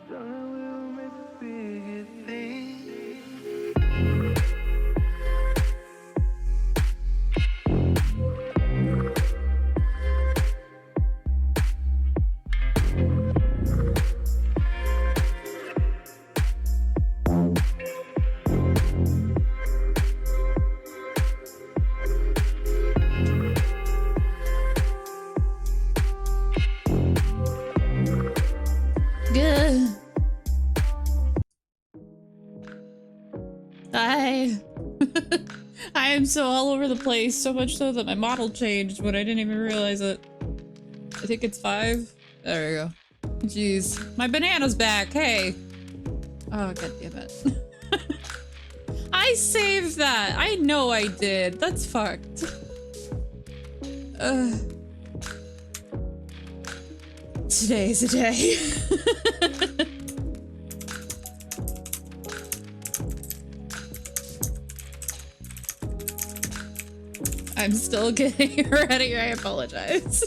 Darling, we'll make Hi. I am so all over the place, so much so that my model changed when I didn't even realize it. I think it's 5. There we go. Jeez. My banana's back, hey! Oh, god damn it. I saved that! I know I did. That's fucked. Today's a day. I'm still getting ready, I apologize.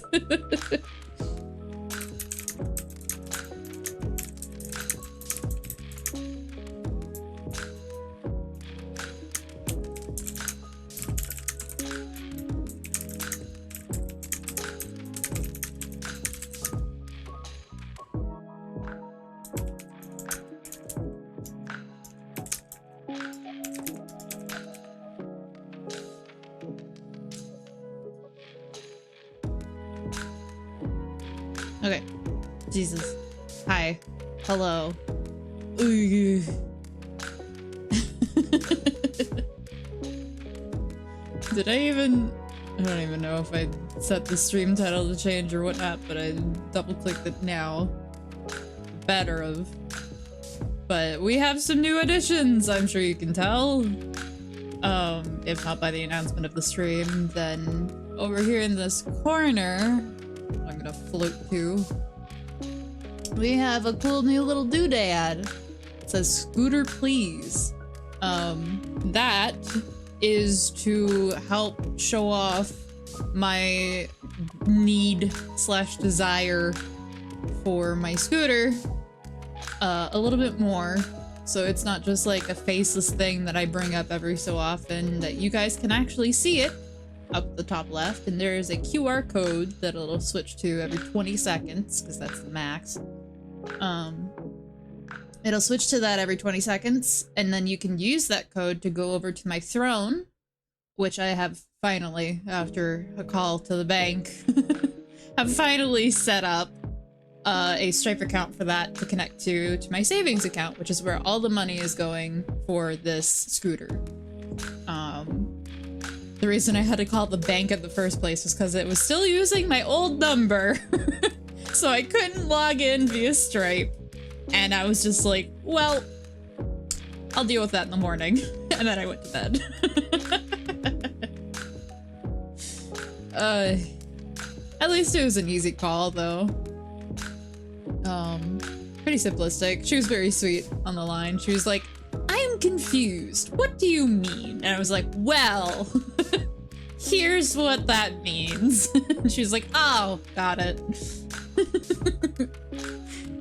Okay. Jesus. Hi. Hello. Ooh. Did I even... I don't even know if I set the stream title to change or whatnot, but I double-clicked it now. Better of. But we have some new additions, I'm sure you can tell. If not by the announcement of the stream, then over here in this corner, I'm gonna float to, we have a cool new little doodad. It says "Scooter Please." That is to help show off my need/desire for my scooter a little bit more. So it's not just like a faceless thing that I bring up every so often, that you guys can actually see it up the top left, and there is a QR code that it'll switch to every 20 seconds, because that's the max. It'll switch to that every 20 seconds, and then you can use that code to go over to my throne, which I have finally, after a call to the bank, have finally set up a Stripe account for that to connect to my savings account, which is where all the money is going for this scooter. The reason I had to call the bank in the first place was because it was still using my old number. So I couldn't log in via Stripe. And I was just like, well, I'll deal with that in the morning. And then I went to bed. At least it was an easy call, though. Pretty simplistic. She was very sweet on the line. She was like, "I'm confused. What do you mean?" And I was like, "Well, here's what that means." And she was like, "Oh, got it."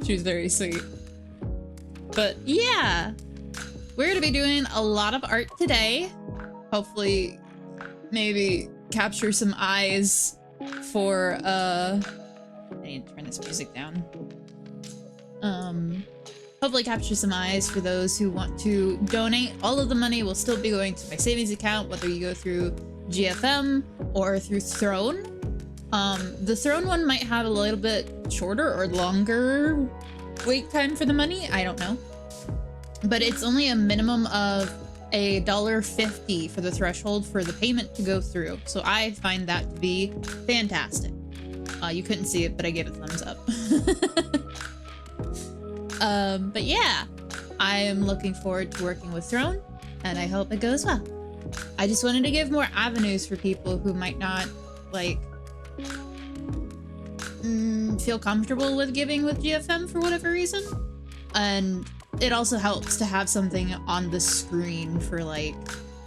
She was very sweet. But yeah, we're gonna be doing a lot of art today. Hopefully, maybe capture some eyes for, I need to turn this music down. Hopefully capture some eyes for those who want to donate. All of the money will still be going to my savings account, whether you go through GFM or through Throne. The Throne one might have a little bit shorter or longer wait time for the money, I don't know. But it's only a minimum of $1.50 for the threshold for the payment to go through. So I find that to be fantastic. You couldn't see it, but I gave a thumbs up. But yeah, I am looking forward to working with Throne, and I hope it goes well. I just wanted to give more avenues for people who might not, like, feel comfortable with giving with GFM for whatever reason. And it also helps to have something on the screen for, like,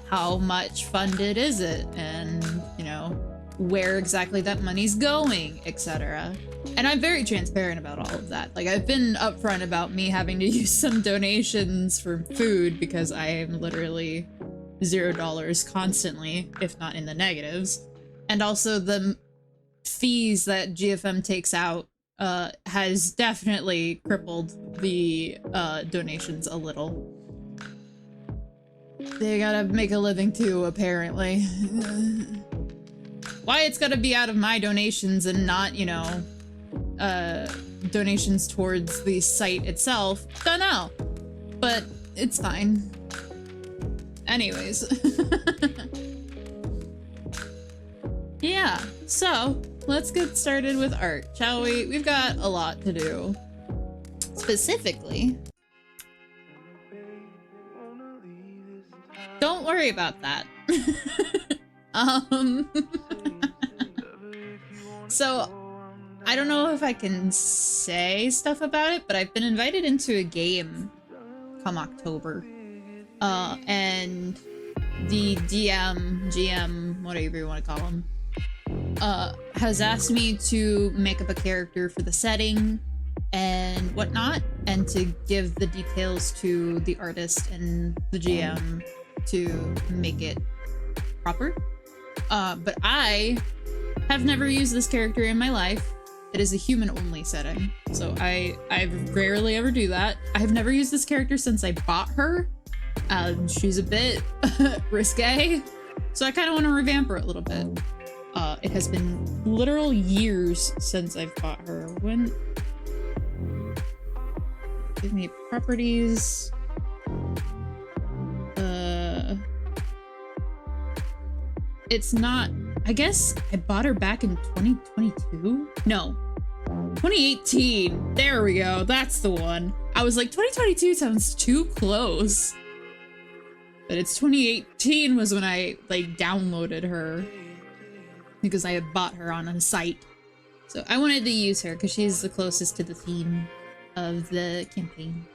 how much funded is it, and, you know, where exactly that money's going, etc. And I'm very transparent about all of that. Like, I've been upfront about me having to use some donations for food because I am literally $0 constantly, if not in the negatives. And also the fees that GFM takes out has definitely crippled the donations a little. They gotta make a living too, apparently. Why it's gotta be out of my donations and not, you know, donations towards the site itself, don't know. But it's fine. Anyways. Yeah, so let's get started with art, shall we? We've got a lot to do. Specifically, don't worry about that. So I don't know if I can say stuff about it, but I've been invited into a game come October. And the GM, whatever you want to call him, has asked me to make up a character for the setting and whatnot, and to give the details to the artist and the GM to make it proper. But I have never used this character in my life. It is a human-only setting, so I rarely ever do that. I have never used this character since I bought her. She's a bit risque, so I kind of want to revamp her a little bit. It has been literal years since I've bought her. When? Give me properties. It's not... I guess I bought her back in 2022? No. 2018. There we go. That's the one. I was like, 2022 sounds too close. But it's 2018 was when I, like, downloaded her. Because I had bought her on a site. So I wanted to use her because she's the closest to the theme of the campaign.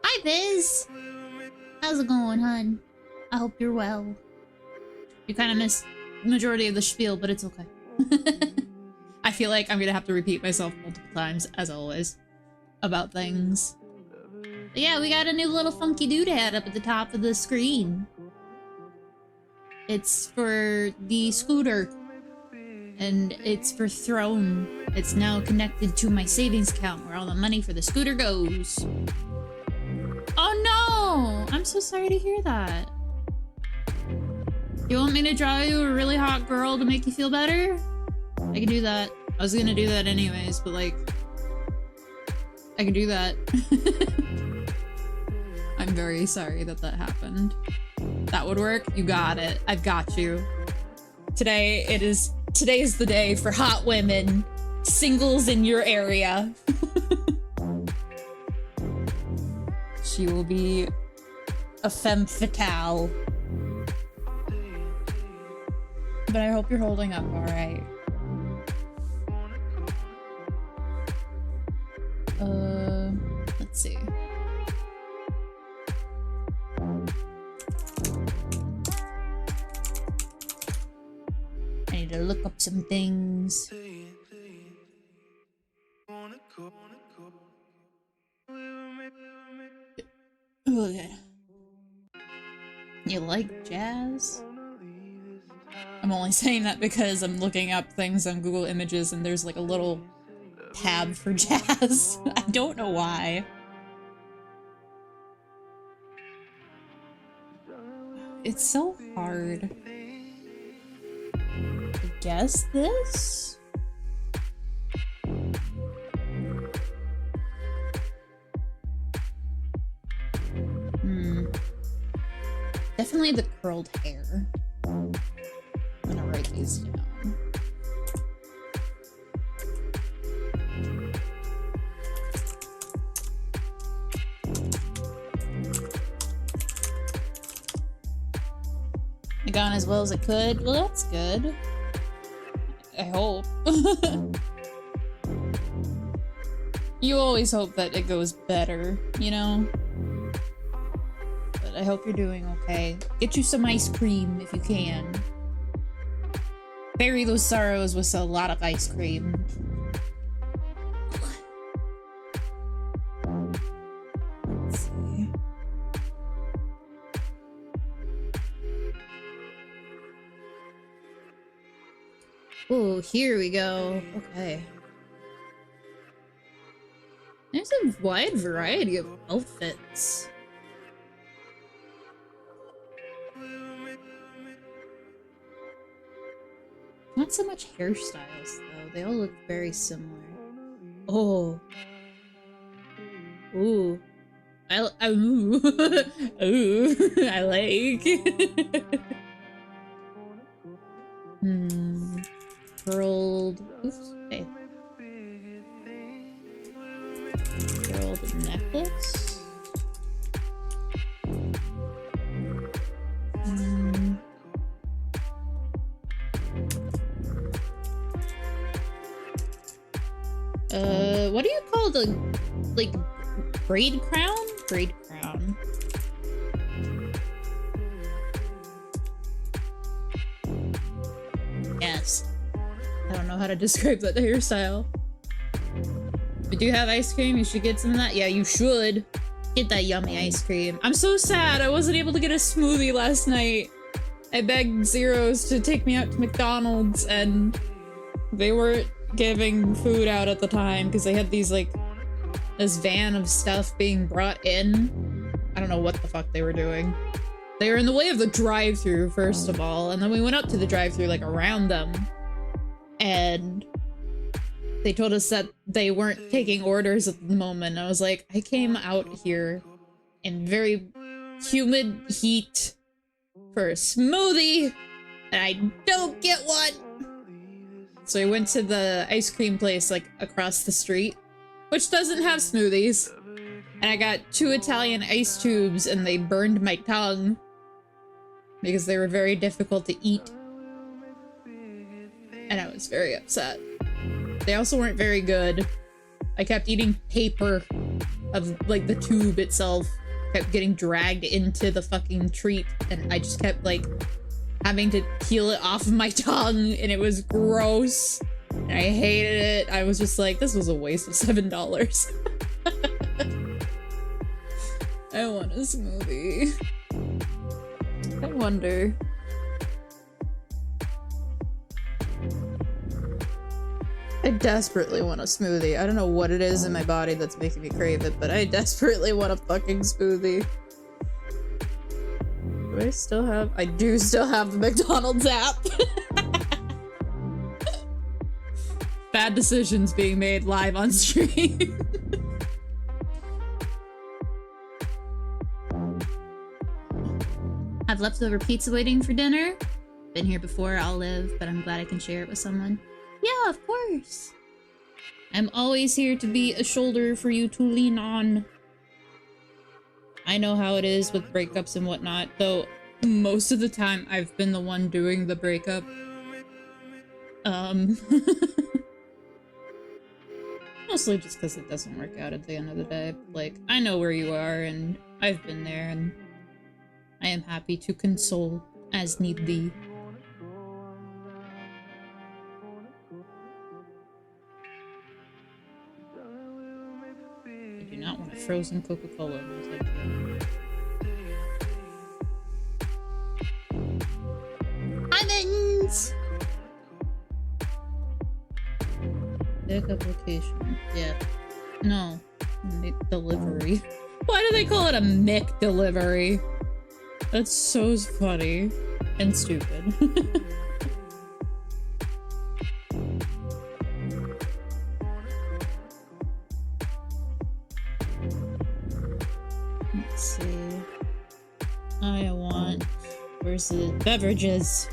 Hi, Biz! How's it going, hun? I hope you're well. You kind of missed the majority of the spiel, but it's okay. I feel like I'm gonna have to repeat myself multiple times, as always, about things. But yeah, we got a new little funky doodad up at the top of the screen. It's for the scooter. And it's for Throne. It's now connected to my savings account where all the money for the scooter goes. Oh no! I'm so sorry to hear that. You want me to draw you a really hot girl to make you feel better? I can do that. I was gonna do that anyways, but like... I can do that. I'm very sorry that that happened. That would work? You got it. I've got you. Today's the day for hot women. Singles in your area. She will be a femme fatale. But I hope you're holding up alright. Let's see. I need to look up some things. Okay. You like jazz? I'm only saying that because I'm looking up things on Google Images and there's like a little tab for jazz. I don't know why. It's so hard. I guess this? Definitely the curled hair. I'm gonna write these down. It gone as well as it could. Well, that's good. I hope. You always hope that it goes better, you know? But I hope you're doing okay. Get you some ice cream if you can. Bury those sorrows with a lot of ice cream. Let's see. Oh, here we go. Okay. There's a wide variety of outfits. Not so much hairstyles, though. They all look very similar. Oh. Ooh. Ooh, ooh, I like. Pearled, oops, hey. Pearled necklace. What do you call the, like, braid crown? Braid crown. Yes. I don't know how to describe that hairstyle. If you do have ice cream, you should get some of that. Yeah, you should. Get that yummy ice cream. I'm so sad I wasn't able to get a smoothie last night. I begged Zeros to take me out to McDonald's and they weren't giving food out at the time because they had these, like, this van of stuff being brought in. I don't know what the fuck they were doing. They were in the way of the drive-thru, first of all, and then we went up to the drive-thru, like, around them, and they told us that they weren't taking orders at the moment. I was like, I came out here in very humid heat for a smoothie, and I don't get one! So I went to the ice cream place, like, across the street, which doesn't have smoothies. And I got 2 Italian ice tubes, and they burned my tongue. Because they were very difficult to eat. And I was very upset. They also weren't very good. I kept eating paper of, like, the tube itself. Kept getting dragged into the fucking treat, and I just kept, like, having to peel it off of my tongue, and it was gross. And I hated it. I was just like, this was a waste of $7. I want a smoothie. I wonder. I desperately want a smoothie. I don't know what it is in my body that's making me crave it, but I desperately want a fucking smoothie. Do I still have? I do still have the McDonald's app. Bad decisions being made live on stream. Have leftover pizza waiting for dinner. Been here before, I'll live, but I'm glad I can share it with someone. Yeah, of course. I'm always here to be a shoulder for you to lean on. I know how it is with breakups and whatnot, though most of the time I've been the one doing the breakup. Mostly just because it doesn't work out at the end of the day. Like, I know where you are, and I've been there, and I am happy to console as need be. I do not want a frozen Coca-Cola. Hi, Mittens! Pickup location. Yeah. No. Delivery. Why do they call it a Mick delivery? That's so funny. And stupid. Let's see. I want... Where's the beverages?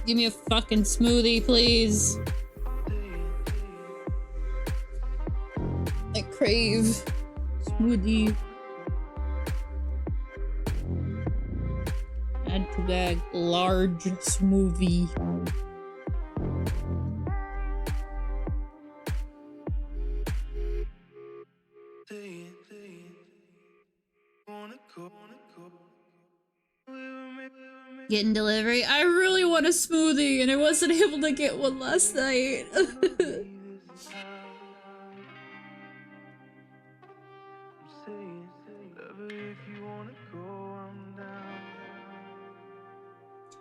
Give me a fucking smoothie, please. I crave smoothie. Add to bag large smoothie. Getting delivery. I really want a smoothie and I wasn't able to get one last night.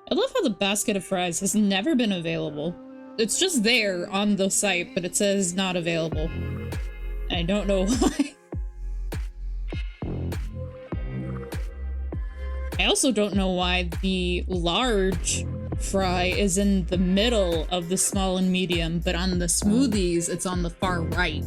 I love how the basket of fries has never been available. It's just there on the site, but it says not available. I don't know why. I also don't know why the large fry is in the middle of the small and medium, but on the smoothies, it's on the far right.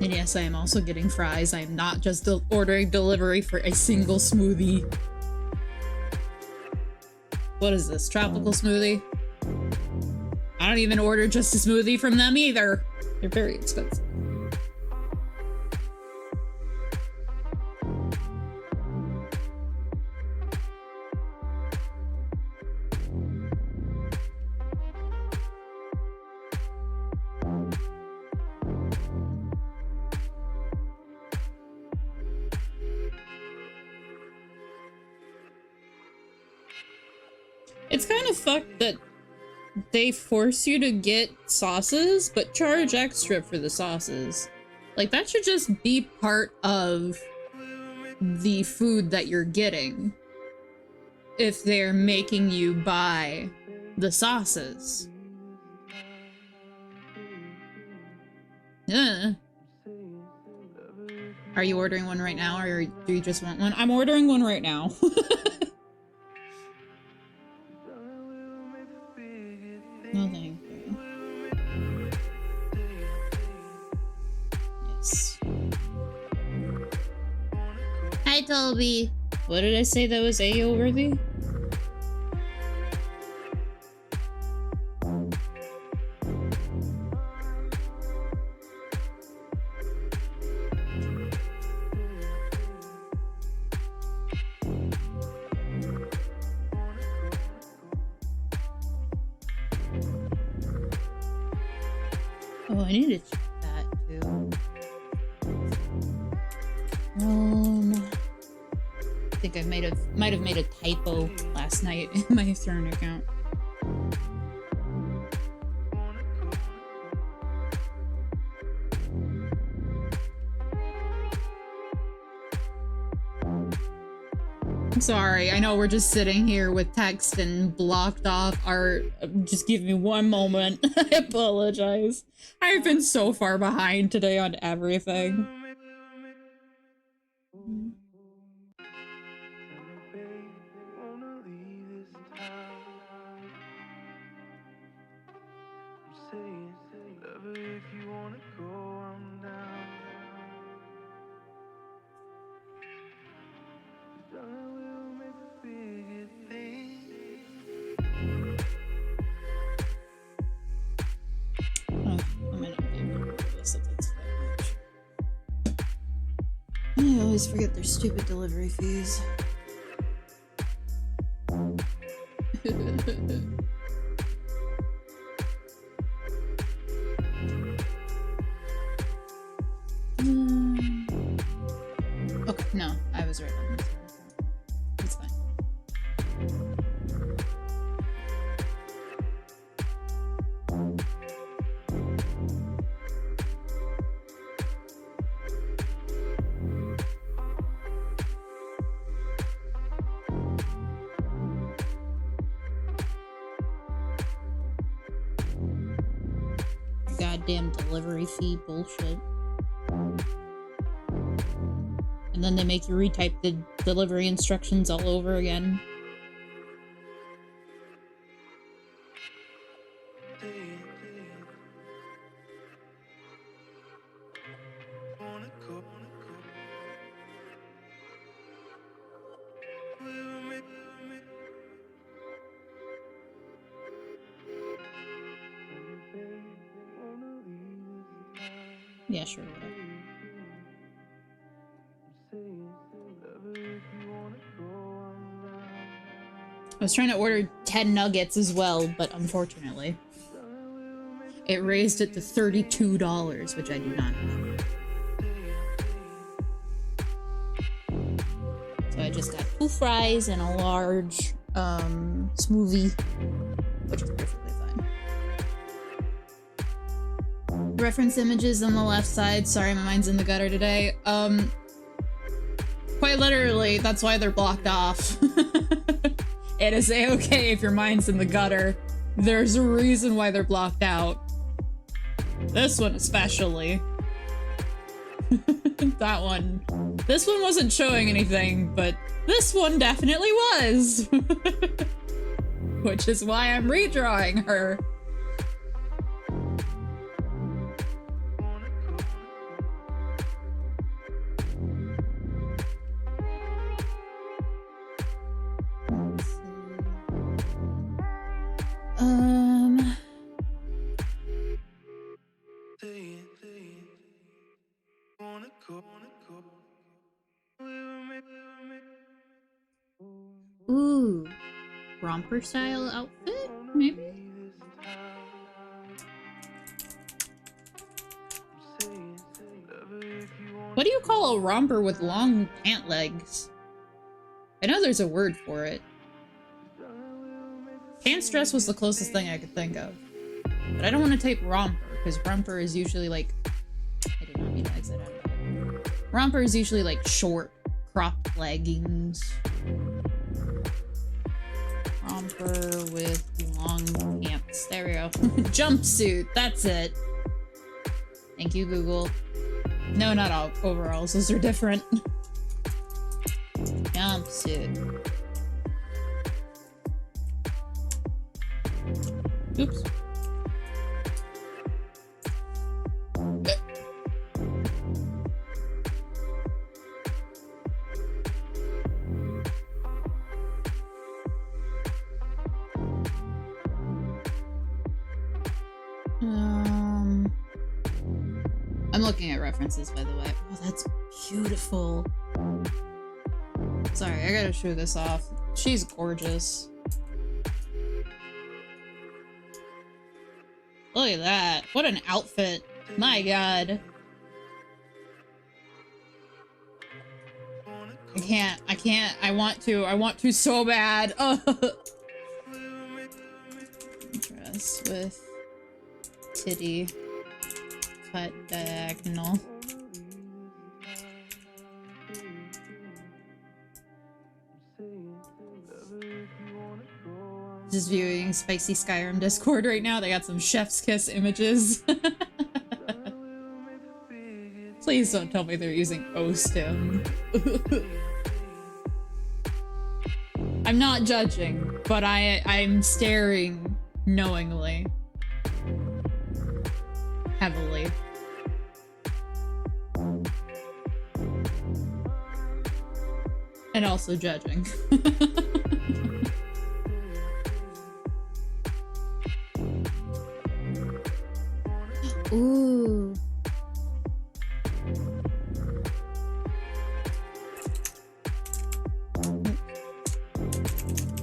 And yes, I am also getting fries. I am not just ordering delivery for a single smoothie. What is this? Tropical smoothie? I don't even order just a smoothie from them either. They're very expensive. It's kind of fucked that they force you to get sauces, but charge extra for the sauces. Like, that should just be part of the food that you're getting if they're making you buy the sauces. Are you ordering one right now, or do you just want one? I'm ordering one right now. No, thank you. Yes. Hi, Toby. What did I say that was AO worthy? Oh, I need to check that too. I think I might have made a typo last night in my Throne account. I'm sorry, I know we're just sitting here with text and blocked off art. Just give me one moment. I apologize. I've been so far behind today on everything. I always forget their stupid delivery fees. Okay, no, I was right on this. It's fine. Goddamn delivery fee bullshit. And then they make you retype the delivery instructions all over again. Yeah, sure, whatever. I was trying to order 10 nuggets as well, but unfortunately, it raised it to $32, which I do not have. So I just got 2 fries and a large smoothie, which is perfectly fine. Reference images on the left side. Sorry, my mind's in the gutter today. Quite literally, that's why they're blocked off. It is a-okay if your mind's in the gutter. There's a reason why they're blocked out. This one especially. That one. This one wasn't showing anything, but this one definitely was. Which is why I'm redrawing her. Ooh. Romper style outfit, maybe? What do you call a romper with long pant legs? I know there's a word for it. Pants dress was the closest thing I could think of. But I don't want to type romper, because romper is usually like... I did not mean to exit out of that. Romper is usually like short, cropped leggings. Romper with long pants. There we go. Jumpsuit, that's it. Thank you, Google. No, not all overalls. Those are different. Jumpsuit. Oops. I'm looking at references, by the way. Oh, that's beautiful. Sorry, I gotta show this off. She's gorgeous. Look at that. What an outfit. My god. I want to so bad. Dress with titty cut diagonal. Just viewing Spicy Skyrim Discord right now. They got some chef's kiss images. Please don't tell me they're using OSTEM. I'm not judging, but I'm staring knowingly. Heavily. And also judging. Ooh.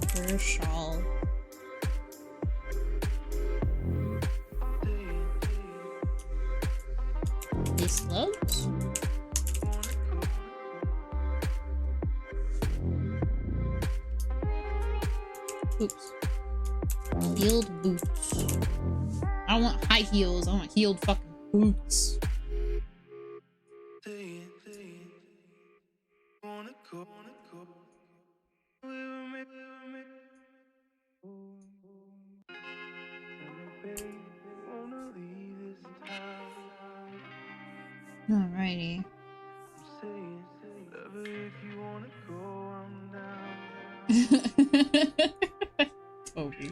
Fur shawl. These slopes? Oops. Heeled boots. I don't want high heels, I want heeled fucking boots. Alrighty. Toby.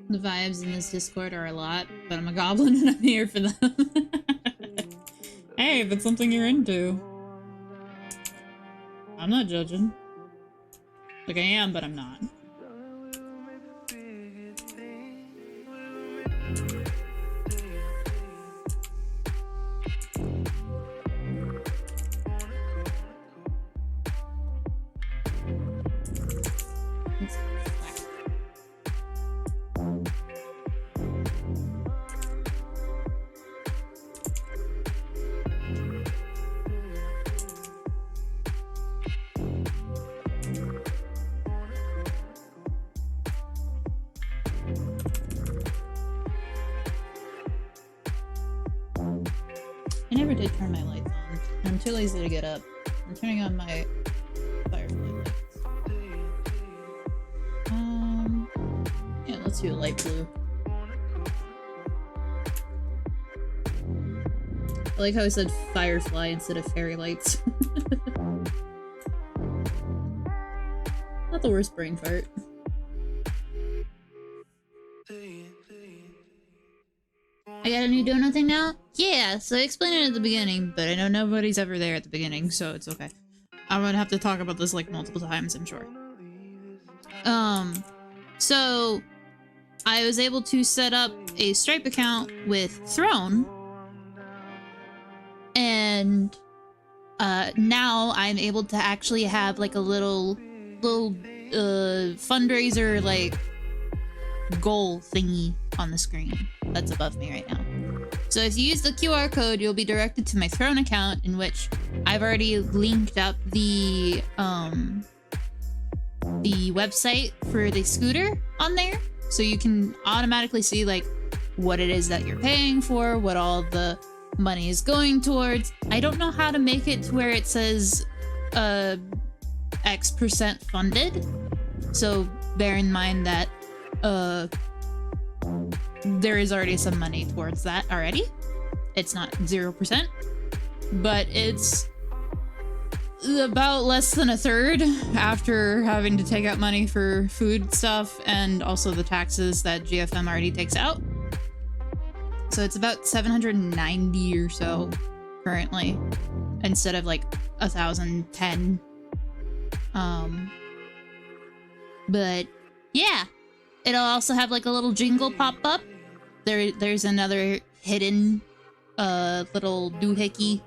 The vibes in this Discord are a lot, but I'm a goblin and I'm here for them. Hey, if it's something you're into. I'm not judging. Like I am, but I'm not. I never did turn my lights on. I'm too lazy to get up. I'm turning on my firefly lights. Yeah, let's do a light blue. I like how I said firefly instead of fairy lights. Not the worst brain fart. I got a new donut thing now? Yeah, so I explained it at the beginning, but I know nobody's ever there at the beginning, so it's okay. I'm gonna have to talk about this like multiple times, I'm sure. So I was able to set up a Stripe account with Throne, and now I'm able to actually have like a little fundraiser like goal thingy on the screen that's above me right now. So if you use the QR code, you'll be directed to my Throne account, in which I've already linked up the website for the scooter on there, so you can automatically see like what it is that you're paying for, what all the money is going towards. I don't know how to make it to where it says X% funded, so bear in mind that there is already some money towards that already. It's not 0%, but it's about less than a third after having to take out money for food stuff and also the taxes that GFM already takes out. So it's about 790 or so currently, instead of like 1,010. But yeah, it'll also have like a little jingle pop up. There's another hidden little doohickey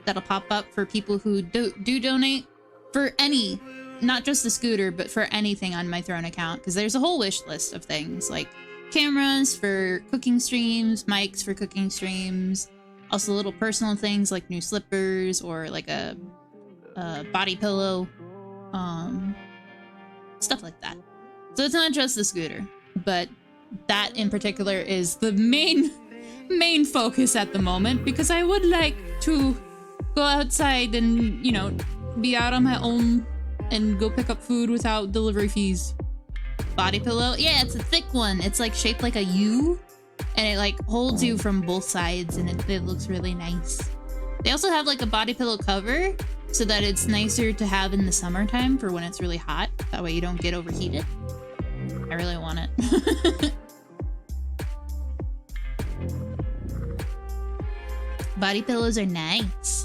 that'll pop up for people who do donate for any, not just the scooter, but for anything on my Throne account, because there's a whole wish list of things like cameras for cooking streams, mics for cooking streams, also little personal things like new slippers or like a body pillow, stuff like that. So it's not just the scooter, but that in particular is the main focus at the moment, because I would like to go outside and, you know, be out on my own and go pick up food without delivery fees. Body pillow? Yeah, it's a thick one. It's like shaped like a U, and it like holds you from both sides, and it looks really nice. They also have like a body pillow cover so that it's nicer to have in the summertime for when it's really hot. That way you don't get overheated. I really want it. Body pillows are nice.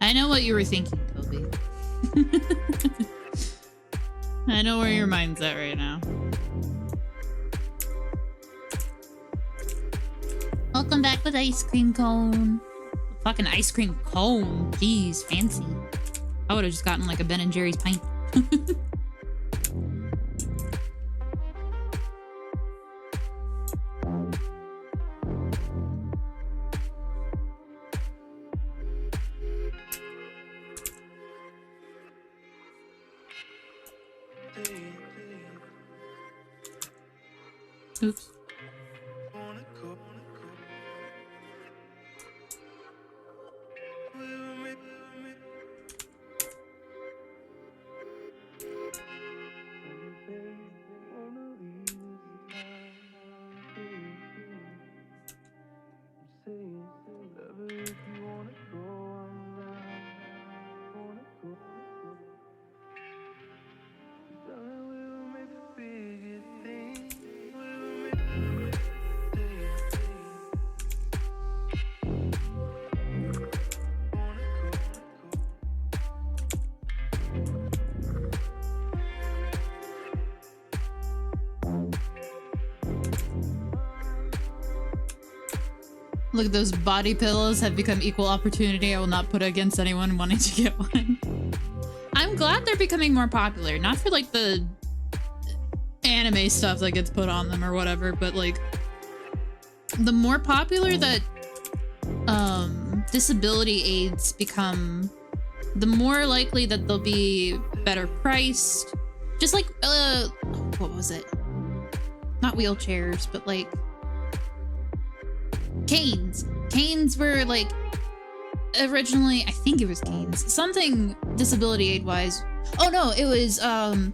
I know what you were thinking, Toby. I know where your mind's at right now. Welcome back with ice cream cone. Fucking ice cream cone. Jeez, fancy. I would have just gotten like a Ben & Jerry's pint. Oops. Look, those body pillows have become equal opportunity. I will not put against anyone wanting to get one. I'm glad they're becoming more popular. Not for like the anime stuff that gets put on them or whatever, but like the more popular that disability aids become, the more likely that they'll be better priced. Just like what was it? Not wheelchairs, but like canes. Canes were like originally, I think it was canes. Something disability aid wise. Oh no, it was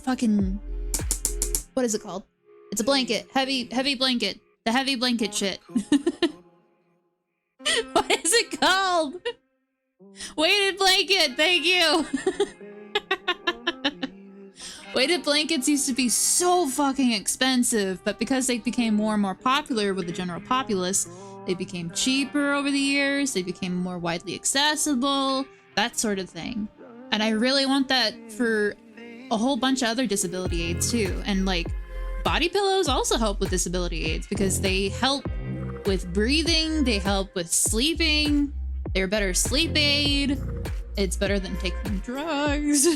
fucking, what is it called? It's a blanket. Heavy blanket. The heavy blanket shit. What is it called? Weighted blanket, thank you. Weighted blankets used to be so fucking expensive, but because they became more and more popular with the general populace, they became cheaper over the years, they became more widely accessible, that sort of thing. And I really want that for a whole bunch of other disability aids too. And like, body pillows also help with disability aids because they help with breathing, they help with sleeping, they're a better sleep aid, it's better than taking drugs.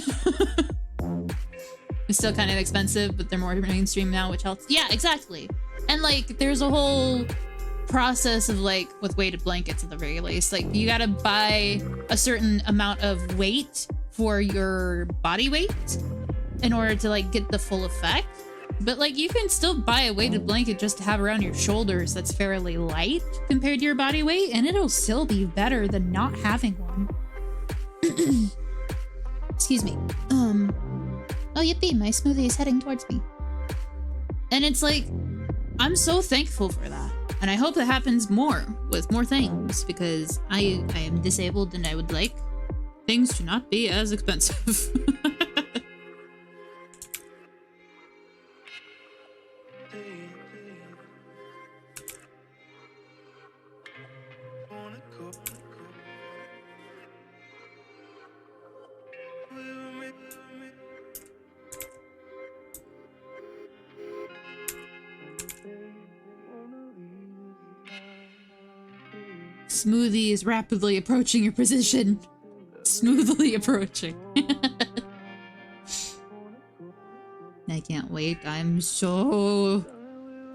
It's still kind of expensive, but they're more mainstream now, which helps. Yeah, exactly. And like, there's a whole process of like, with weighted blankets at the very least, like you gotta buy a certain amount of weight for your body weight in order to like get the full effect. But like, you can still buy a weighted blanket just to have around your shoulders that's fairly light compared to your body weight, and it'll still be better than not having one. Excuse me. Oh yippee, my smoothie is heading towards me. And it's like, I'm so thankful for that. And I hope that happens more with more things, because I am disabled and I would like things to not be as expensive. Smoothie is rapidly approaching your position. Smoothly approaching. I can't wait. I'm so...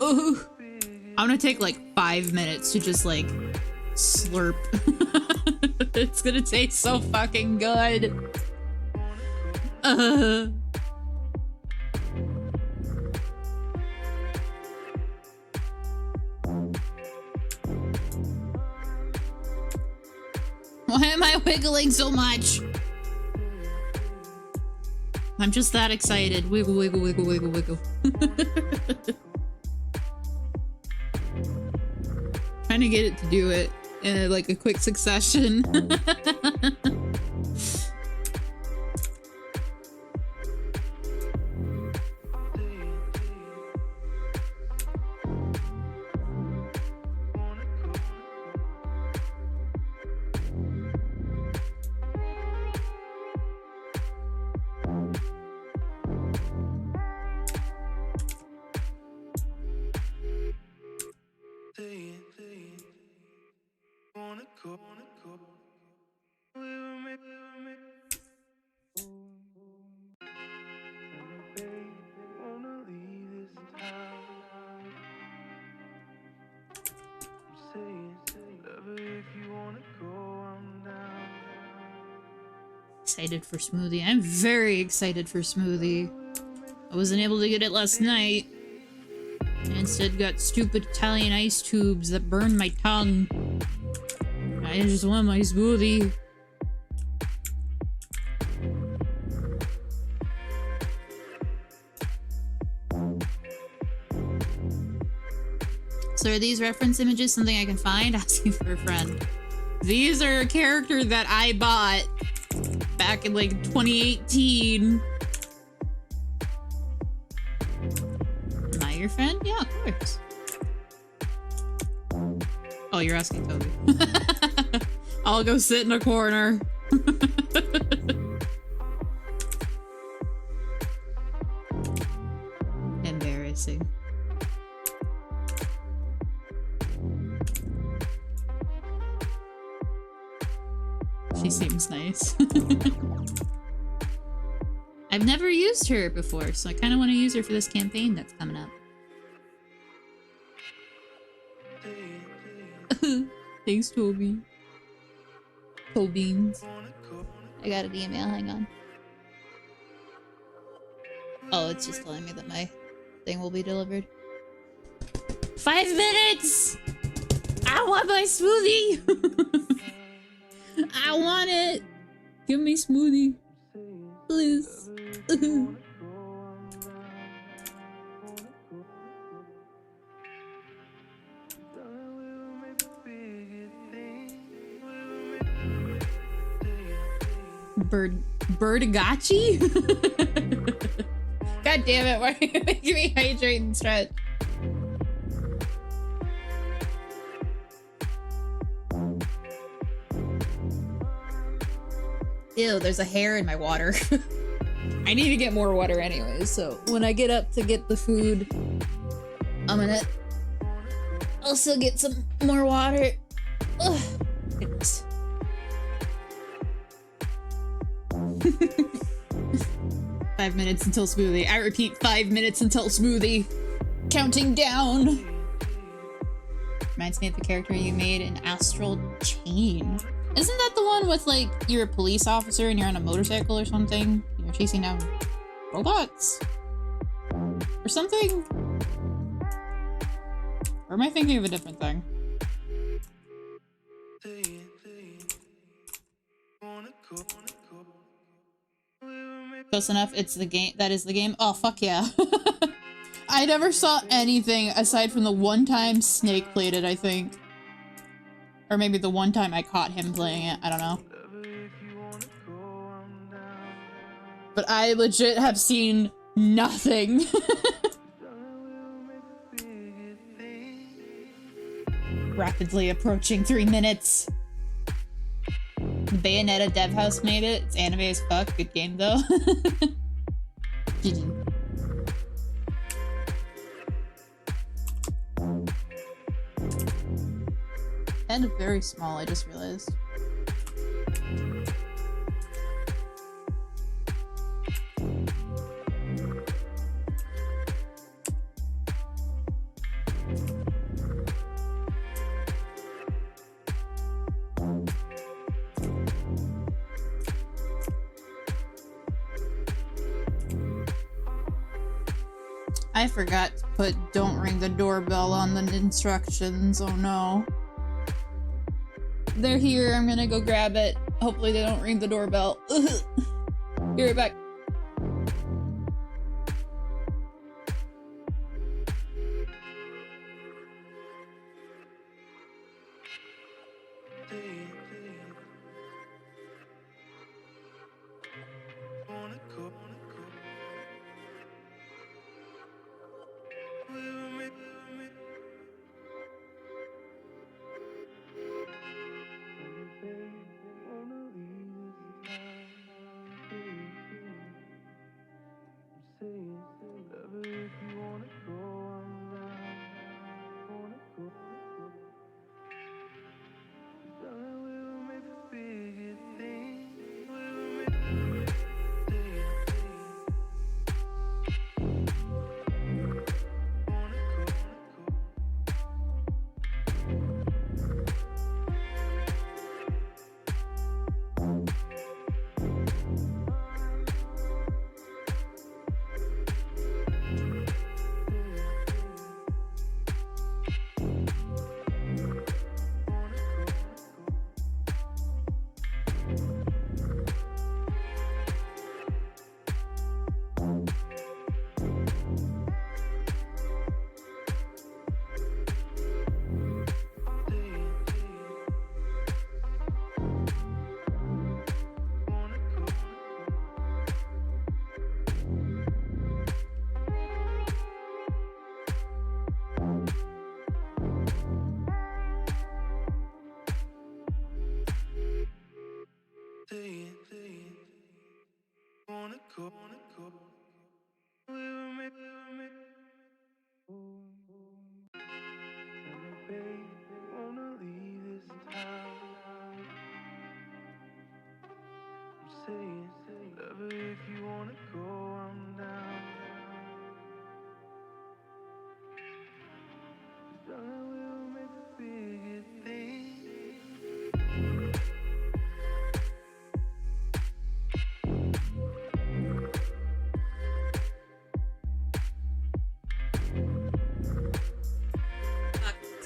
Oh, I'm gonna take like 5 minutes to just like slurp. It's gonna taste so fucking good. Why am I wiggling so much? I'm just that excited. Wiggle, wiggle, wiggle, wiggle, wiggle. Trying to get it to do it in like a quick succession. Excited for smoothie. I'm very excited for smoothie. I wasn't able to get it last night. I instead got stupid Italian ice tubes that burn my tongue. I just want my smoothie. So are these reference images something I can find? Asking for a friend. These are a character that I bought back in like 2018. Am I your friend? Yeah, of course. Oh, you're asking Toby. I'll go sit in a corner. Embarrassing. She seems nice. I've never used her before, so I kind of want to use her for this campaign that's coming up. Thanks, Toby. Tobeans. I got an email, hang on. Oh, it's just telling me that my thing will be delivered. 5 minutes! I want my smoothie! I want it! Give me smoothie. Please. Birdagachi? God damn it, why are you making me hydrate and stretch? Ew, there's a hair in my water. I need to get more water anyways, so when I get up to get the food, I'm gonna also get some more water. Ugh. Goodness. 5 minutes until smoothie. I repeat, 5 minutes until smoothie. Counting down. Reminds me of the character you made in Astral Chain. Isn't that the one with, like, you're a police officer and you're on a motorcycle or something? You're chasing down robots? Or something? Or am I thinking of a different thing? Close enough, it's the game. That is the game. Oh, fuck yeah. I never saw anything aside from the one time Snake played it, I think. Or maybe the one time I caught him playing it. I don't know. But I legit have seen nothing. Rapidly approaching 3 minutes. The Bayonetta dev house made it. It's anime as fuck. Good game though. GG. And very small, I just realized. I forgot to put don't ring the doorbell on the instructions. Oh no. They're here. I'm gonna go grab it. Hopefully they don't ring the doorbell. Be right back.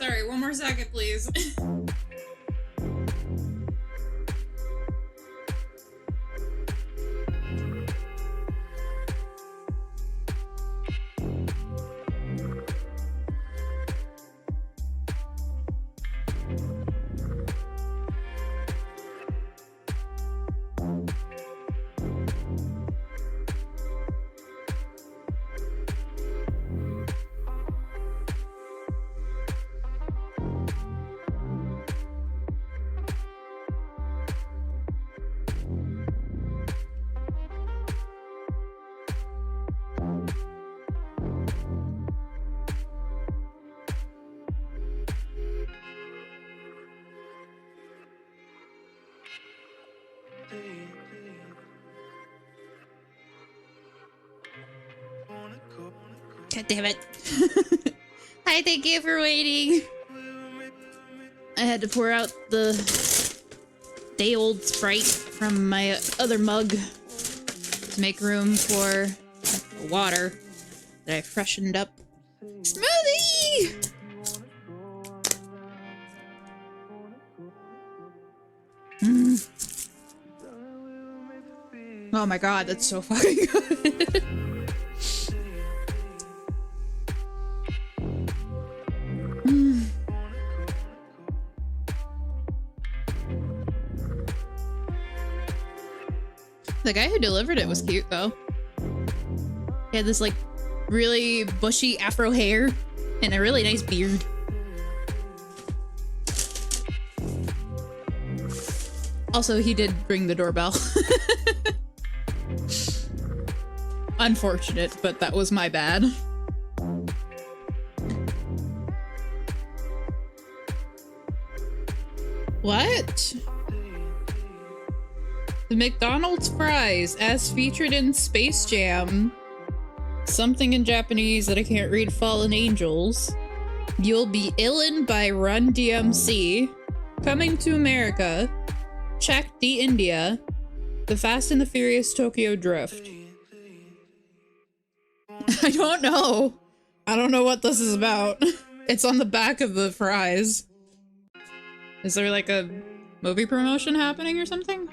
Sorry, one more second, please. God damn it. Hi, thank you for waiting. I had to pour out the day-old Sprite from my other mug to make room for the water that I freshened up. Smoothie! Oh my god, that's so fucking good. The guy who delivered it was cute, though. He had this, like, really bushy afro hair and a really nice beard. Also, he did ring the doorbell. Unfortunate, but that was my bad. What? The McDonald's fries, as featured in Space Jam. Something in Japanese that I can't read. Fallen Angels. You'll Be Illin' by Run DMC. Coming to America. Check the India. The Fast and the Furious Tokyo Drift. I don't know. I don't know what this is about. It's on the back of the fries. Is there like a movie promotion happening or something?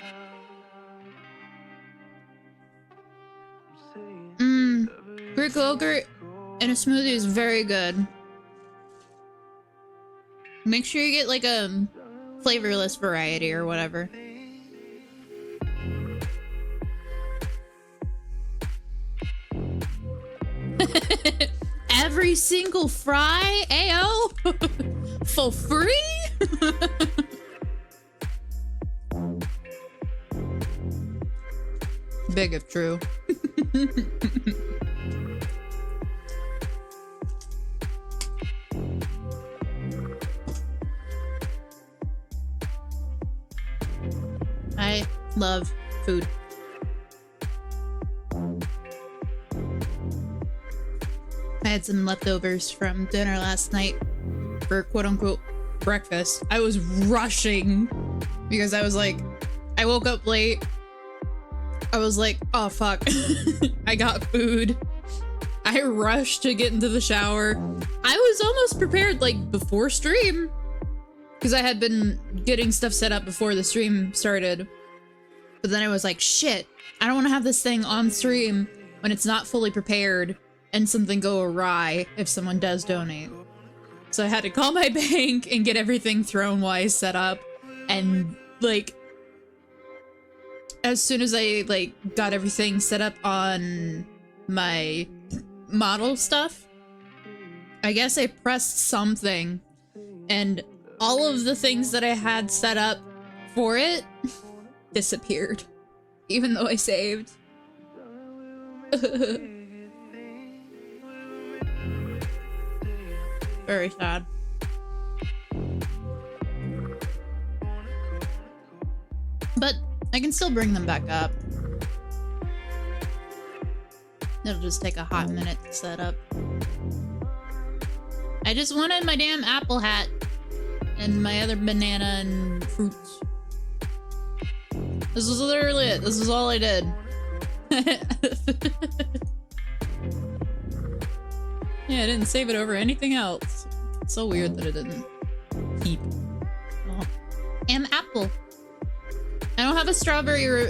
Greek yogurt and a smoothie is very good. Make sure you get like a flavorless variety or whatever. Every single fry, ayo, for free. Big if true. I love food. I had some leftovers from dinner last night for quote-unquote breakfast. I was rushing because I was like, I woke up late. I was like, oh fuck, I got food. I rushed to get into the shower. I was almost prepared like before stream because I had been getting stuff set up before the stream started. But then I was like, shit, I don't want to have this thing on stream when it's not fully prepared and something go awry if someone does donate. So I had to call my bank and get everything throne-wise set up. And like, as soon as I like got everything set up on my model stuff, I guess I pressed something and all of the things that I had set up for it disappeared, even though I saved. Very sad. But I can still bring them back up. It'll just take a hot minute to set up. I just wanted my damn apple hat and my other banana and fruits. This was literally it. This was all I did. Yeah, I didn't save it over anything else. It's so weird that it didn't keep. Oh. And apple. I don't have a strawberry or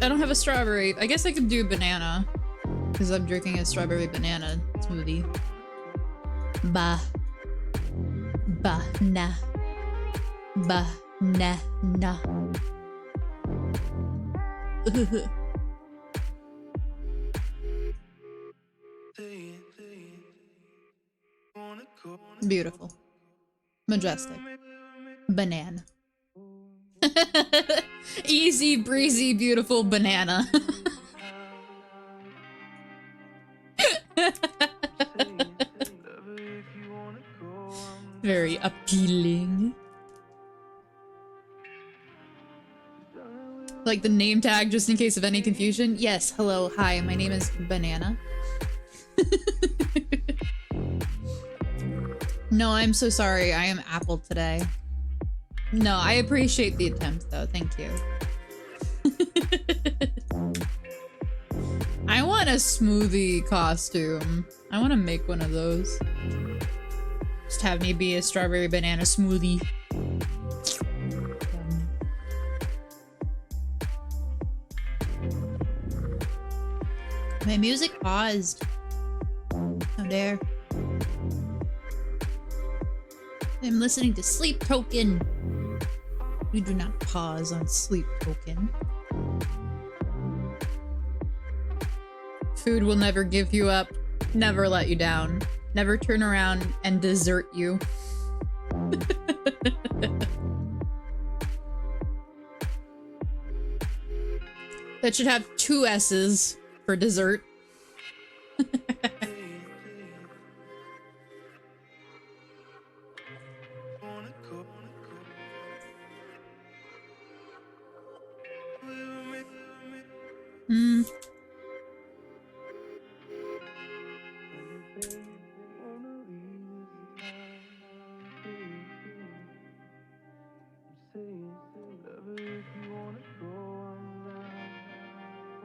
I don't have a strawberry. I guess I could do banana because I'm drinking a strawberry banana smoothie. Bah. Nah. Nah. Beautiful. Majestic. Banana. Easy breezy beautiful banana. Very appealing. Like the name tag just in case of any confusion. Yes, hello, hi, my name is Banana. No, I'm so sorry. I am Apple today. No, I appreciate the attempt though. Thank you. I want a smoothie costume. I want to make one of those. Just have me be a strawberry banana smoothie. My music paused. How dare. I'm listening to Sleep Token. You do not pause on Sleep Token. Food will never give you up, never let you down, never turn around and desert you. That should have 2 S's for dessert.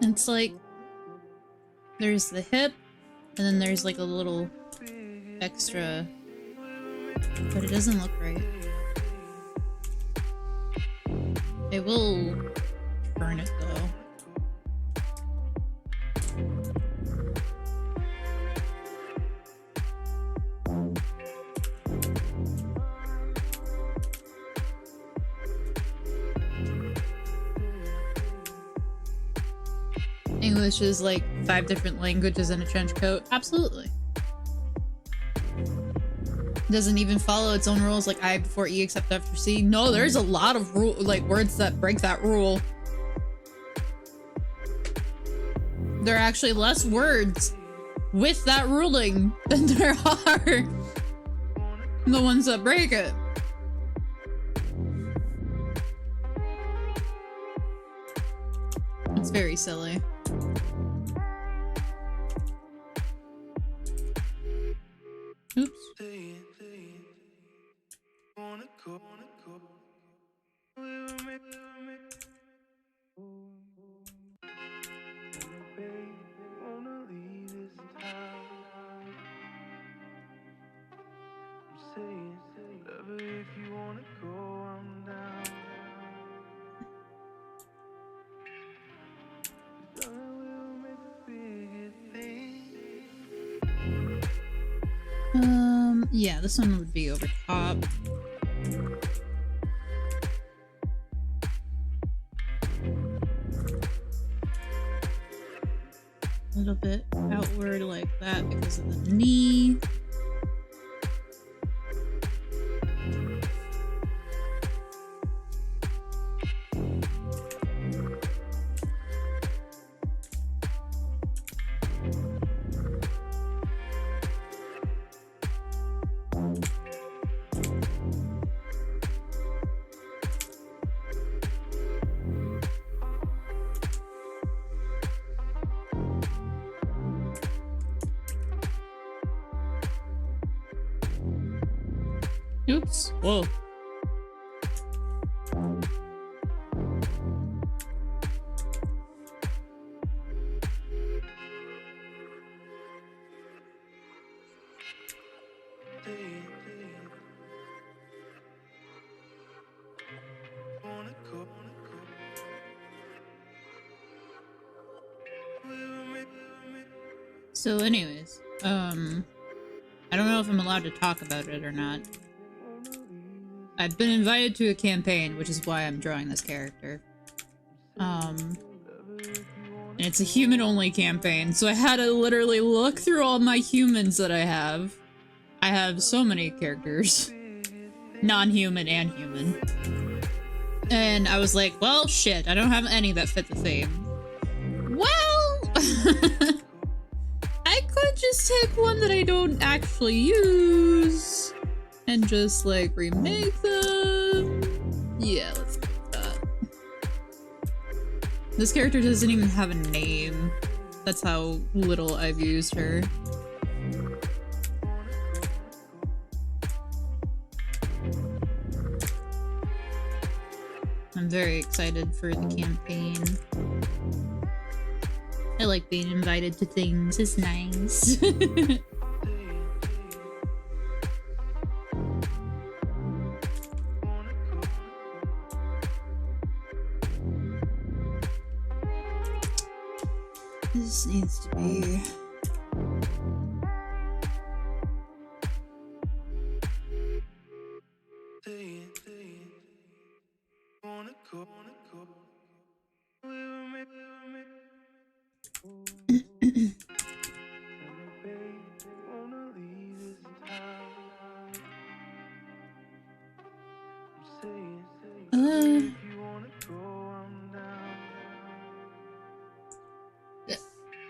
It's like there's the hip and then there's like a little extra, but it doesn't look right. It will burn it though. English is like 5 different languages in a trench coat. Absolutely. Doesn't even follow its own rules like I before E except after C. No, there's a lot of words that break that rule. There are actually less words with that ruling than there are the ones that break it. It's very silly. Oops. Yeah, this one would be over top. A little bit outward like that because of the knee. Oops. Whoa. So anyways, I don't know if I'm allowed to talk about it or not. I've been invited to a campaign, which is why I'm drawing this character. And it's a human-only campaign, so I had to literally look through all my humans that I have. I have so many characters. Non-human and human. And I was like, well, shit, I don't have any that fit the theme. Well... I could just take one that I don't actually use and just, like, remake them. Yeah, let's do that. This character doesn't even have a name. That's how little I've used her. I'm very excited for the campaign. I like being invited to things, it's nice. This needs to be...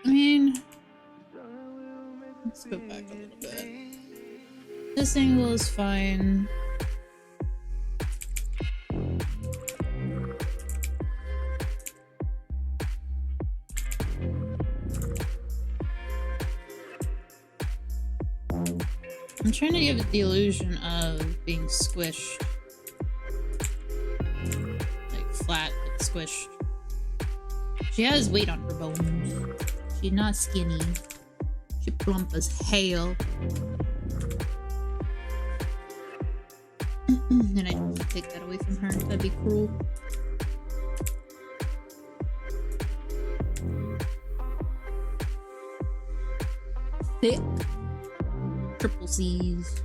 I mean, let's go back a little bit. This angle is fine. I'm trying to give it the illusion of being squished. Like flat, but squished. She has weight on her bones. She's not skinny. She's plump as hell. And I don't take that away from her. That'd be cruel. Thick. Triple C's.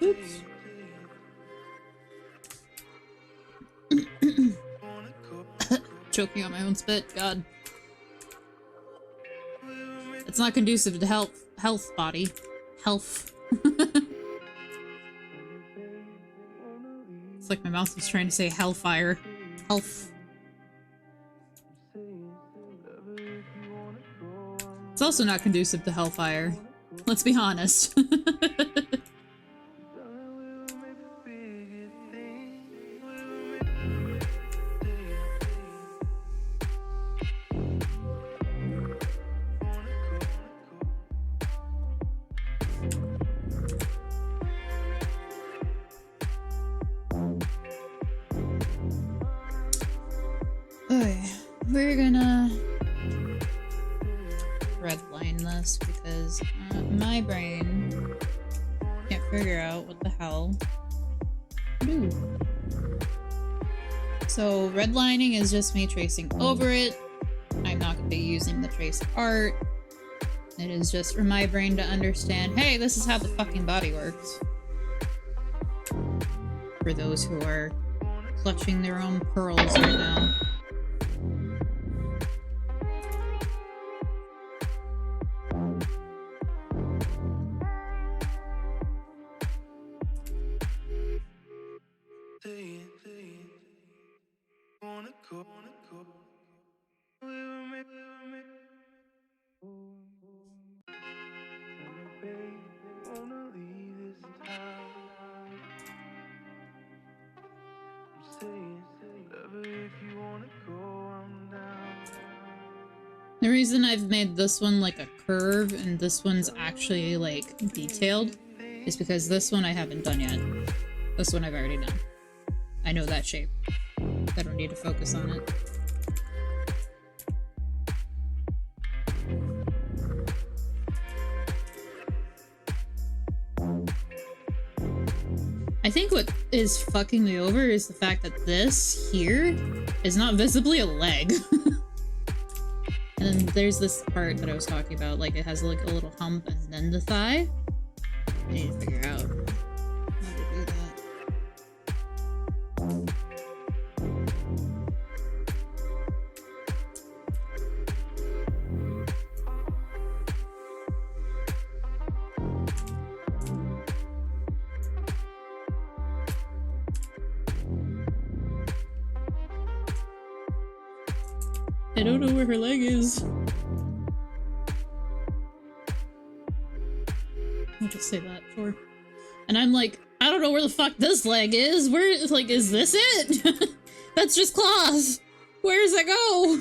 Oops. Choking on my own spit, God. It's not conducive to health, body. Health. It's like my mouth was trying to say hellfire. Health. It's also not conducive to hellfire. Let's be honest. Okay, we're gonna redline this because my brain can't figure out what the hell to do. So redlining is just me tracing over it. I'm not going to be using the trace art. It is just for my brain to understand, hey, this is how the fucking body works. For those who are clutching their own pearls right now. The reason I've made this one like a curve and this one's actually like detailed is because this one I haven't done yet. This one I've already done. I know that shape. I don't need to focus on it. I think what is fucking me over is the fact that this here is not visibly a leg. And then there's this part that I was talking about, like it has like a little hump and then the thigh. I need to figure out how to do that. I don't know where her leg is. I'll just say that, sure. And I'm like, I don't know where the fuck this leg is. Where, like, is this it? That's just claws. Where does it go?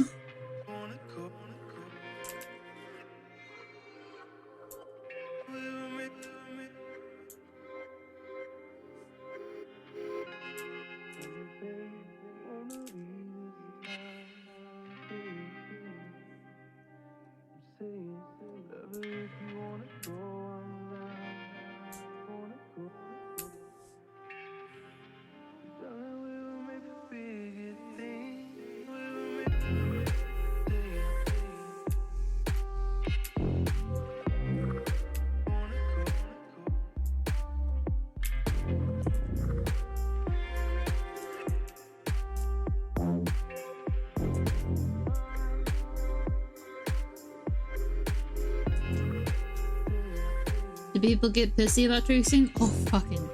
Do people get pissy about tracing? Oh, fucking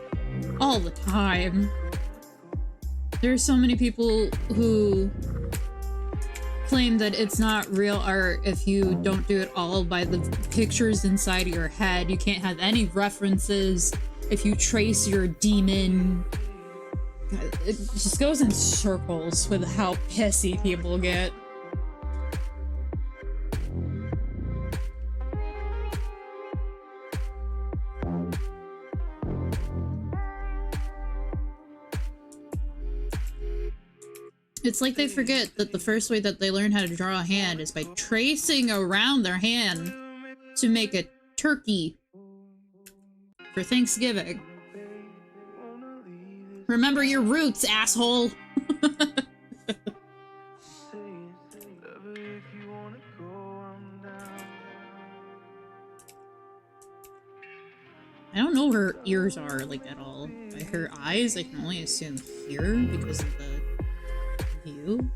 all the time. There's so many people who claim that it's not real art if you don't do it all by the pictures inside your head. You can't have any references if you trace your demon. It just goes in circles with how pissy people get. It's like they forget that the first way that they learn how to draw a hand is by tracing around their hand to make a turkey for Thanksgiving. Remember your roots, asshole! I don't know where her ears are, like, at all. By her eyes, I can only assume here because of the view.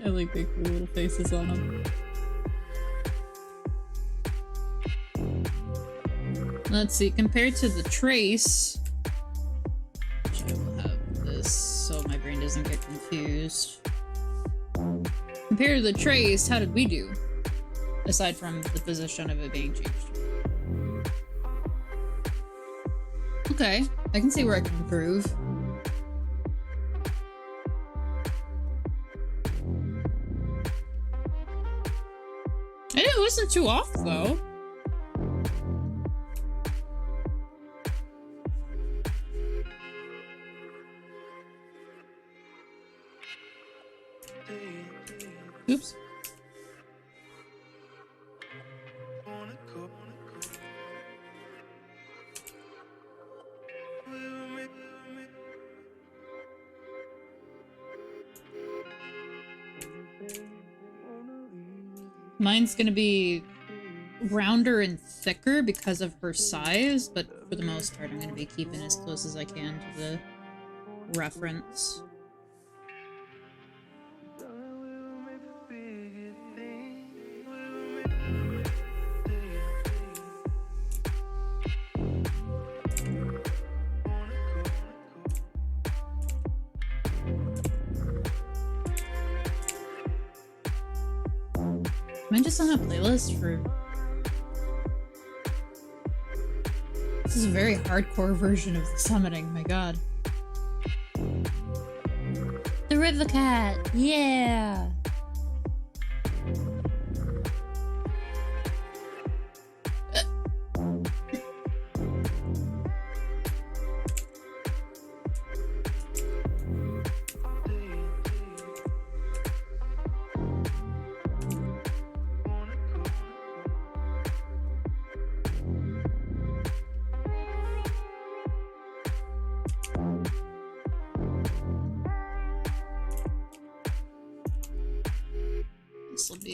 I like the cool little faces on them. Let's see, compared to the trace, which I will have this so my brain doesn't get confused. Compared to the trace, how did we do? Aside from the position of it being changed. Okay, I can see where I can improve. It wasn't too off, though. Oops. Mine's gonna be rounder and thicker because of her size, but for the most part I'm gonna be keeping as close as I can to the reference. Am I just on a playlist for... This is a very hardcore version of the summoning, my god. The River Cat! Yeah!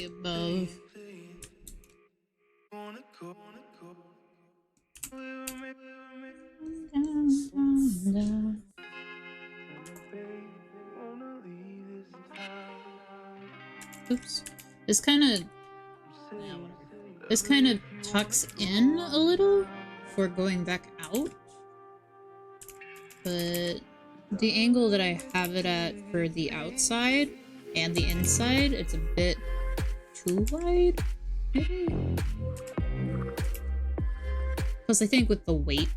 above. Oops. This kind of... This kind of tucks in a little for going back out. But the angle that I have it at for the outside and the inside, it's a bit too wide, maybe? Plus, I think with the weight.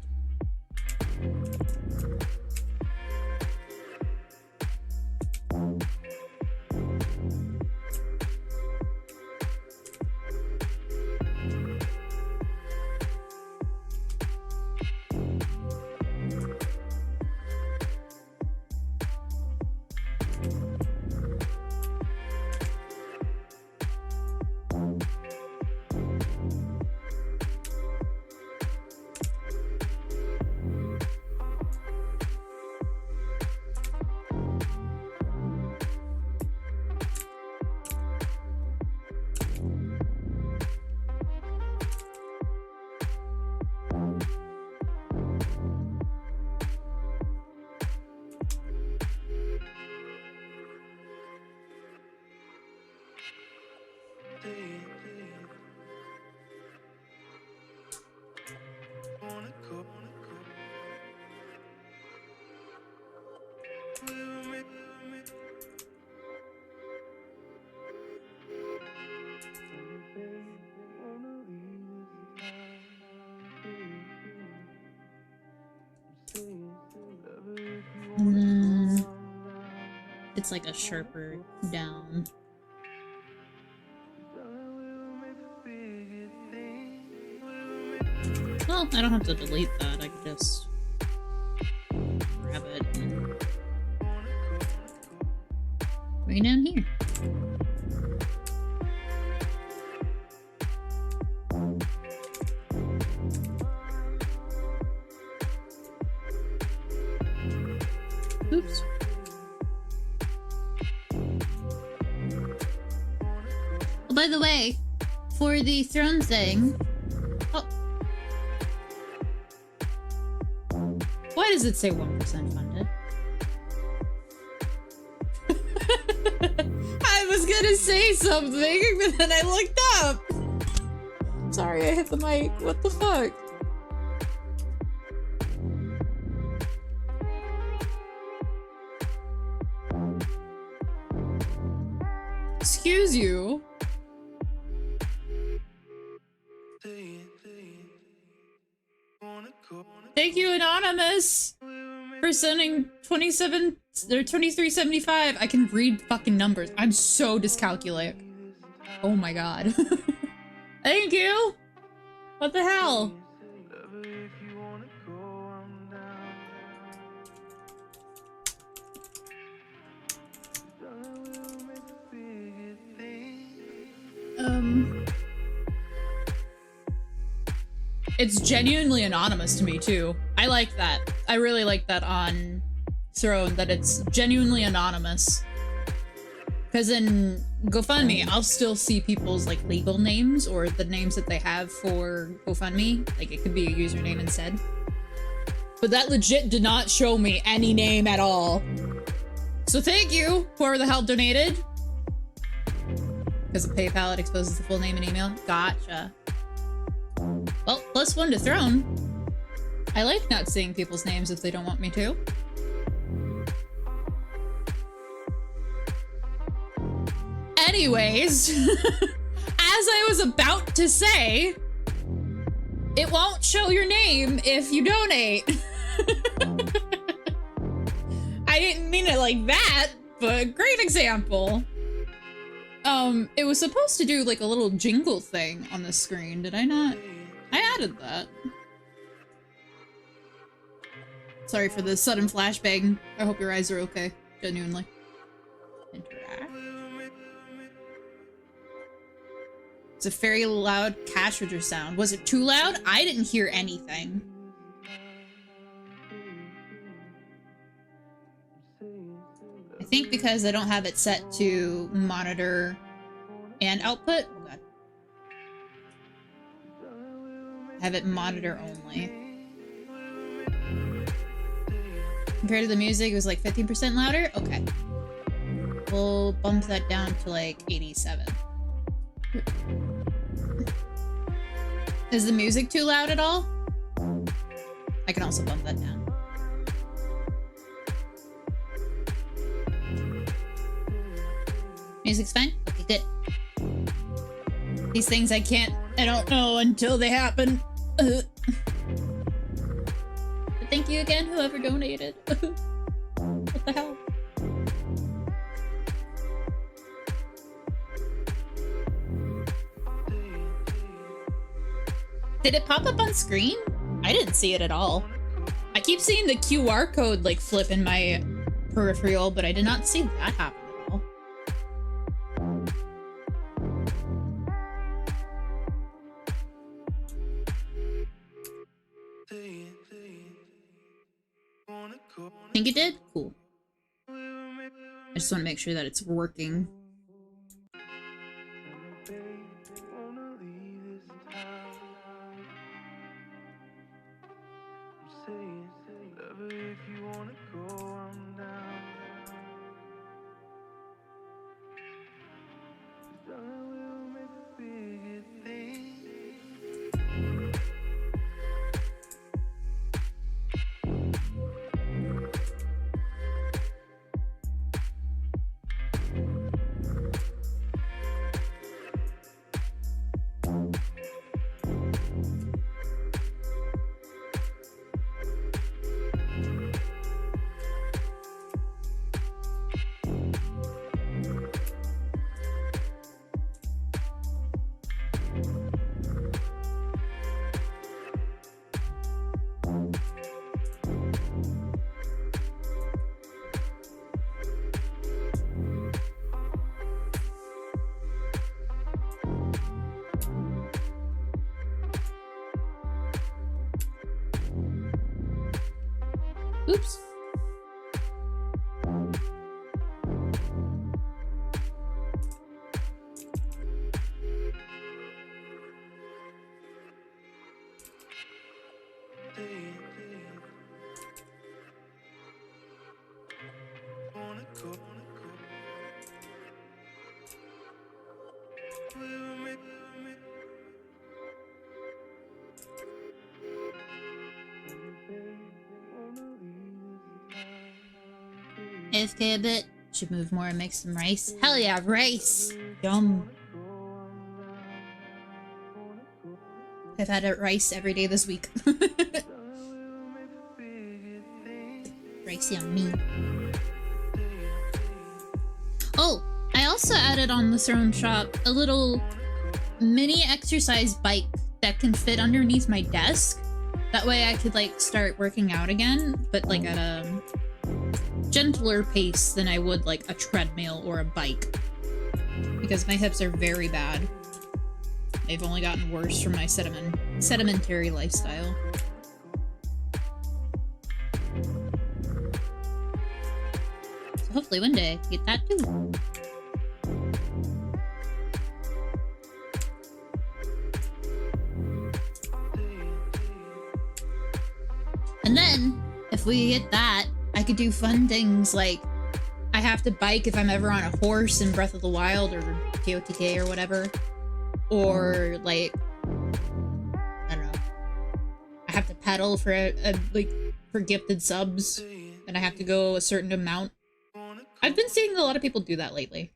And then it's like a sharper down. Well, I don't have to delete that, I could just grab it and bring it down here. Oops. Oh, by the way, for the throne thing... Oh. Why does it say 1% funded? I was gonna say something, but then I looked up! Sorry, I hit the mic. What the fuck? Excuse you. Thank you, Anonymous, for sending 27 or 2375. I can read fucking numbers. I'm so dyscalculic. Oh my god. Thank you. What the hell? It's genuinely anonymous to me, too. I like that. I really like that on Throne, that it's genuinely anonymous. Because in GoFundMe, I'll still see people's, like, legal names or the names that they have for GoFundMe. Like, it could be a username instead. But that legit did not show me any name at all. So thank you, whoever the hell donated. Because of PayPal, it exposes the full name and email. Gotcha. Well, +1 to Throne. I like not seeing people's names if they don't want me to. Anyways, as I was about to say, it won't show your name if you donate. I didn't mean it like that, but great example. It was supposed to do like a little jingle thing on the screen, did I not? I added that. Sorry for the sudden flashbang. I hope your eyes are okay, genuinely. Interact. It's a very loud cash register sound. Was it too loud? I didn't hear anything. I think because I don't have it set to monitor And output? Oh god. Have it monitor only. Compared to the music, it was like 15% louder? Okay. We'll bump that down to like 87. Is the music too loud at all? I can also bump that down. Music's fine? Okay, good. These things I don't know until they happen. But thank you again, whoever donated. What the hell? Did it pop up on screen? I didn't see it at all. I keep seeing the QR code like flip in my peripheral, but I did not see that happen at all. Think it did? Cool. I just want to make sure that it's working. Oops. AFK a bit. Should move more and make some rice. Hell yeah, rice! Yum. I've had rice every day this week. Rice yummy. Oh, I also added on the Throne Shop a little mini exercise bike that can fit underneath my desk. That way I could like start working out again, but like at a gentler pace than I would like a treadmill or a bike. Because my hips are very bad. They've only gotten worse from my sedimentary lifestyle. So hopefully one day I can get that too. And then, if we get that, I could do fun things like I have to bike if I'm ever on a horse in Breath of the Wild or TOTK or whatever. Or like, I don't know. I have to pedal for for gifted subs and I have to go a certain amount. I've been seeing a lot of people do that lately.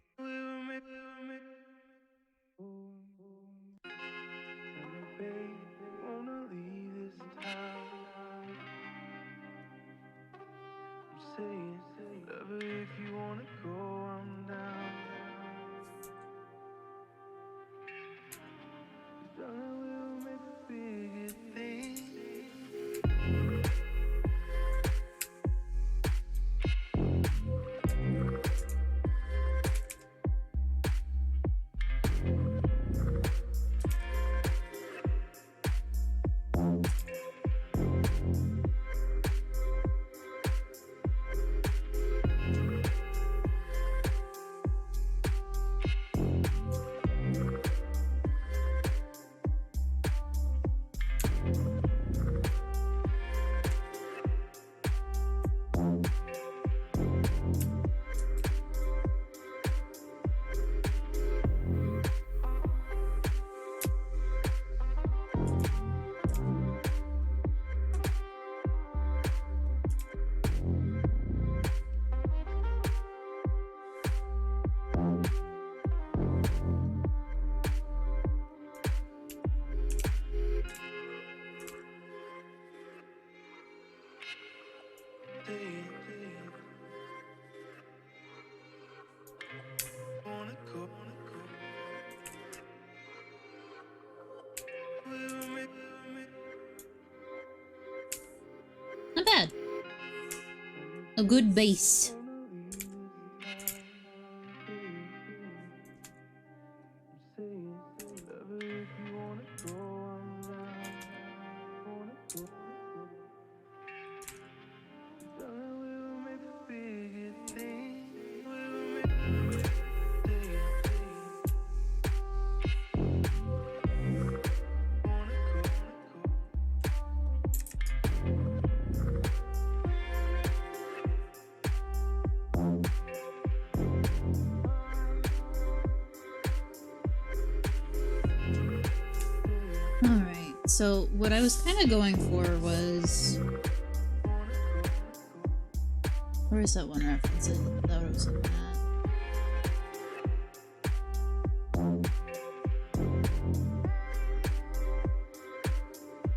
Not bad. A good base. Alright, so what I was kind of going for was... Where is that one reference? I thought it was looking at.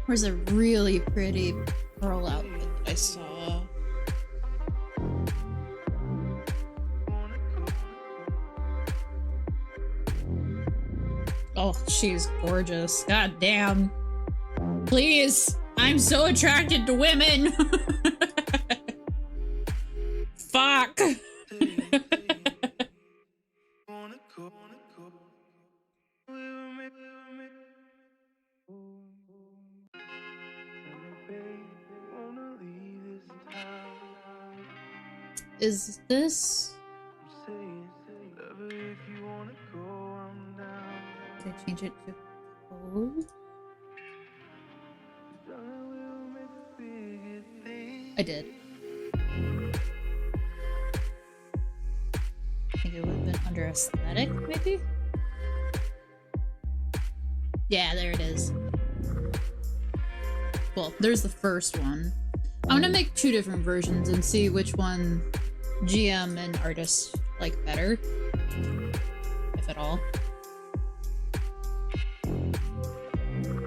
Where's a really pretty pearl outfit that I saw? Oh, she's gorgeous. God damn. Please! I'm so attracted to women! Fuck! Is this... Did I change it to cold? I did. I think it would have been under aesthetic, maybe? Yeah, there it is. Well, there's the first one. I'm gonna make 2 different versions and see which one GM and artists like better. If at all. I'm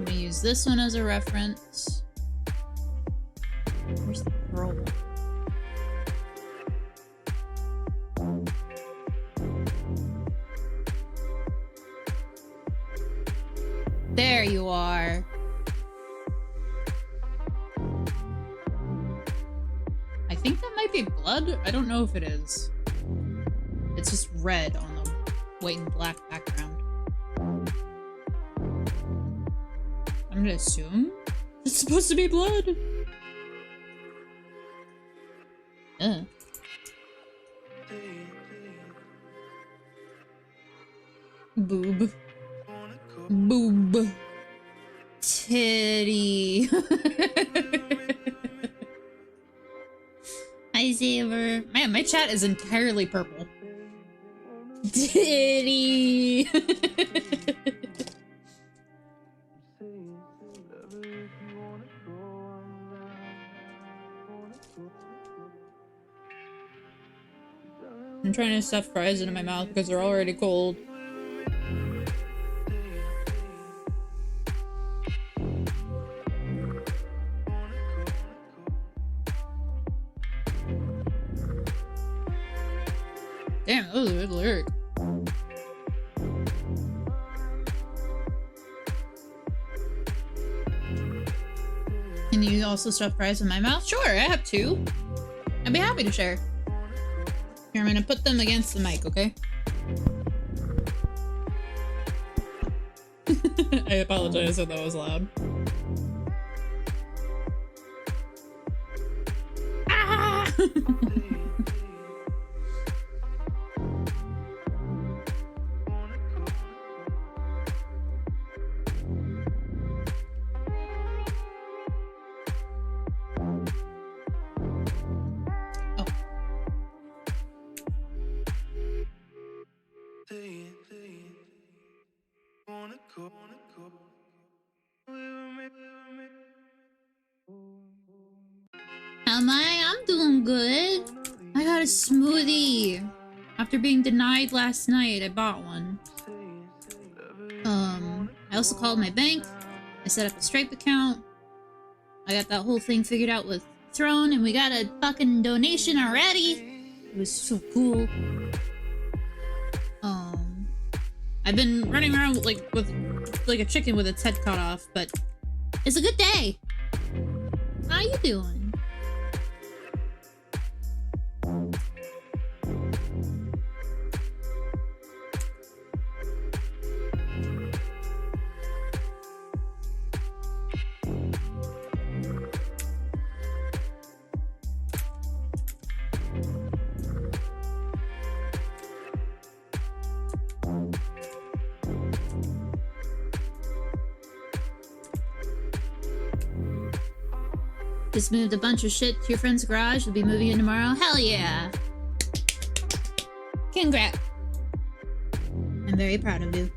gonna use this one as a reference. Where's the pearl one? There you are. I think that might be blood. I don't know if it is. It's just red on the white and black background. I'm gonna assume it's supposed to be blood. Boob. Boob. Titty. Hi, Saber. Man, my chat is entirely purple. Titty. I'm trying to stuff fries into my mouth because they're already cold. Damn, that was a good lyric. Can you also stuff fries in my mouth? Sure, I have 2. I'd be happy to share. Here, I'm gonna put them against the mic, okay? I apologize if that was loud. Ah! I'm doing good. I got a smoothie. After being denied last night, I bought one. I also called my bank. I set up a Stripe account. I got that whole thing figured out with Throne, and we got a fucking donation already. It was so cool. I've been running around with a chicken with its head cut off, but it's a good day. How you doing? Just moved a bunch of shit to your friend's garage. You'll be moving in tomorrow. Hell yeah! Congrats! I'm very proud of you.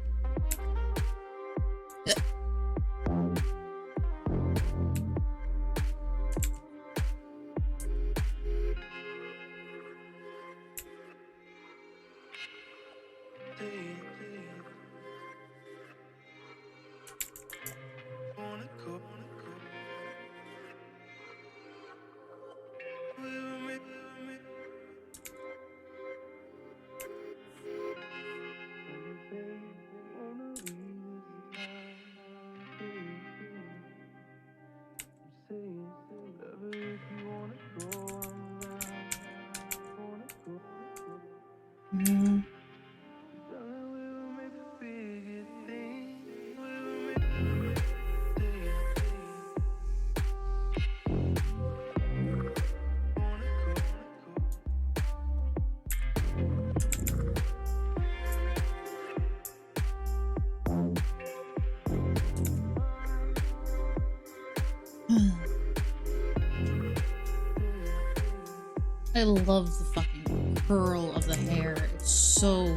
I love the fucking curl of the hair. It's so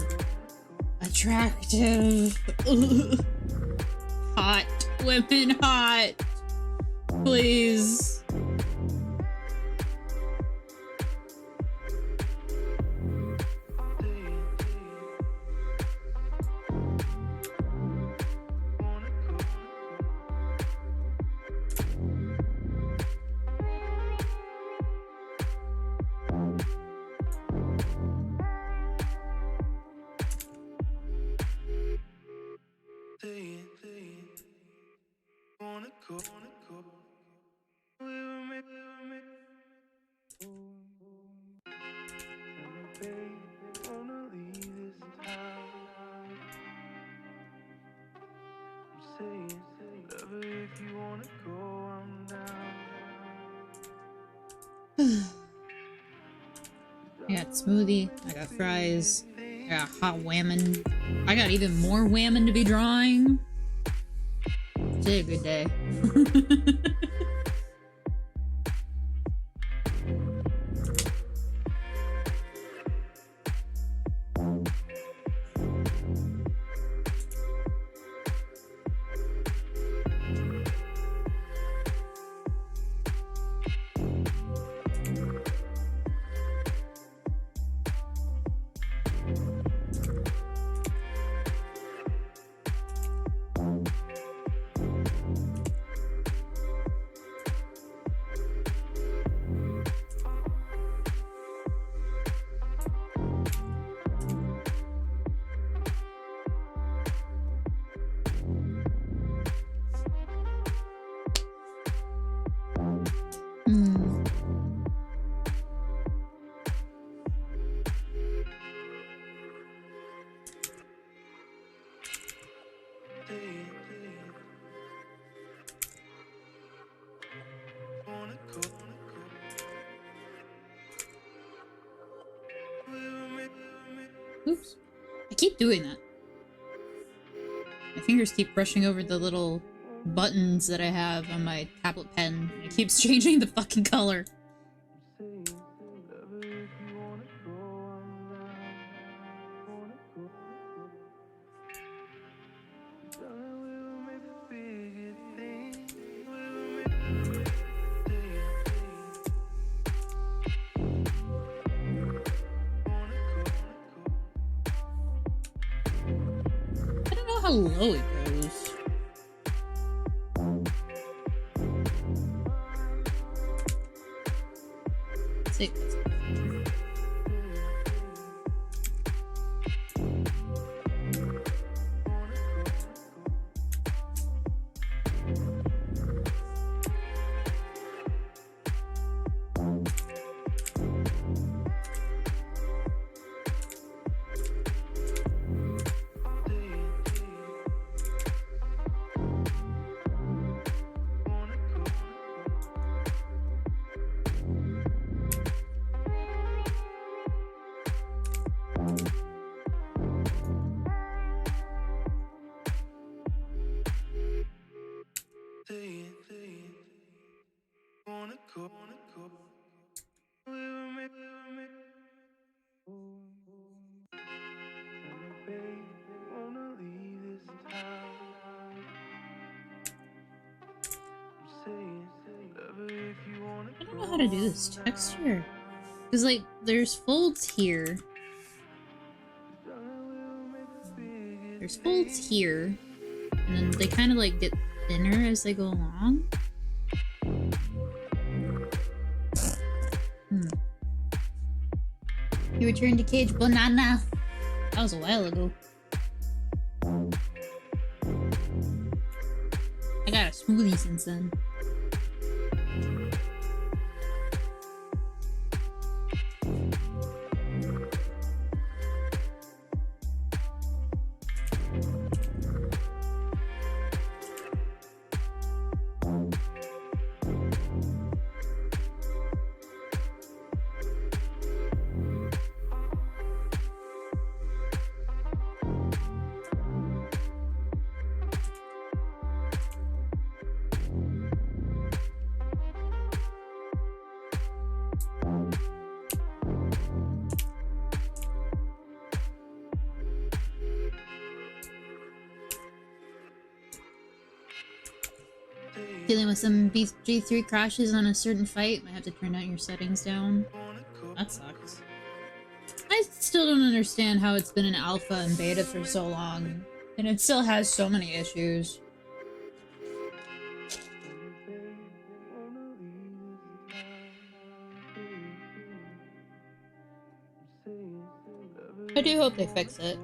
attractive. Hot. Women hot. Please. I got smoothie, I got fries, I got hot whammon. I got even more whammon to be drawing. Today a good day. Oops. I keep doing that. My fingers keep brushing over the little buttons that I have on my tablet pen. It keeps changing the fucking color. how low it goes. Let's see. I don't know how to do this texture. Because, like, there's folds here. There's folds here. And then they kind of, like, get thinner as they go along. You returned to Cage Banana. That was a while ago. I got a smoothie since then. Dealing with some G3 crashes on a certain fight. Might have to turn out your settings down. That sucks. I still don't understand how it's been in alpha and beta for so long, and it still has so many issues. I do hope they fix it.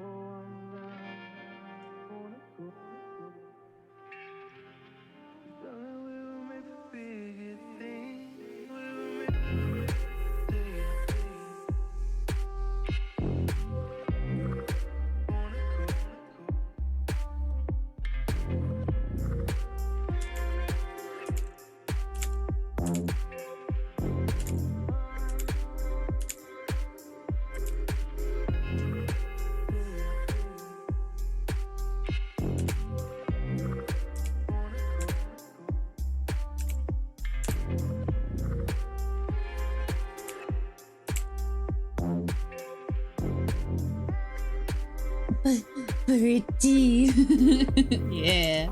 Pretty. Yeah.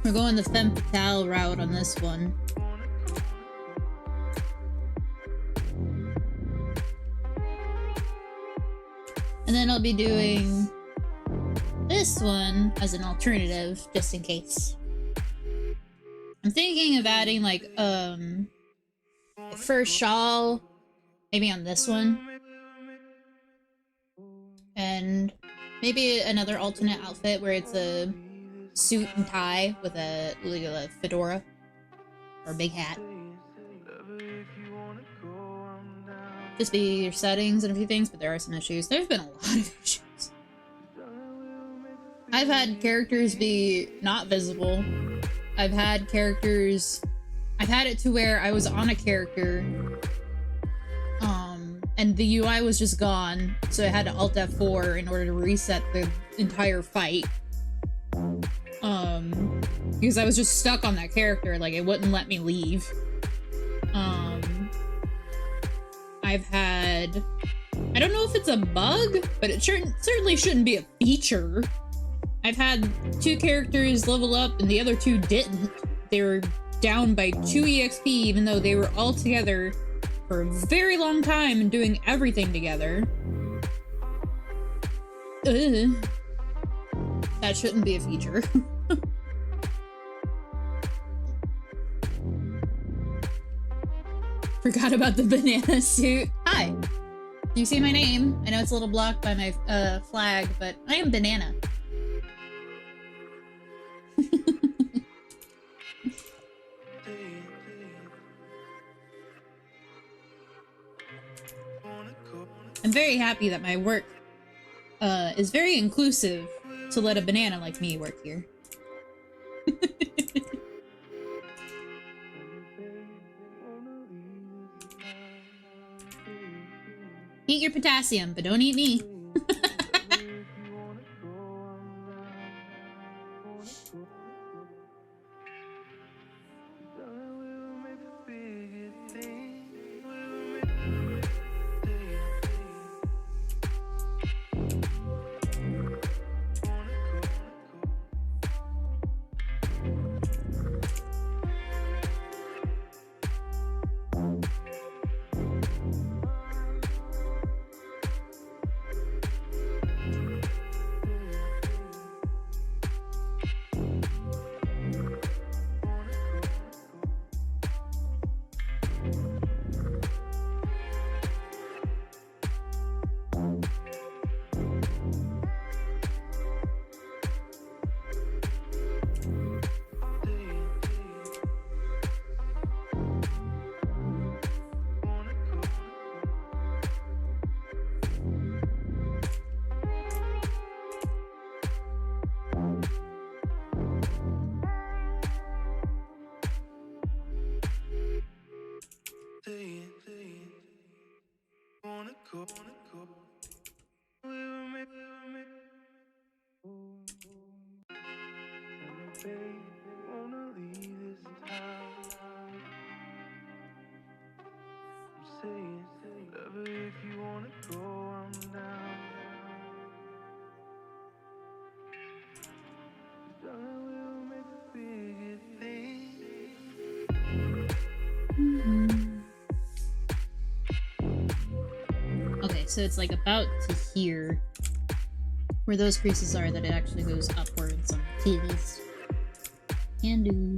We're going the femme fatale route on this one. And then I'll be doing this one as an alternative, just in case. I'm thinking of adding like a first shawl, maybe on this one. And maybe another alternate outfit where it's a suit and tie with a fedora or a big hat. Just be your settings and a few things, but there are some issues. There's been a lot of issues. I've had characters be not visible. I've had it to where I was on a character and the UI was just gone, so I had to Alt F4 in order to reset the entire fight. Because I was just stuck on that character, like it wouldn't let me leave. I've had... I don't know if it's a bug, but it certainly shouldn't be a feature. I've had 2 characters level up and the other 2 didn't. They were down by 2 EXP even though they were all together for a very long time and doing everything together. Ugh. That shouldn't be a feature. Forgot about the banana suit. Hi. You see my name? I know it's a little blocked by my flag, but I am Banana. I'm very happy that my work is very inclusive to let a banana like me work here. Eat your potassium, but don't eat me. Okay, so it's like about to here where those creases are that it actually goes upwards on the titties. Can do.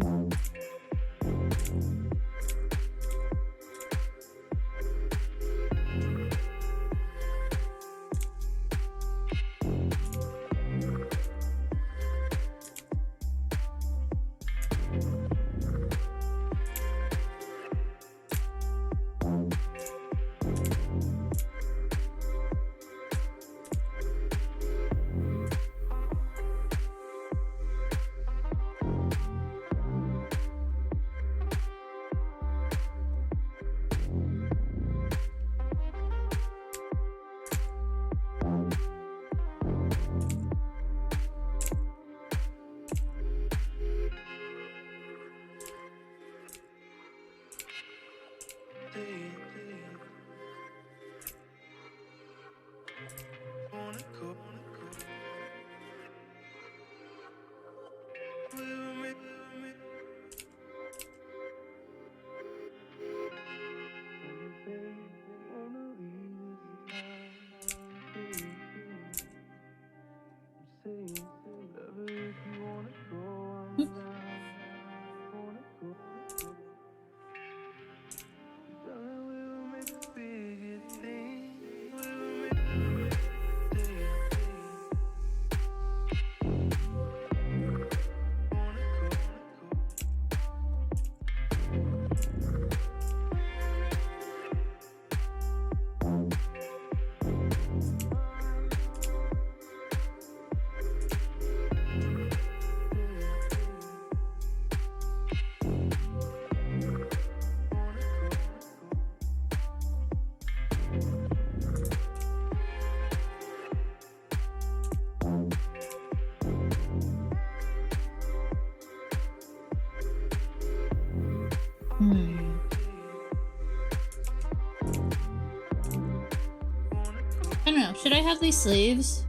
I don't know. Should I have these sleeves?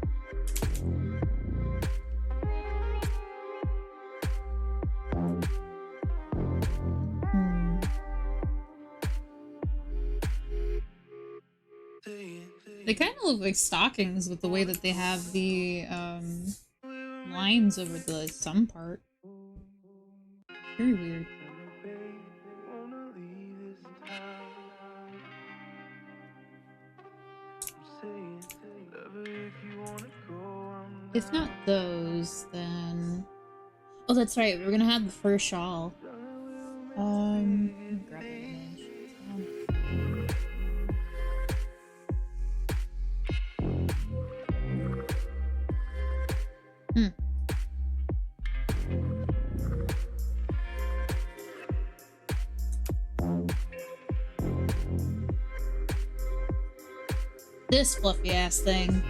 They kind of look like stockings with the way that they have the lines over the some part. Very weird. If not those, then... Oh, that's right. We're gonna have the fur shawl. Grab an image. This fluffy ass thing.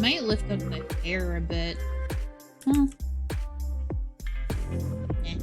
Might lift up the hair a bit. Huh. Eh.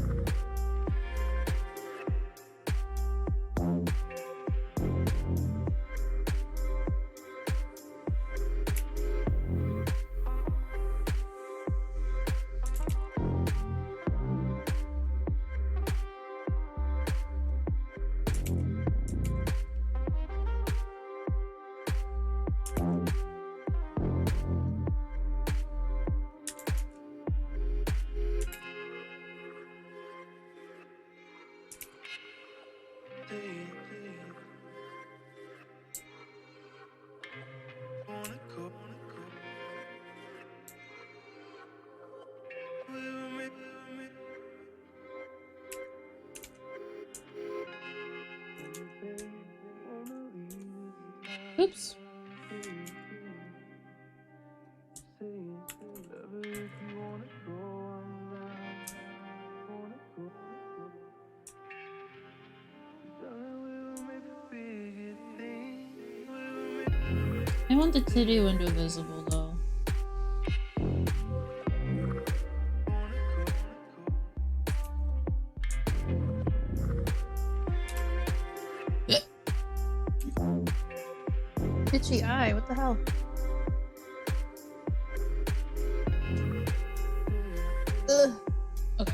Oops. I want the titty window visible though. Itchy eye, what the hell? Ugh. Okay.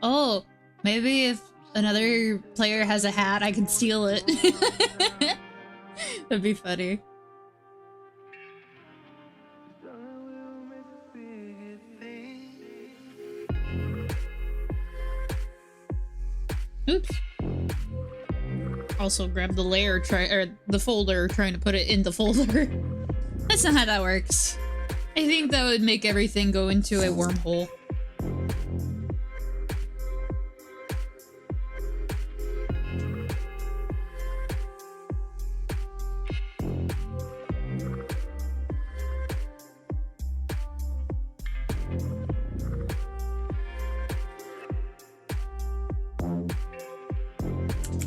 Oh, maybe if another player has a hat, I can steal it. That'd be funny. Oops. Also grab the layer, the folder, trying to put it in the folder. That's not how that works. I think that would make everything go into a wormhole.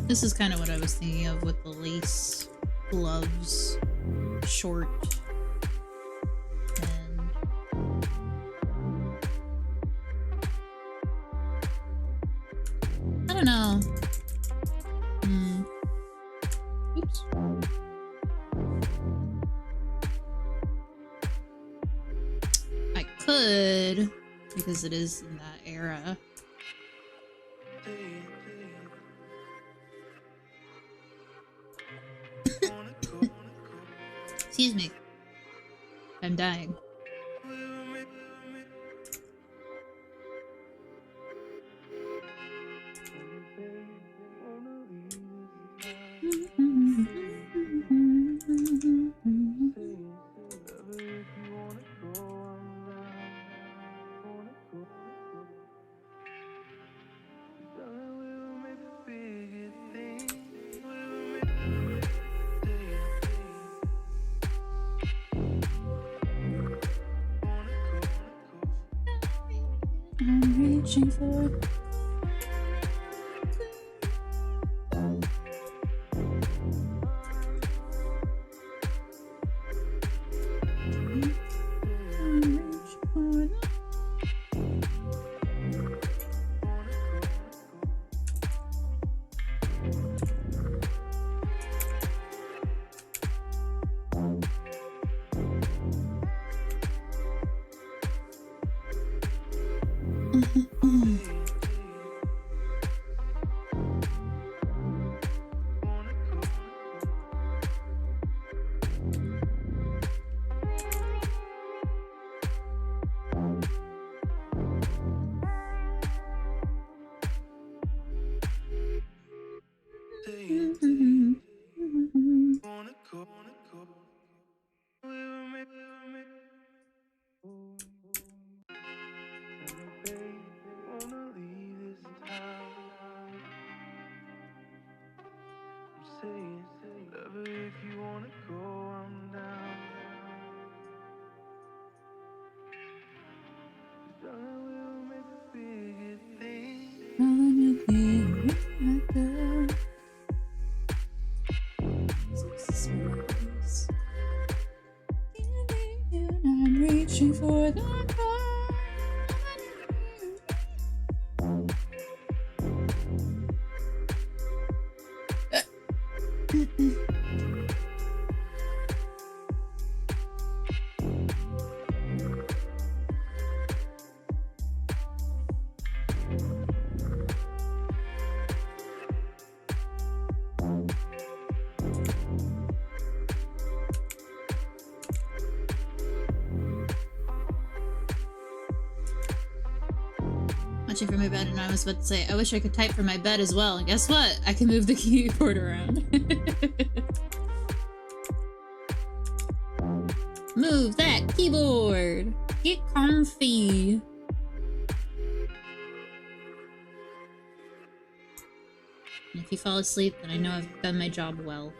This is kind of what I was thinking of with the lace gloves, short, and I don't know. Oops. I could, because it is in that era. Excuse me. I'm dying. I'm reaching for. I'm reaching for the watching from my bed, and I was about to say, I wish I could type from my bed as well. And guess what? I can move the keyboard around. Move that keyboard! Get comfy! And if you fall asleep, then I know I've done my job well.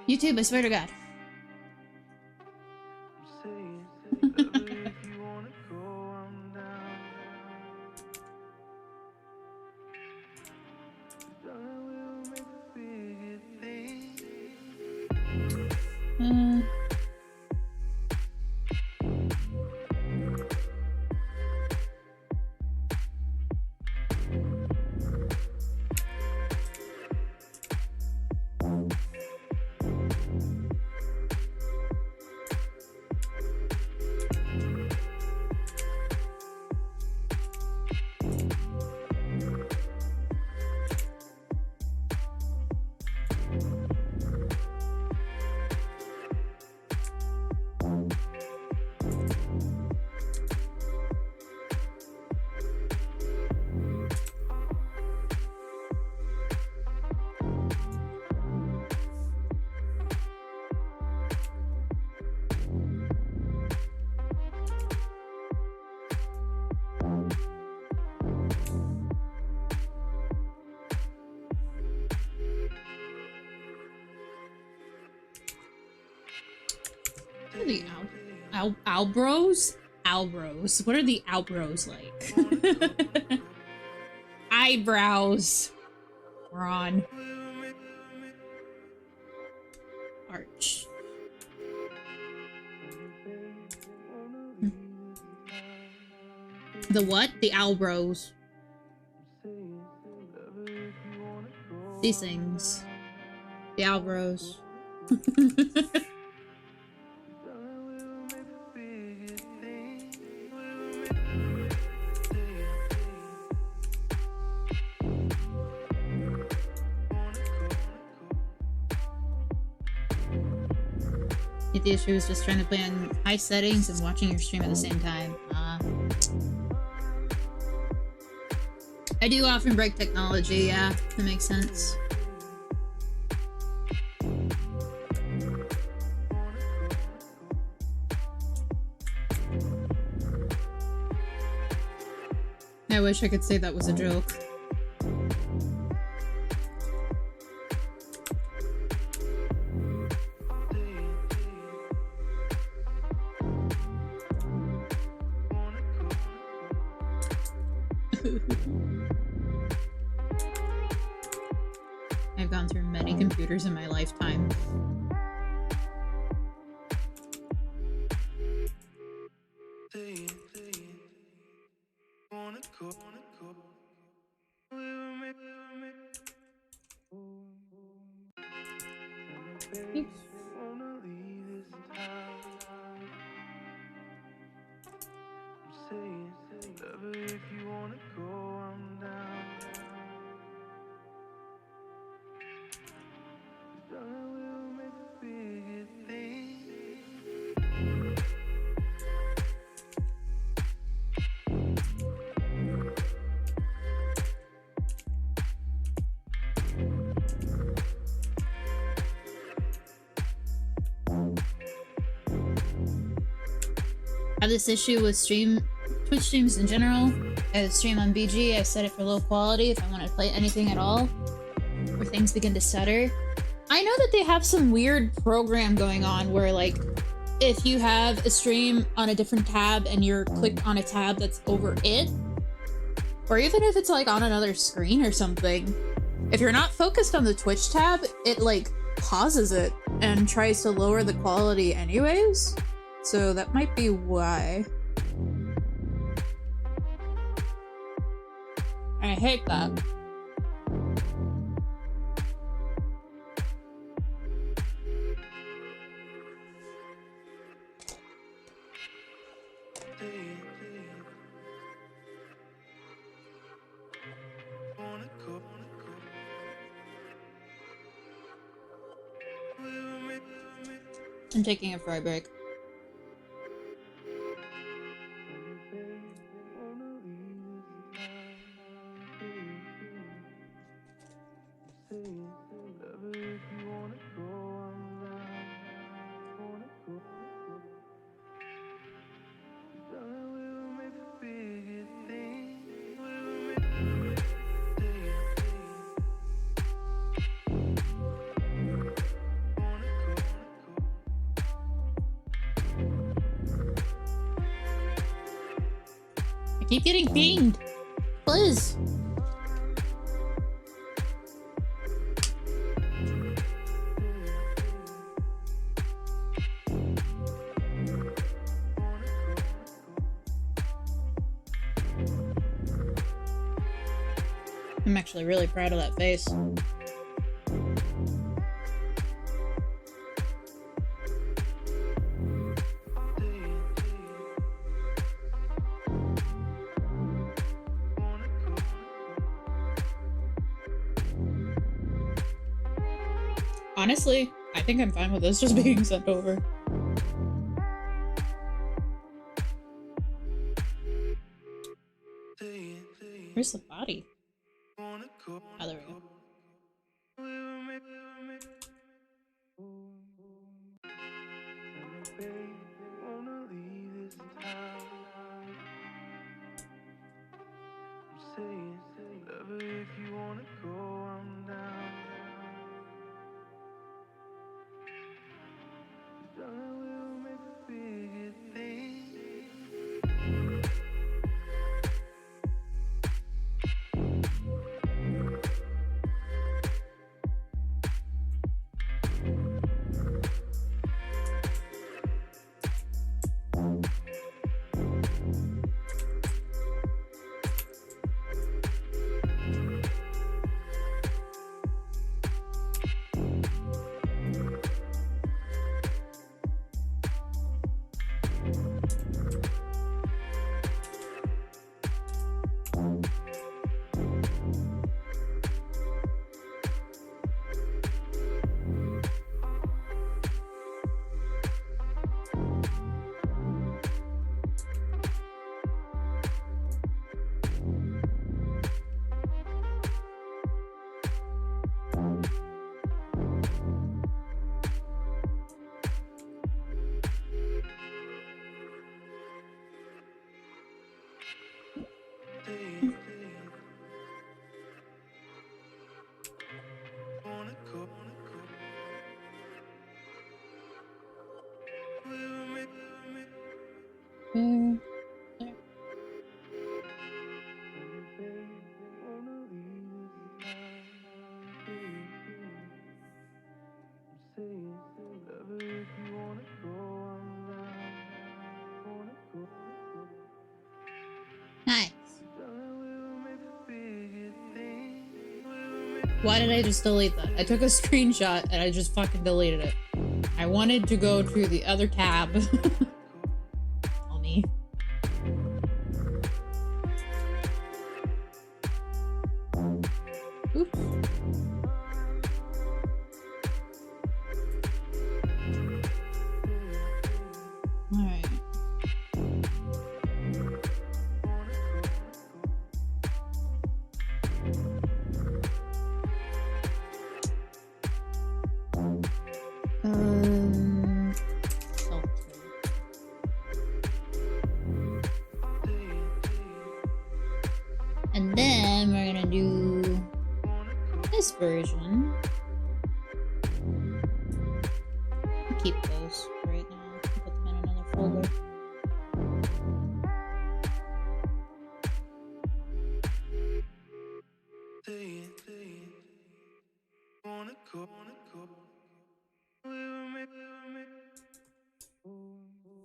YouTube, I swear to God. are the Albros? Albros. What are the Albros like? Eyebrows. We're on. Arch. The what? The Albros. These things. The Albros. The issue is just trying to play on high settings and watching your stream at the same time. I do often break technology, yeah, that makes sense. I wish I could say that was a joke. I've gone through many computers in my lifetime. Oops. I have this issue with Twitch streams in general. I stream on BG, I set it for low quality if I want to play anything at all, or things begin to stutter. I know that they have some weird program going on where, like, if you have a stream on a different tab and you're clicked on a tab that's over it, or even if it's like on another screen or something, if you're not focused on the Twitch tab, it like pauses it and tries to lower the quality anyways. So that might be why. I hate that. I'm taking a fry break. I keep getting pinged. Please. I'm actually really proud of that face. Honestly, I think I'm fine with this just being sent over. Where's the body? Oh, there we go. There. Nice. Why did I just delete that? I took a screenshot and I just fucking deleted it. I wanted to go to the other tab. Tell me. Oops. Alright. And then we're gonna do this version. I'll keep those right now. Put them in another folder.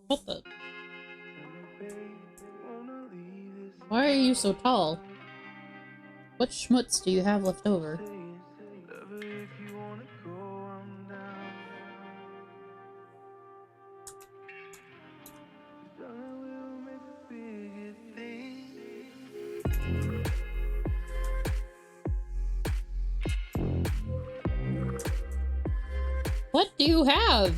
What the? Why are you so tall? What schmutz do you have left over? What do you have?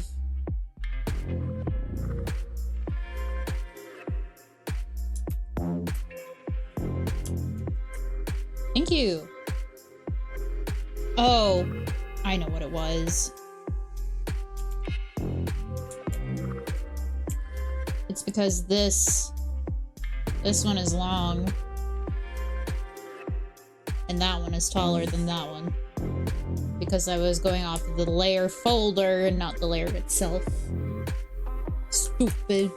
Thank you. Oh, I know what it was. It's because this one is long, and that one is taller than that one. Because I was going off of the layer folder and not the layer itself. Stupid.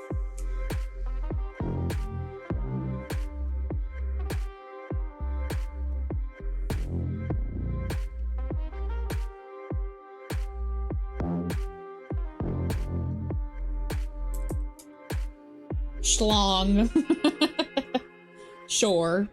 Schlong. Sure.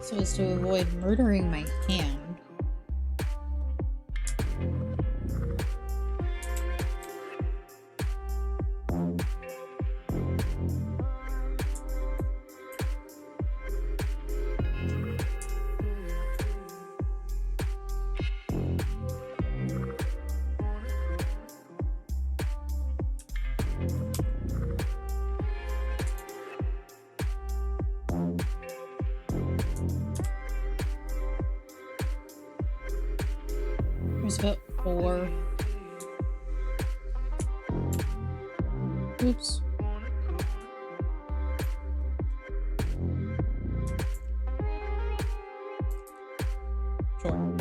So as to avoid murdering my hand. There's about 4. Oops. Sure.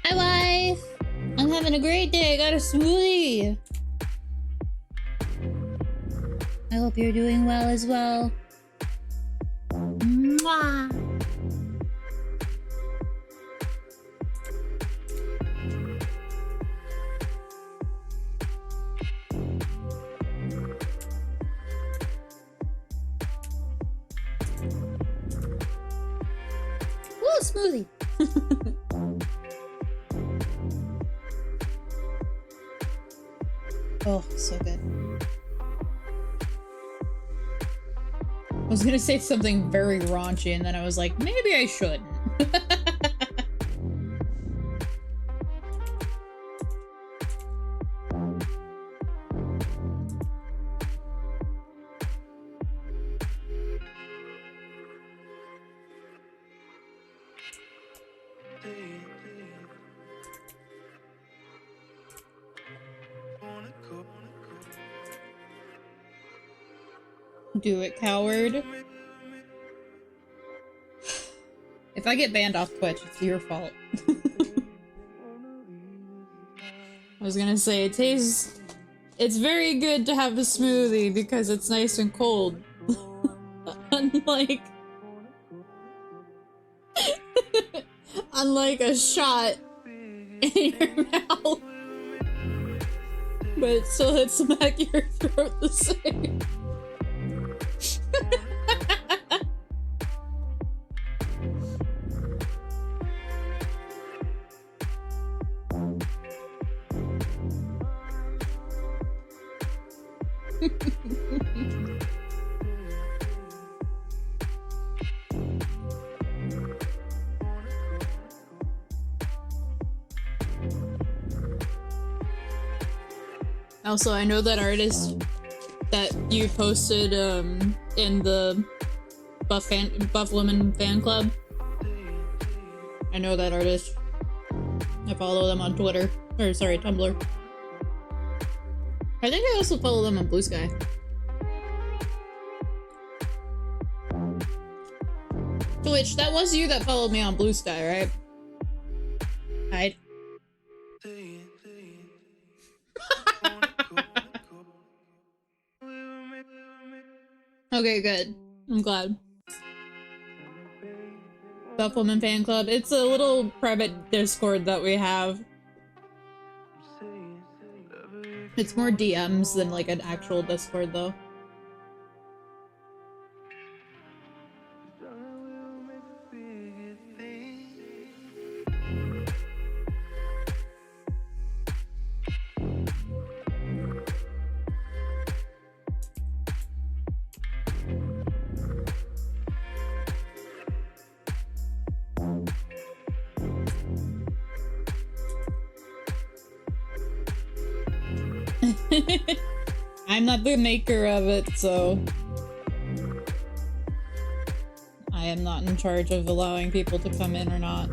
Hi, wife. I'm having a great day. I got a smoothie. I hope you're doing well as well. Mwah! Woo, smoothie! Oh, so good. I was gonna say something very raunchy, and then I was like, maybe I shouldn't. Do it, coward. If I get banned off Twitch, it's your fault. I was gonna say, it tastes... It's very good to have a smoothie because it's nice and cold. Unlike... Unlike a shot in your mouth. But it still hits the back of your throat the same. Also, I know that artist that you posted in the Buff Women fan club. I know that artist. I follow them on Twitter. Or sorry, Tumblr. I think I also follow them on Blue Sky. Twitch, that was you that followed me on Blue Sky, right? Hide. Okay, good. I'm glad. Buff Woman Fan Club. It's a little private Discord that we have. It's more DMs than like an actual Discord, though. I'm not the maker of it, so I am not in charge of allowing people to come in or not.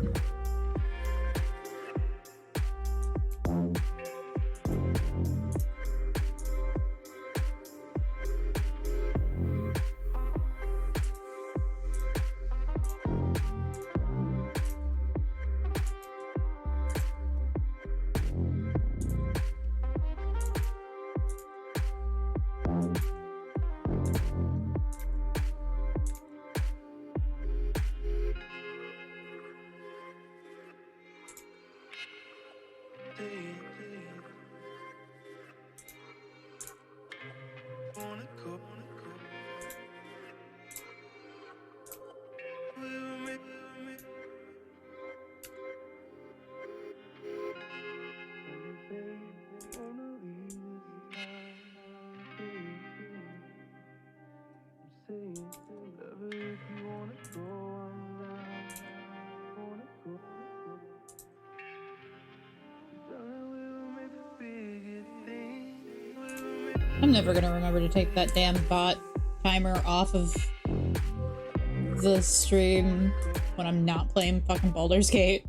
I'm never gonna remember to take that damn bot timer off of the stream when I'm not playing fucking Baldur's Gate.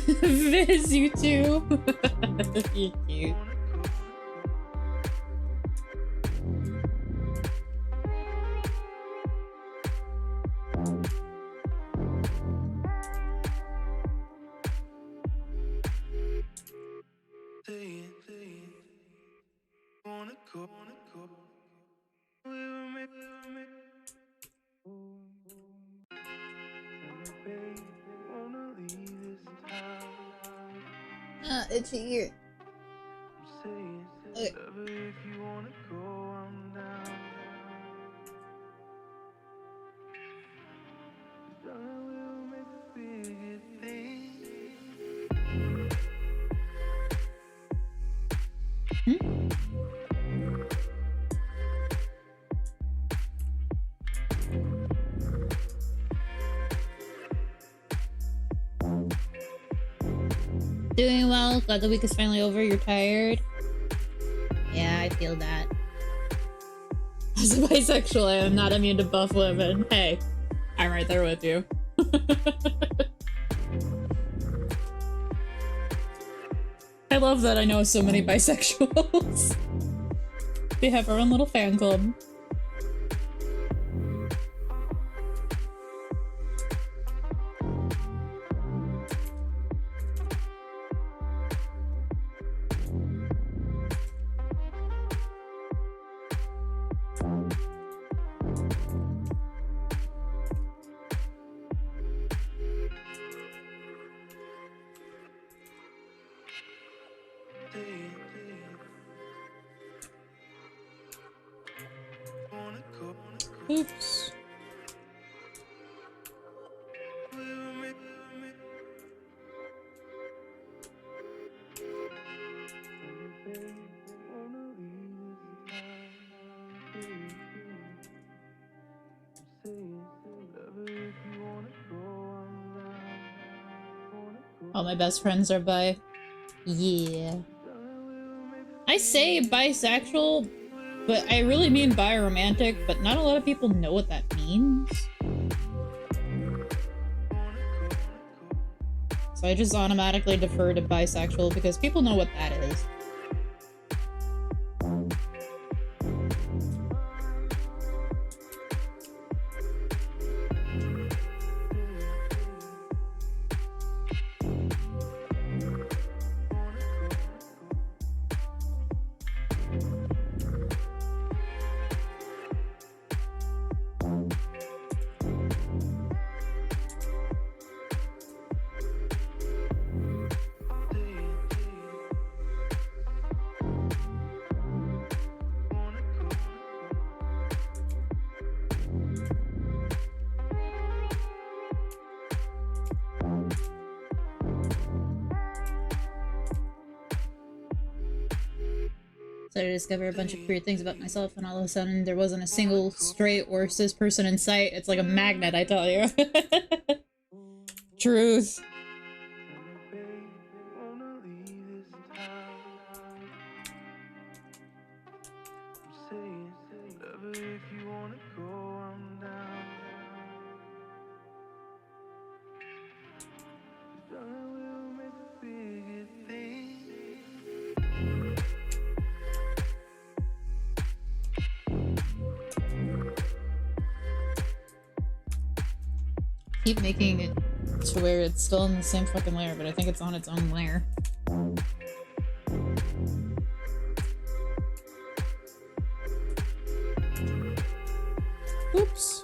Viz, you too. You're cute. Itchy ear. Okay. Doing well. Glad the week is finally over. You're tired? Yeah, I feel that. As a bisexual, I am not immune to buff women. Hey, I'm right there with you. I love that I know so many bisexuals. They have our own little fan club. Oops. All my best friends are bi. Yeah. I say bisexual, but I really mean bi-romantic, but not a lot of people know what that means. So I just automatically defer to bisexual because people know what that is. So I discovered a bunch of weird things about myself, and all of a sudden there wasn't a single straight or cis person in sight. It's like a magnet, I tell you. Truth. Keep making it to where it's still in the same fucking layer, but I think it's on its own layer. Oops.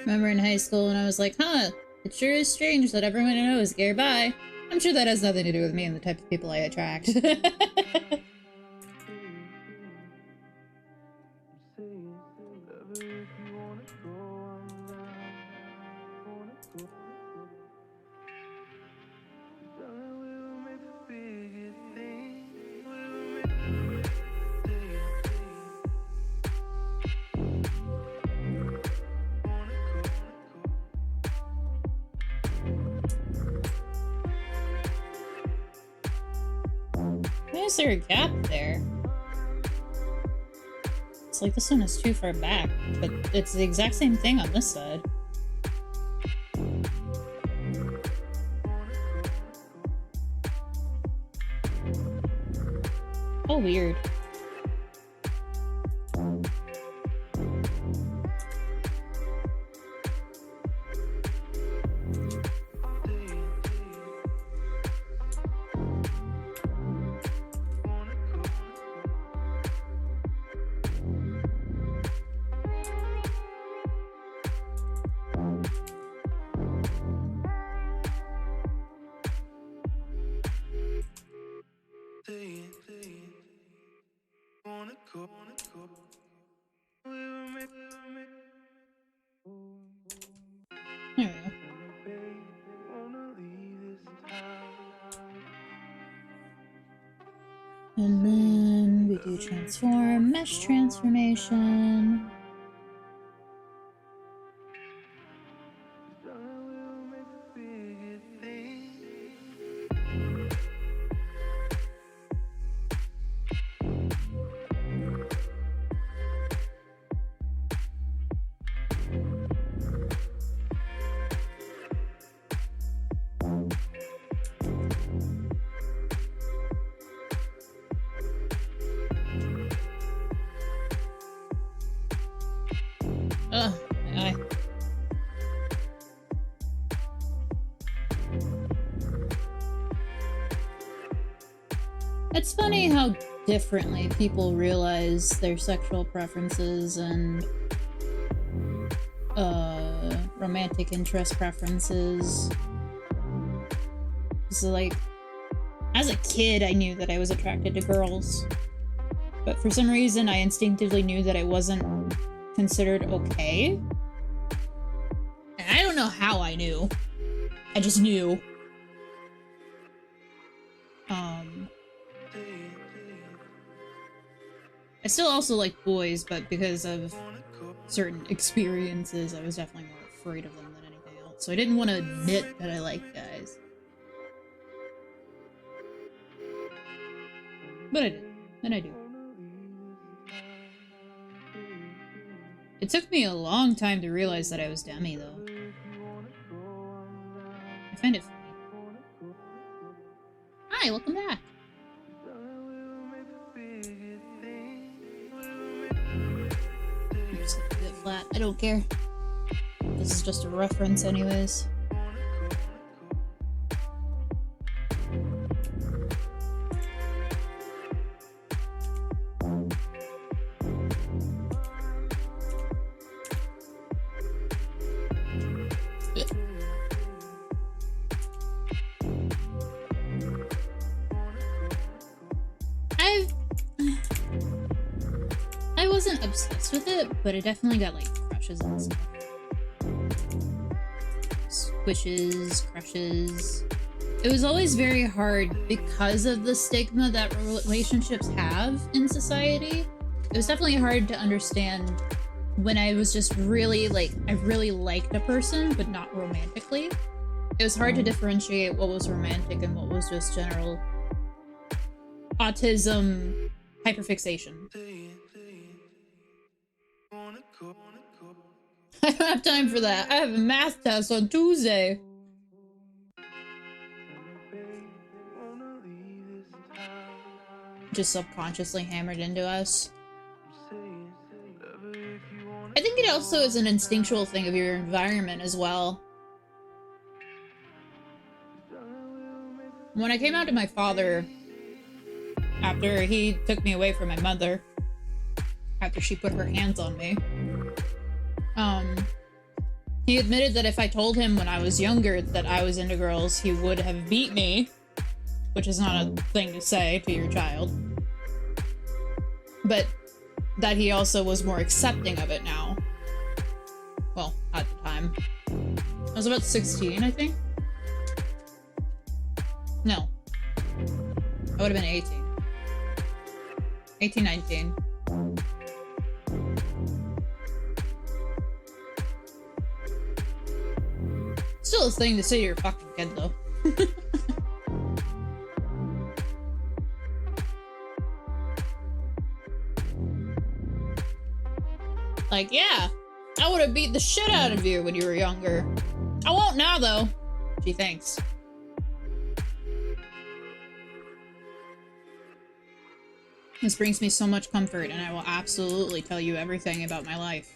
Remember in high school when I was like, huh, it sure is strange that everyone I know is gay, bye. I'm sure that has nothing to do with me and the type of people I attract. Why is there a gap there? It's like this one is too far back, but it's the exact same thing on this side. Oh, weird. There we go. And then we do transform, mesh transformation. Ugh, my eye. It's funny how differently people realize their sexual preferences and romantic interest preferences. So like, as a kid, I knew that I was attracted to girls, but for some reason I instinctively knew that I wasn't considered okay. And I don't know how I knew. I just knew. I still also like boys, but because of certain experiences, I was definitely more afraid of them than anything else. So I didn't want to admit that I liked guys. But I did. And I do. It took me a long time to realize that I was demi, though. I find it funny. Hi, welcome back. Just leave it flat. I don't care. This is just a reference anyways. I wasn't obsessed with it, but I definitely got like crushes and stuff. Squishes, crushes. It was always very hard because of the stigma that relationships have in society. It was definitely hard to understand when I was just really like, I really liked a person, but not romantically. It was hard to differentiate what was romantic and what was just general autism hyperfixation. I don't have time for that. I have a math test on Tuesday. Just subconsciously hammered into us. I think it also is an instinctual thing of your environment as well. When I came out to my father, after he took me away from my mother, after she put her hands on me, He admitted that if I told him when I was younger that I was into girls, he would have beat me, which is not a thing to say to your child. But that he also was more accepting of it now. Well, at the time. I was about 16, I think. No. I would have been 18. 18, 19. Still a thing to say to your fucking kid, though. Like, yeah, I would have beat the shit out of you when you were younger. I won't now, though. Gee, thanks. This brings me so much comfort, and I will absolutely tell you everything about my life.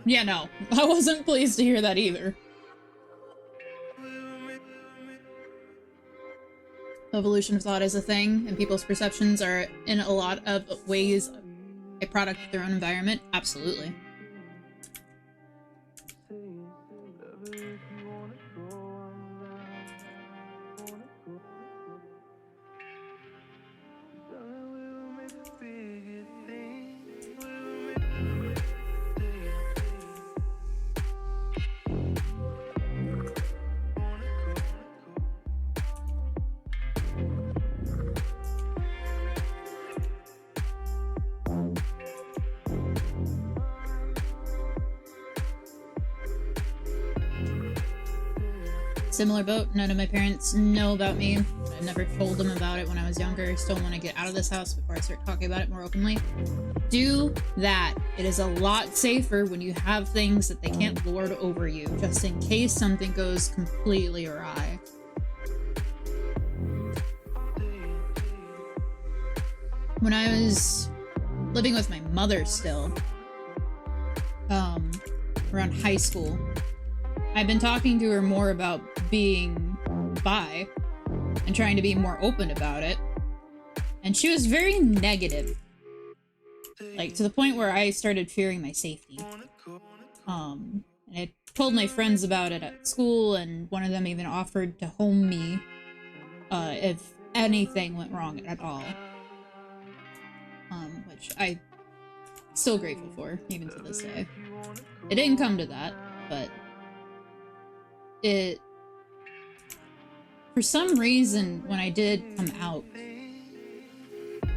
Yeah, no. I wasn't pleased to hear that either. Evolution of thought is a thing, and people's perceptions are, in a lot of ways, a product of their own environment. Absolutely. Similar boat. None of my parents know about me. I never told them about it when I was younger. I still want to get out of this house before I start talking about it more openly. Do that. It is a lot safer when you have things that they can't lord over you, just in case something goes completely awry. When I was living with my mother still, around high school, I've been talking to her more about being bi and trying to be more open about it. And she was very negative. Like, to the point where I started fearing my safety. And I told my friends about it at school, and one of them even offered to home me if anything went wrong at all. Which I'm still grateful for, even to this day. It didn't come to that, but it, for some reason, when I did come out,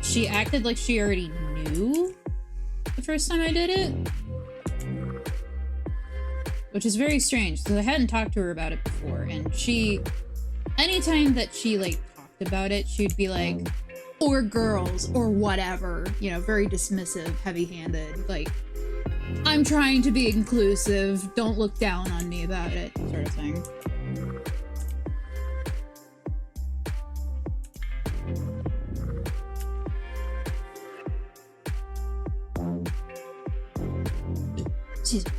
she acted like she already knew the first time I did it. Which is very strange, because I hadn't talked to her about it before, and she, anytime that she, like, talked about it, she'd be like, or girls, or whatever, you know, very dismissive, heavy-handed, like, I'm trying to be inclusive, don't look down on me about it, sort of thing. Excuse me.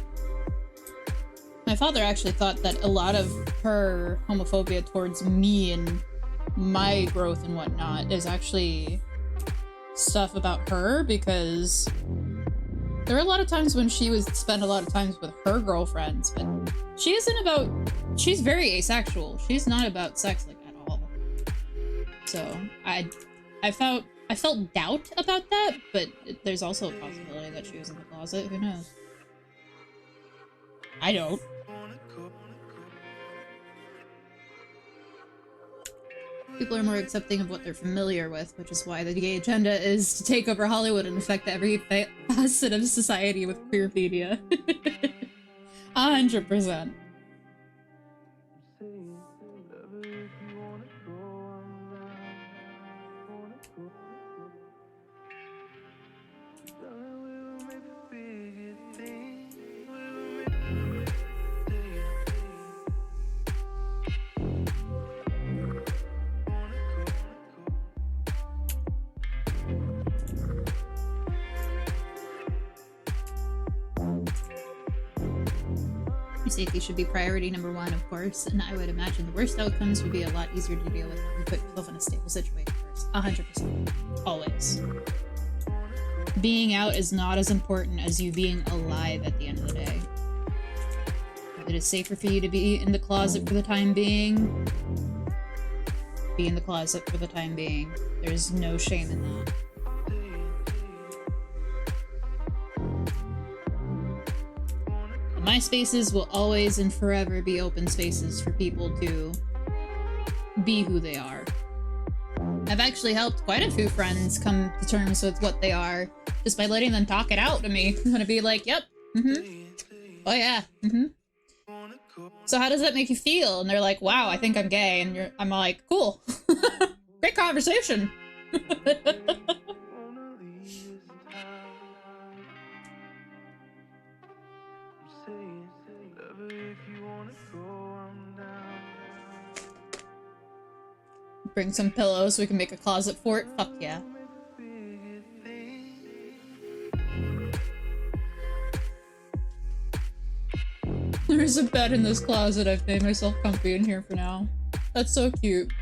My father actually thought that a lot of her homophobia towards me and my growth and whatnot is actually stuff about her, because there were a lot of times when she would spend a lot of times with her girlfriends, but she isn't about, she's very asexual. She's not about sex, like, at all. So I felt doubt about that, but there's also a possibility that she was in the closet. Who knows? I don't. People are more accepting of what they're familiar with, which is why the gay agenda is to take over Hollywood and affect every facet of society with queer media. 100%. Safety should be priority number one, of course, and I would imagine the worst outcomes would be a lot easier to deal with if you put yourself in a stable situation first. 100%. Always. being out is not as important as you being alive at the end of the day. If it is safer for you to be in the closet for the time being, be in the closet for the time being. There's no shame in that. My spaces will always and forever be open spaces for people to be who they are. I've actually helped quite a few friends come to terms with what they are just by letting them talk it out to me. I'm gonna be like, yep, oh yeah, So how does that make you feel? And they're like, wow, I think I'm gay. And I'm like, cool. Great conversation. Bring some pillows so we can make a closet fort. Fuck yeah. There's a bed in this closet. I've made myself comfy in here for now. That's so cute.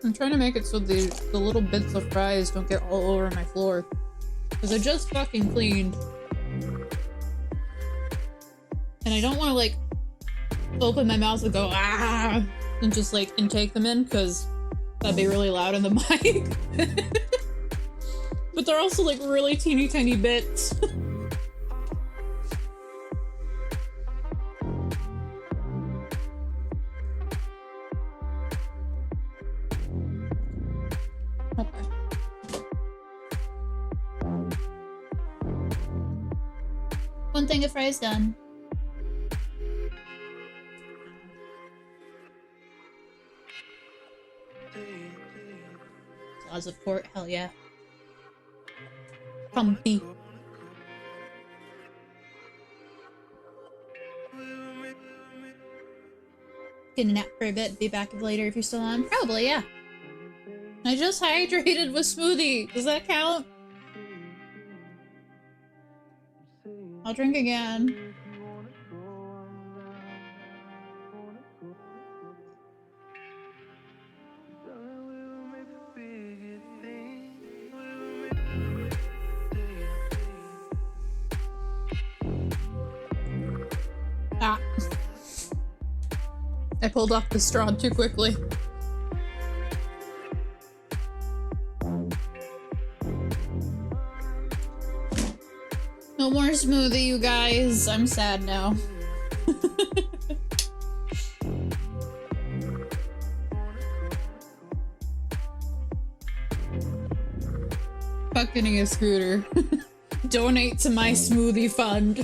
I'm trying to make it so the little bits of fries don't get all over my floor. Because they're just fucking cleaned. And I don't want to, like, open my mouth and go, ah, and just, like, intake them in, because that'd be really loud in the mic. But they're also, like, really teeny tiny bits. Okay. One thing of fries done. Closet fort, hell yeah. Comfy. Get a nap for a bit, be back later if you're still on. Probably, yeah. I just hydrated with smoothie. Does that count? I'll drink again. Ah. I pulled off the straw too quickly. No more smoothie, you guys. I'm sad now. Fuck getting a scooter. Donate to my smoothie fund.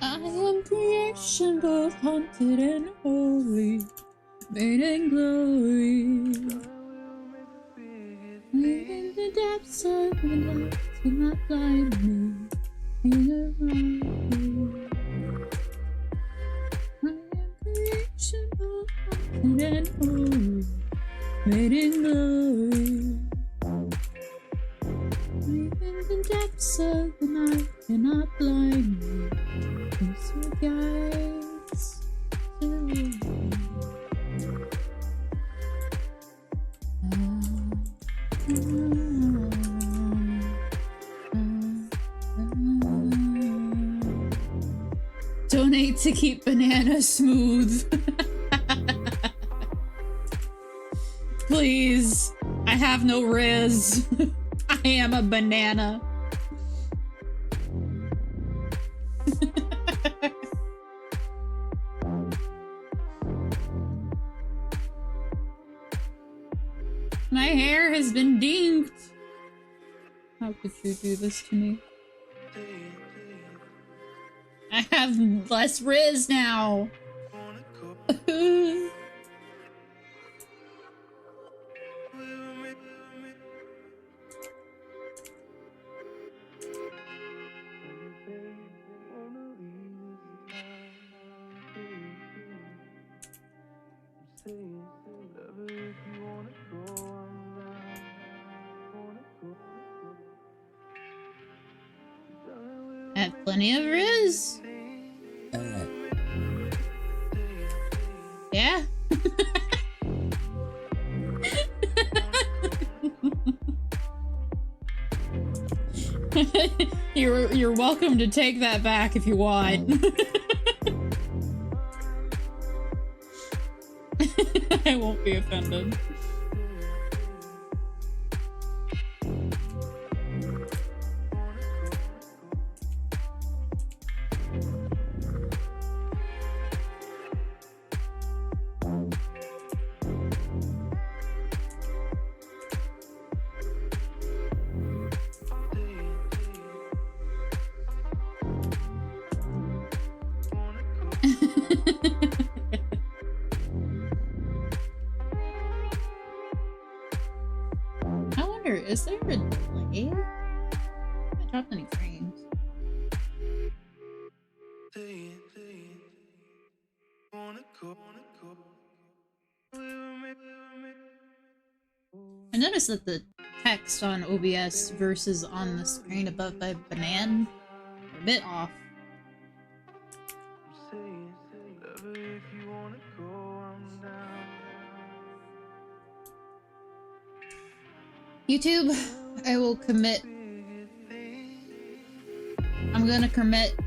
I am creation, both haunted and holy, made in glory. In the depths of the night, do not blind me. In the light, I am creation, both haunted and holy, made in glory. In the depths of the night, cannot blind me. Peace with guides to me. Donate to keep banana smooth. Please. I have no riz. I am a banana. My hair has been dinked! How could you do this to me? I have less Riz now! I have plenty of Riz. Yeah. You're welcome to take that back if you want. I won't be offended. I wonder, is there a delay? I dropped any frames. I noticed that the text on OBS versus on the screen above my banana are a bit off. YouTube, I will commit. I'm gonna commit.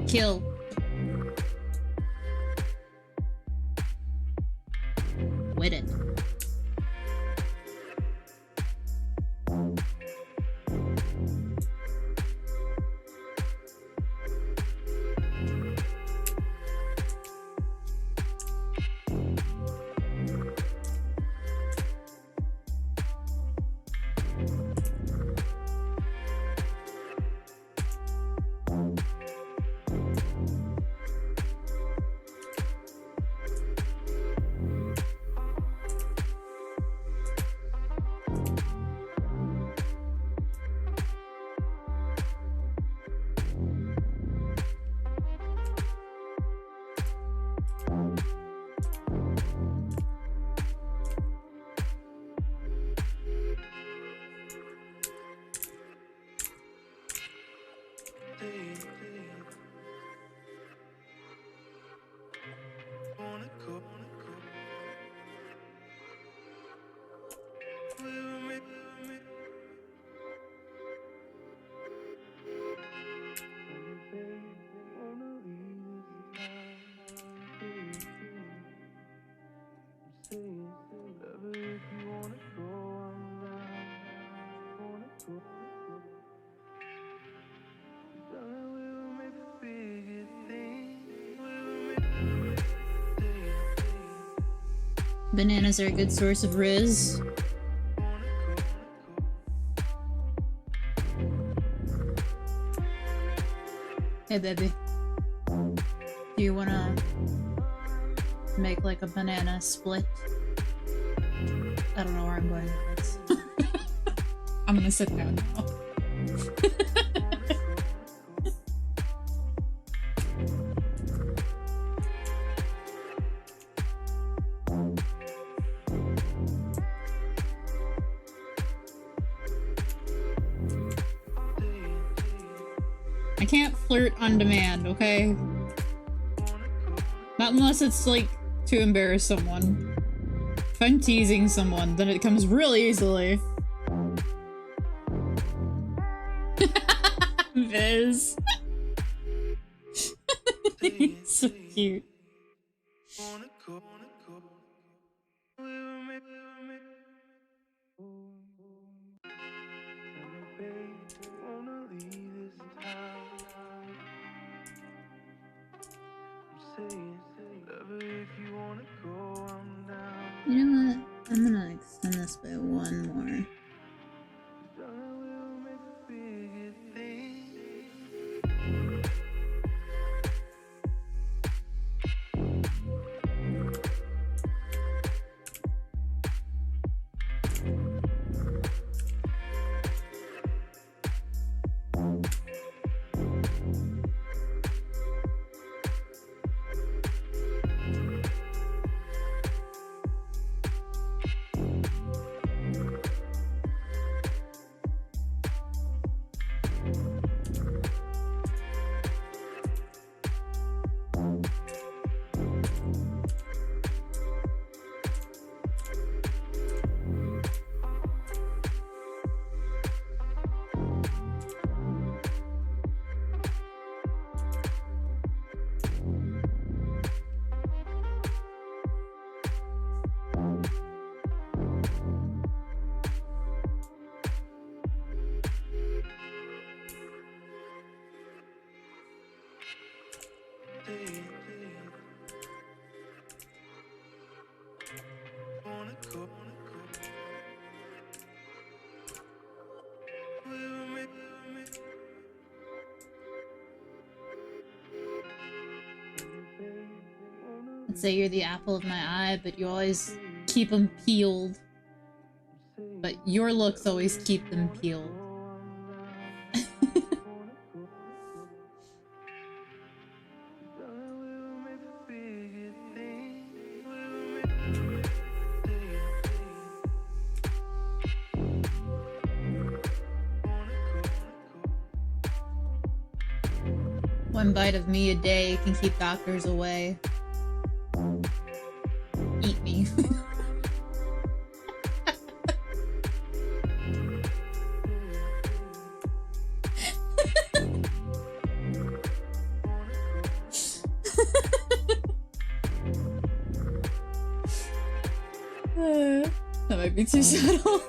Kill. Quit it. Bananas are a good source of Riz. Hey baby, do you wanna make like a banana split? I don't know where I'm going with this. I'm gonna sit down now. I can't flirt on demand, okay? Not unless it's like to embarrass someone. If I'm teasing someone, then it comes really easily. Viz. He's so cute. You know say you're the apple of my eye, but you always keep them peeled. But your looks always keep them peeled. One bite of me a day can keep doctors away. Eat me. That might be too subtle.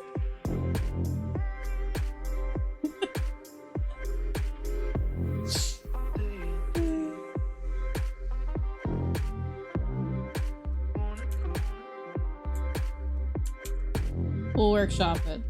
We'll workshop it.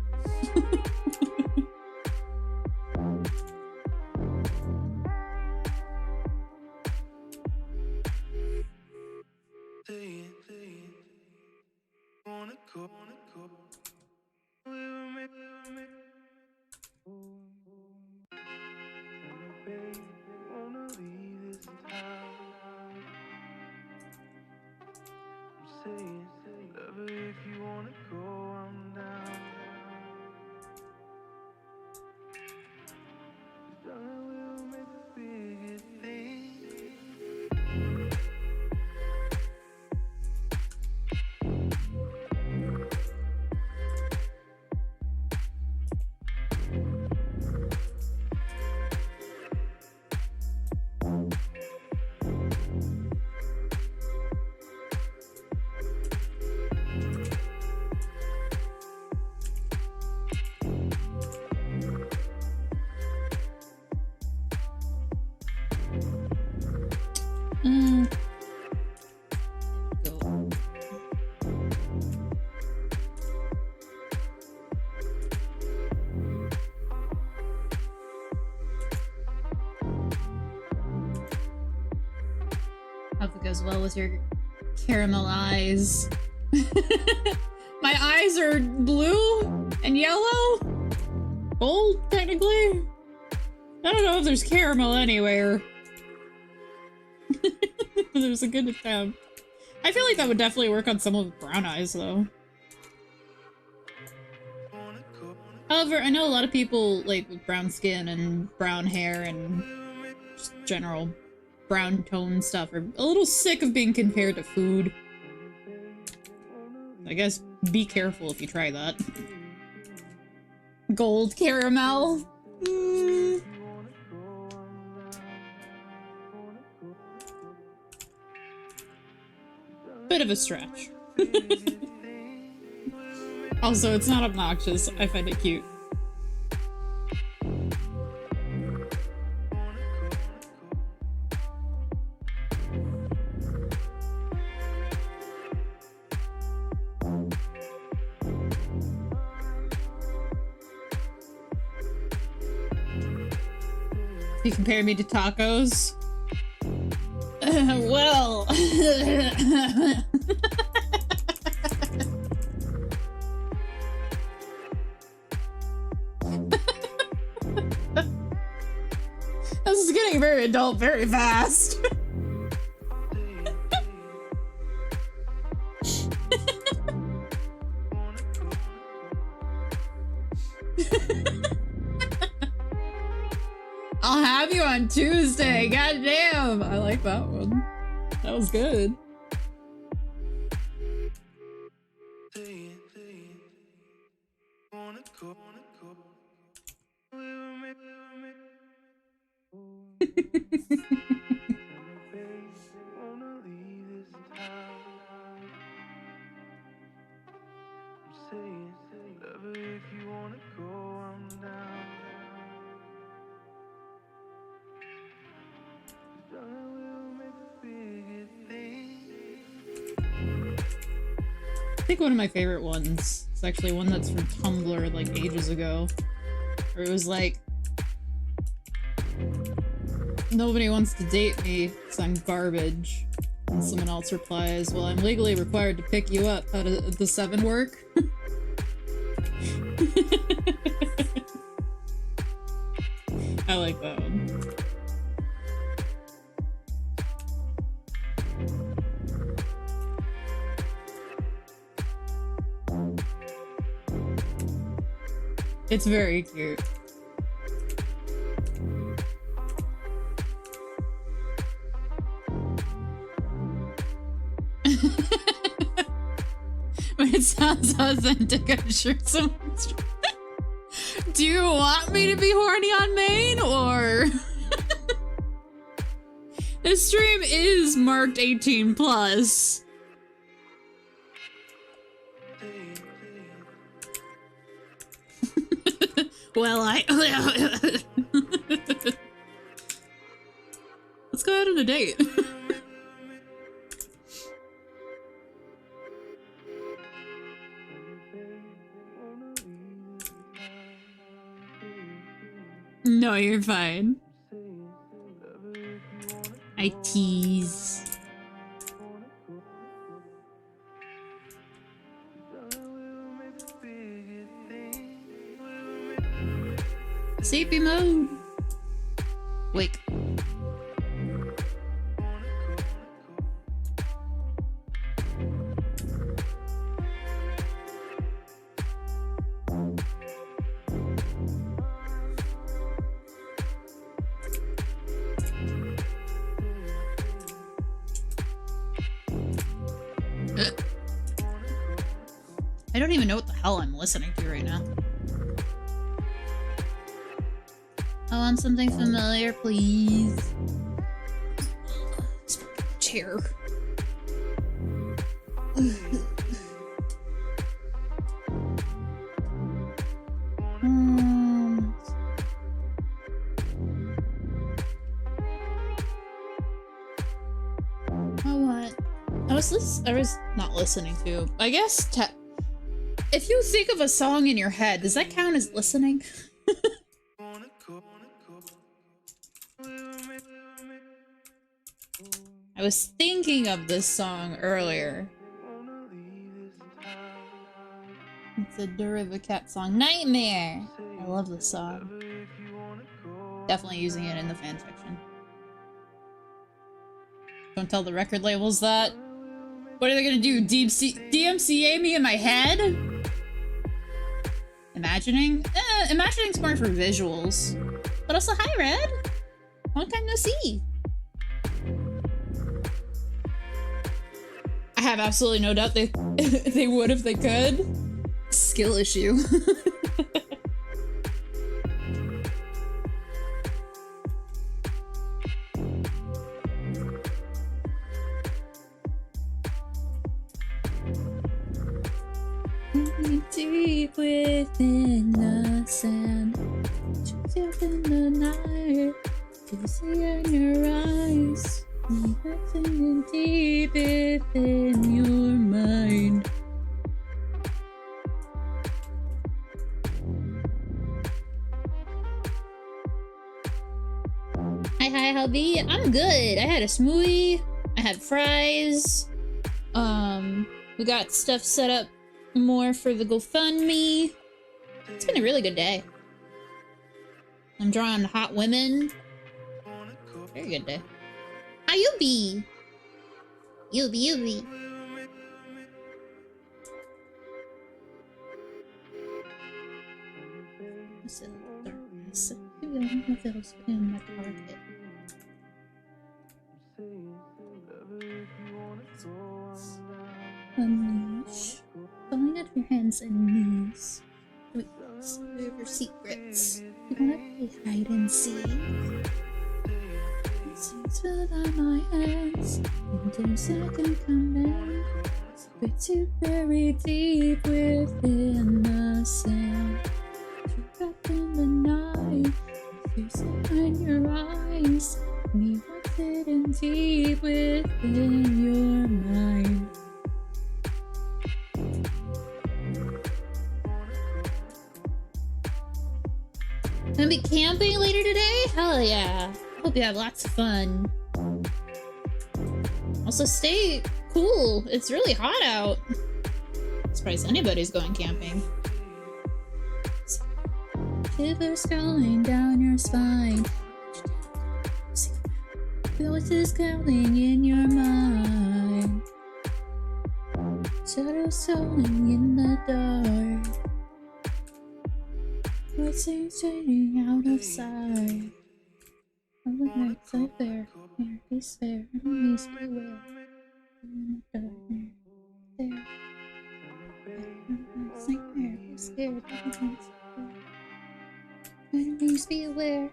Hope it goes well with your caramel eyes. My eyes are blue and yellow? Gold, technically? I don't know if there's caramel anywhere. There's a good attempt. I feel like that would definitely work on someone with brown eyes, though. However, I know a lot of people, like, with brown skin and brown hair and just general brown tone stuff are a little sick of being compared to food. I guess be careful if you try that. Gold caramel. Bit of a stretch. Also, it's not obnoxious. I find it cute. You compare me to tacos? Well... This is getting very adult very fast. I'll have you on Tuesday. God damn. I like that one. That was good. I think one of my favorite ones is actually one that's from Tumblr, like, ages ago. Where it was like, nobody wants to date me because I'm garbage. And someone else replies, well, I'm legally required to pick you up. How does the 7 work? I like that one. It's very cute. When it sounds authentic, I'm sure someone's... Do you want me to be horny on main, or... This stream is marked 18 plus. Well, let's go out on a date. No, you're fine. I tease. Sleepy mode. Wake. I don't even know what the hell I'm listening to right now. I want something familiar, please. This chair. I was not listening to. I guess if you think of a song in your head, does that count as listening? I was thinking of this song earlier. It's a Deriva Cat song. Nightmare! I love this song. Definitely using it in the fanfiction. Don't tell the record labels that. What are they gonna do? DMCA me in my head? Imagining? Imagining's more for visuals. But also, hi, Red! Long time no see! I have absolutely no doubt they would if they could. Skill issue. Deep within the sand, just in the night, to see in your eyes, nothing deep within your mind. Hi, hubby. I'm good. I had a smoothie. I had fries. We got stuff set up more for the GoFundMe. It's been a really good day. I'm drawing hot women. Very good day. How you be? You be. Darkness in my carpet. Unleash. Falling out of your hands and knees. We your secrets. You wanna play hide and seek. Seems without my hands. Into second coming. Secrets you bury deep within the sand. Trapped in the night. Fears behind your eyes. Me what's hidden deep within your mind. Gonna be camping later today? Hell yeah. Hope you have lots of fun. Also, stay cool. It's really hot out. I'm surprised anybody's going camping. Shivers going down your spine. Voices calling in your mind. Shadows falling in the dark. Voices turning out of sight. All the nights I bear, near despair, enemies beware. In the darkness, there. Nightmare, I'm scared, enemies beware.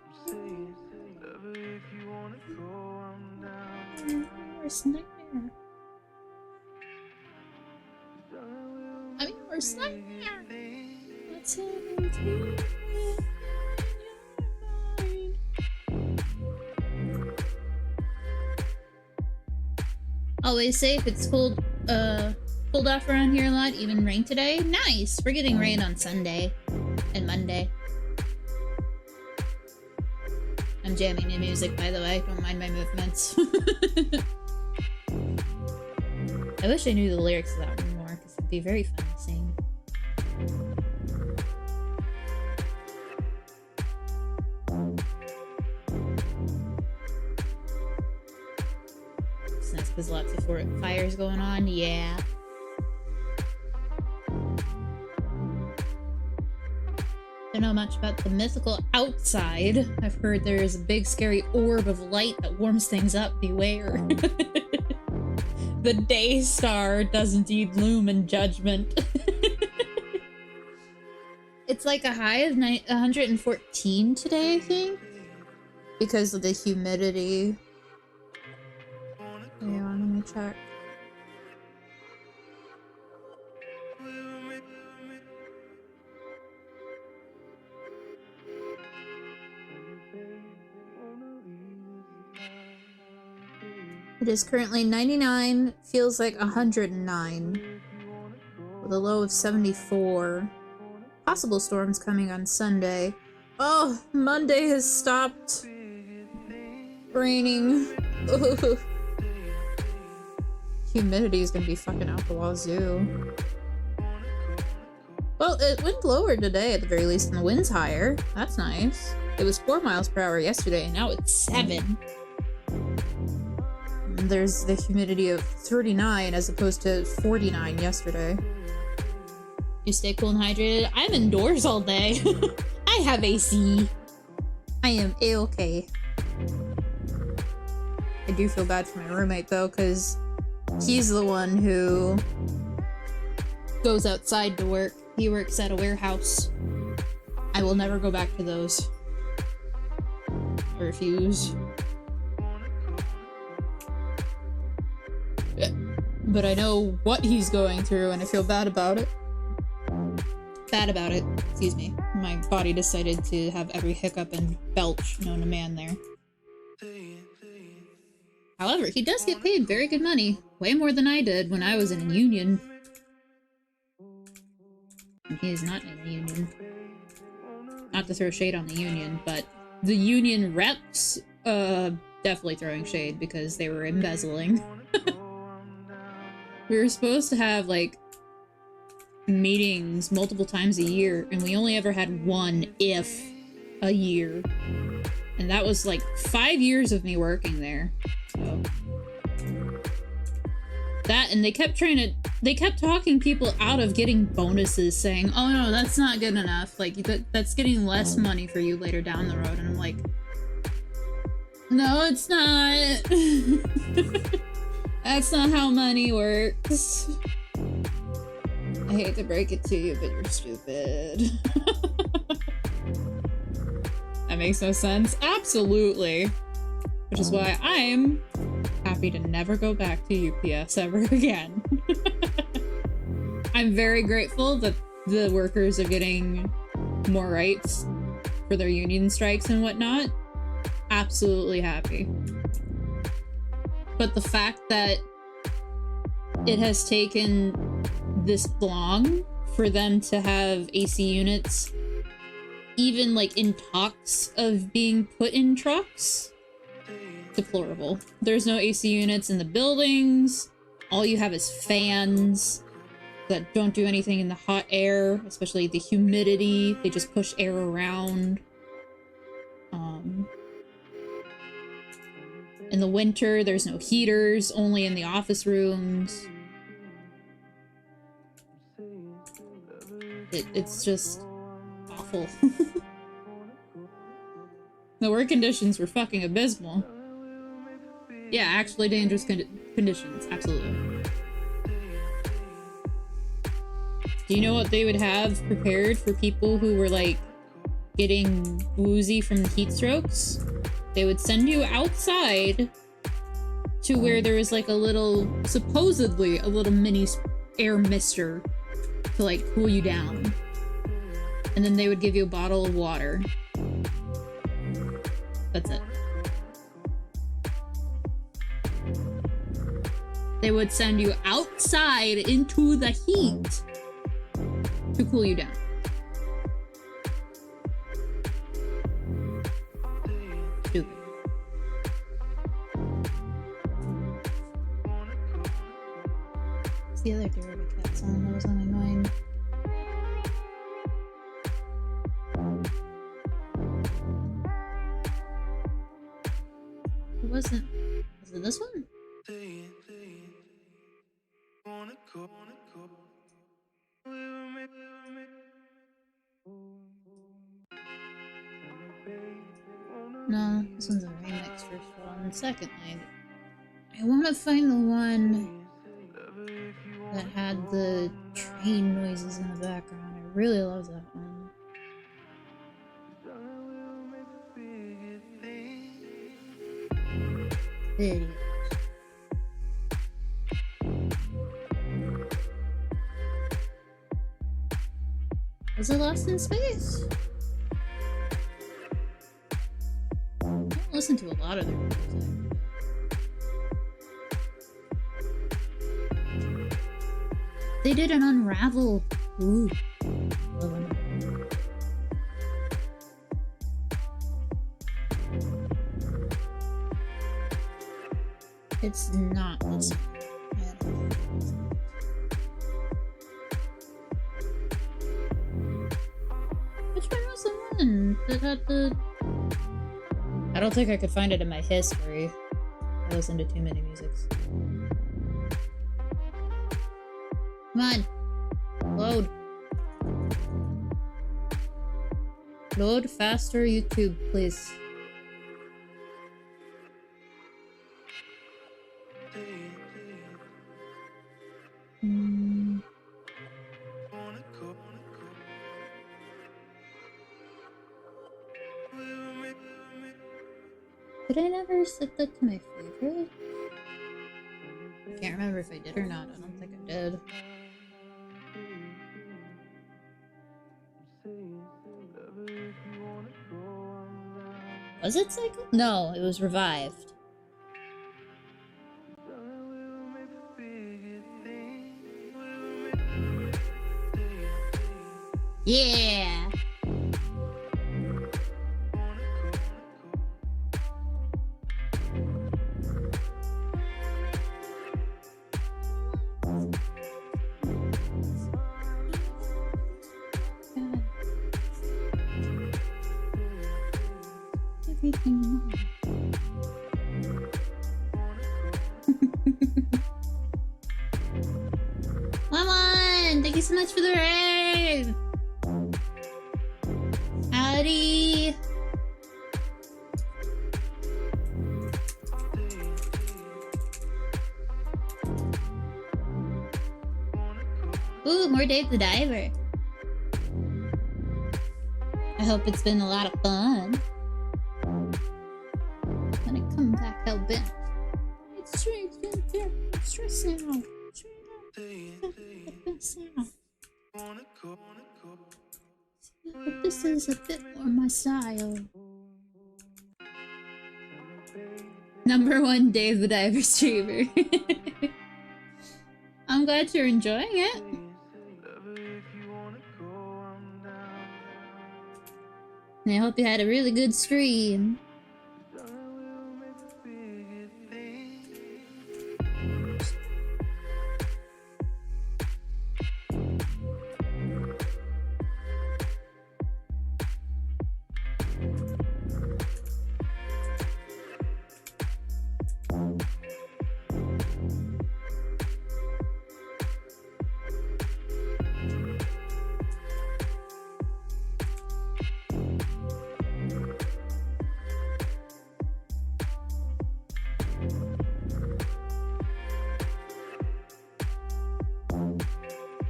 Worst nightmare. I mean, worst nightmare. What's happening to you? Always safe. It's cold. Cold off around here a lot. Even rain today. Nice. We're getting rain on Sunday and Monday. I'm jamming new music, by the way. Don't mind my movements. I wish I knew the lyrics of that one more, because it'd be very fun to sing. It's nice because lots of fires going on. Yeah. Don't know much about the mythical outside. I've heard there's a big scary orb of light that warms things up. Beware. The day star does indeed loom in judgment. It's like a high of 114 today, I think, because of the humidity. Hang on, let me check. It is currently 99, feels like 109, with a low of 74. Possible storms coming on Sunday. Oh, Monday has stopped raining. Ugh. Humidity is gonna be fucking out the wazoo. Well, it went lower today at the very least, and the wind's higher. That's nice. It was 4 miles per hour yesterday, and now it's 7. There's the humidity of 39 as opposed to 49 yesterday. You stay cool and hydrated? I'm indoors all day. I have AC. I am A-okay. I do feel bad for my roommate though, because he's the one who goes outside to work. He works at a warehouse. I will never go back to those. I refuse. But I know what he's going through, and I feel bad about it. Excuse me. My body decided to have every hiccup and belch known to man there. However, he does get paid very good money. Way more than I did when I was in a union. And he is not in a union. Not to throw shade on the union, but the union reps, definitely throwing shade because they were embezzling. We were supposed to have, like, meetings multiple times a year, and we only ever had one, if, a year. And that was, like, 5 years of me working there. So. That, and they kept talking people out of getting bonuses, saying, oh no, that's not good enough. Like, that's getting less money for you later down the road. And I'm like, no, it's not. That's not how money works. I hate to break it to you, but you're stupid. That makes no sense. Absolutely. Which is why I'm happy to never go back to UPS ever again. I'm very grateful that the workers are getting more rights for their union strikes and whatnot. Absolutely happy. But the fact that it has taken this long for them to have AC units, even like in talks of being put in trucks, deplorable. There's no AC units in the buildings. All you have is fans that don't do anything in the hot air, especially the humidity. They just push air around. In the winter, there's no heaters, only in the office rooms. It's just awful. The work conditions were fucking abysmal. Yeah, actually dangerous conditions, absolutely. Do you know what they would have prepared for people who were, like, getting woozy from the heat strokes? They would send you outside to where there was, like, a little, supposedly, a little mini air mister to, like, cool you down. And then they would give you a bottle of water. That's it. They would send you outside into the heat to cool you down. Stupid. What's the other Derby Cat song that was on my mind? It wasn't. Was it this one? No, this one's a remix first of all. And secondly, I want to find the one that had the train noises in the background. I really love that one. Videos. Was it Lost in Space? I don't listen to a lot of their music. They did an Unravel. Ooh. Love Unravel. It's not this one. Which one was the one that had the... I don't think I could find it in my history. I listen to too many musics. Come on. Load. Load faster, YouTube, please. Did I never set that to my favorite? I can't remember if I did or not. I don't think I did. Was it cycle? No, it was revived. Yeah! Come on! Thank you so much for the raid! Howdy! Ooh, more Dave the Diver. I hope it's been a lot of fun. When I come back, hell bent. It's straight, stress now. But this is a bit more my style. #1 Dave the Diver streamer. I'm glad you're enjoying it. And I hope you had a really good stream.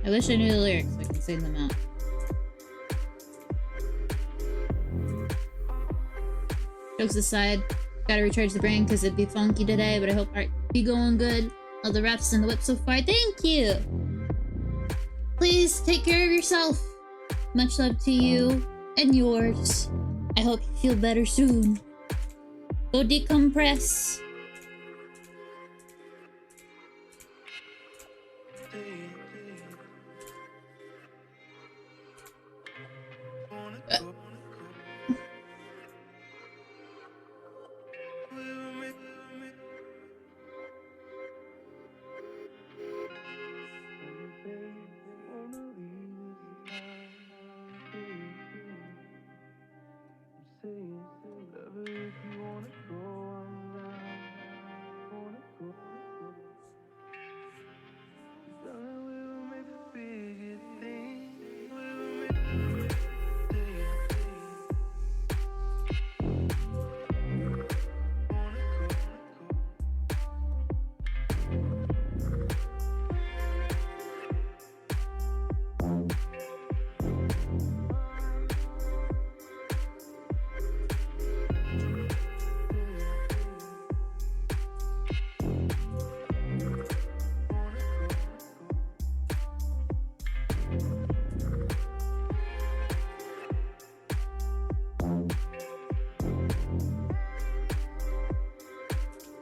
I wish I knew the lyrics so I could sing them out. Jokes aside, gotta recharge the brain because it'd be funky today, but I hope art be going good. All the raps in the whip so far. Thank you! Please take care of yourself. Much love to you and yours. I hope you feel better soon. Go decompress.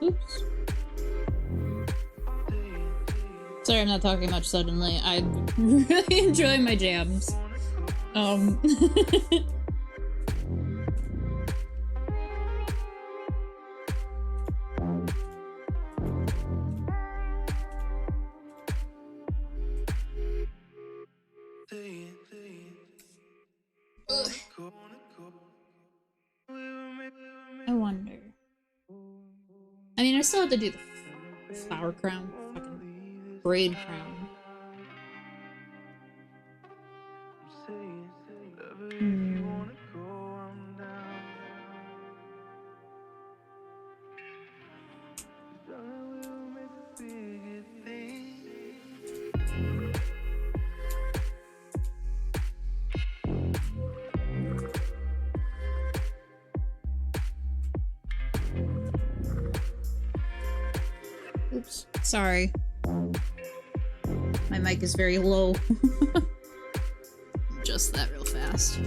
Oops. Sorry I'm not talking much suddenly. I really enjoy my jams. I wonder. I mean, I still have to do the flower crown. Fucking braid crown. Oops. Sorry. My mic is very low. Just that real fast.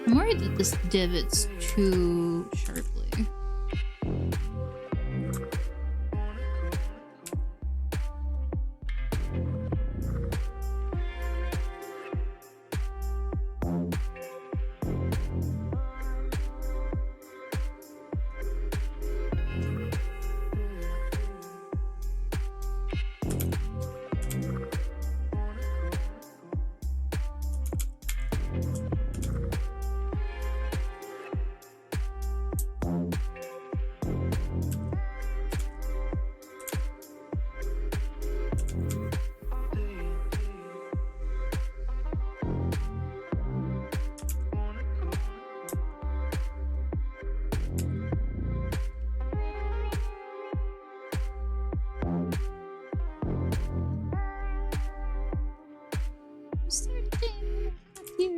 I'm worried that this divots too sharply.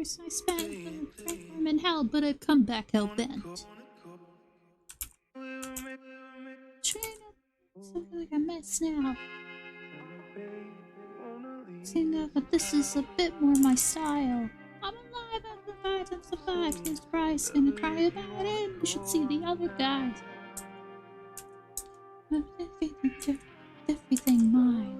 years I spent I'm in hell, but I've come back hell bent. I feel like a mess now. Seeing that, but this is a bit more my style. I'm alive, I've survived, I've survived. His price, gonna cry about him. You should see the other guys. Everything mine.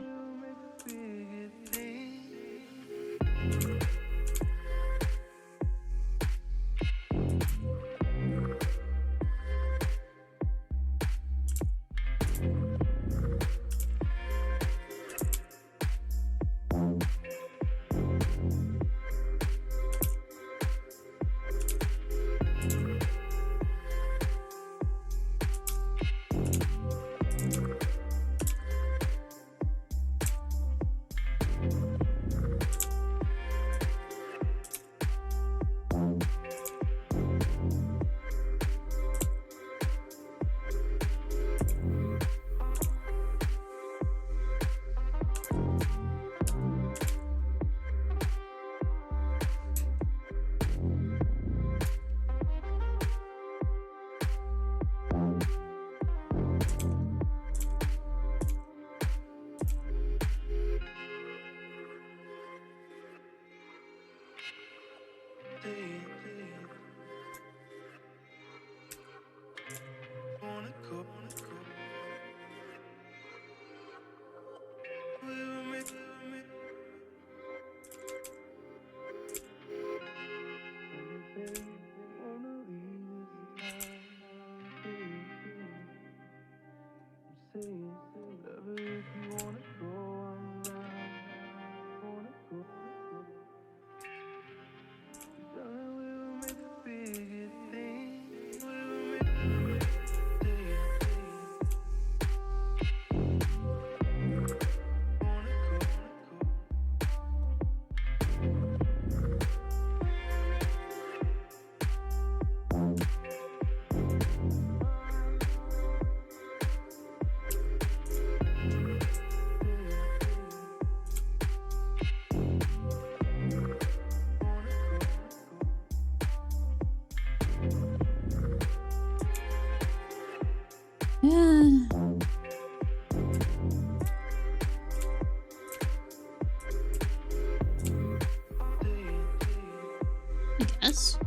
I guess.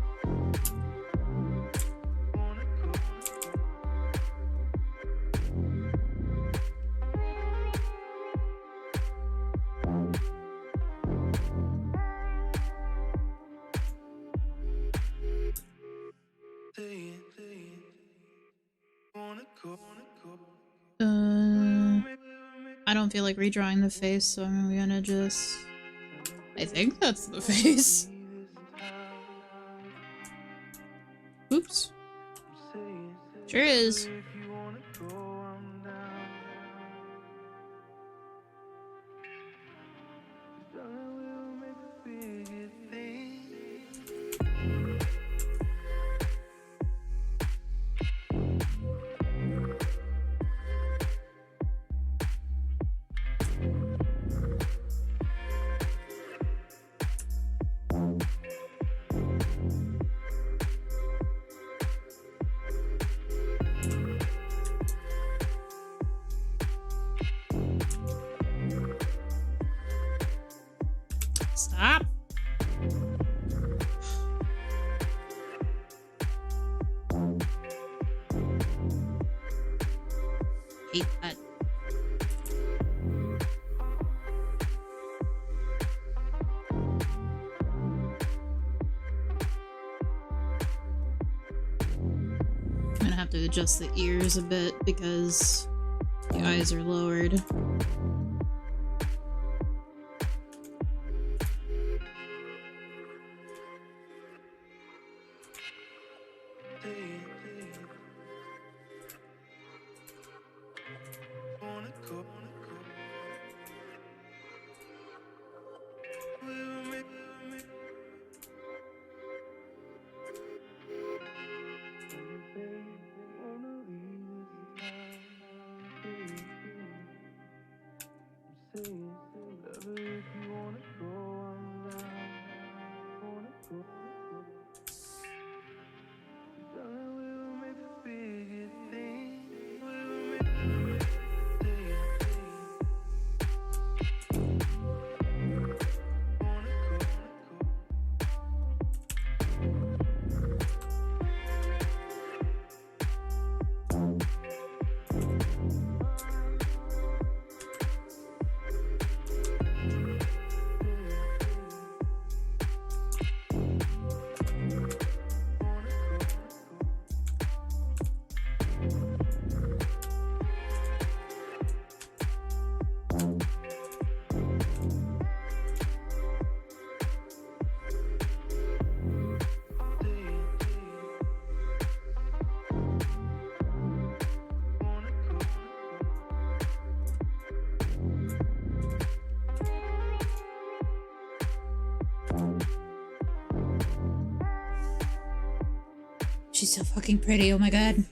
I don't feel like redrawing the face, so I'm gonna just... I think that's the face. Oops. Sure is. Stop. Hate that. I'm gonna have to adjust the ears a bit because the eyes are lowered. She's so fucking pretty, oh my god.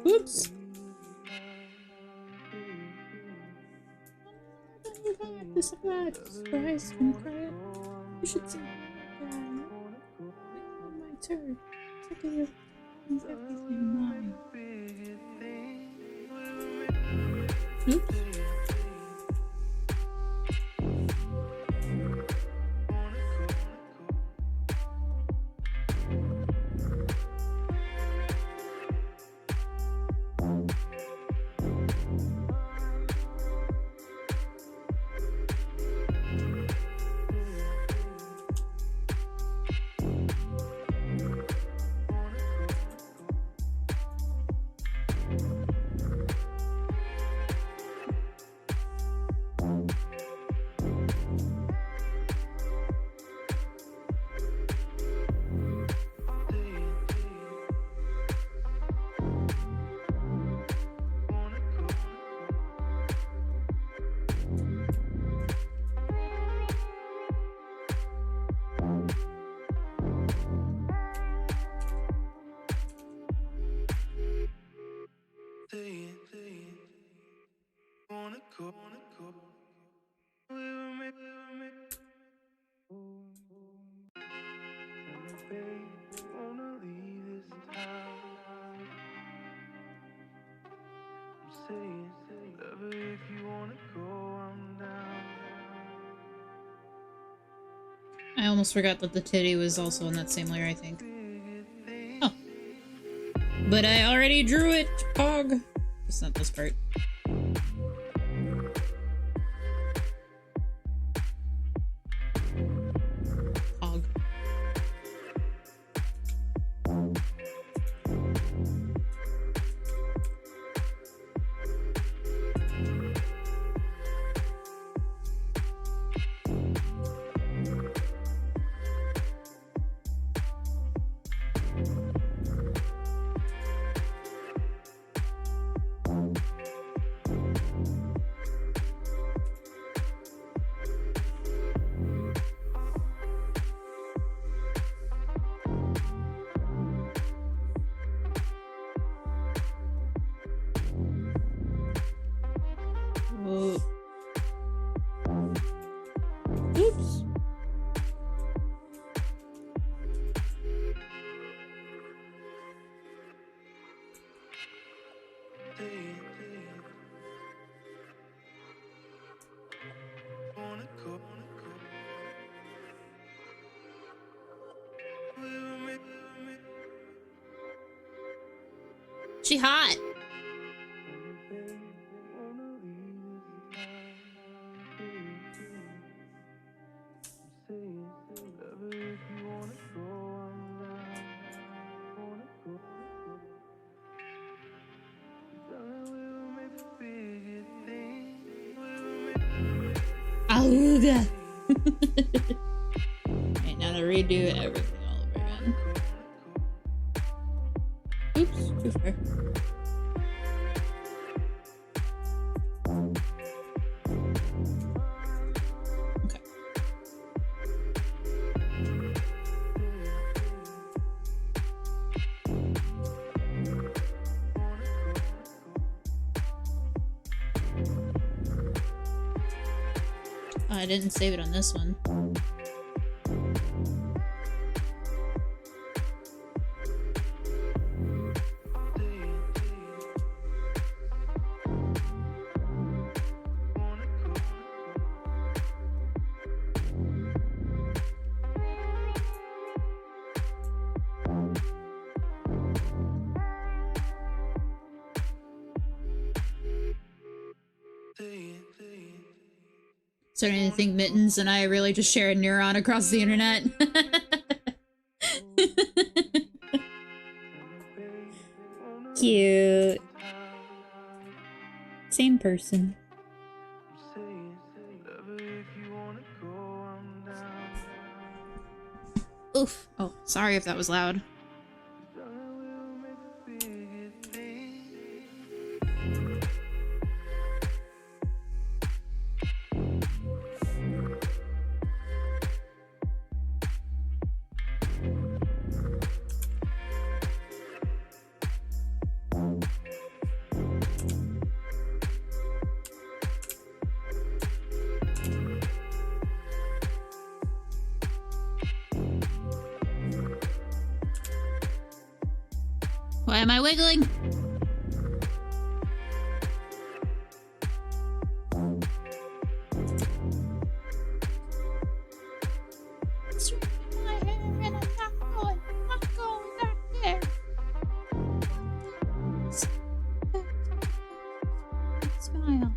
Oops. This surprise and cry. You should see my turn. Look at your everything mine. Oops. I almost forgot that the titty was also in that same layer, I think. Oh. But I already drew it, Pog. It's not this part. Pog. Whoa. Oops. She hot. Right, now to redo everything all over again. Oops, too far. Okay. Oh, I didn't save it on this one. Starting to think Mittens and I really just share a neuron across the internet. Cute. Same person. Oof. Oh, sorry if that was loud. Why am I wiggling? Smile.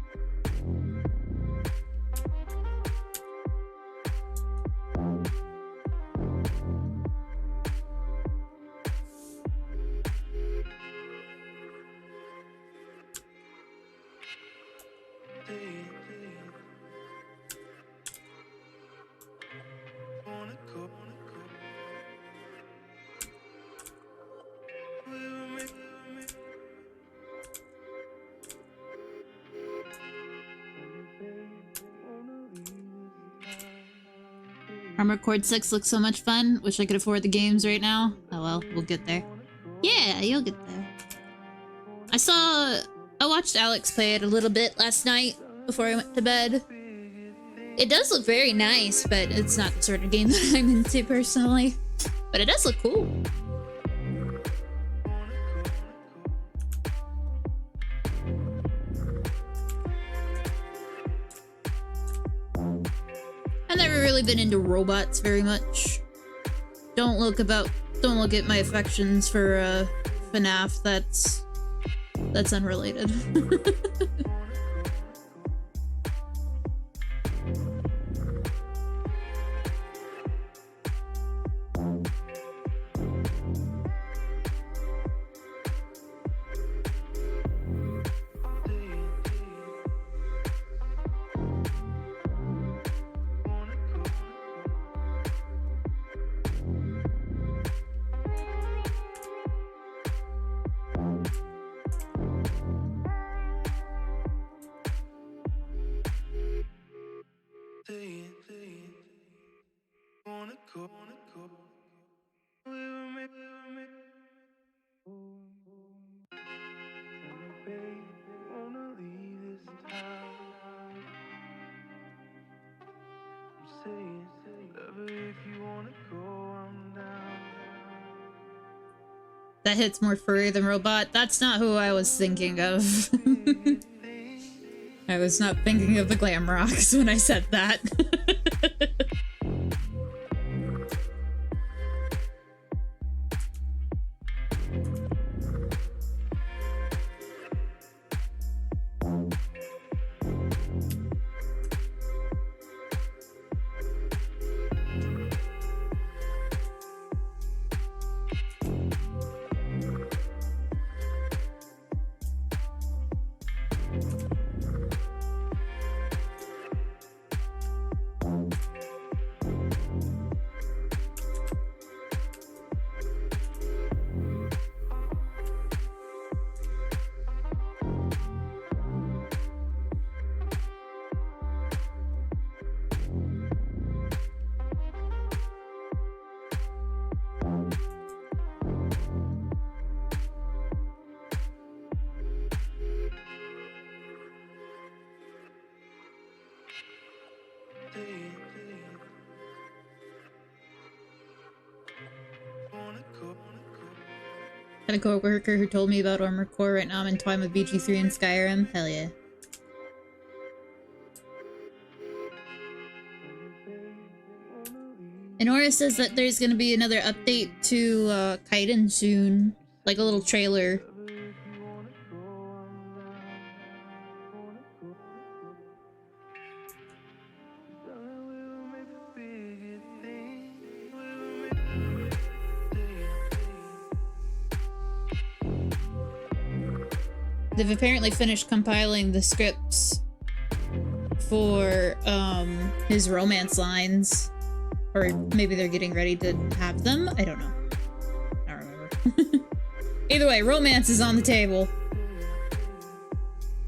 Armored Core 6 looks so much fun. Wish I could afford the games right now. Oh well, we'll get there. Yeah, you'll get there. I watched Alex play it a little bit last night before I went to bed. It does look very nice, but it's not the sort of game that I'm into personally. But it does look cool. I've never really been into robots very much. Don't look at my affections for FNAF. That's unrelated. That hits more furry than robot. That's not who I was thinking of. I was not thinking of the glam rocks when I said that. Got a coworker who told me about Armored Core. Right now I'm in time with BG3 and Skyrim. Hell yeah. Inora says that there's gonna be another update to Kaiden soon. Like a little trailer. They've apparently finished compiling the scripts for his romance lines. Or maybe they're getting ready to have them? I don't know. I don't remember. Either way, romance is on the table.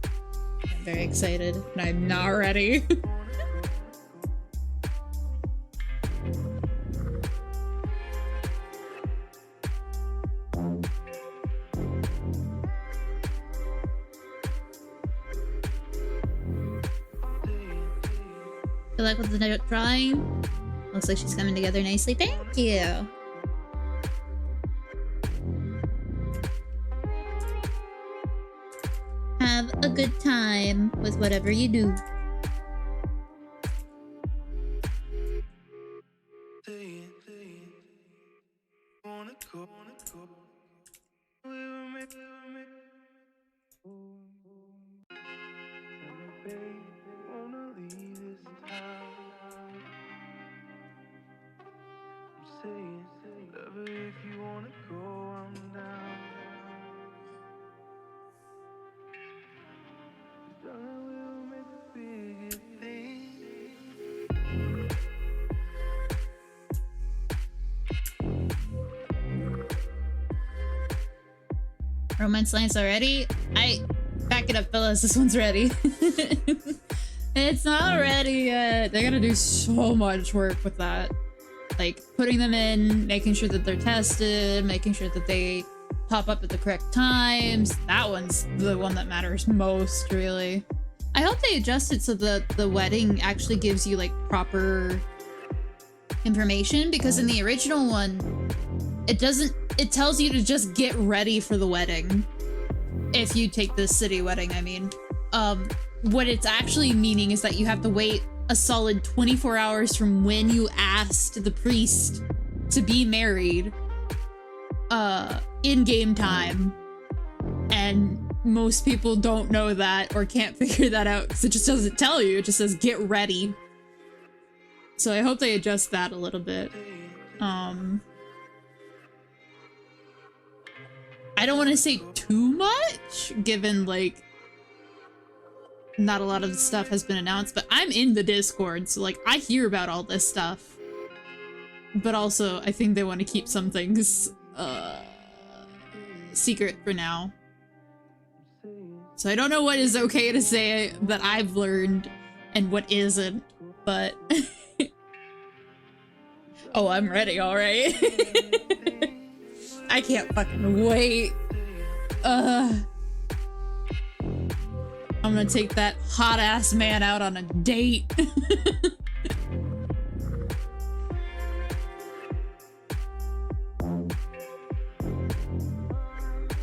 I'm very excited, and I'm not ready. Good luck with the note drawing. Looks like she's coming together nicely. Thank you! Have a good time with whatever you do. Romance lines already? Back it up, fellas. This one's ready. It's not ready yet. They're gonna do so much work with that. Like, putting them in, making sure that they're tested, making sure that they pop up at the correct times. That one's the one that matters most, really. I hope they adjust it so that the wedding actually gives you, like, proper information, because in the original one, it tells you to just get ready for the wedding. If you take the city wedding, I mean. What it's actually meaning is that you have to wait a solid 24 hours from when you asked the priest to be married, in game time. And most people don't know that or can't figure that out because it just doesn't tell you. It just says get ready. So I hope they adjust that a little bit. I don't want to say too much, given, like, not a lot of the stuff has been announced, but I'm in the Discord, so, like, I hear about all this stuff. But also, I think they want to keep some things, secret for now. So I don't know what is okay to say that I've learned and what isn't, but... Oh, I'm ready, alright. I can't fucking wait. I'm gonna take that hot-ass man out on a date.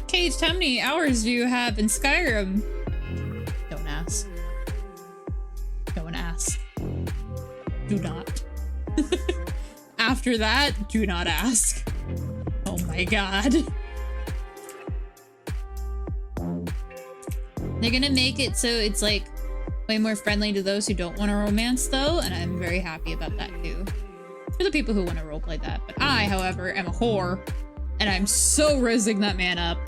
Cage, how many hours do you have in Skyrim? Don't ask. Don't ask. Do not. After that, do not ask. Oh my god. They're gonna make it so it's, like, way more friendly to those who don't want to romance, though, and I'm very happy about that, too. For the people who want to roleplay that. But I, however, am a whore, and I'm so rizzing that man up.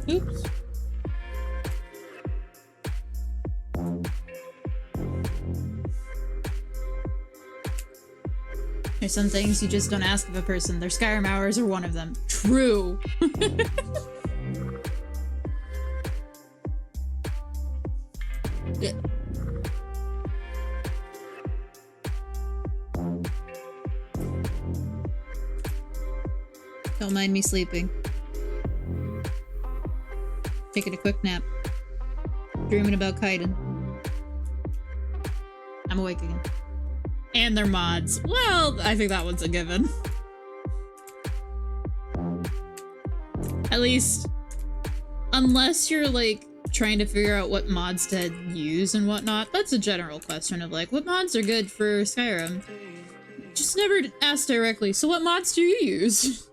Oops. There's some things you just don't ask of a person. Their Skyrim hours are one of them. True. Yeah. Don't mind me sleeping. Taking a quick nap. Dreaming about Kaiden. I'm awake again. And their mods. Well, I think that one's a given. At least, unless you're like trying to figure out what mods to use and whatnot, that's a general question of like, what mods are good for Skyrim? Just never ask directly, so what mods do you use?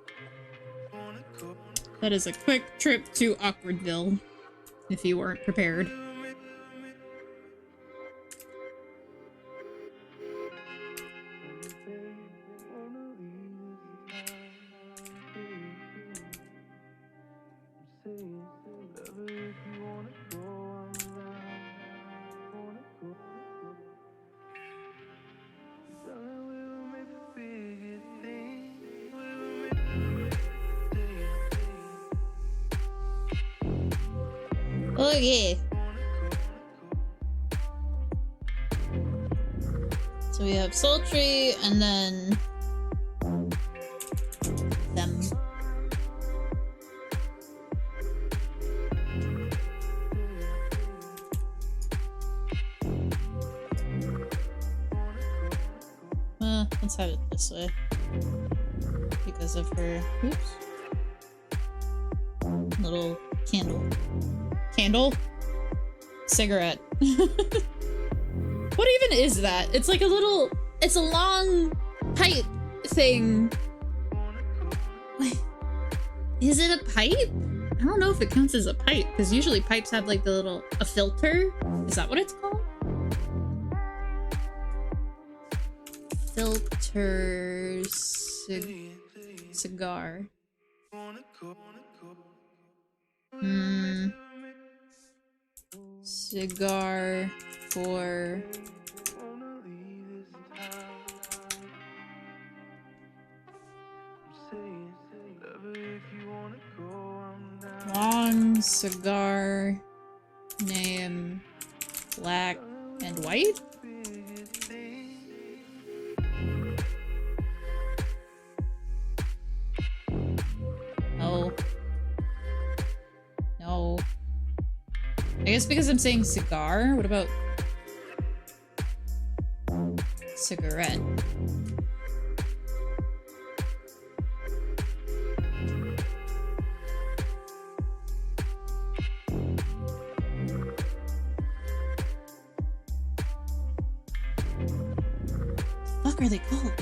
That is a quick trip to Awkwardville, if you weren't prepared. Oh yeah. So we have Sultry and then them. Let's have it this way. Because of her, oops, little candle. Candle? Cigarette. What even is that? It's like a little, it's a long pipe thing. Wait, is it a pipe? I don't know if it counts as a pipe, because usually pipes have like the little, a filter? Is that what it's called? Filter cigar. Cigar for long cigar name black and white. Oh no. I guess because I'm saying cigar, what about cigarette? What the fuck are they called?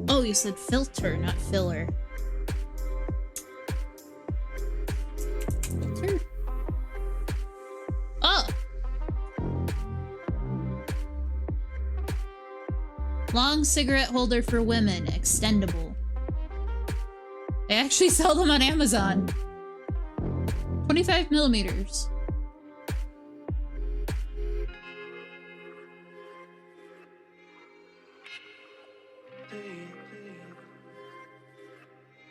Oh, you said filter, not filler. Long cigarette holder for women, extendable. They actually sell them on Amazon. 25 millimeters.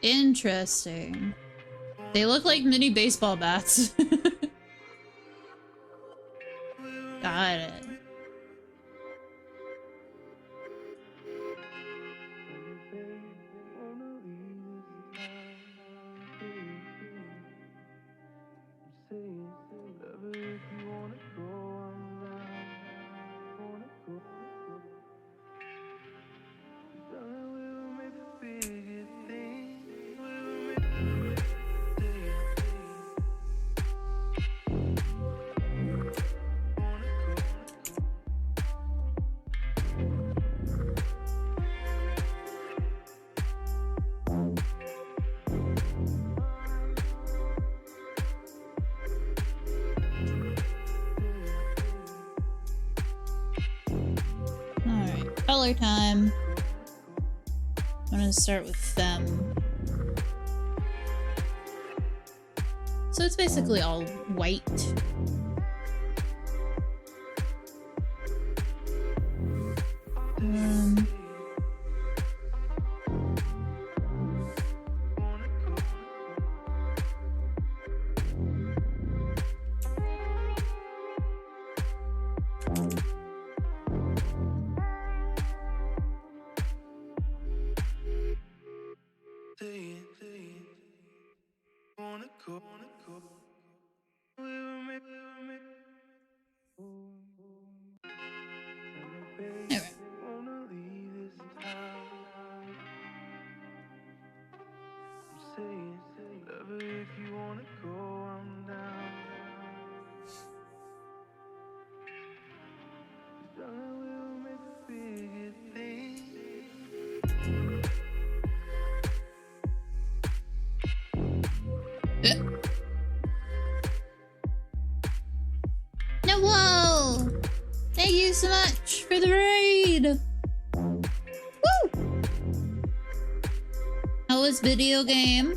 Interesting. They look like mini baseball bats. Got it. Color time. I'm gonna start with them. So it's basically all white. No, whoa! Thank you so much for the raid! Woo! How was video game?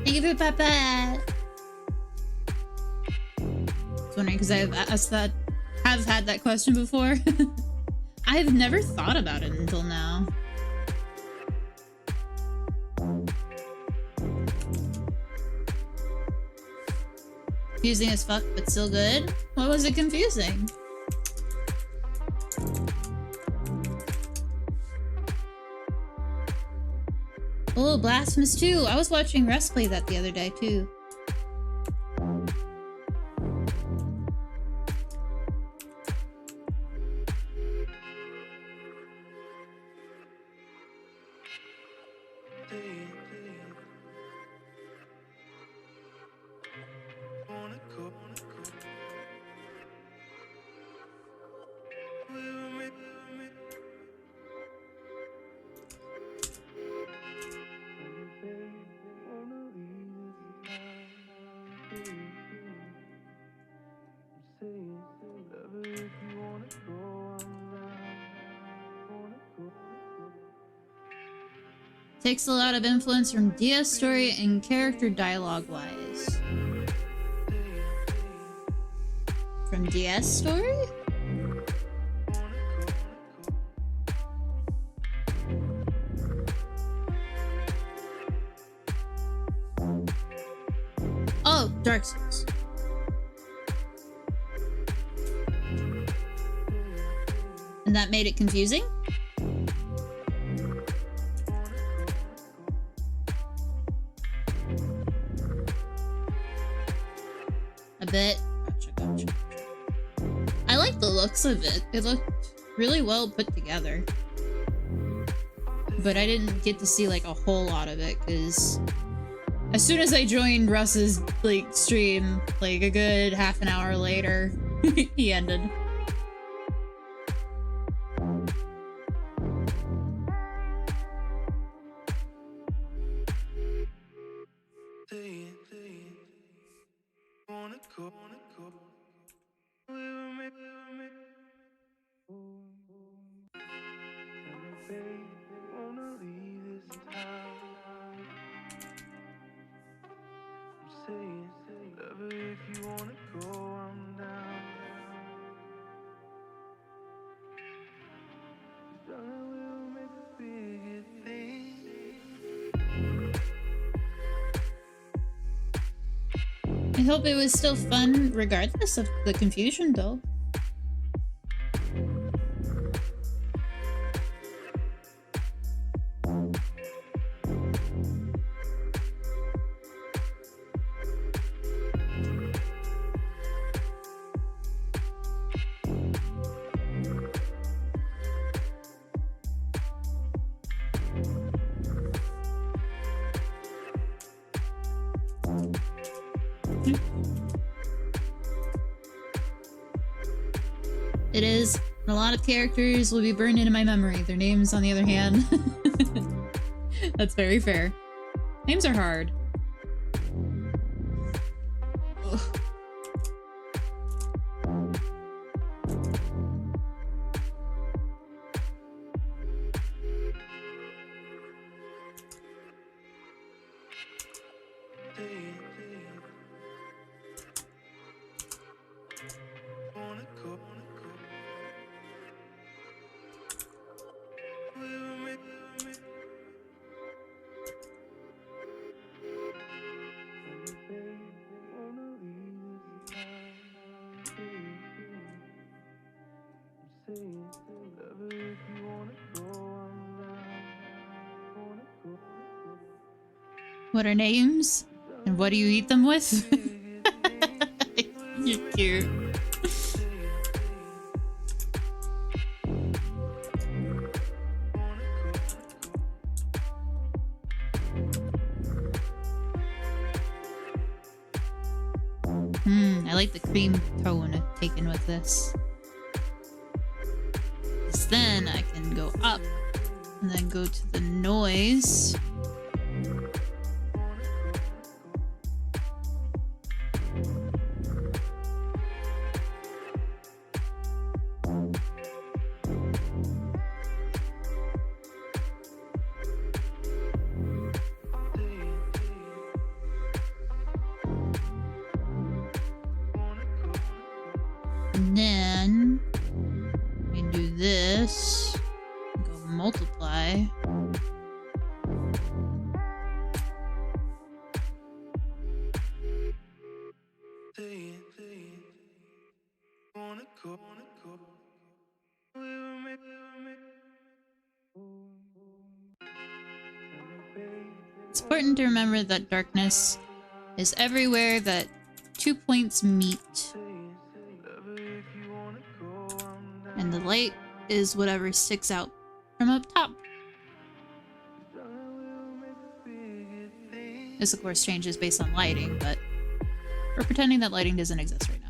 Thank you for Papa! I was wondering because I've had that question before. I've never thought about it until now. Confusing as fuck, but still good? What was it confusing? Oh, Blasphemous 2. I was watching Russ play that the other day, too. Takes a lot of influence from DS story and character dialogue-wise. From DS story? Oh, Dark Souls. And that made it confusing? A bit. Gotcha. I like the looks of it. It looked really well put together. But I didn't get to see like a whole lot of it because as soon as I joined Russ's like stream, like a good half an hour later, he ended. I hope it was still fun regardless of the confusion, though. It is. A lot of characters will be burned into my memory. Their names, on the other hand. That's very fair. Names are hard. Ugh. What are names? And what do you eat them with? You're cute. I like the cream tone taken with this. Because then I can go up and then go to the noise. And then we can do this. Go multiply. It's important to remember that darkness is everywhere that 2 points meet. And the light is whatever sticks out from up top. This, of course, changes based on lighting, but we're pretending that lighting doesn't exist right now.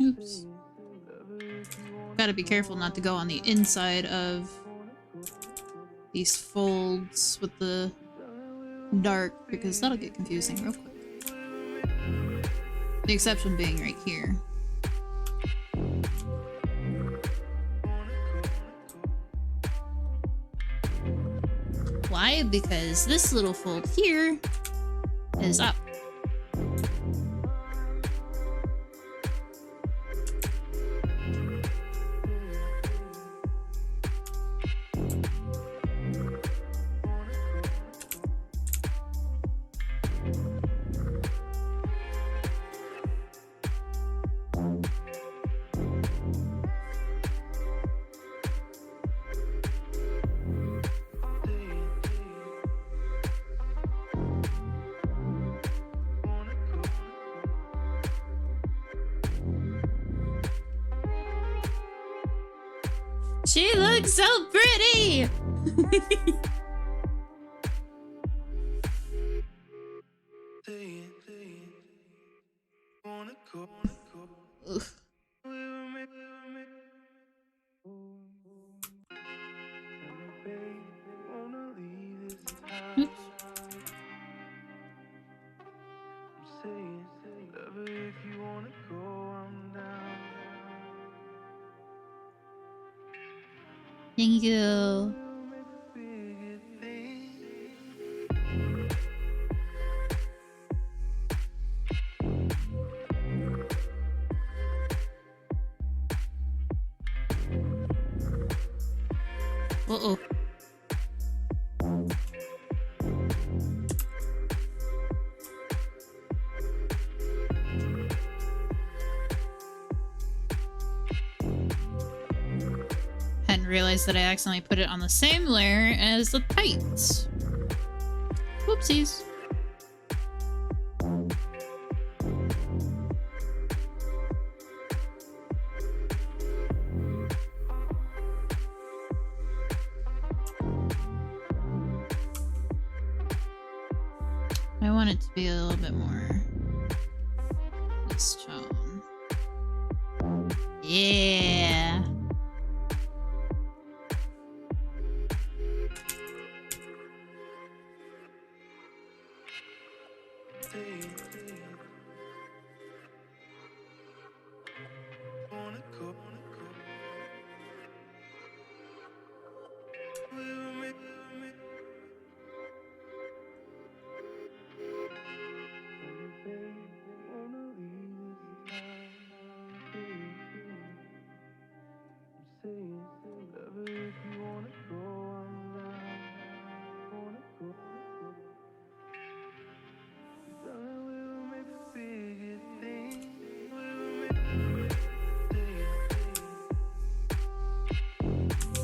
Oops. Gotta be careful not to go on the inside of these folds with the dark, because that'll get confusing real quick. The exception being right here. Why? Because this little fold here is up. She looks so pretty! Ugh. Oops. Thank you. Uh-oh. didn't realize that I accidentally put it on the same layer as the tights. Whoopsies. I want it to be a little bit more this tone. Yeah.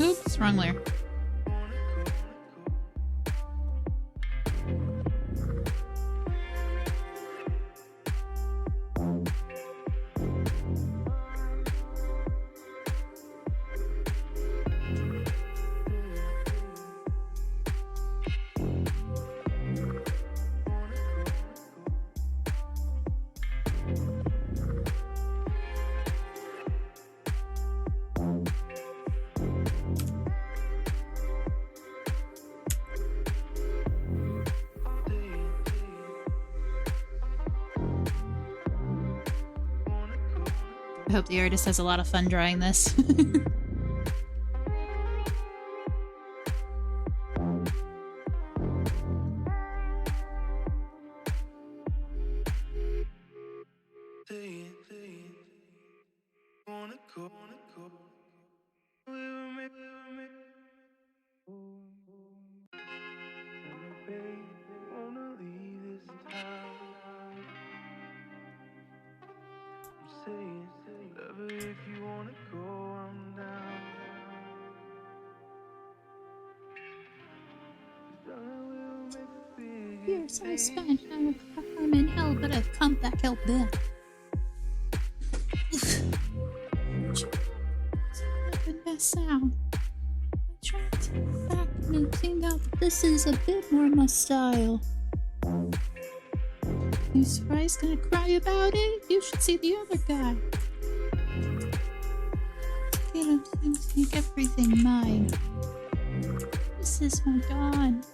Oops, wrong layer. I hope the artist has a lot of fun drawing this. Years I spent, I'm in hell, but I've come back hell bent. Sound. I tried to back and it seemed out that this is a bit more my style. You surprised? Gonna cry about it? You should see the other guy. You don't make everything mine. This is my dawn.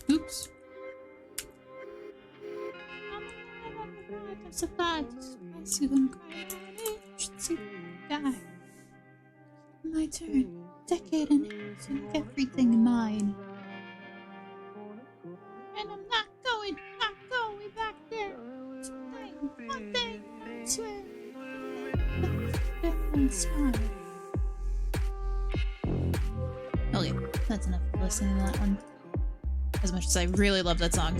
Oops. I'm surprised. I see them crying out. You should see the guy. My turn. Decade and to make everything mine. And I'm not going back there. One thing, I swear. And smile. Oh yeah, that's enough of listening to that one. As much as I really love that song.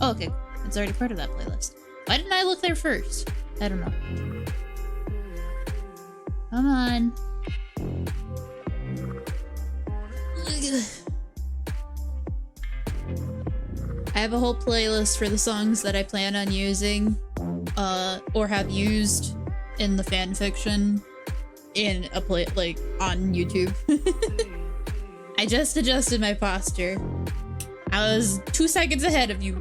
Oh, okay. It's already part of that playlist. Why didn't I look there first? I don't know. Come on. I have a whole playlist for the songs that I plan on using, or have used in the fanfiction in a like on YouTube. I just adjusted my posture. I was 2 seconds ahead of you.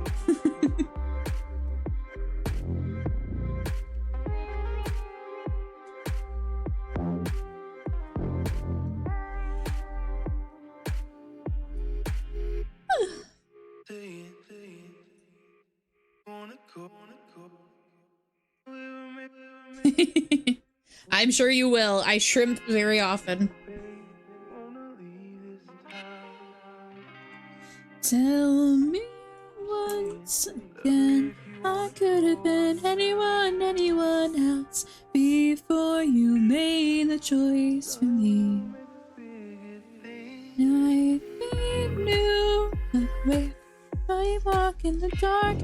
I'm sure you will. I shrimp very often. Tell me once again, I could have been anyone else before you made the choice for me. I knew the way I walk in the dark,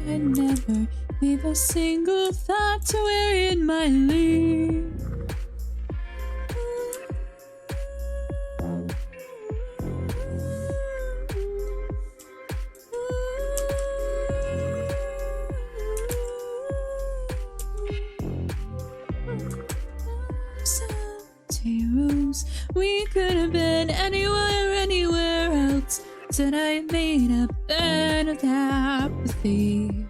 I never leave a single thought to where it might lead. Empty rooms, we could have been anywhere else. Said I made a bed of apathy.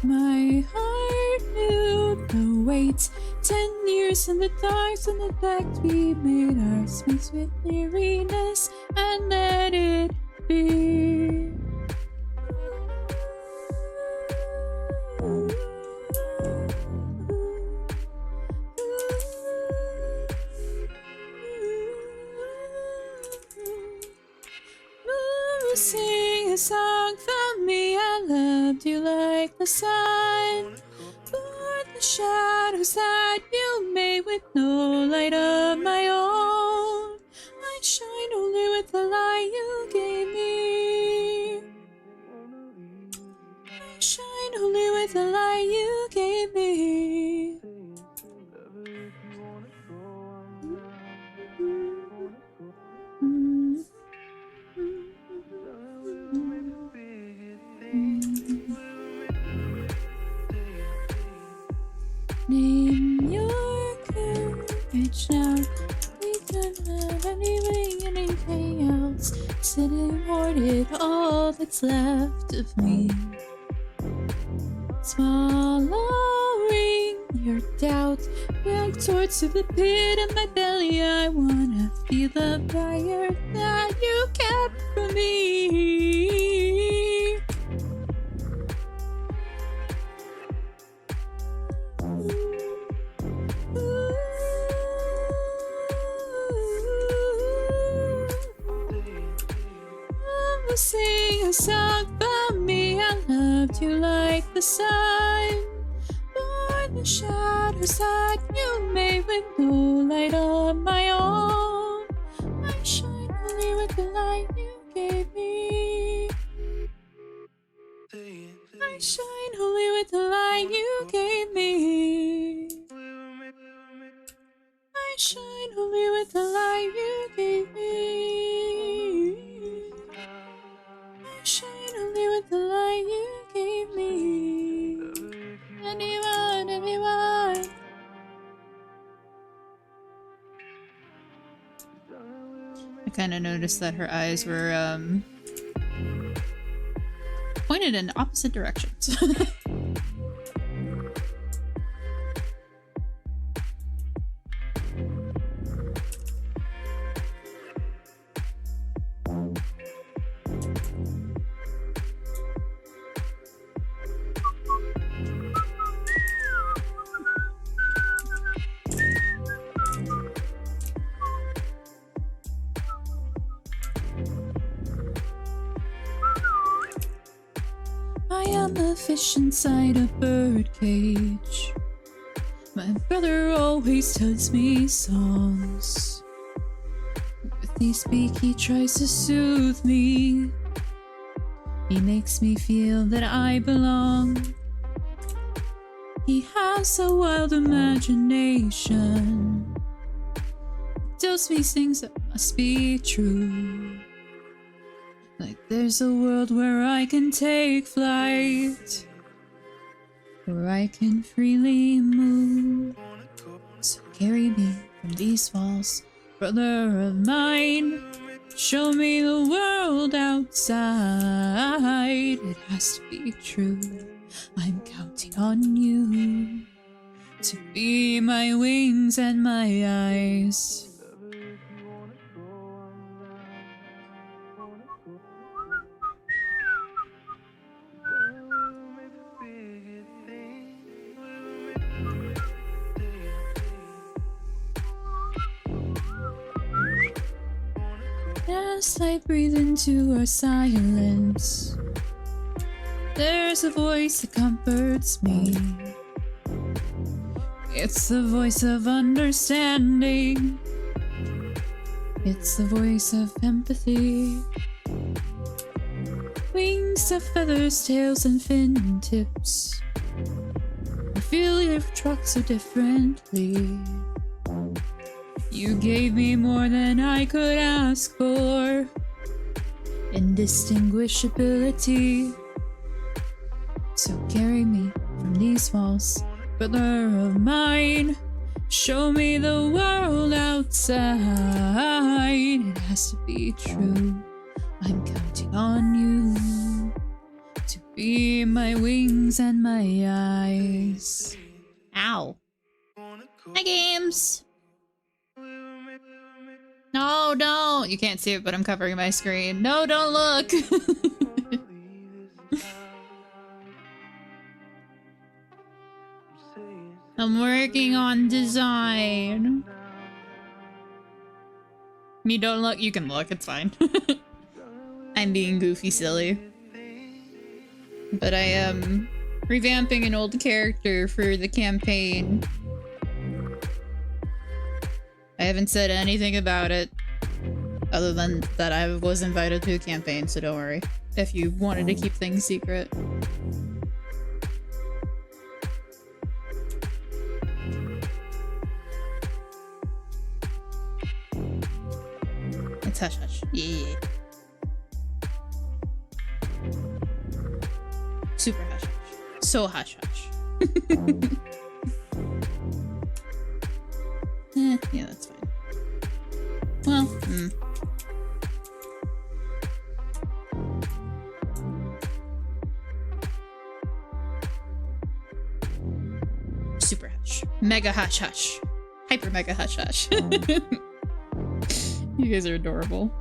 My heart knew the weight. 10 years in the dark, and the fact we made our space with weariness and let it be. Sing a song for me. I loved you like the sun. For the shadows that you made with no light of my own. I shine only with the light you gave me. I shine only with the light you gave me. Name your courage now. We don't have anything else. Sit and hoarded all that's left of me. Swallowing your doubt. Walk towards the pit of my belly. I wanna feel the fire that you kept from me. Sing a song for me. I loved you like the sun. For the shadows that you made with no light of my own. I shine only with the light you gave me. I shine only with the light you gave me. I shine only with the light you gave me. I shine only with the light you gave me. Anyone. I kind of noticed that her eyes were pointed in opposite directions. I am a fish inside a birdcage. My brother always tells me songs. With he speak, he tries to soothe me. He makes me feel that I belong. He has a wild imagination. Tells me things that must be true. Like there's a world where I can take flight, where I can freely move. So carry me from these walls, brother of mine. Show me the world outside. It has to be true. I'm counting on you to be my wings and my eyes. As I breathe into our silence, there's a voice that comforts me. It's the voice of understanding. It's the voice of empathy. Wings of feathers, tails, and fingertips. I feel your truck so differently. You gave me more than I could ask for. Indistinguishability. So carry me from these walls, brother of mine. Show me the world outside. It has to be true. I'm counting on you to be my wings and my eyes. Ow. Hi, games. No, don't. You can't see it, but I'm covering my screen. No, don't look. I'm working on design. Me, don't look. You can look. It's fine. I'm being goofy silly. But I am revamping an old character for the campaign. I haven't said anything about it other than that I was invited to a campaign, so don't worry if you wanted to keep things secret. It's hush hush. Yeah. Super hush hush. So hush hush. Yeah, that's fine. Well, Super hush. Mega hush hush. Hyper mega hush hush. You guys are adorable.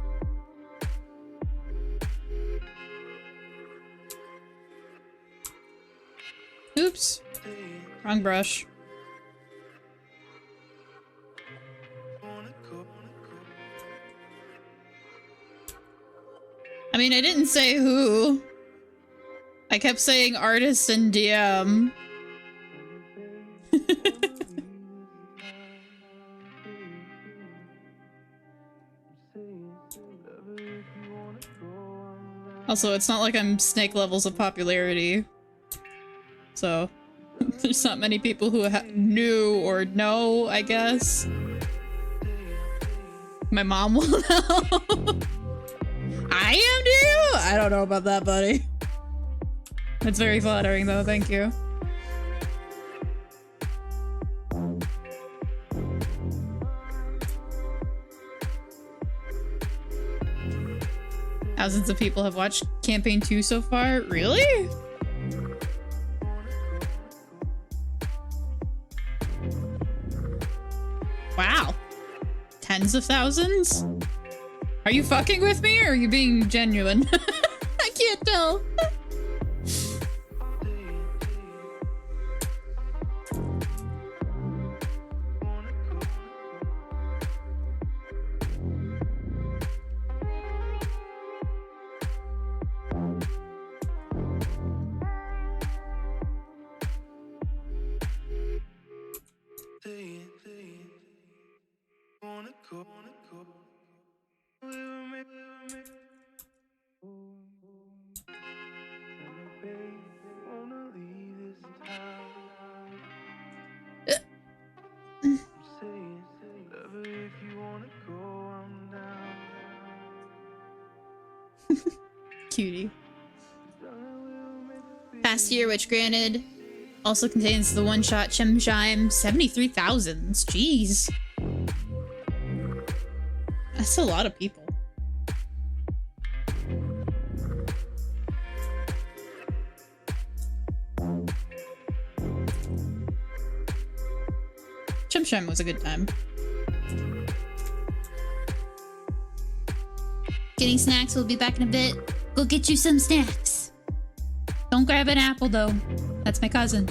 Oops. Wrong brush. I mean, I didn't say who. I kept saying artist and DM. Also, it's not like I'm snake levels of popularity. So, there's not many people who knew or know, I guess. My mom will know. I am too? I don't know about that, buddy. That's very flattering, though. Thank you. Thousands of people have watched Campaign 2 so far? Really? Wow. Tens of thousands? Are you fucking with me or are you being genuine? I can't tell. Cutie. Past year, which granted also contains the one-shot Chimchime 73,000. Jeez. That's a lot of people. Chimchime was a good time. Getting snacks, we'll be back in a bit. Go get you some snacks. Don't grab an apple though. That's my cousin.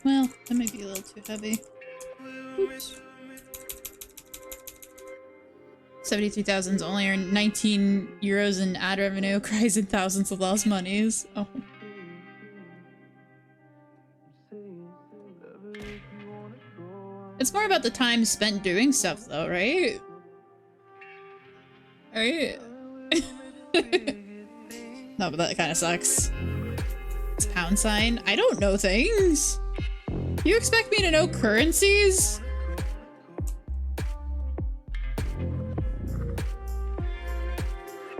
Well, that might be a little too heavy. Oops. 73,000's only earned 19 euros in ad revenue, cries in thousands of lost monies. Oh. It's more about the time spent doing stuff though, right? Right? No, but that kind of sucks. It's pound sign. I don't know things. You expect me to know currencies?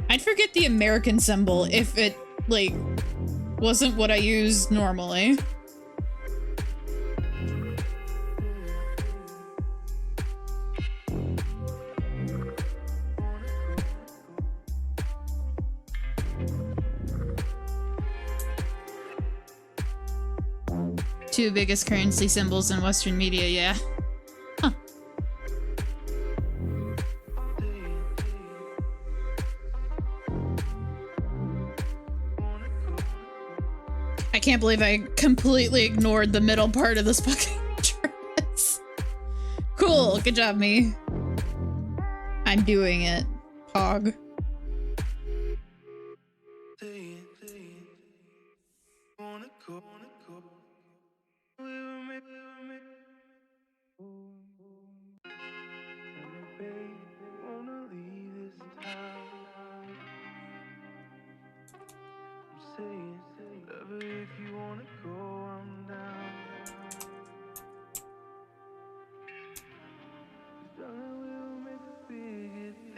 I'd forget the American symbol if it, like, wasn't what I use normally. Two biggest currency symbols in Western media, yeah. Huh. I can't believe I completely ignored the middle part of this fucking dress. Cool, good job, me. I'm doing it, Pog.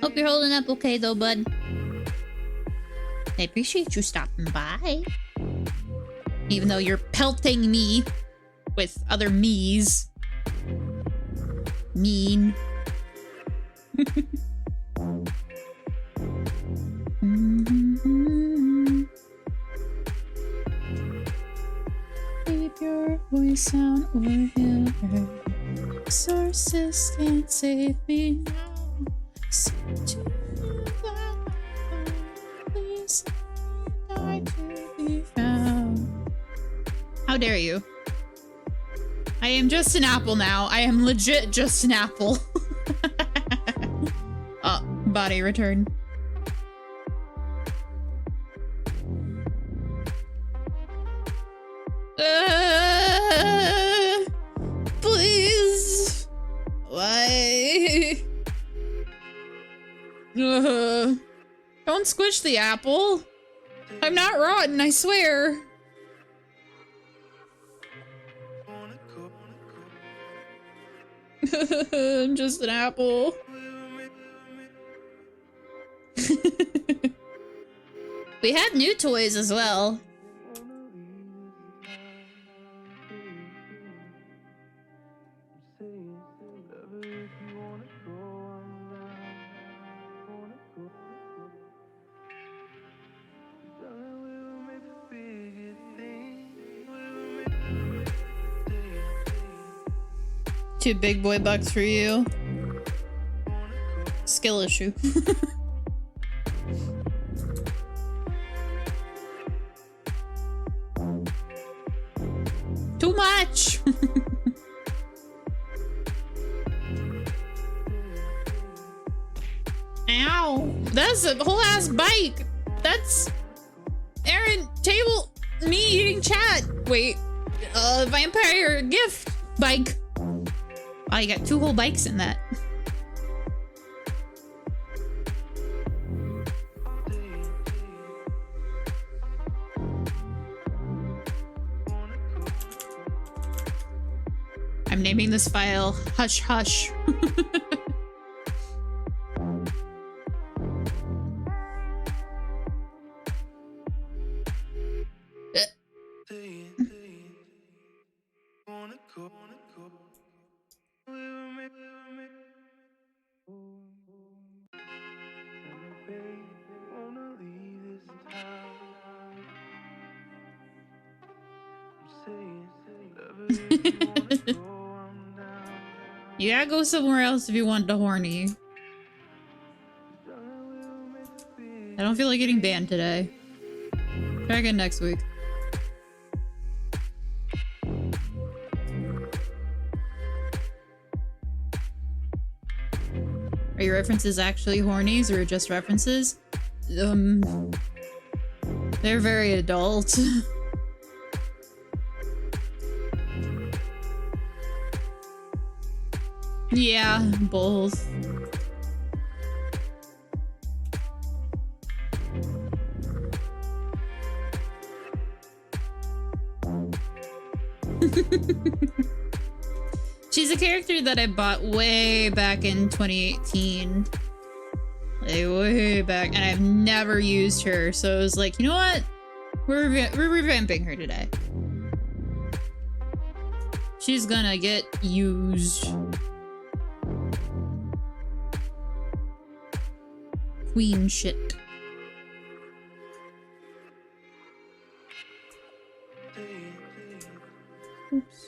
Hope you're holding up okay though, bud. I appreciate you stopping by. Even though you're pelting me with other me's. Mean. Keep your voice down or he'll hurt. Sources can't save me now. Please die to be found. How dare you? I am just an apple now. I am legit just an apple. Oh, body return. Please. Why? Don't squish the apple. I'm not rotten, I swear. I'm just an apple. We had new toys as well. Two big boy bucks for you. Skill issue. Too much! Ow! That's a whole ass bike! That's... Aaron, table, me eating chat! Wait, vampire gift bike. Oh, you got two whole bikes in that. I'm naming this file Hush Hush. You gotta go somewhere else if you want the horny. I don't feel like getting banned today. Try again next week. Are your references actually hornies or just references? They're very adult. Yeah, both. She's a character that I bought way back in 2018. Like, way back, and I've never used her, so it was like, you know what? We're revamping her today. She's gonna get used. Queen shit. Oops.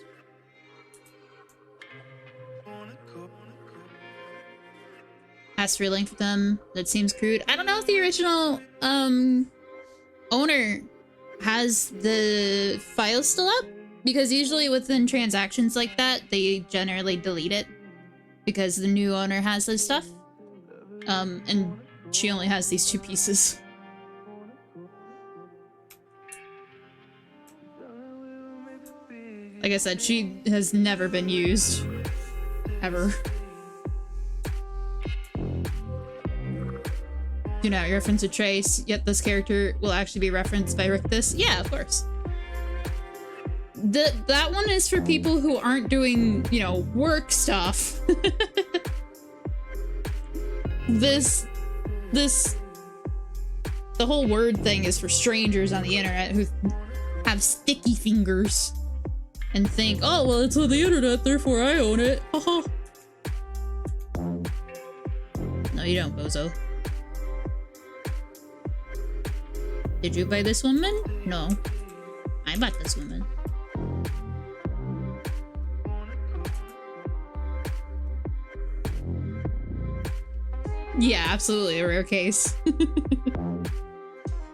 Asked for a link for them. That seems crude. I don't know if the original owner has the file still up, because usually within transactions like that, they generally delete it because the new owner has this stuff. And she only has these 2 pieces. Like I said, she has never been used. Ever. Do not reference a trace, yet this character will actually be referenced by Rictus. Yeah, of course. That one is for people who aren't doing, you know, work stuff. The whole word thing is for strangers on the internet who have sticky fingers and think, oh, well, it's on the internet, therefore I own it. Haha. No, you don't, bozo. Did you buy this woman? No. I bought this woman. Yeah, absolutely a rare case.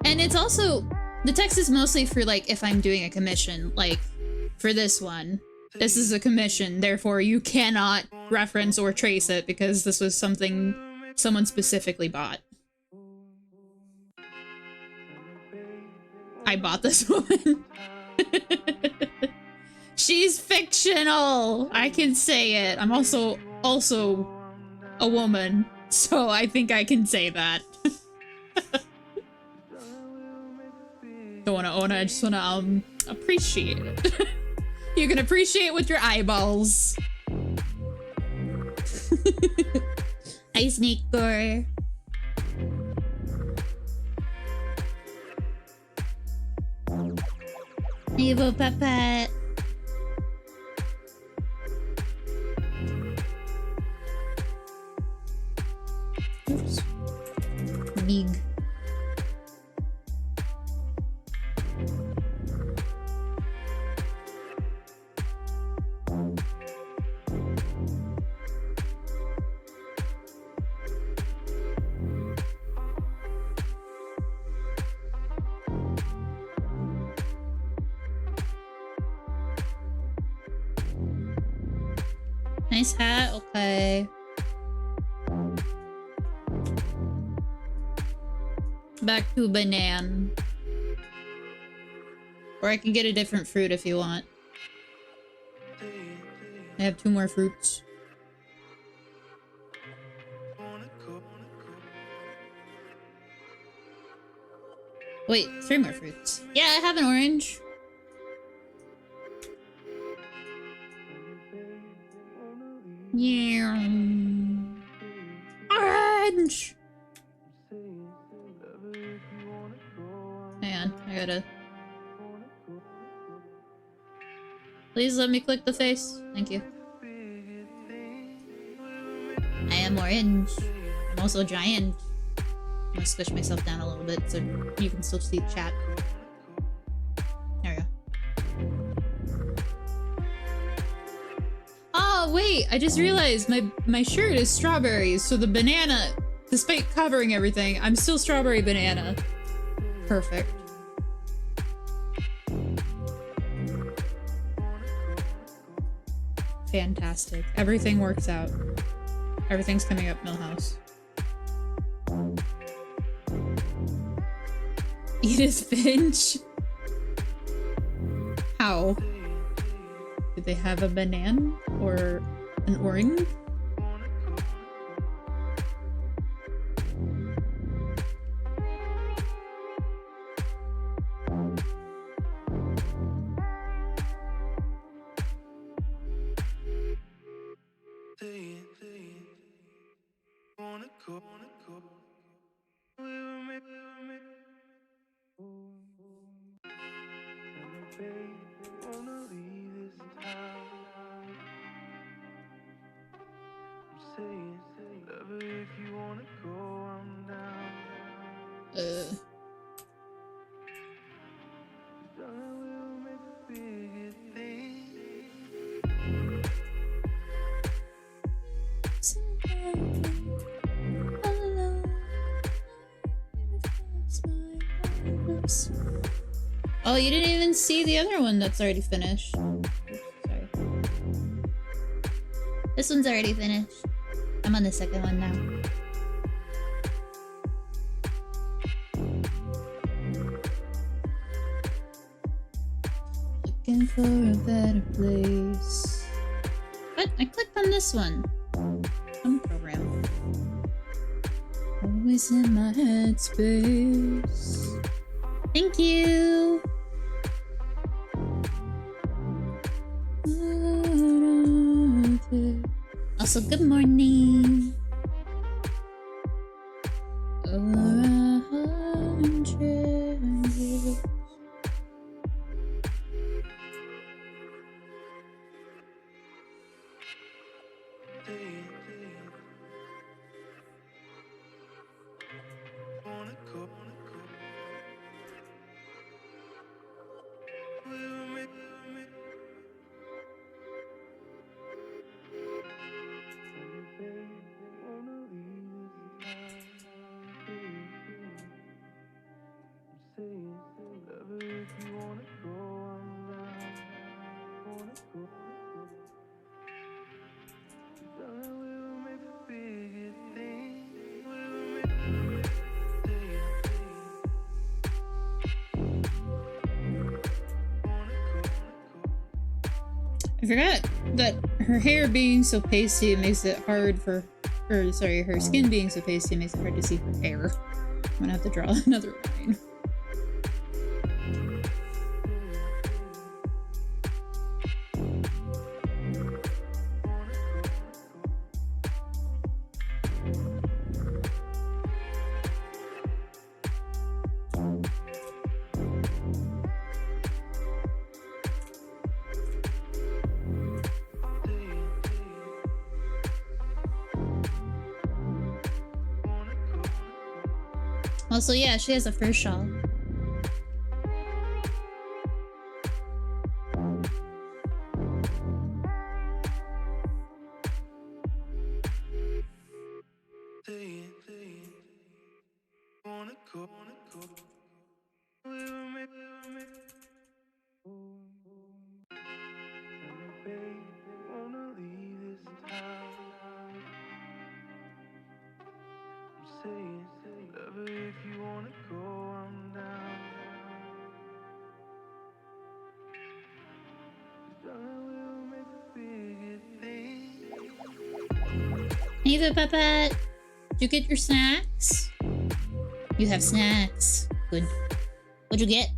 And it's also, the text is mostly for like if I'm doing a commission, like for this one. This is a commission, therefore you cannot reference or trace it because this was something someone specifically bought. I bought this woman. She's fictional. I can say it. I'm also a woman, so I think I can say that. Don't want to own it. I just want to appreciate it. You can appreciate with your eyeballs. Hi, Snake Gore. Evil puppet. Oops. Big. Nice hat, okay. Back to banana. Or I can get a different fruit if you want. I have 2 more fruits. Wait, 3 more fruits. Yeah, I have an orange. Yeah. Orange! Hang on, I gotta... Please let me click the face. Thank you. I am orange. I'm also giant. I'm gonna squish myself down a little bit so you can still see the chat. There we go. Oh, wait! I just realized my shirt is strawberries, so the banana, despite covering everything, I'm still strawberry banana. Perfect. Fantastic. Everything works out. Everything's coming up Millhouse. Edith Finch? How? Do they have a banana? Or an orange? Oh, you didn't even see the other one that's already finished. Oops, sorry. This one's already finished. I'm on the second one now. Looking for a better place. But I clicked on this one. Some program. Always in my headspace. Thank you. Also, good morning. Over 100 years. I forgot that her hair being so pasty makes it hard for, or sorry, her skin being so pasty makes it hard to see her hair. I'm gonna have to draw another line. Also, yeah, she has a fur shawl. Eva Puppet, did you get your snacks? You have snacks. Good. What'd you get?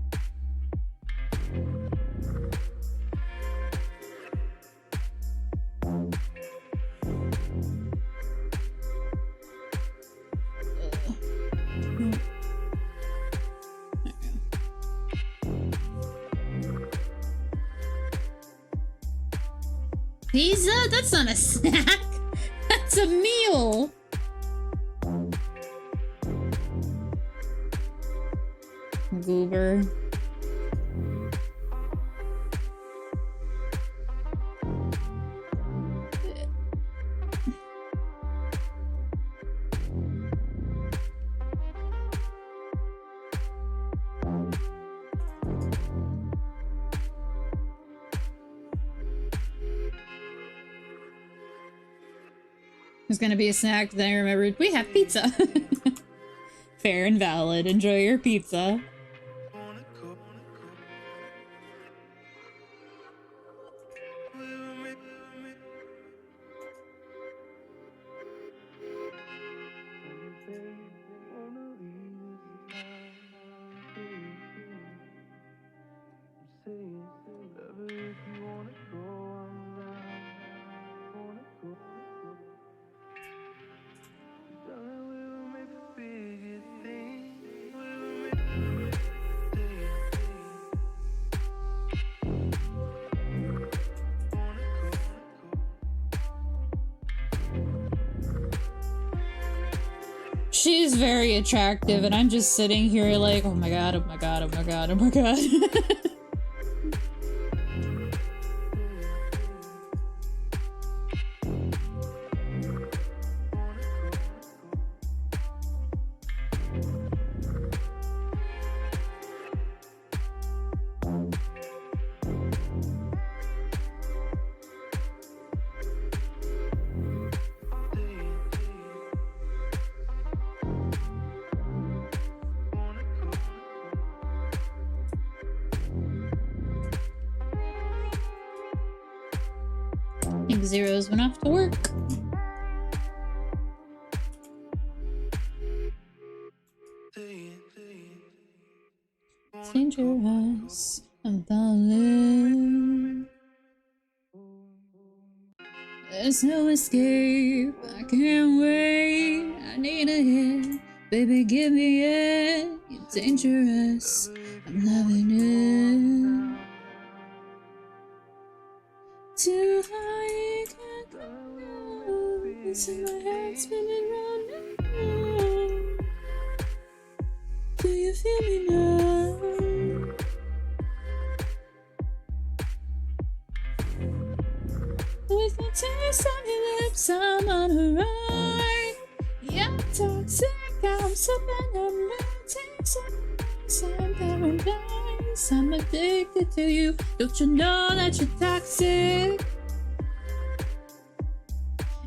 Pizza? That's not a snack. That's a meal. Goober. There's gonna be a snack, then I remembered we have pizza. Fair and valid. Enjoy your pizza. She's very attractive, and I'm just sitting here like, oh my god, oh my god, oh my god, oh my god. Zeros went off to work. Dangerous, I'm falling. There's no escape, I can't wait. I need a hit, baby, give me it. You're dangerous, I'm loving it. Too high, you can't go down. It's in my head spinning round and round. Do you feel me now? With the taste on your lips, I'm on a ride. Yeah, I'm toxic, I'm sipping on the taste of some paradise. I'm addicted to you. Don't you know that you're toxic?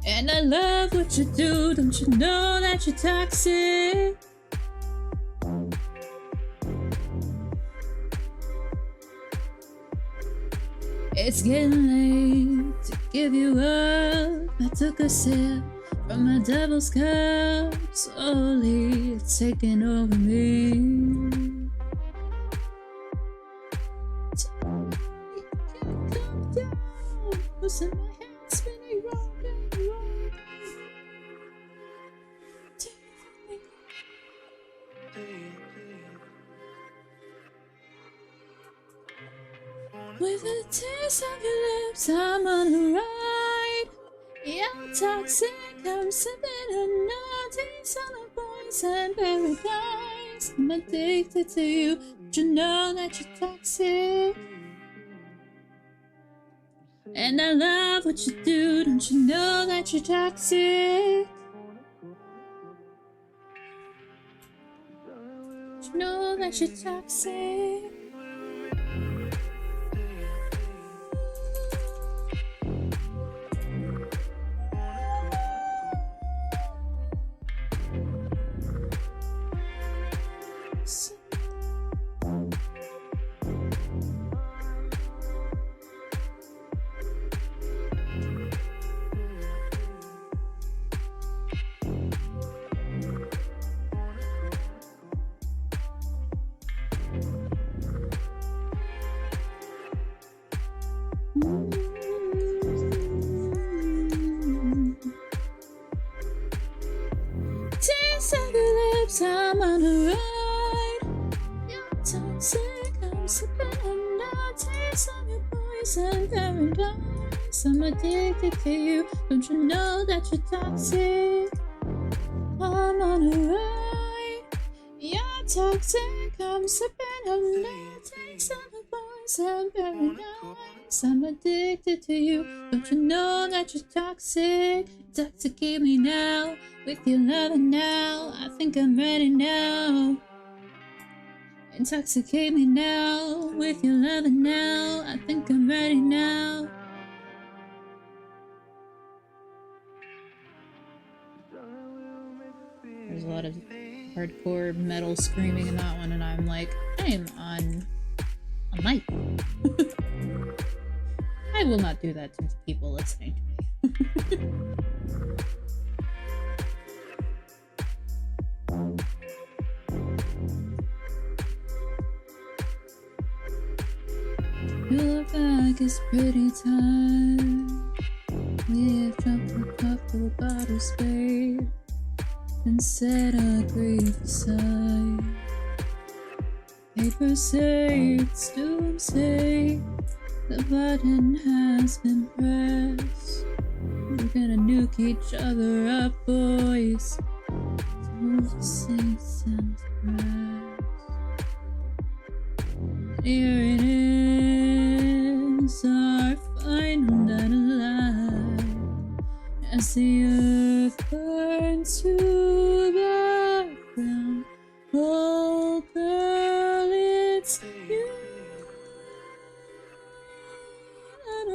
And I love what you do. Don't you know that you're toxic? It's getting late to give you up. I took a sip from my devil's cup. Slowly it's taking over me. What's in my head spinning round and round? With the taste of your lips, I'm on a ride. Yeah, I'm toxic, I'm sipping on the taste of the poison paradise. I'm addicted to you. Don't you know that you're toxic? And I love what you do. Don't you know that you're toxic? Don't you know that you're toxic? I'm on a ride. You're toxic, I'm sipping on the taste of your poison paradise. I'm addicted to you. Don't you know that you're toxic? I'm on a ride. You're toxic, I'm sipping on the taste of your poison paradise. I'm addicted to you. Don't you know that you're toxic? Intoxicate me now with your loving now. I think I'm ready now. Intoxicate me now with your loving now. I think I'm ready now. There's a lot of hardcore metal screaming in that one, and I'm like, I am on a mic. I will not do that to people listening to me. You look like it's pretty time. We have dropped a couple bottles, babe, and said agree for sight. Paper say it's doomsday. The button has been pressed. We're gonna nuke each other up, boys. So saints and press. Here it is, our final night alive, as the earth burns to the ground. Oh, girl, it's you that I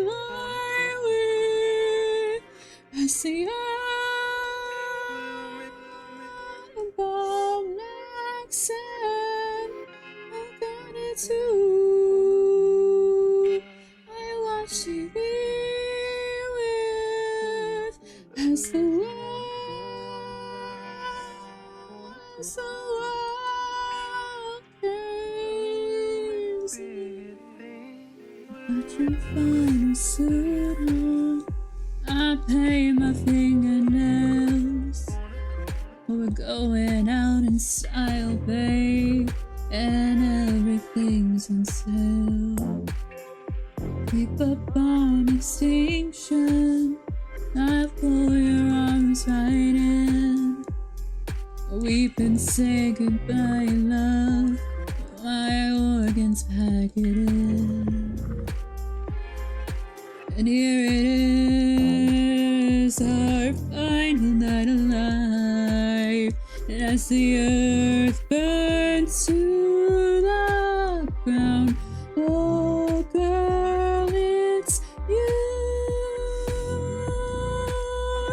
lie with. As the atom bomb like sand, I got it too. I watch TV with as the world crazy. Put your final suit on. I paint my fingernails. We're going out in style, babe, and everything's on sale. Keep up on extinction. I pull your arms right in. Weep and say goodbye, love. My organs pack it in. And here it is, our final night alive. And as the earth burns to the ground, oh girl, it's you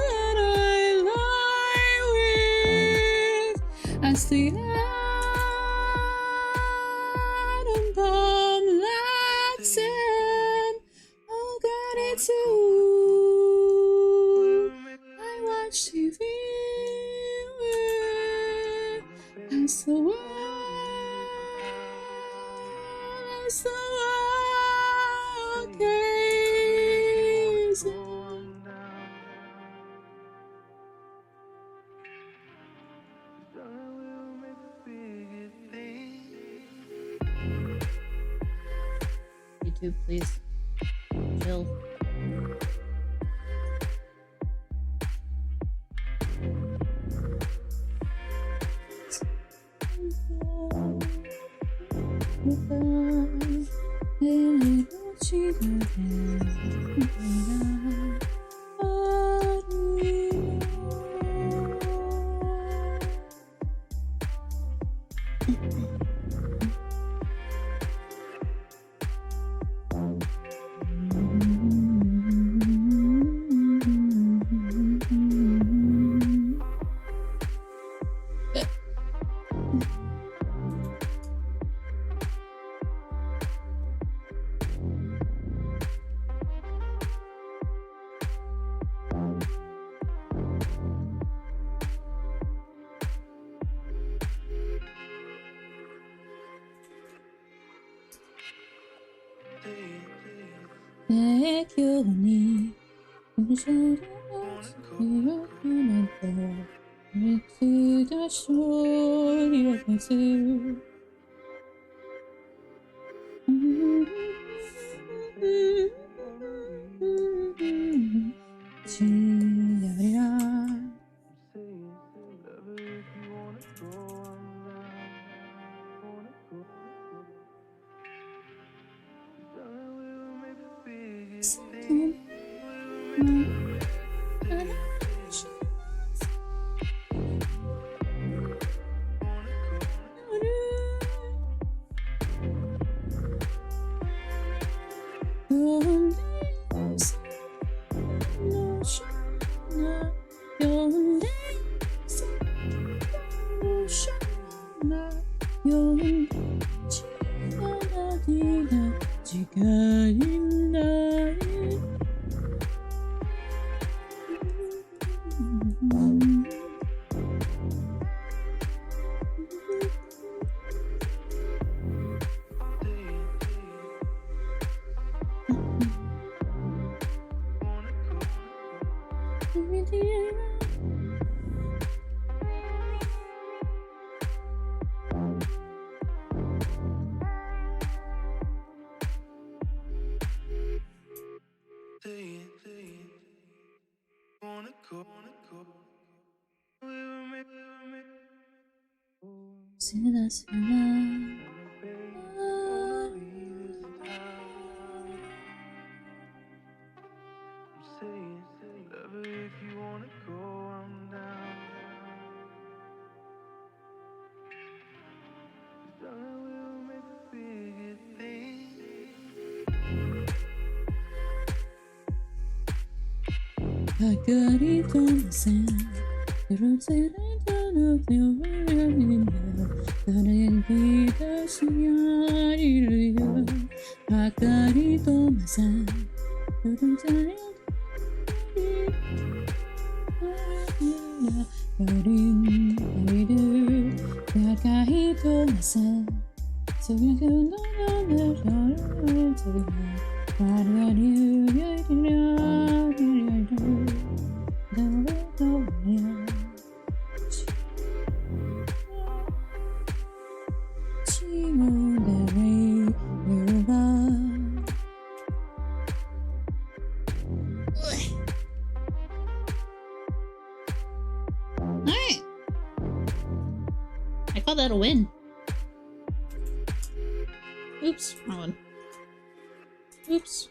that I lie with. As the atom bomb like sand, oh God, it's you. I watch TV with. As the world gazes. YouTube, please. Chill. 백현이 울면서 미치다 소리가 가지 지려리라 I got it on the sand. I don't say that I don't feel very that I be the same. I got it on the sand. I don't say Alright. I call that a win. Oops, wrong one. Oops.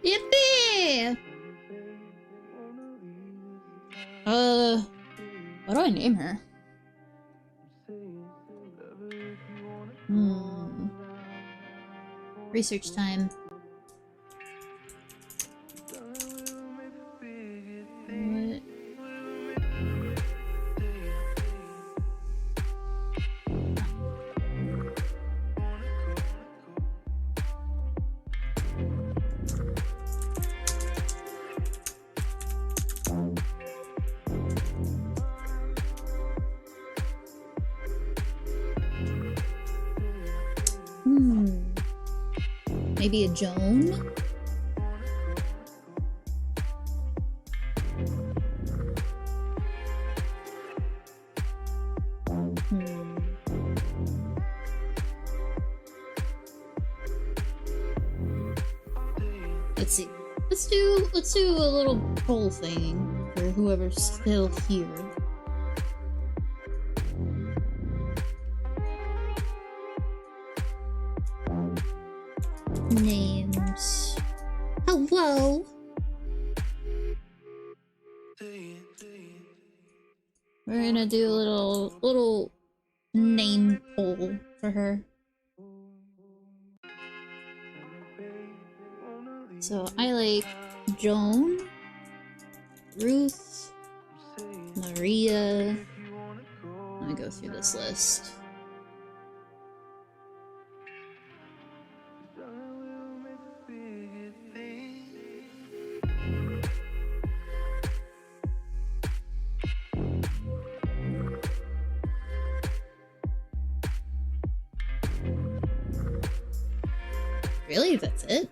Yippee! What do I name her? Research time. What? Maybe a Joan? Let's see. Let's do a little poll thing for whoever's still here. Names. Hello. We're gonna do a little name poll for her. So I like Joan, Ruth, Maria. Let me go through this list. Really? That's it?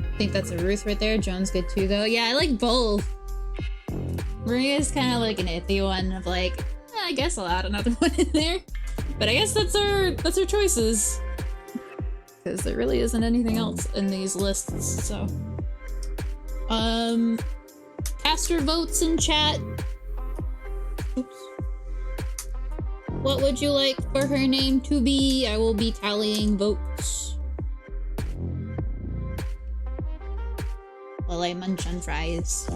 I think that's a Ruth right there. Joan's good too, though. Yeah, I like both. Maria's kind of like an iffy one of like, I guess I'll add another one in there. But I guess that's our choices. Because there really isn't anything else in these lists, so. Cast your votes in chat. Oops. What would you like for her name to be? I will be tallying votes. While I munch on fries.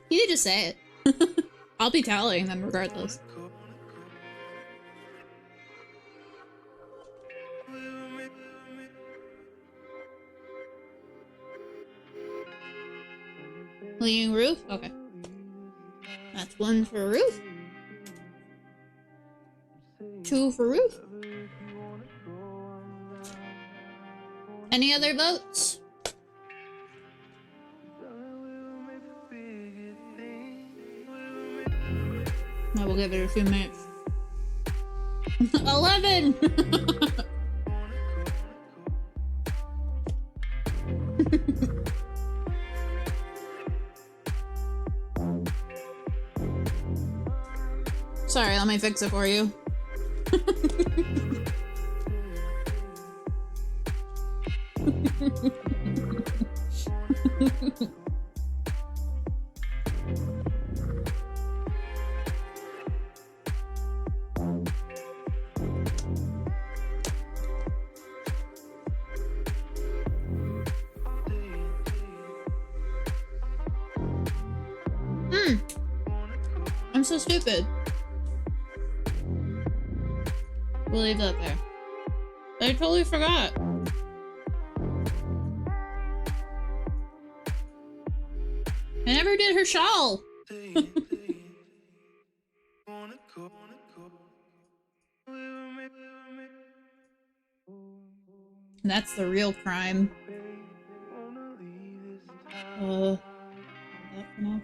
You could just say it. I'll be tallying them regardless. Cleaning roof? Okay. That's 1 for roof. 2 for roof. Any other votes? I will give it a few minutes. 11! Sorry, let me fix it for you. I'm so stupid. We'll leave that there. I totally forgot. I never did her shawl. That's the real crime. That for now.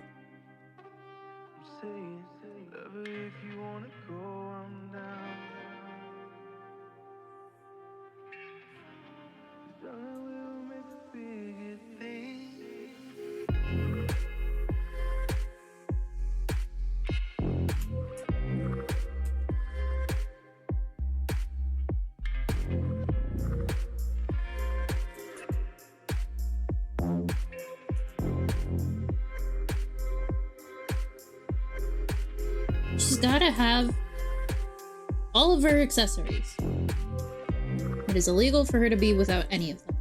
She's gotta have all of her accessories. It is illegal for her to be without any of them.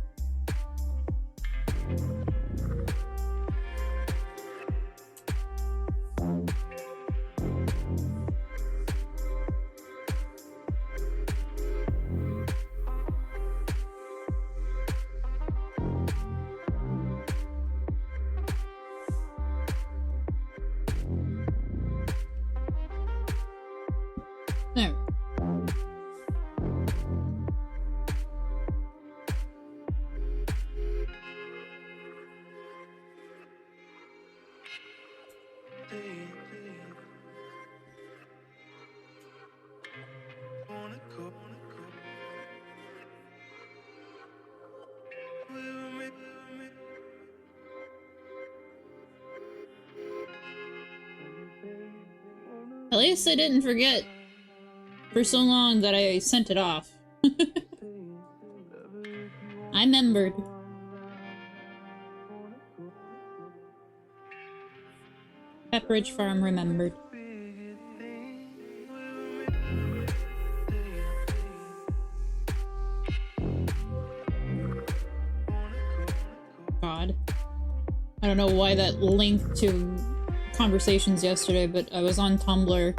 There. At least I didn't forget for so long that I sent it off. I remembered. Pepperidge Farm remembered. God. I don't know why that linked to conversations yesterday, but I was on Tumblr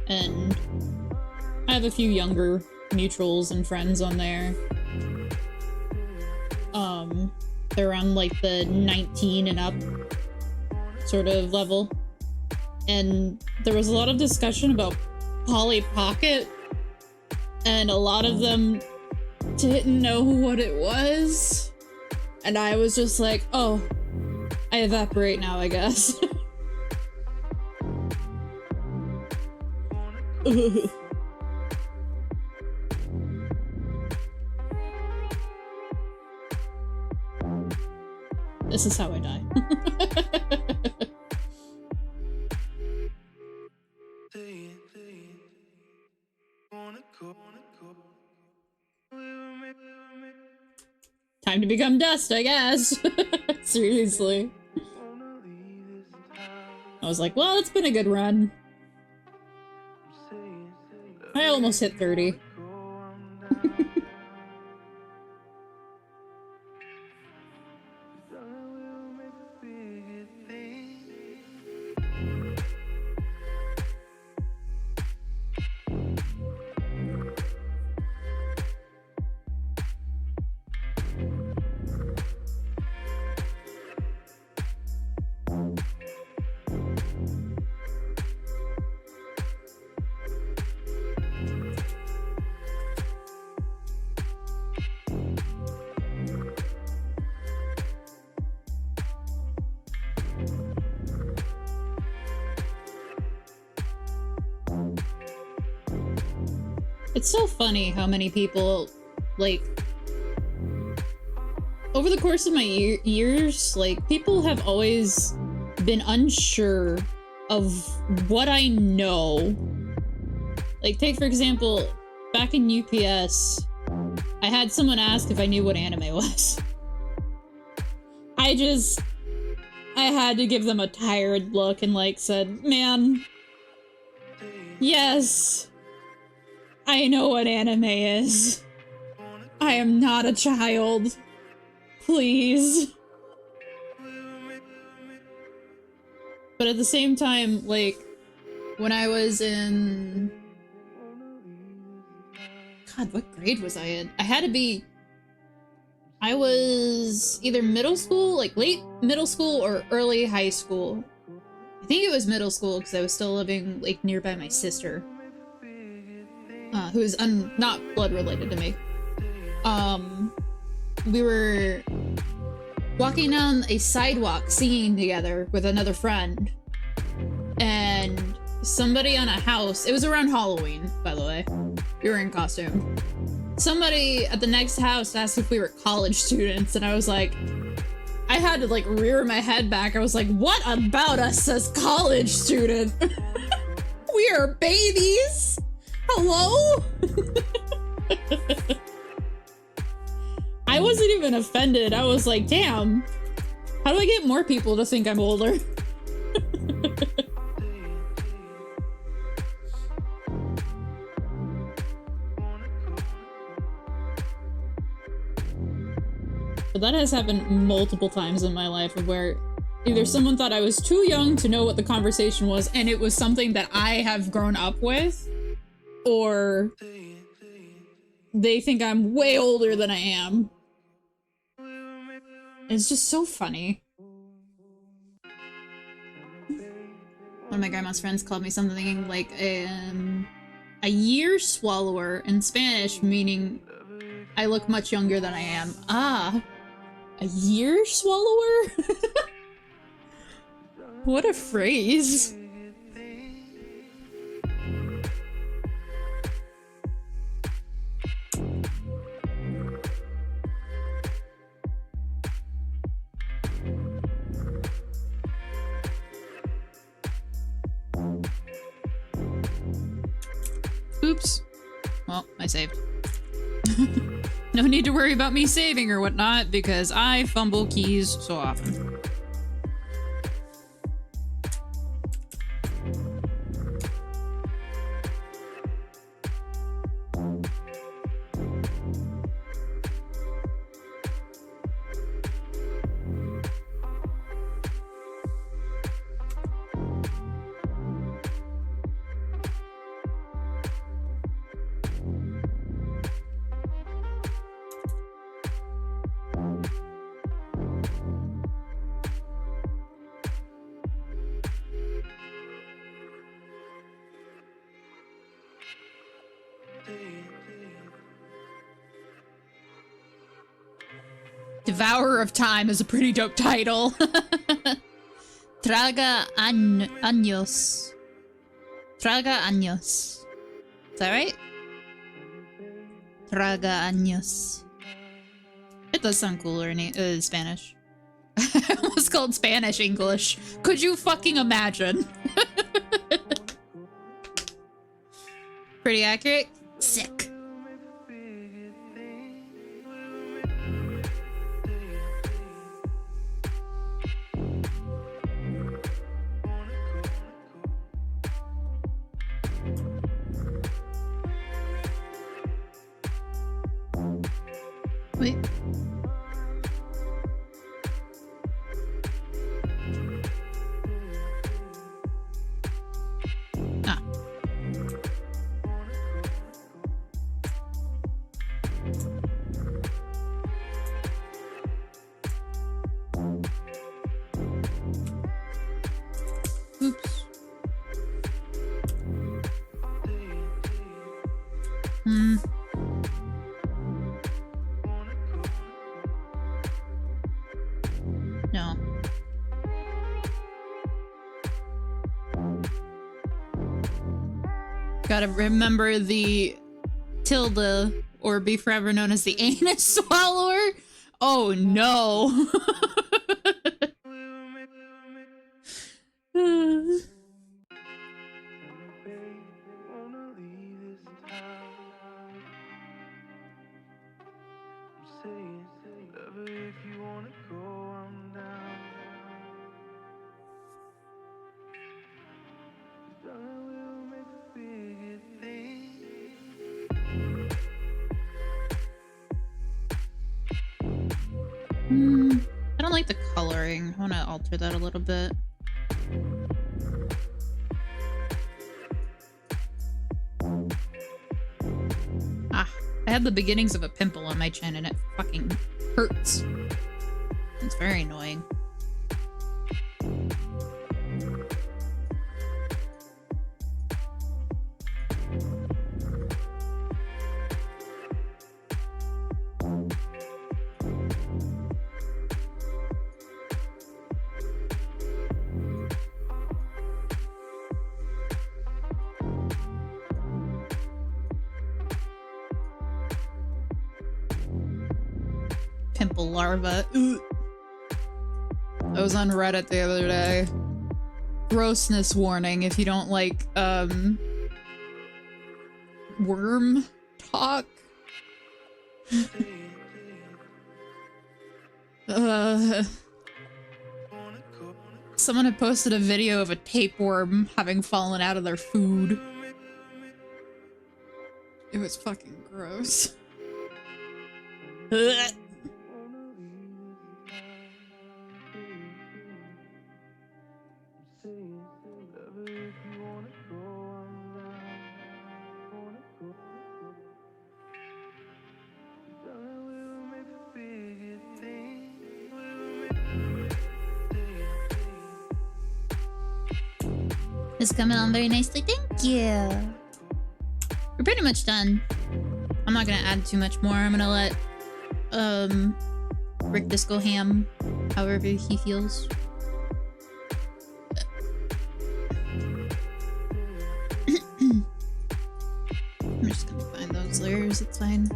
and I have a few younger mutuals and friends on there. They're on like the 19 and up sort of level. And there was a lot of discussion about Polly Pocket, and a lot of them didn't know what it was. And I was just like, oh, I evaporate now, I guess. This is how I die. Time to become dust, I guess. Seriously. I was like, well, it's been a good run. I almost hit 30. It's so funny how many people, like, over the course of my years, like, people have always been unsure of what I know. Like, take for example, back in UPS, I had someone ask if I knew what anime was. I had to give them a tired look and, like, said, man, yes, I know what anime is. I am not a child. Please. But at the same time, like, when I was in... God, what grade was I in? I was either middle school, like late middle school or early high school. I think it was middle school because I was still living, like, nearby my sister. Who is not blood related to me. We were walking down a sidewalk singing together with another friend. And somebody on a house, it was around Halloween, by the way. We were in costume. Somebody at the next house asked if we were college students, and I was like, I had to, like, rear my head back. I was like, what about us says college student? We are babies! Hello? I wasn't even offended. I was like, damn, how do I get more people to think I'm older? But that has happened multiple times in my life, where either someone thought I was too young to know what the conversation was, and it was something that I have grown up with, or they think I'm way older than I am. It's just so funny. One of my grandma's friends called me something like a year swallower in Spanish, meaning I look much younger than I am. Ah, a year swallower? What a phrase. Oops. Well, I saved. No need to worry about me saving or whatnot, because I fumble keys so often. Devourer of Time is a pretty dope title. Traga años. Traga años. Is that right? Traga años. It does sound cooler in Spanish. I almost called Spanish English. Could you fucking imagine? Pretty accurate? Sick. Wait. Ah. Oops. No. Gotta remember the Tilda, or be forever known as the anus swallower. Oh no. I don't like the coloring. I want to alter that a little bit. Ah, I have the beginnings of a pimple on my chin and it fucking hurts. It's very annoying. Pimple larva. Ugh. I was on Reddit the other day. Grossness warning if you don't like, worm talk. Someone had posted a video of a tapeworm having fallen out of their food. It was fucking gross. Ugh. It's coming on very nicely, thank you. We're pretty much done. I'm not gonna add too much more. I'm gonna let Rick Disco ham however he feels. I'm just gonna find those layers, it's fine.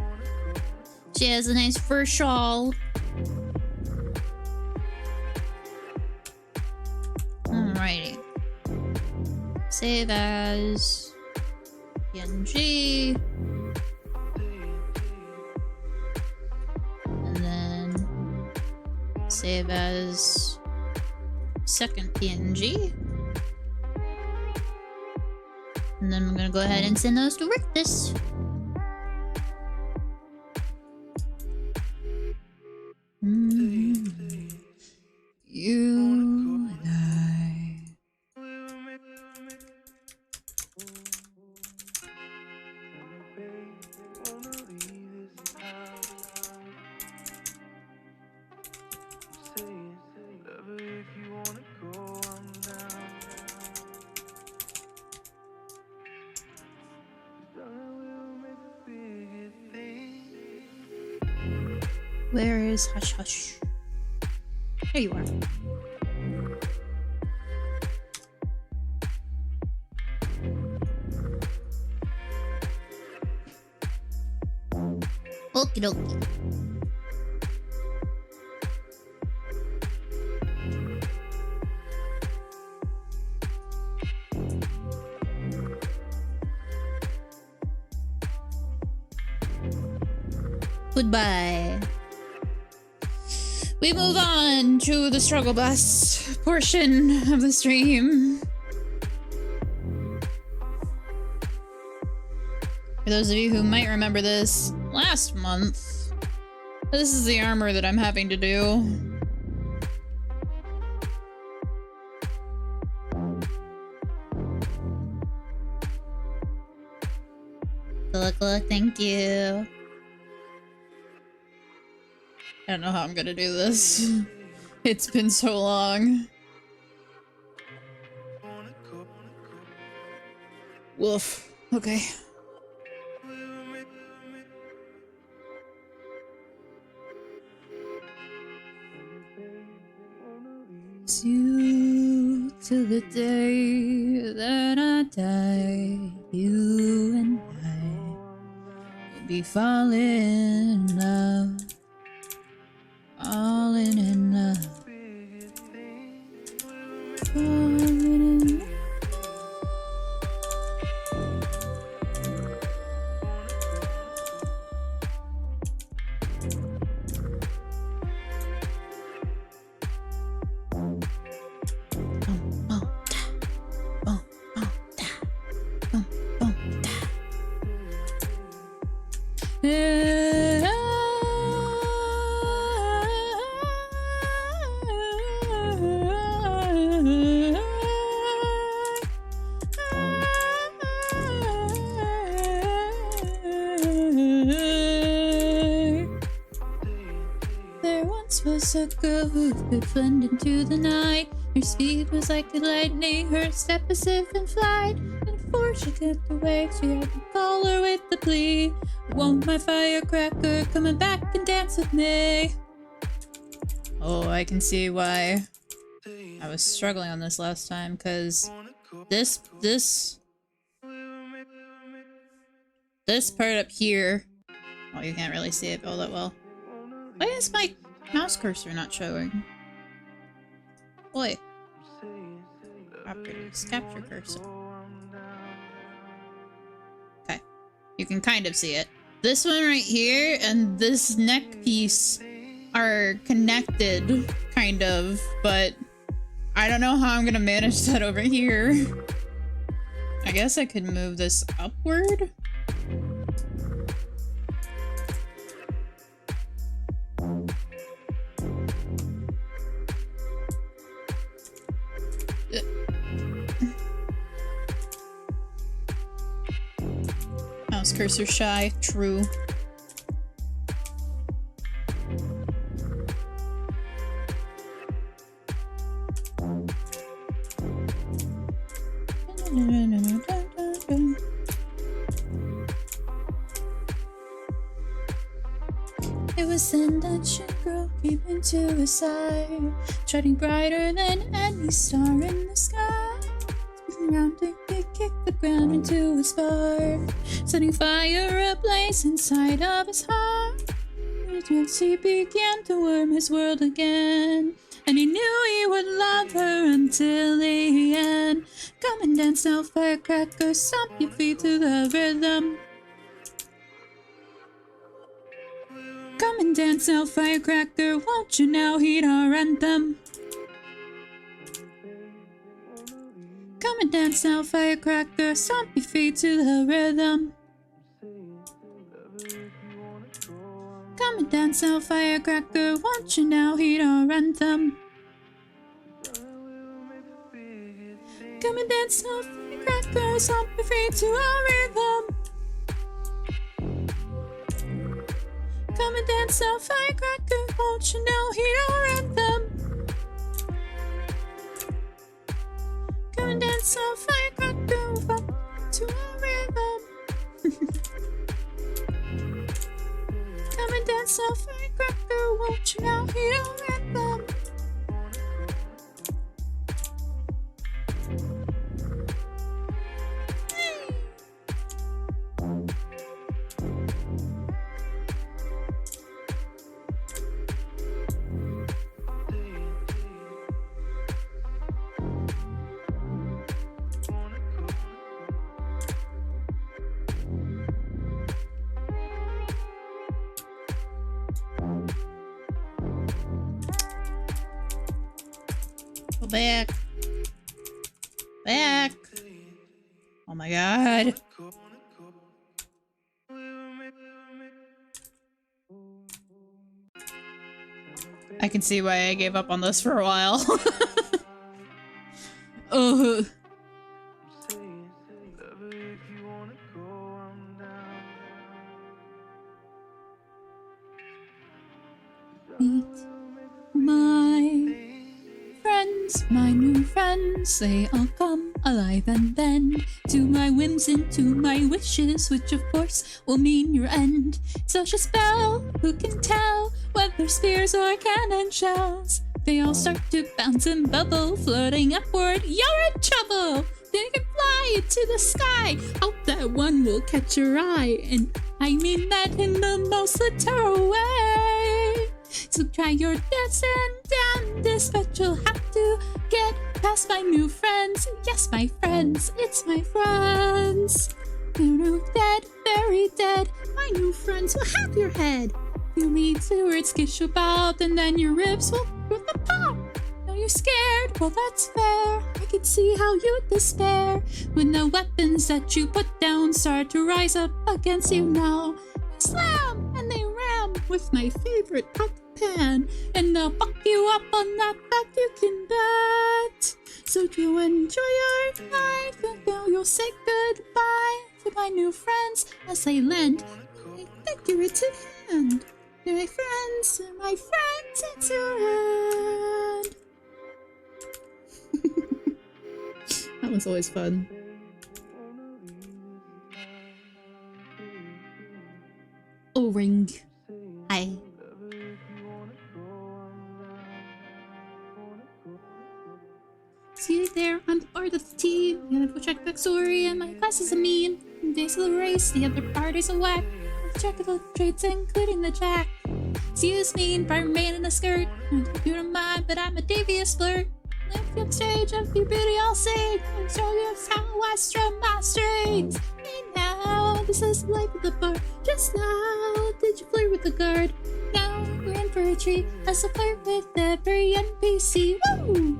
She has a nice fur shawl. Alrighty. Save as PNG. And then save as second PNG. And then I'm gonna go ahead and send those to Rictus. You and I. Where is Hush Hush? There you are. Okie dokie. Goodbye. We move on to the struggle bus portion of the stream. For those of you who might remember this, last month, this is the armor that I'm having to do. Look, thank you. I don't know how I'm gonna do this. It's been so long. Woof. Okay. You till the day that I die, you and I. be falling in love. Falling in love. Falling in love. There once was a girl who could blend into the night. Her speed was like the lightning, her step as if in flight. And before she got away, she had to call her with the plea, "Won't my firecracker come back and dance with me?" Oh, I can see why I was struggling on this last time, because this part up here, oh, you can't really see it all that well. Why is my mouse cursor not showing? Oi. Properties, capture cursor. Okay. You can kind of see it. This one right here and this neck piece are connected, kind of, but I don't know how I'm gonna manage that over here. I guess I could move this upward? Mouse cursor shy, true. It was then that she grew deep into his side, shining brighter than any star in the sky. Spinning round to kick the ground into his spark, setting fire ablaze inside of his heart. As he began to warm his world again, and he knew he would love her until the end. Come and dance now, firecracker, stomp your feet to the rhythm. Come and dance now, firecracker, won't you now heed our anthem? Come and dance now, firecracker, stomp your feet to the rhythm. Come and dance now, firecracker, won't you now heed our anthem? Come and dance now, firecracker, stomp your feet to our rhythm. Come and dance now, firecracker, won't you now heed our anthem? Come and dance now, firecracker, to our rhythm. Come and dance now, firecracker, won't you now heed our anthem? Go back. Back. Oh my god. I can see why I gave up on this for a while. Ugh. Meet my friends, my new friends, they all come alive and then to my whims and to my wishes, which of course will mean your end. Such a spell, who can tell whether spears or cannon shells? They all start to bounce and bubble, floating upward, you're in trouble! They can fly into the sky, hope that one will catch your eye, and I mean that in the most literal way. So try your best and down this, but you'll have to get past my new friends. Yes, my friends, it's my friends. They're dead, very dead. My new friends will have your head. You'll need to words kiss your bout, and then your ribs will with the pop. Now you're scared, well that's fair. I can see how you'd despair when the weapons that you put down start to rise up against you now. They slam and they ram with my favorite pot pan, and they'll fuck you up on that you can bet. So to enjoy your life, and now you'll say goodbye to my new friends as they lend a decorative hand. They're my friends, it's your hand. That one's always fun. O-ring. Hi. See you there, I'm part of the team. You have to check backstory, and my class is a meme. In days of the race, the other party's a whack. Check the traits, including the jack. Excuse me, environment man in a skirt. You don't mind, but I'm a devious flirt. Lift up stage of your beauty, I'll sing. I'll show you how I strum my strings. Hey now, this is the life of the bar. Just now, did you flirt with the guard? Now we're in for a treat as I flirt with every NPC. Woo!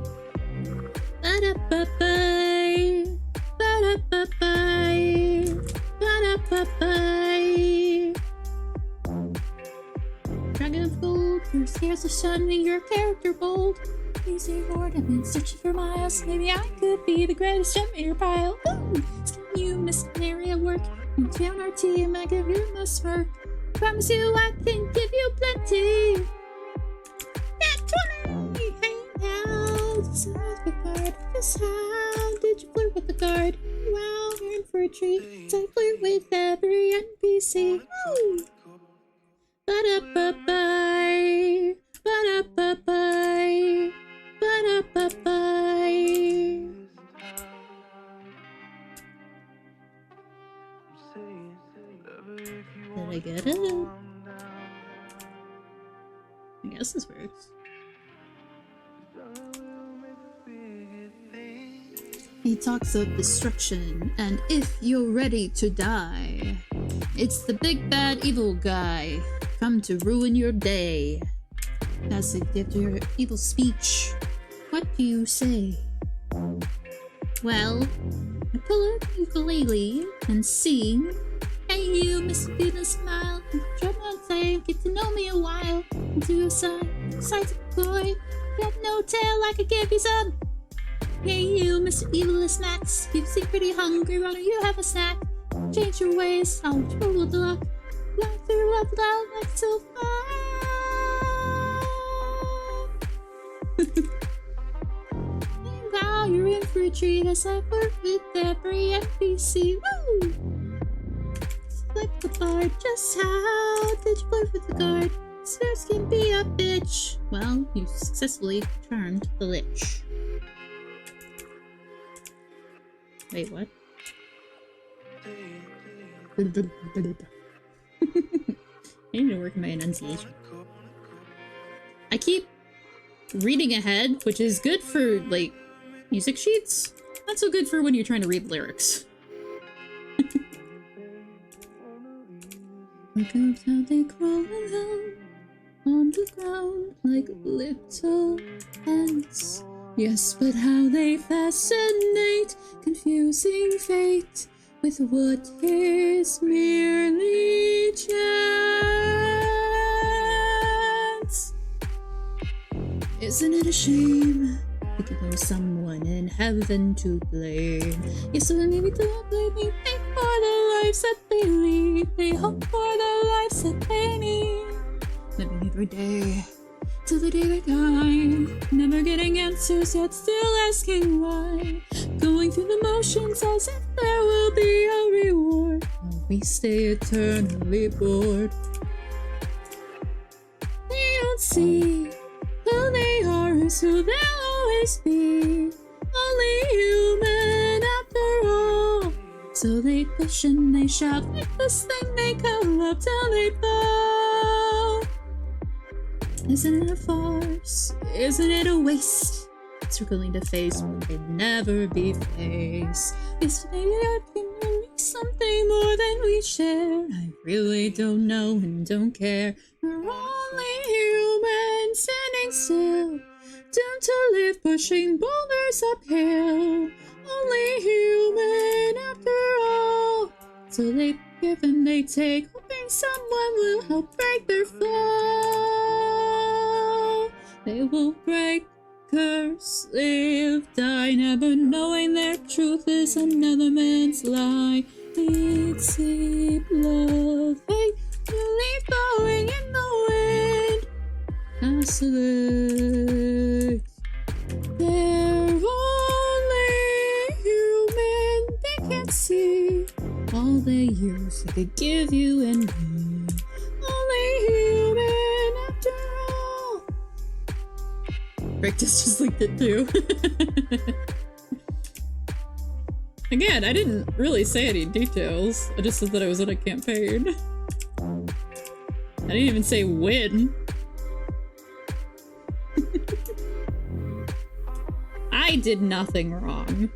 Ba-da-ba-bye, ba-da-ba-bye, ba-da-ba-bye. Dragon of gold, your scares of shining, your character bold. These are your ornaments, searching for miles. Maybe I could be the greatest gem in your pile. Ooh, can you miss an area work? You found our team, I give you my smirk. Promise you I can give you plenty. That 20! Hey now, decide the guard. Just how did you flirt with the guard? Wow, you're in for a treat. So I flirt with every NPC. Woo! Ba-da-ba-bye, ba-da-ba-bye, ba-da-ba-bye. Did I get it? I guess this works. He talks of destruction, and if you're ready to die, it's the big bad evil guy, come to ruin your day. As it gives your evil speech, what do you say? Well, I pull up ukulele and sing. Hey you, Miss Venus, smile, and drum on say, get to know me a while. Do your sides boy, you have no tail, I could give you some. Hey you, Mr. Evilest Max, you seem pretty hungry, why don't you have a snack? Change your ways, I'll roll the luck. Life through love loud like so far. Wow, you're in for a treat as I flirt with every NPC. Woo! Select the bard, just how did you flirt with the guard? Spirits can be a bitch. Well, you successfully turned the lich. Wait, what? I need to work on my enunciation. I keep reading ahead, which is good for, like, music sheets. Not so good for when you're trying to read lyrics. Look at how they crawl down on the ground like little ants. Yes, but how they fascinate, confusing fate with what is merely chance. Isn't it a shame? We could know someone in heaven to blame. Yes, so maybe don't blame me. Thank for the lives that they lead. They hope for the lives that they need. Living every day till the day they die, never getting answers yet still asking why. Going through the motions as if there will be a reward, while we stay eternally bored. They don't see who they are is who they'll always be. Only human after all. So they push and they shove, like this thing they come up till they fall. Isn't it a farce? Isn't it a waste? Struggling to face what could never be faced. Yes, maybe I can release something more than we share. I really don't know and don't care. We're only human, standing still, doomed to live pushing boulders uphill. Only human after all. So they give and they take, hoping someone will help break their fall. They will break, curse, live, die, never knowing their truth is another man's lie. Eat, sleep, love, hate, leaf blowing in the wind. Isolate. They're only human, they can't see all the years they could give you and me. Only human after all. Rictus just linked it too. Again, I didn't really say any details. I just said that I was in a campaign. I didn't even say when. I did nothing wrong.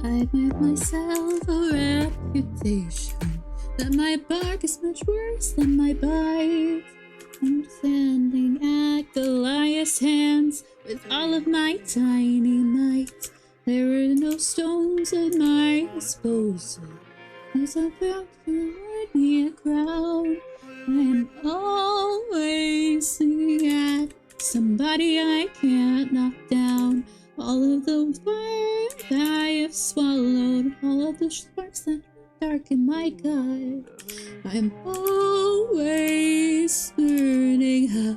I've made myself a reputation that my bark is much worse than my bite. I'm standing at Goliath's hands with all of my tiny might. There are no stones at my disposal, as I'm about to award me a crown. I am always singing at somebody I can't knock down. All of the fire that I have swallowed, all of the sparks that darken my gut. I am always burning up.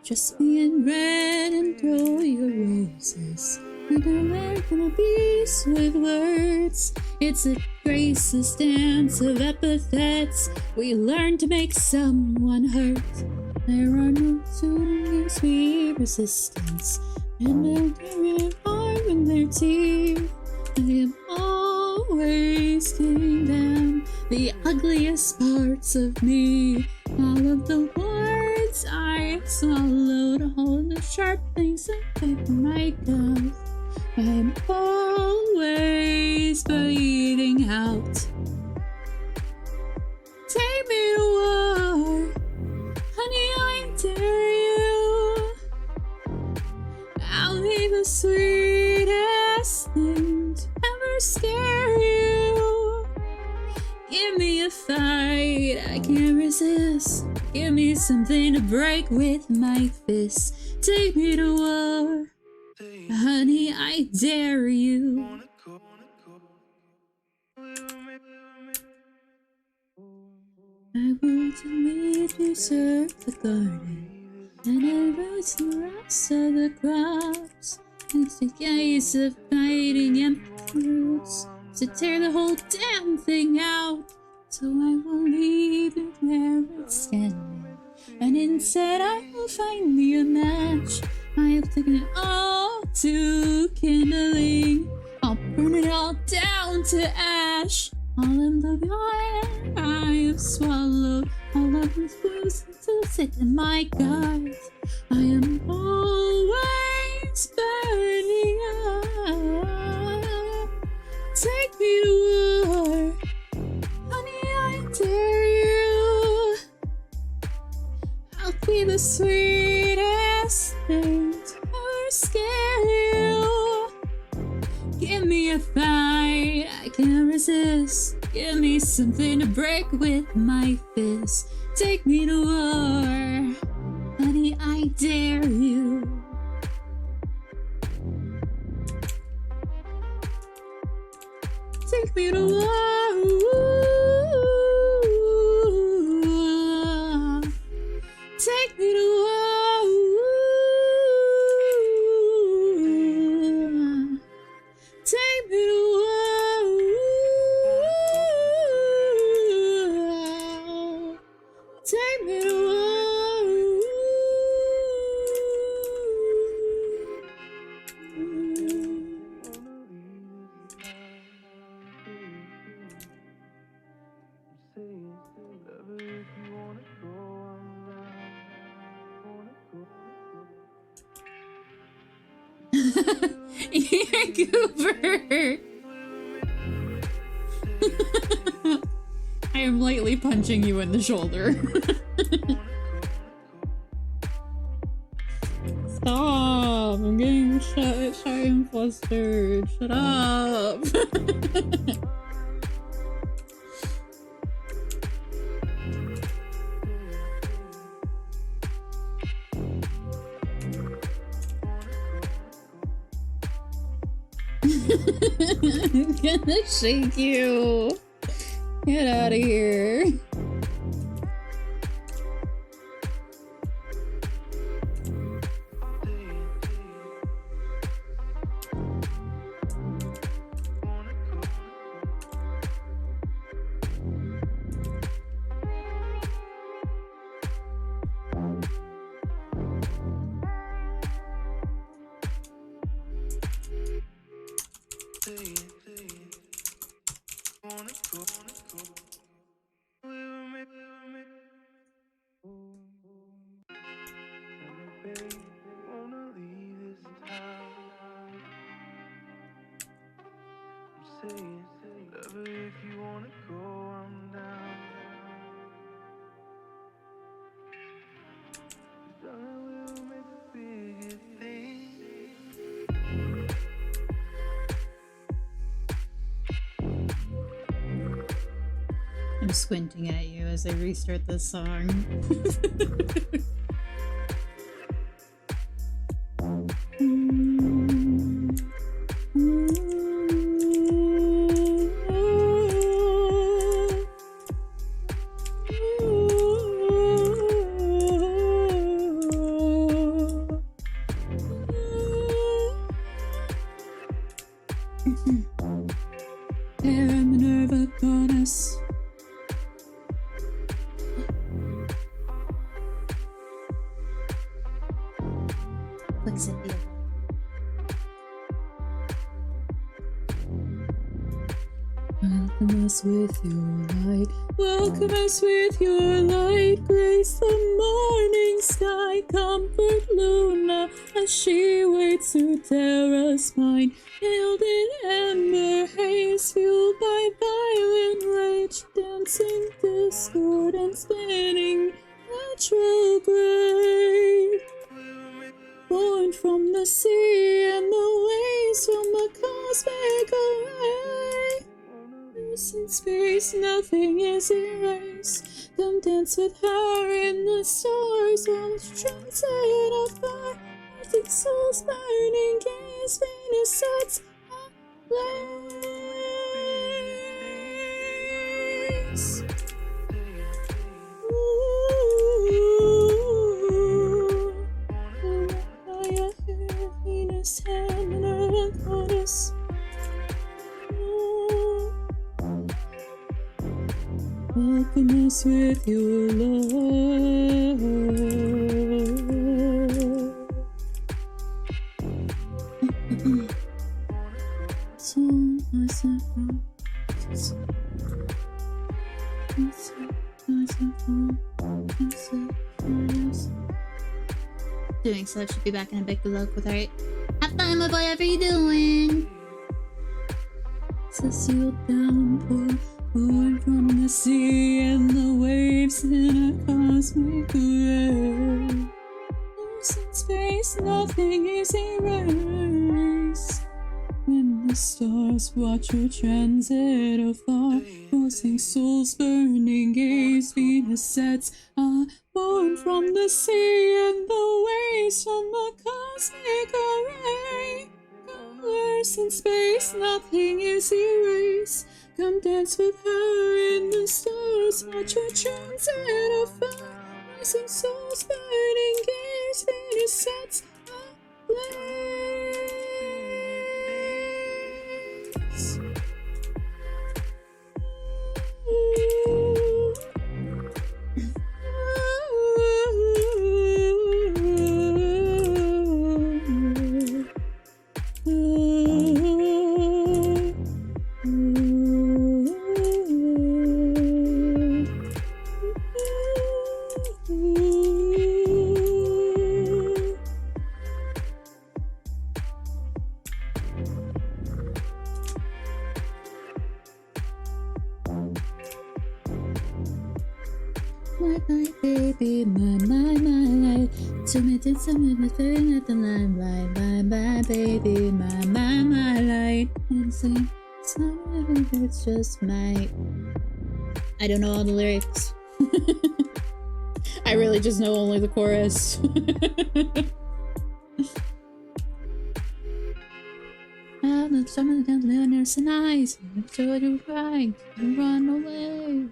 Just me and red and throw your roses. And we're gonna be with words. It's a graceless dance of epithets. We learn to make someone hurt. There are no soothing sweet resistance, and they'll give it harm in their teeth. I am always giving them the ugliest parts of me. All of the words I have swallowed, all of the sharp things that take my gut. I am always bleeding out. Take me to war, honey, I dare you. I'll be the sweetest thing to ever scare you. Give me a fight, I can't resist. Give me something to break with my fists. Take me to war, honey, I dare you. I will to deserve the garden, and I rose the rest of the crops. It's the gaze of biting empty roots to tear the whole damn thing out. So I will leave it where it's standing, and instead I will find me a match. I have taken it all to kindling. I'll burn it all down to ash. All of the fire I have swallowed, all of this booze to sit in my gut. I am always burning up. Take me to war, honey, I dare you. I'll be the sweetest thing to ever scare you. Give me a fight, I can't resist. Give me something to break with my fist. Take me to war, honey, I dare you. Take me to war. Take me to war. Take me to war. Take me Cooper! I am lightly punching you in the shoulder. Stop! I'm getting shy and flustered. Shut up! I'm gonna shake you. Get out of here. I'm squinting at you as I restart this song. Welcome us with your light, welcome us with your light, grace the morning sky, comfort Luna as she waits to tear us mine, held in amber haze, fueled by violent rage, dancing discord and spinning retrograde. Born from the sea and the waves from a cosmic array. In space, nothing is erased. Come dance with her in the stars while it's transit of our earthly souls burning gaze. Venus sets ablaze. Venus and her goddess. Welcome us with your love. Doing so, should be back in a bit. Good luck with her. Have fun with whatever you're doing. It's a sealed downpour. Born from the sea and the waves in a cosmic array. Lost in space, nothing is erased. When the stars watch your transit afar, forcing souls burning gaze, Venus sets born from the sea and the waves from a cosmic array. Colors in space, nothing is erased. Come dance with her in the stars, watch her transit afar, rising souls burning gaze, Venus sets ablaze. my baby, my life. To me, did something with feeling at the limelight, my baby, my light. And sing, it's just my. I don't know all the lyrics. I really just know only the chorus. Someone down the nurse and eyes. I'm sure you're right. Run away.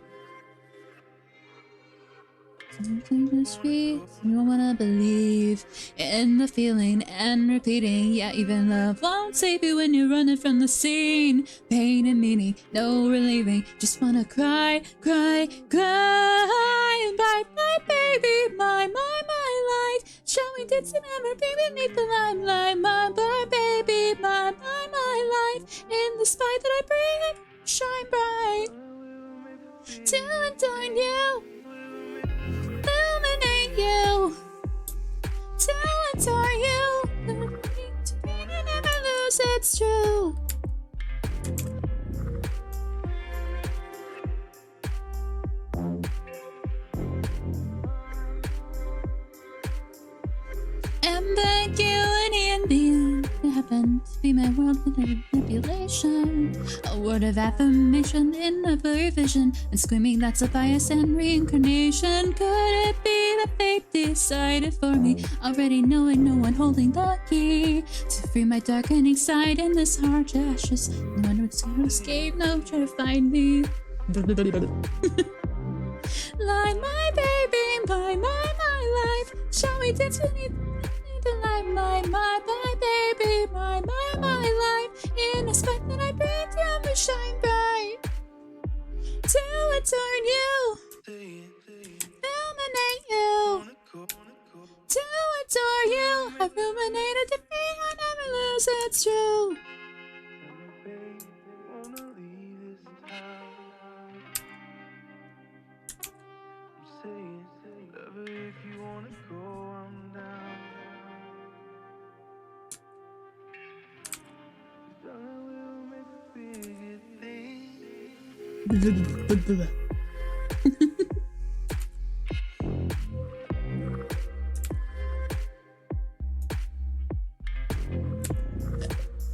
Something is sweet. You don't wanna believe in the feeling and repeating. Yeah, even love won't save you when you're running from the scene. Pain and meaning, no relieving. Just wanna cry, cry, cry. And bye, my baby, my life. Shall we dance and memory beneath the limelight? My baby, my life. In the spite that I bring, shine bright. To adorn you. Illuminate you, to adore you, to be and never lose, it's true. And then you and he and beyond, it happened to be my world with a manipulation. A word of affirmation in every vision, and screaming that's a bias and reincarnation. Could it be that fate decided for me, already knowing no one holding the key to free my darkening side in this harsh ashes? No one would to escape, no try to find me. Like my baby, my life. Shall we dance beneath the limelight? My baby, my life. In a spot that I breathe, yeah, we shine bright. To adorn you, illuminate you. To adore you, I ruminate a defeat I never lose, it's true.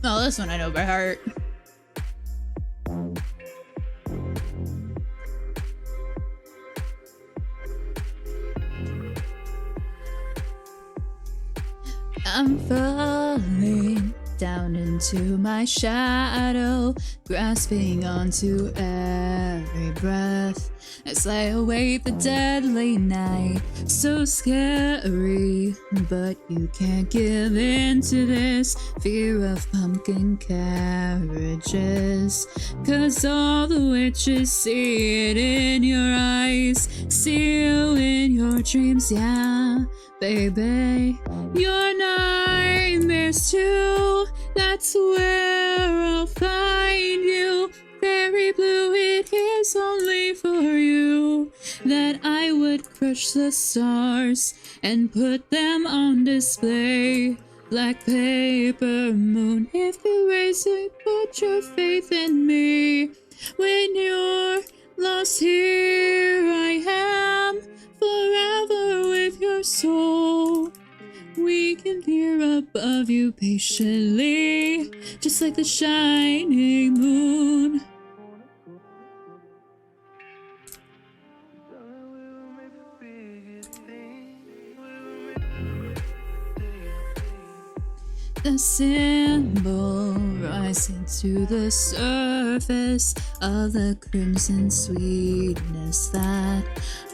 Oh, this one I know by heart. I'm falling down into my shadow, grasping onto every breath as I await the deadly night. So scary, but you can't give in to this fear of pumpkin carriages, 'cause all the witches see it in your eyes, see you in your dreams, yeah, baby. Your nightmares too, that's where I'll find you. Very blue, it is only for you that I would crush the stars and put them on display. Black paper moon, if you raise it, put your faith in me. When you're lost, here I am, forever with your soul. We can peer above you patiently, just like the shining moon. The symbol rising to the surface of the crimson sweetness that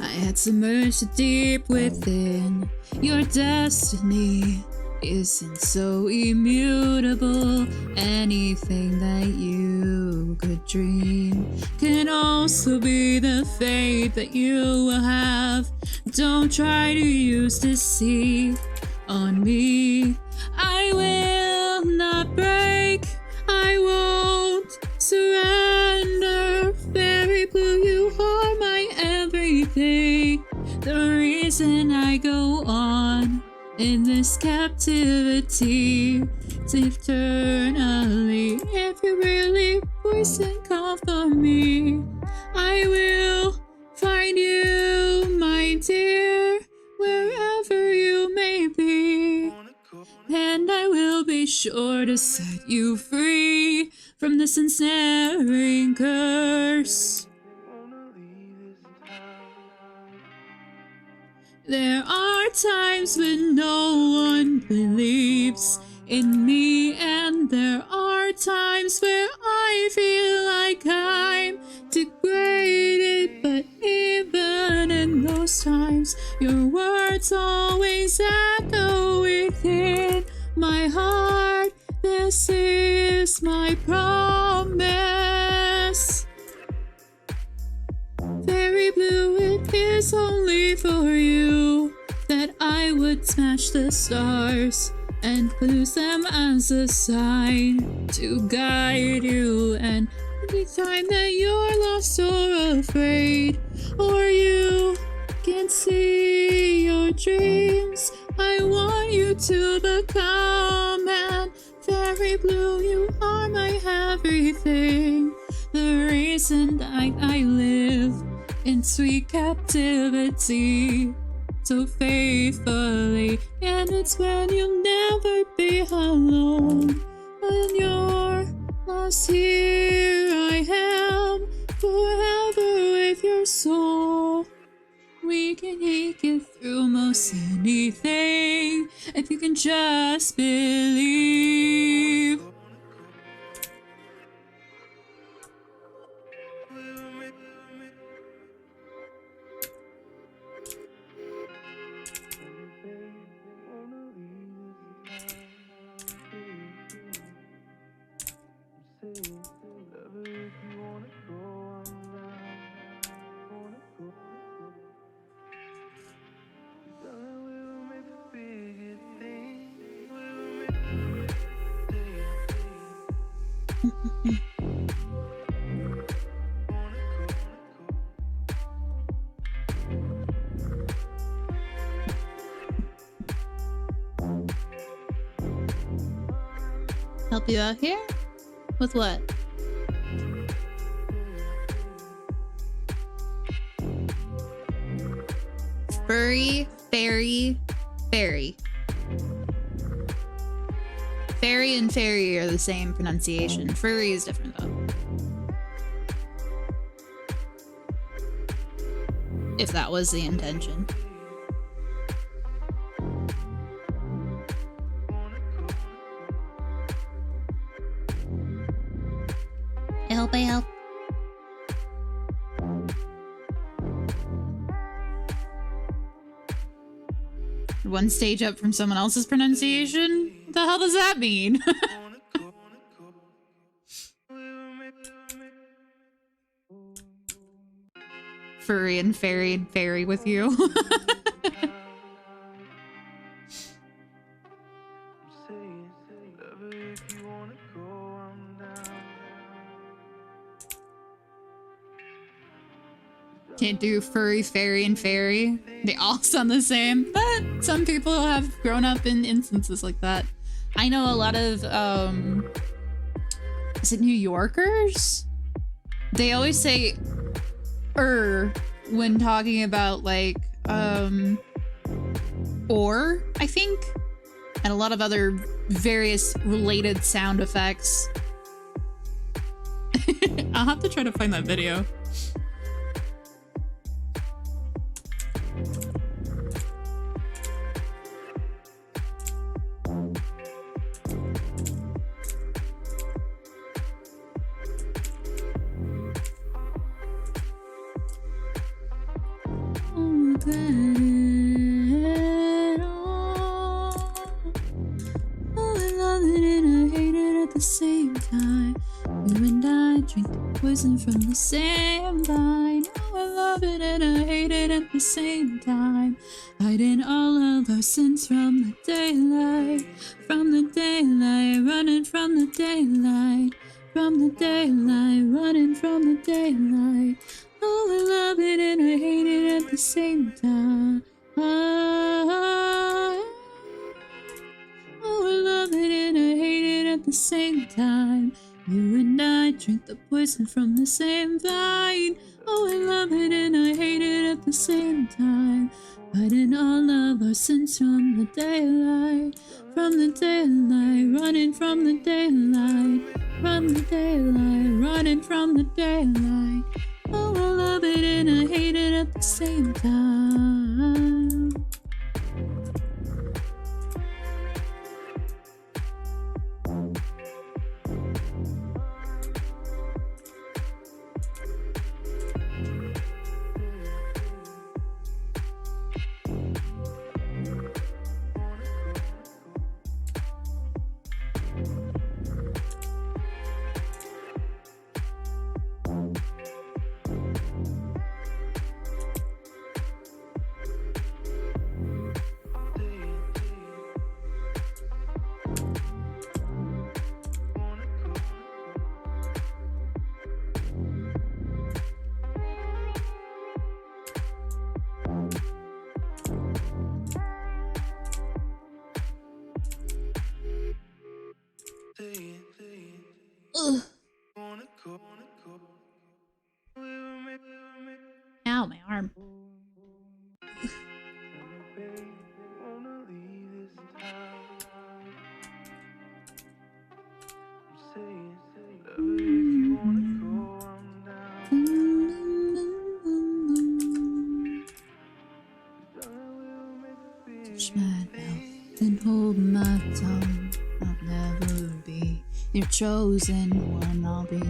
I had submerged deep within. Your destiny isn't so immutable. Anything that you could dream can also be the fate that you will have. Don't try to use deceit on me. I will not break, I won't surrender. Very blue, you are my everything. The reason I go on in this captivity is eternally. If you really voice and call for me, I will find you, my sure to set you free from this ensnaring curse. There are times when no one believes in me, and there are times where I feel like I'm degraded, but even in those times, your words always echo within my heart. This is my promise. Very blue, it is only for you that I would smash the stars and use them as a sign to guide you. And every time that you're lost or afraid, or you can't see your dreams, I want you to become. And very blue, you are my everything, the reason that I live in sweet captivity so faithfully. And it's when you'll never be alone, when you're lost, here I am forever with your soul. We can make it through most anything if you can just believe. Help you out here? With what? Furry, fairy, fairy. Fairy and fairy are the same pronunciation. Furry is different though. If that was the intention. I help. One stage up from someone else's pronunciation? What the hell does that mean? Furry and fairy with you. Can't do furry, fairy, and fairy. They all sound the same, but some people have grown up in instances like that. I know a lot of, is it New Yorkers? They always say when talking about like, or, I think, and a lot of other various related sound effects. I'll have to try to find that video. From the same vine. Oh, I love it and I hate it at the same time. Hiding all of our sins from the daylight, running from the daylight, running from the daylight. Oh, I love it and I hate it at the same time. Oh, I love it and I hate it at the same time. You and I drink the poison from the same vine. Oh, I love it and I hate it at the same time. Fighting all of our sins from the daylight. From the daylight, running from the daylight. From the daylight, running from the daylight. Oh, I love it and I hate it at the same time. Ugh. Ow, my arm. Touch my mouth and hold my tongue. I'll never be your chosen one. I'll be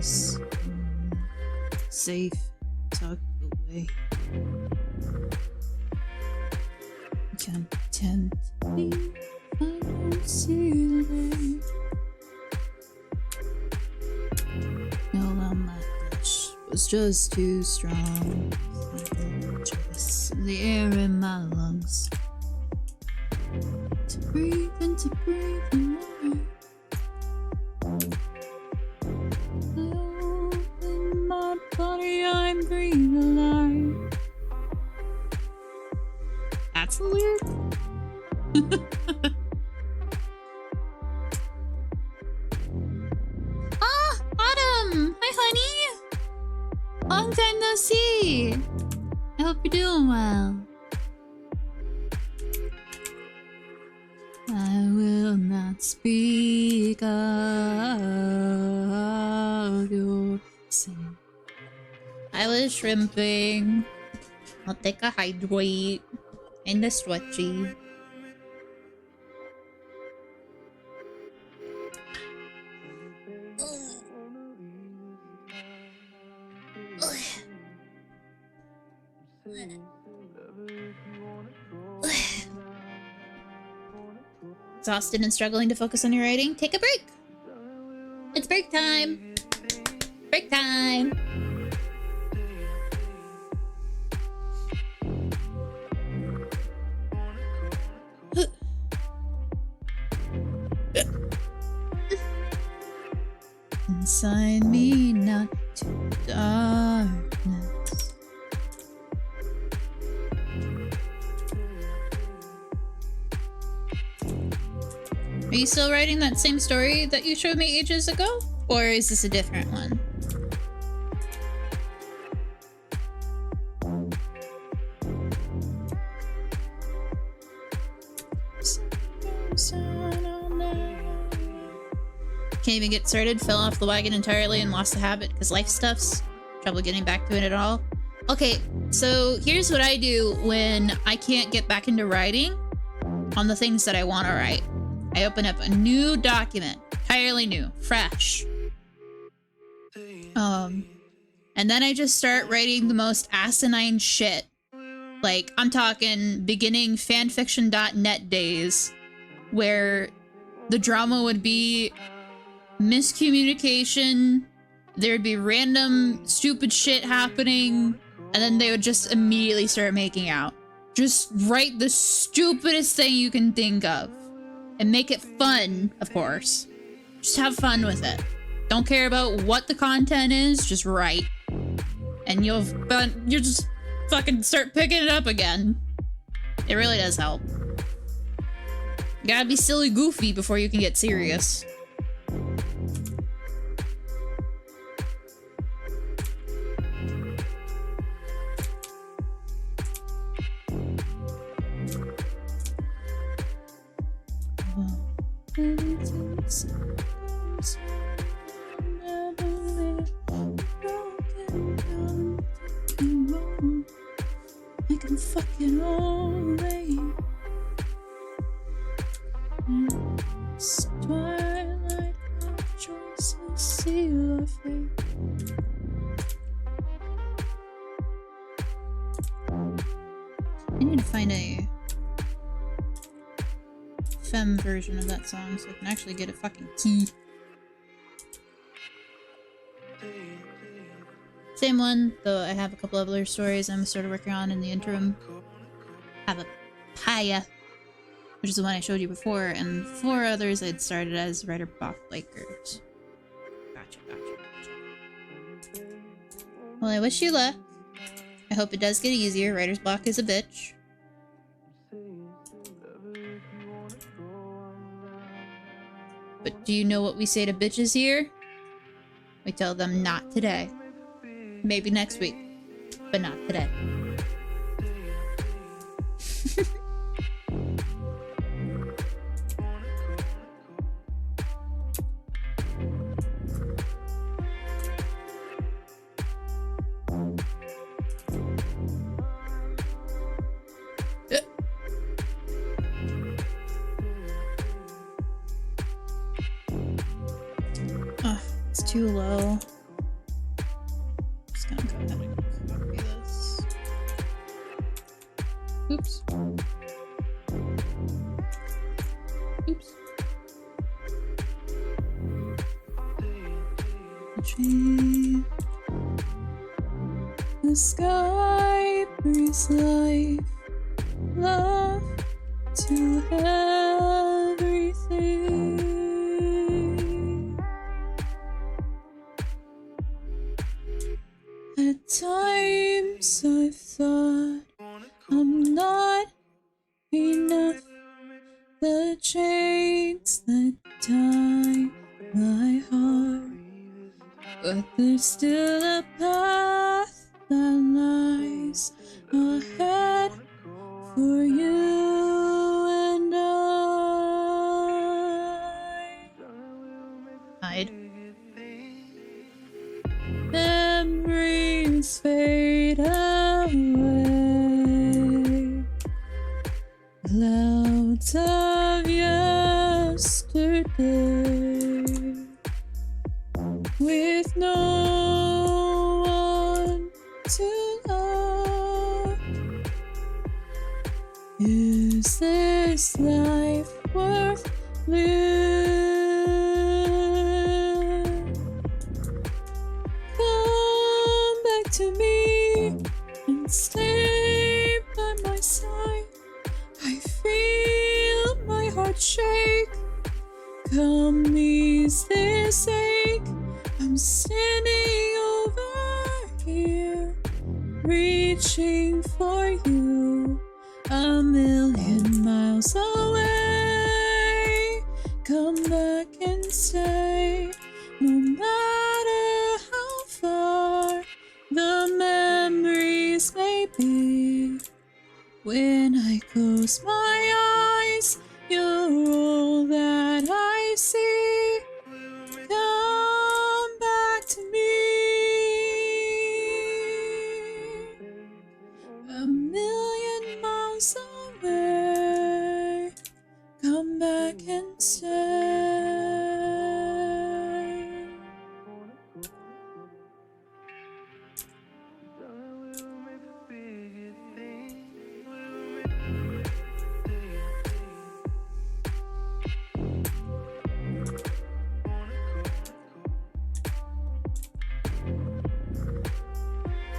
safe, tucked away. Content me, I don't see the way. No, my flesh was just too strong. Just the air in my lungs. To breathe and to breathe and more. In my body, I'm breathing alive. That's the lyric. Ah, Autumn! Hi, honey! Long time no see! I hope you're doing well. I will not speak of your sin. I was shrimping. I'll take a hydrate and a stretchy. Exhausted and struggling to focus on your writing? Take a break! It's break time! Break time! Inside me, not to darkness. Are you still writing that same story that you showed me ages ago? Or is this a different one? Can't even get started, fell off the wagon entirely and lost the habit because life stuffs. Trouble getting back to it at all. Okay, so here's what I do when I can't get back into writing on the things that I want to write. I open up a new document, entirely new, fresh. And then I just start writing the most asinine shit. Like, I'm talking beginning fanfiction.net days, where the drama would be miscommunication, there'd be random stupid shit happening, and then they would just immediately start making out. Just write the stupidest thing you can think of. And make it fun, of course. Just have fun with it. Don't care about what the content is, just write. And you'll just fucking start picking it up again. It really does help. You gotta be silly goofy before you can get serious. I can fucking always twilight of choices, see your fate. I need to find a femme version of that song so I can actually get a fucking key. Same one, though I have a couple other stories I'm sort of working on in the interim. I have a Paya, which is the one I showed you before, and 4 others I'd started as writer Bach Lakers. Gotcha. Well, I wish you luck. I hope it does get easier. Writer's block is a bitch. But do you know what we say to bitches here? We tell them not today. Maybe next week, but not today. Oh, it's too low. Just gonna go ahead and copy this. Oops. Oops. Tree. The sky breathes life, love to everything. At times I've thought I'm not enough. The chains that tie my heart, but there's still a path that lies ahead for you and I. Hide. Memories fade away. Clouds of yesterday, with no one to love. Is this life worth living? Come back to me and stay by my side. I feel my heart shake. Come ease this ache. I'm standing over here, reaching for you, a million miles away. Come back and stay, no matter how far the memories may be. When I close my eyes, you're all that I see. Come back to me. A million miles away. Come back and stay.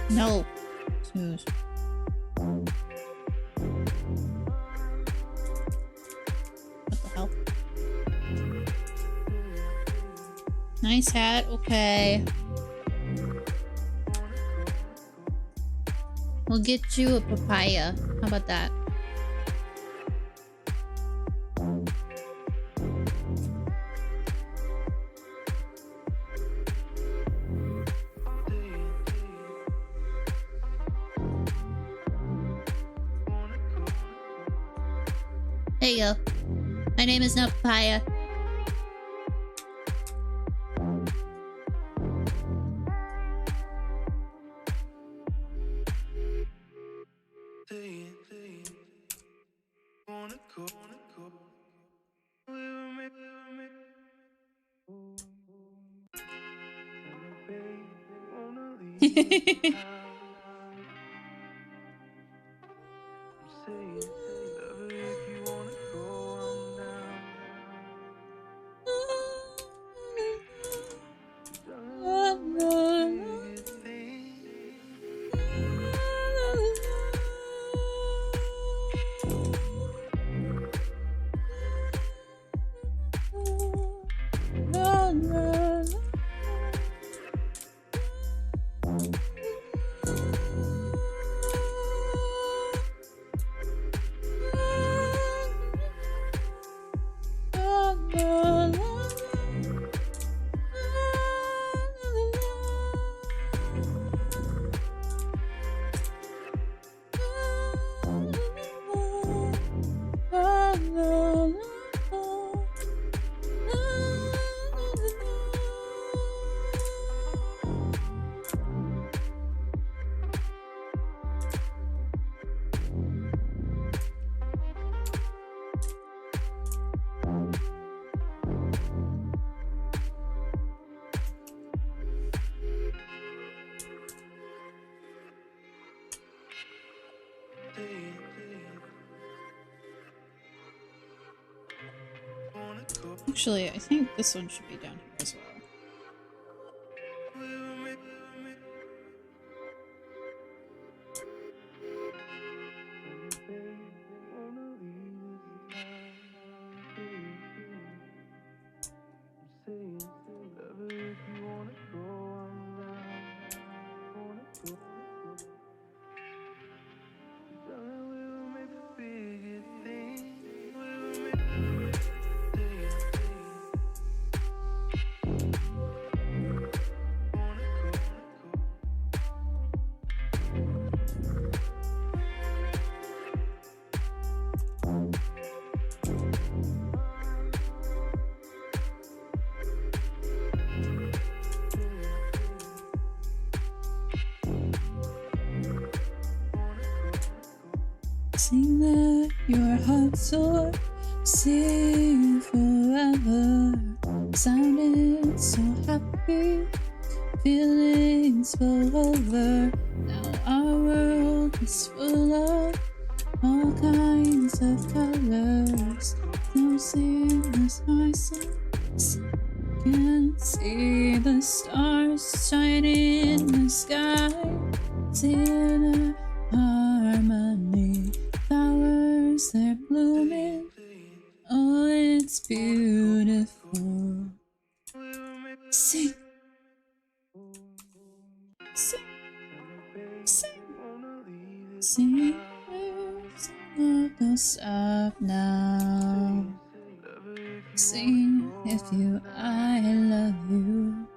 No. Snooze. What the hell? Nice hat, okay. We'll get you a papaya. How about that? There you go. My name is not Papaya. Actually, I think this one should be down here as well. Sing that your heart soar, sing forever. Sounding so happy, feelings spill over. Now our world is full of all kinds of colors. Now sing this my songs. Can't see the stars shining in the sky. See the harmony. Flowers, they're blooming. Oh, it's beautiful. Sing. Sing. Sing. Sing. Don't stop now. Sing if you, I love you.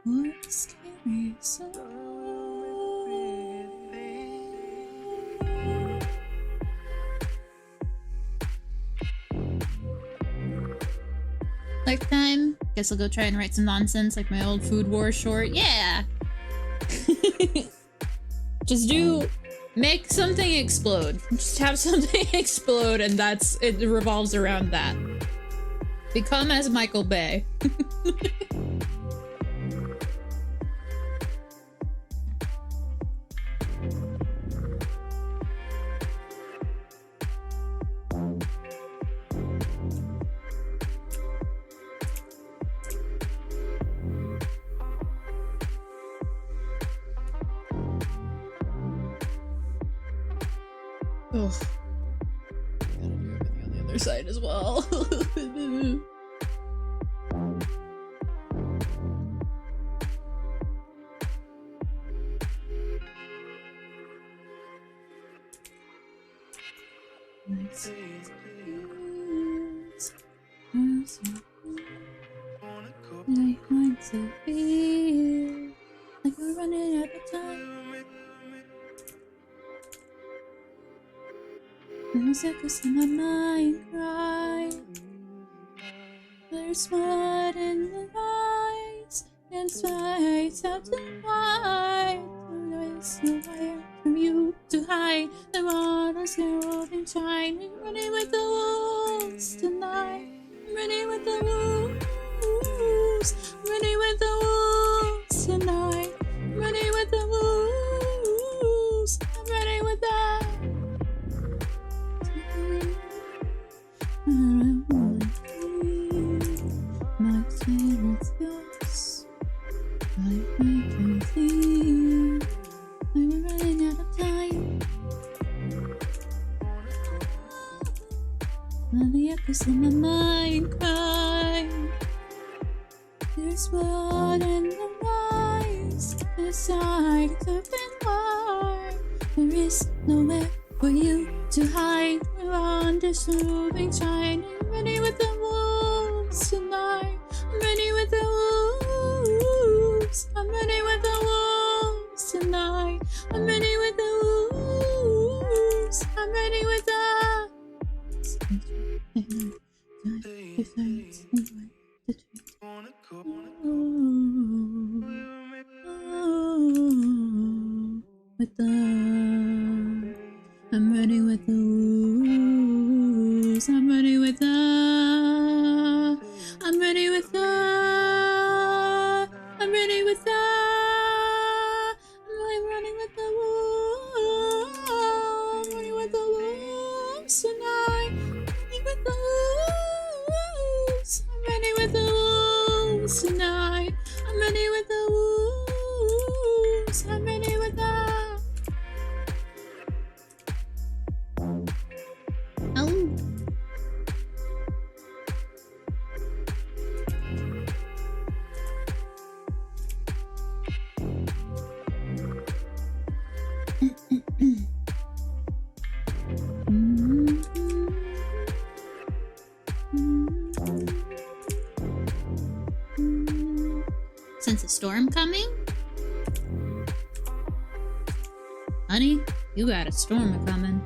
Voice carry so. Lifetime. Guess I'll go try and write some nonsense like my old Food War short. Yeah! Just make something explode. Just have something explode and it revolves around that. Become as Michael Bay. Oh, gotta do everything on the other side as well. Like mine to feel like we're running out of time. There's echoes in my mind cry. There's mud in the eyes and sights out to hide. There's no wire from you to hide. The water's cold and shiny. Running with the wolves tonight. Running with the wolves. Running with the wolves tonight. Just let my mind cry. There's blood in the eyes. Inside it's open wide. There is nowhere for you to hide. We're on this moving shine. I'm ready with the wolves tonight. I'm ready with the wolves. I'm ready with the wolves tonight. I'm ready with the wolves. I'm ready with the. With the, I'm ready with the wolves. I'm ready with the, I'm ready with the, I'm ready with the, I'm running with the wolves. I'm ready with the wolves tonight. I'm ready with the wolves. I'm ready with the wolves tonight. I'm ready with the wolves. I'm ready with the. Sense a storm coming? Honey, you got a storm coming.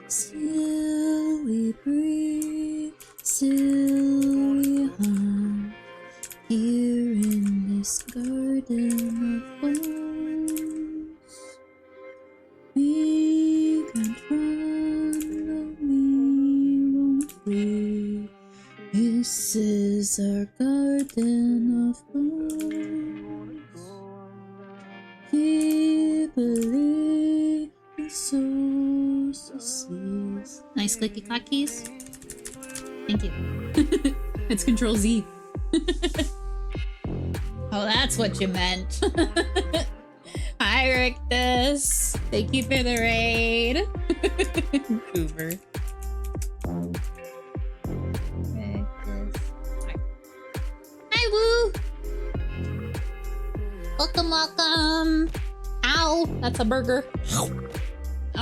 Still we breathe, still we hum, here in this garden of bones. We can't run, no, we won't flee. This is our garden of bones. We believe the souls to cease. Nice clicky clack keys. Thank you. It's Control Z. Oh, that's what you meant. Hi, Rictus. Thank you for the raid. Hoover. Hi, Woo. Welcome, welcome. Ow, that's a burger.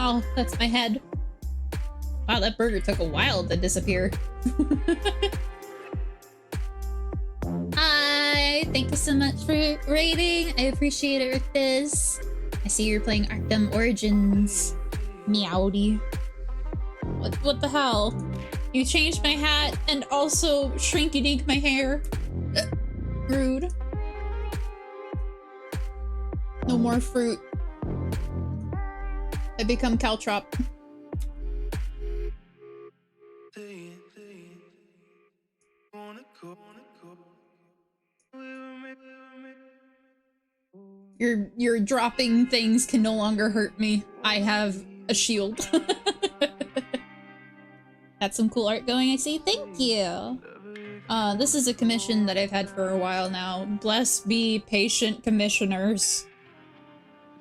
Oh, that's my head. Wow, that burger took a while to disappear. Hi, thank you so much for raiding. I appreciate it, Rictus. I see you're playing Arkham Origins. Meowdy. What the hell? You changed my hat and also shrinky-dink my hair. Rude. No more fruit. I become Caltrop. Your dropping things can no longer hurt me. I have a shield. That's some cool art going, I see. Thank you. This is a commission that I've had for a while now. Bless be patient commissioners.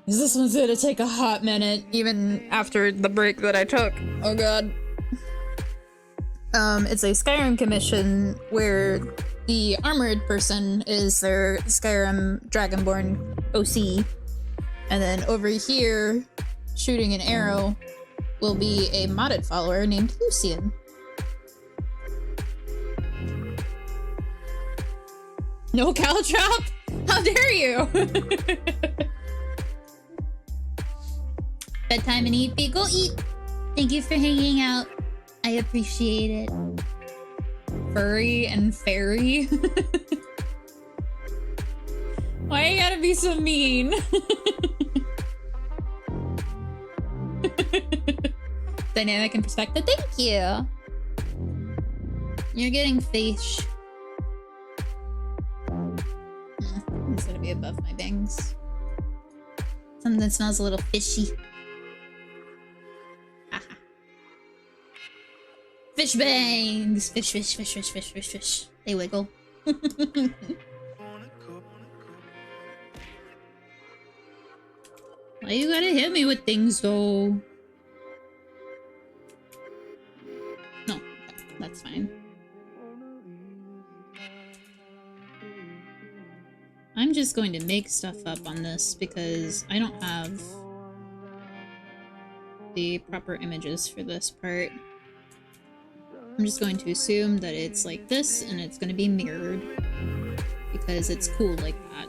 This one's gonna take a hot minute, even after the break that I took. Oh god. It's a Skyrim commission where the armored person is their Skyrim Dragonborn OC. And then over here, shooting an arrow, will be a modded follower named Lucian. No Caltrop? How dare you! Bedtime and eat, go eat! Thank you for hanging out. I appreciate it. Furry and fairy? Why you gotta be so mean? Dynamic and perspective, thank you! You're getting fish. It's gonna be above my bangs. Something that smells a little fishy. Fish bangs! Fish, fish, fish, fish, fish, fish, fish. They wiggle. Why you gotta hit me with things, though? No, okay, that's fine. I'm just going to make stuff up on this because I don't have the proper images for this part. I'm just going to assume that it's like this and it's going to be mirrored because it's cool like that.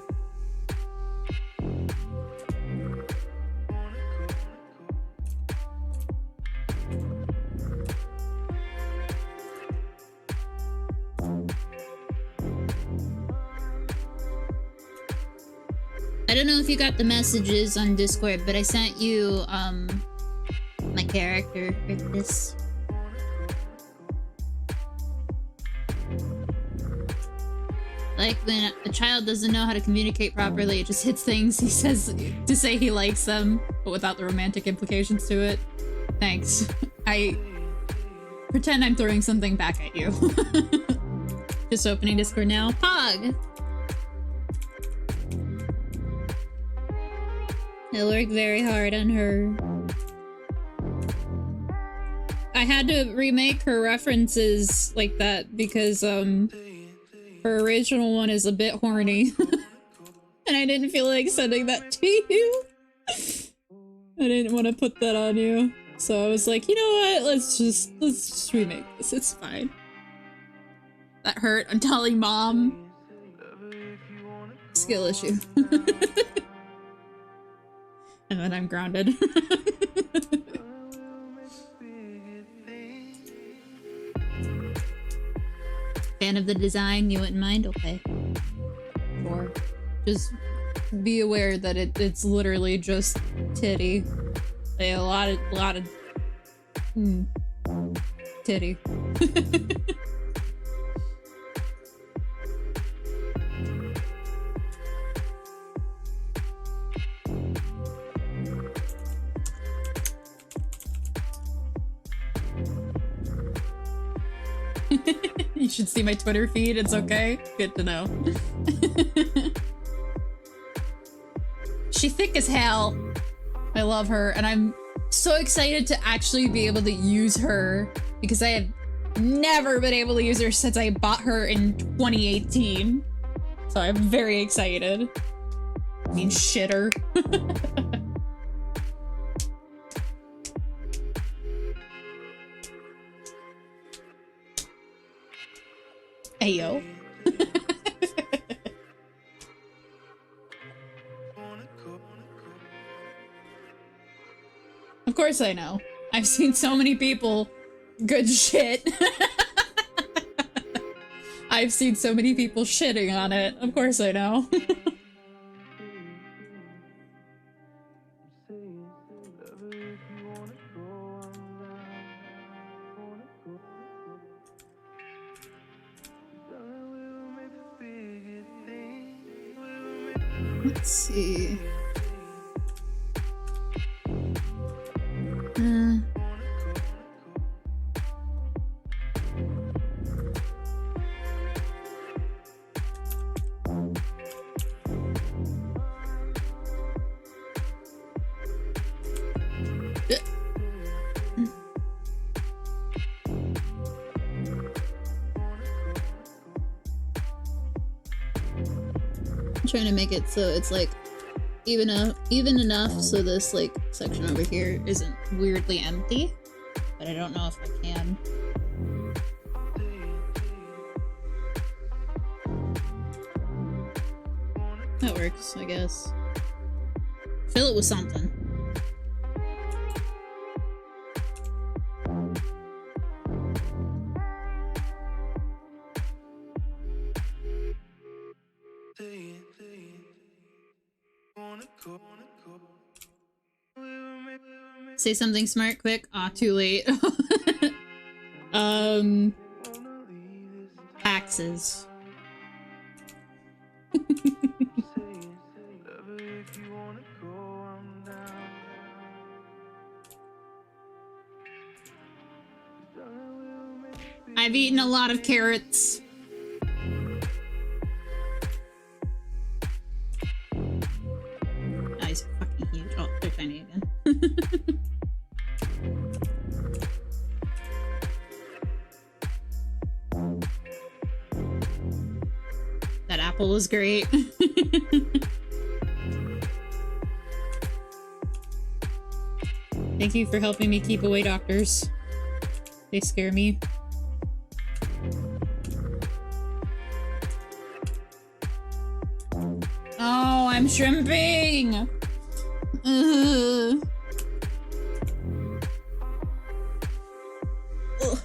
I don't know if you got the messages on Discord, but I sent you, my character for this. Like, when a child doesn't know how to communicate properly, it just hits things he says to say he likes them, but without the romantic implications to it. Thanks. I pretend I'm throwing something back at you. Just opening Discord now. Pog! I worked very hard on her. I had to remake her references like that because, her original one is a bit horny. And I didn't feel like sending that to you. I didn't want to put that on you. So I was like, you know what? Let's just remake this. It's fine. That hurt. I'm telling mom. Skill issue. And then I'm grounded. Fan of the design? You wouldn't mind? Okay. Sure. Just be aware that it's literally just titty. Like, a lot of titty. You should see my Twitter feed, it's okay. Good to know. She's thick as hell. I love her, and I'm so excited to actually be able to use her because I have never been able to use her since I bought her in 2018. So I'm very excited. I mean, shitter. Ayo. Of course I know. I've seen so many people good shit. I've seen so many people shitting on it. Of course I know. Let's see. I'm trying to make it so it's like even enough so this like section over here isn't weirdly empty, but I don't know if I can. That works, I guess. Fill it with something. Say something smart quick. Ah, too late. Taxes. I've eaten a lot of carrots. Eyes are fucking huge. Oh, they're tiny again. That apple was great. Thank you for helping me keep away doctors. They scare me. Oh, I'm shrimping! Ugh. Ugh.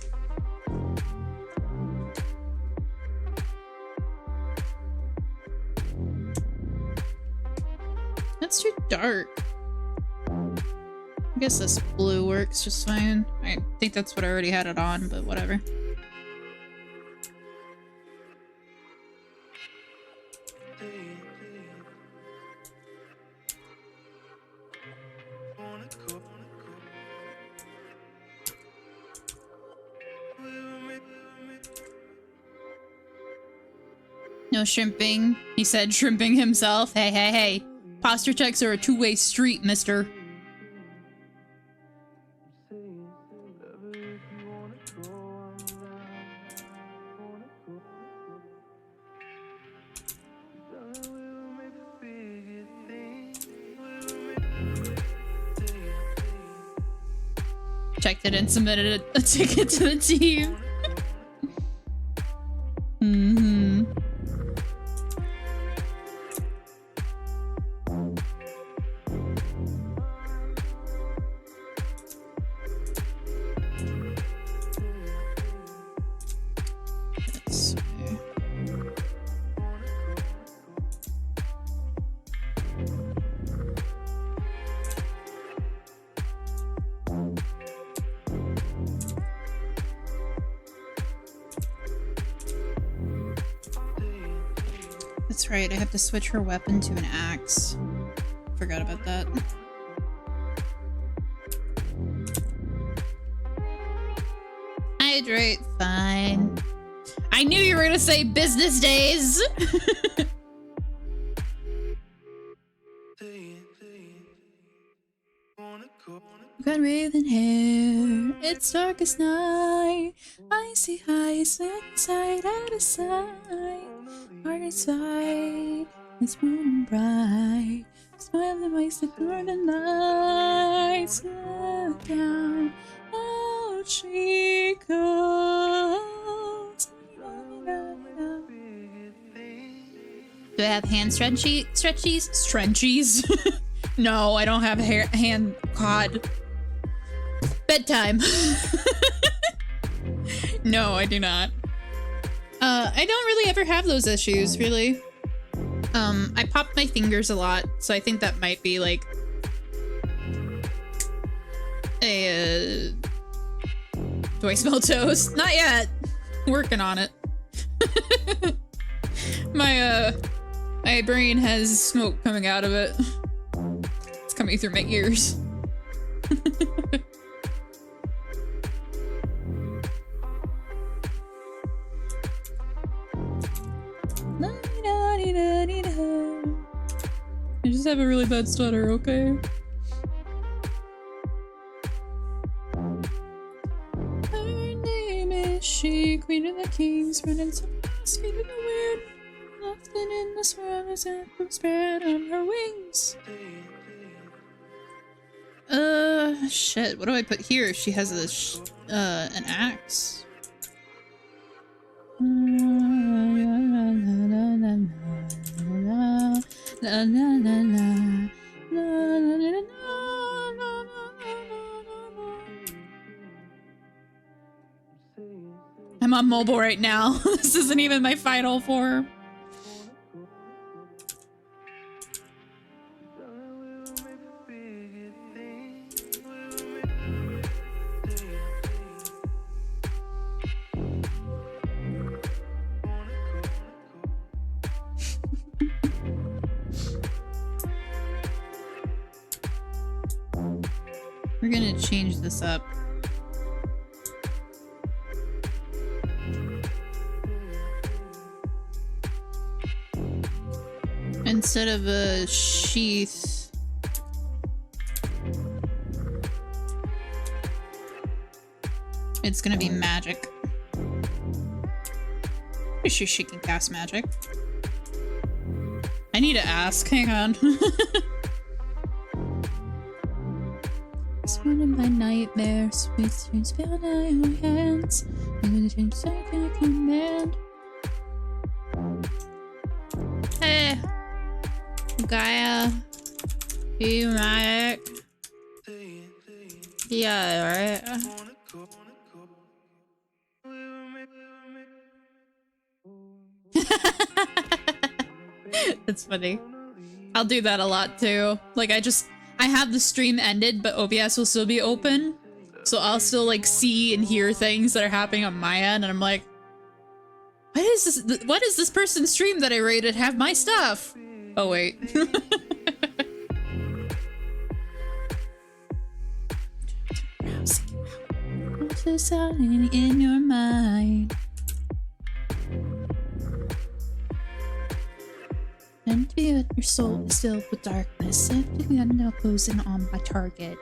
That's too dark. I guess this blue works just fine. I think that's what I already had it on, but whatever. No shrimping. He said shrimping himself. Hey, hey, hey. Posture checks are a two-way street, mister. Checked it and submitted a ticket to the team. Mm-hmm. That's right, I have to switch her weapon to an axe. Forgot about that. Hydrate, fine. I knew you were gonna say business days! Got raven hair, it's dark as night. I see eyes inside, out of sight. Heart inside, it's burning bright. Smiling ways to burn the night. Slow down, out she goes. Do I have hand stretchies? Stretchies? No, I don't have hand. God. Bedtime. No, I do not. I don't really ever have those issues, really. I pop my fingers a lot, so I think that might be like a do I smell toast? Not yet. Working on it. My brain has smoke coming out of it. It's coming through my ears. I just have a really bad stutter, okay? Her name is she, queen of the kings, running so fast, speed of the wind. Nothing in this world is ever spread on her wings. Shit, what do I put here? She has an axe. I'm on mobile right now. This isn't even my final form. We're gonna change this up. instead of a sheath. It's gonna be magic. She can cast magic. I need to ask. Hang on. It's one of my nightmares. Sweet dreams found in your hands. I'm gonna change second command. Hey, Gaia. You magic? Yeah, right. That's funny. I'll do that a lot too. Like I have the stream ended, but OBS will still be open. So I'll still like see and hear things that are happening on my end, and I'm like, what is this person's stream that I rated have my stuff? Oh wait. What's the sound in your mind? And to be at your soul is filled with darkness. Something I'm now closing on my target.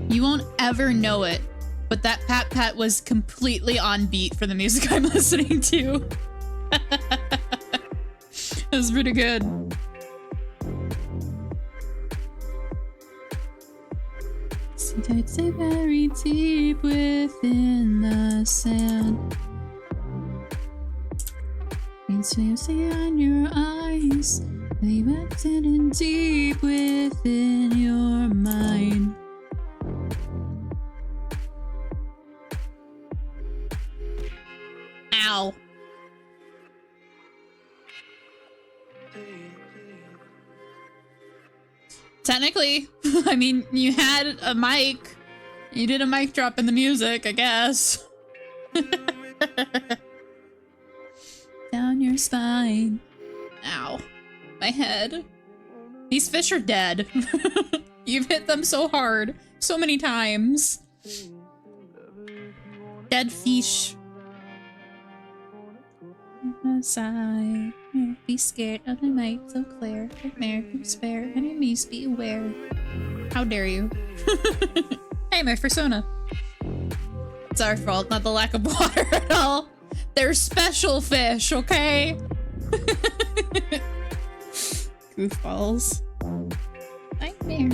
You won't ever know it, but that pat pat was completely on beat for the music I'm listening to. It was pretty good. It's very deep within the sand. It's you see on your eyes. They went in deep within your mind. Ow. Technically, I mean, you had a mic. You did a mic drop in the music, I guess. Down your spine. Ow. My head. These fish are dead. You've hit them so hard. So many times. Dead fish. Sigh. Be scared of the night so clear. Nightmare to spare. Enemies be aware. How dare you? Hey, my persona. It's our fault, not the lack of water at all. They're special fish, okay? Goofballs. Nightmare.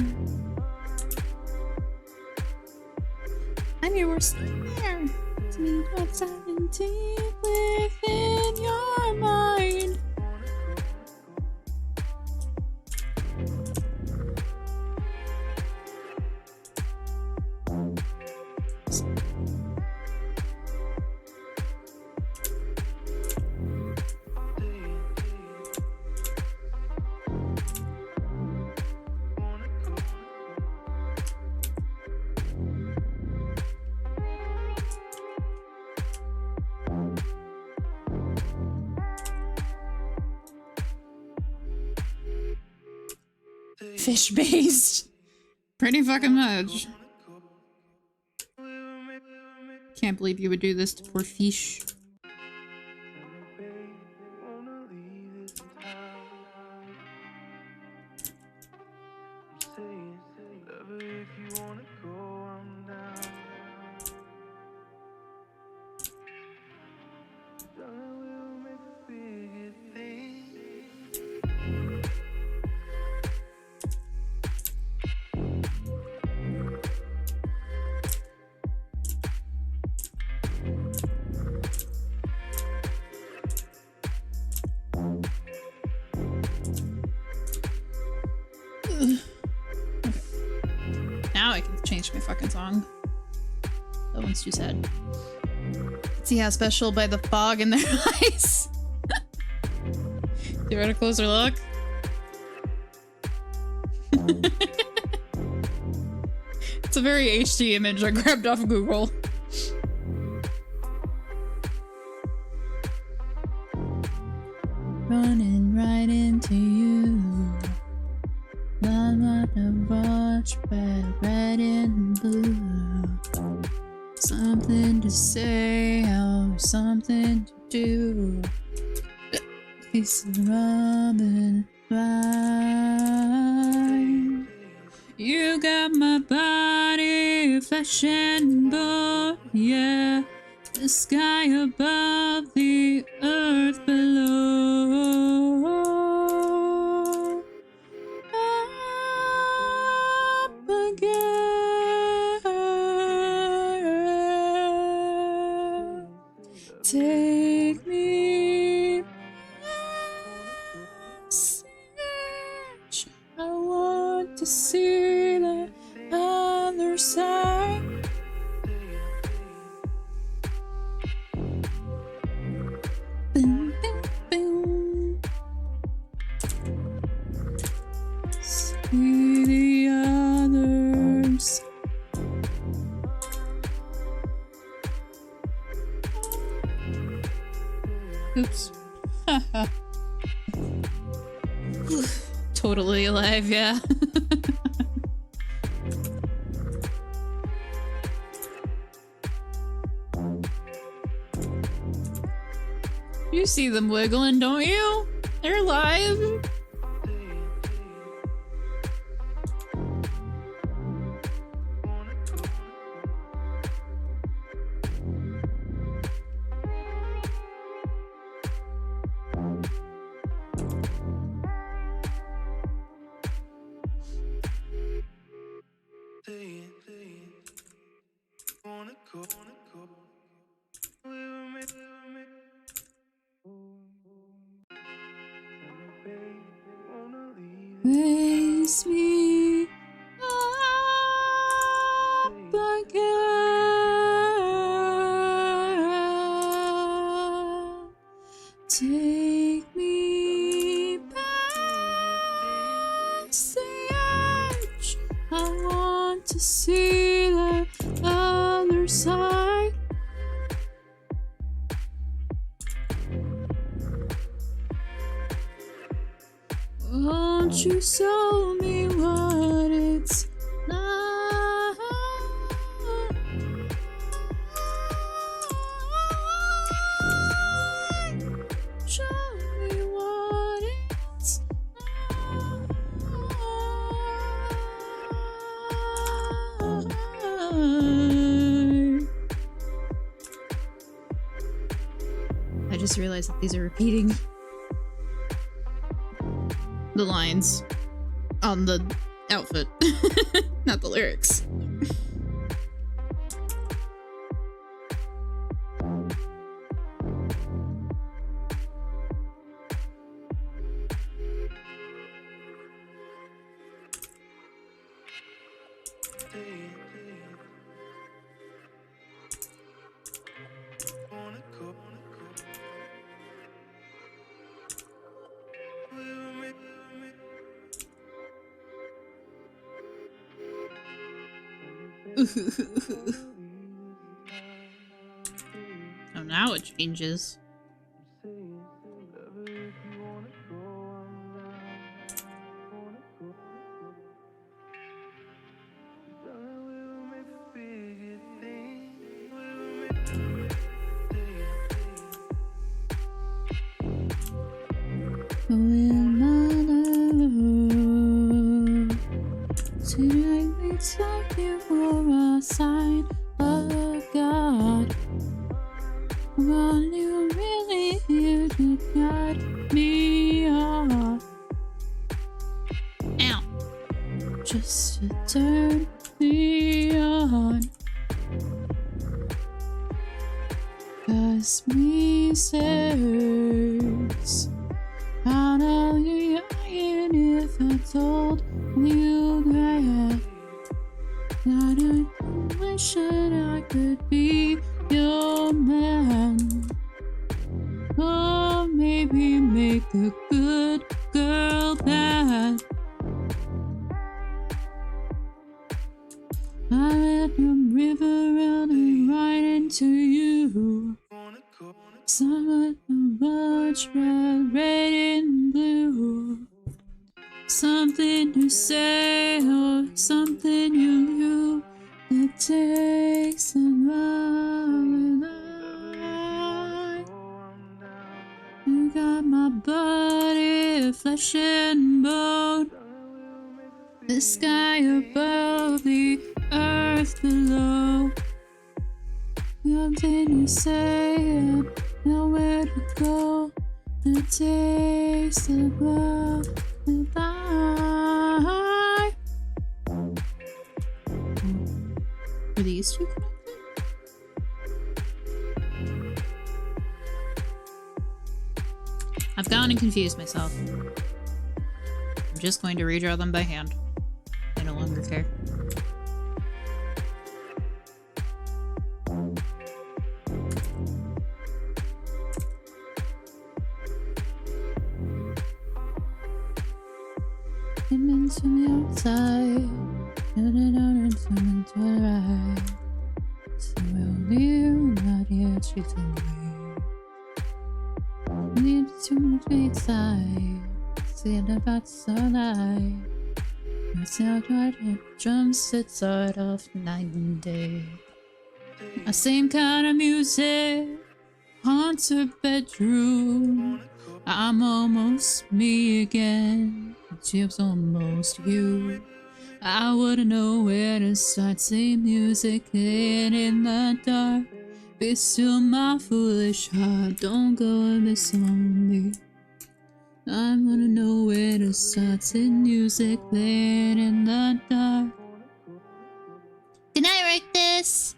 I'm your worst nightmare. See what's happening deep within your mind. Fish-based. Pretty fucking much. Can't believe you would do this to poor fish. Now I can change my fucking song. That one's too sad. See how special by the fog in their eyes. Do you want a closer look? It's a very HD image I grabbed off of Google. Running right into you. Not what I watch, red in blue. Something to say or something to do. Piece of Robin fine. You got my body, flesh and bone, yeah. The sky above, the earth below. Up again. Take me passage. I want to see the other side. Boom, boom, boom. See the others. Oops. Totally alive, yeah. You see them wiggling, don't you? They're alive. Raise me up again. Take me past the edge. I want to see the other side. Won't you show me what it's like? Show me what it's like. I just realized that these are repeating the lines on the outfit, not the lyrics. Oh, now it changes. Tonight it's like you were a sign of God. Want you really here to cut me off? Ow! Just to turn me on. 'Cause me says out of your iron if I told you that I wish that I could be your man. Or maybe make the good girl bad. I let the river running right into you. Summer, much red, red and blue. Something to say or something you knew that takes a while. got my body, flesh and bone. The sky above, the earth below. Something you say and nowhere to go. The taste of love and I. Are these two connected? I've gone and confused myself. I'm just going to redraw them by hand. I no longer care. Came into the outside, and it out into the right. So we'll leave, not yet, she's away. Need 2 minutes inside, seeing about sunlight. It's out right here, drum sets right off night and day. The same kind of music haunts her bedroom. I'm almost me again, Jim's almost you. I wouldn't know where to start, same music playing in the dark. Be still my foolish heart, don't go and miss on me. I wanna know where to start, same music playing in the dark. Good night, Rectus!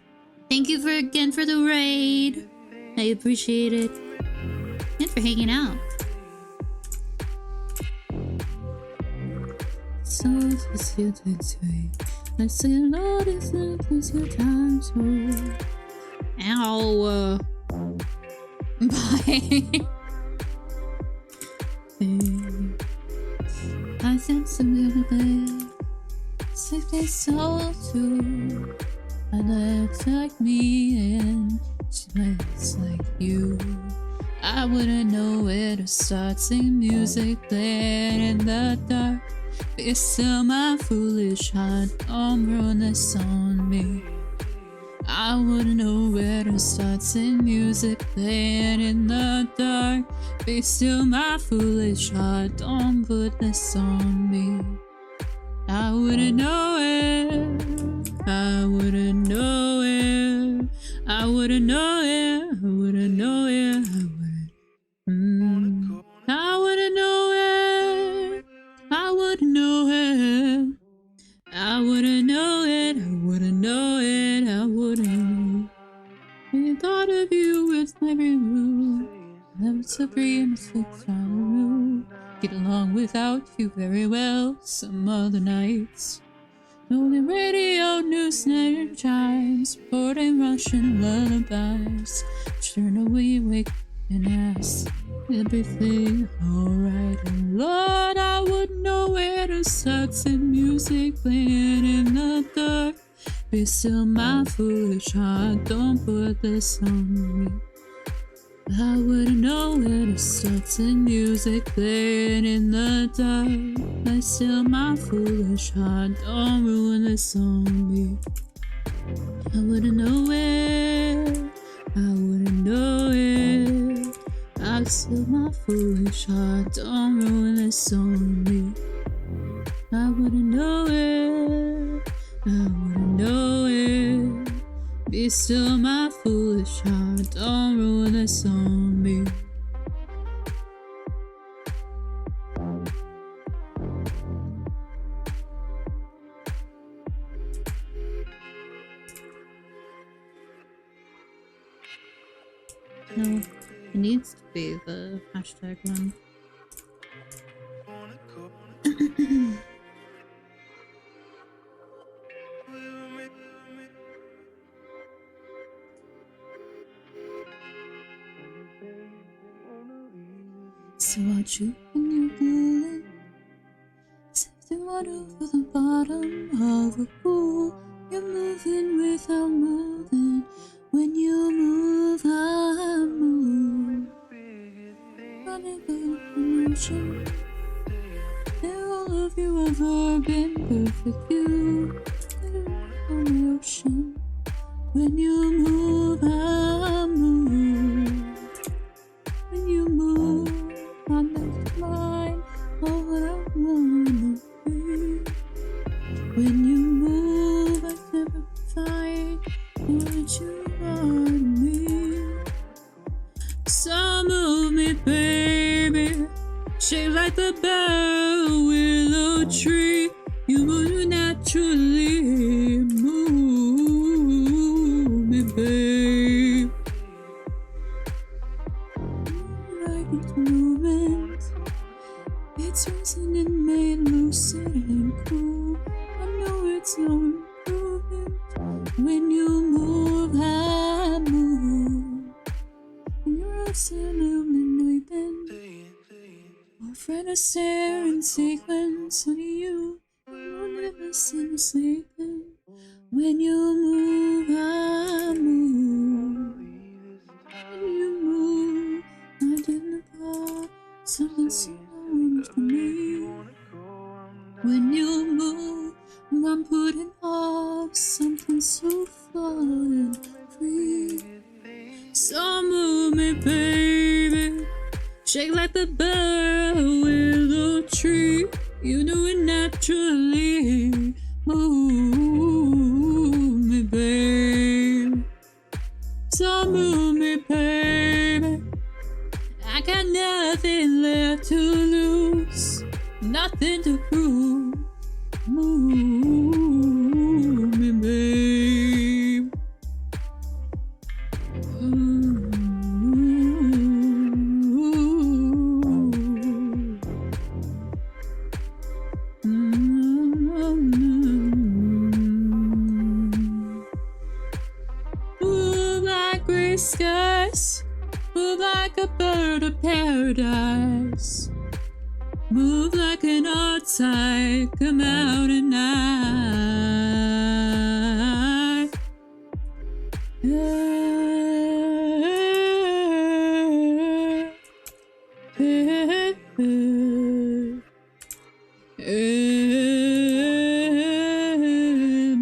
Thank you again for the raid. I appreciate it. And for hanging out. So it's your way. I say Lord is not your time so. Ow. Bye. I think something bad. 6 days so too. I looks like me and she looks like you. I wouldn't know where to start, sing music playing in the dark. But still my foolish heart, don't ruin this on me. I wouldn't know where to start, sing music playing in the dark. Be still my foolish heart, don't put this on me. I wouldn't know it, I wouldn't know it, I wouldn't know it, I wouldn't know it, I wouldn't know it, I wouldn't know it, I wouldn't know it, I wouldn't know it, I wouldn't. I thought of you with every move. Never to breathe, mistakes on the roof. Get along without you very well some other nights. Only radio news and chimes, reporting Russian lullabies. Turn away, wake and ask, everything alright? And Lord, I wouldn't know where to start, some music playing in the dark. Be still my foolish heart, don't put this on me. I wouldn't know where to start, some music playing in the dark. Be still my foolish heart, don't ruin this on me. I wouldn't know where, I wouldn't know it. I still my foolish heart, don't ruin this on me. I wouldn't know it, I wouldn't know it. Be still my foolish heart, don't ruin this on me. No, it needs to be the hashtag one. So watch you when you're good. Sip the water for the bottom of the pool. You're moving without moving. When you move, I move. Running good emotion. Have all of you ever been perfect view? On the ocean. When you move, I move. When you move. Shaped like the bough willow tree, you move naturally. Move me, babe. Like it's moving, it's risen and made lucid and cool. I know it's no improvement when you move, I move. And you're absolutely nothing. Our friend is there in sequence, only you will never see me sleeping. When you move, I move. When you move, I didn't know something so close to me. When you move, I'm putting off something so fun and free. So move me, baby. Shake like the bough willow tree, you do it naturally. Move me, babe. So move me, baby. I got nothing left to lose, nothing to prove. Move me, babe. Skies, move like a bird of paradise, move like an outside, come out at night.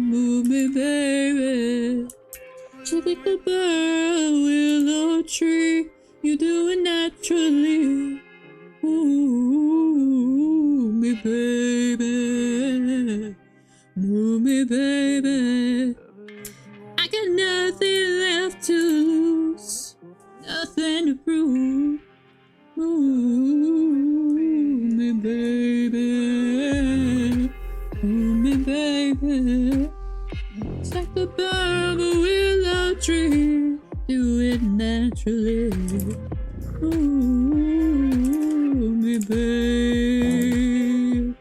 Move me, baby. Shake like the bird willow tree, you do it naturally. Move me, baby. Move me, baby. I got nothing left to lose, nothing to prove. Move me, baby. Move me, baby. It's like the bird willow tree, do it naturally. Ooh, me, babe.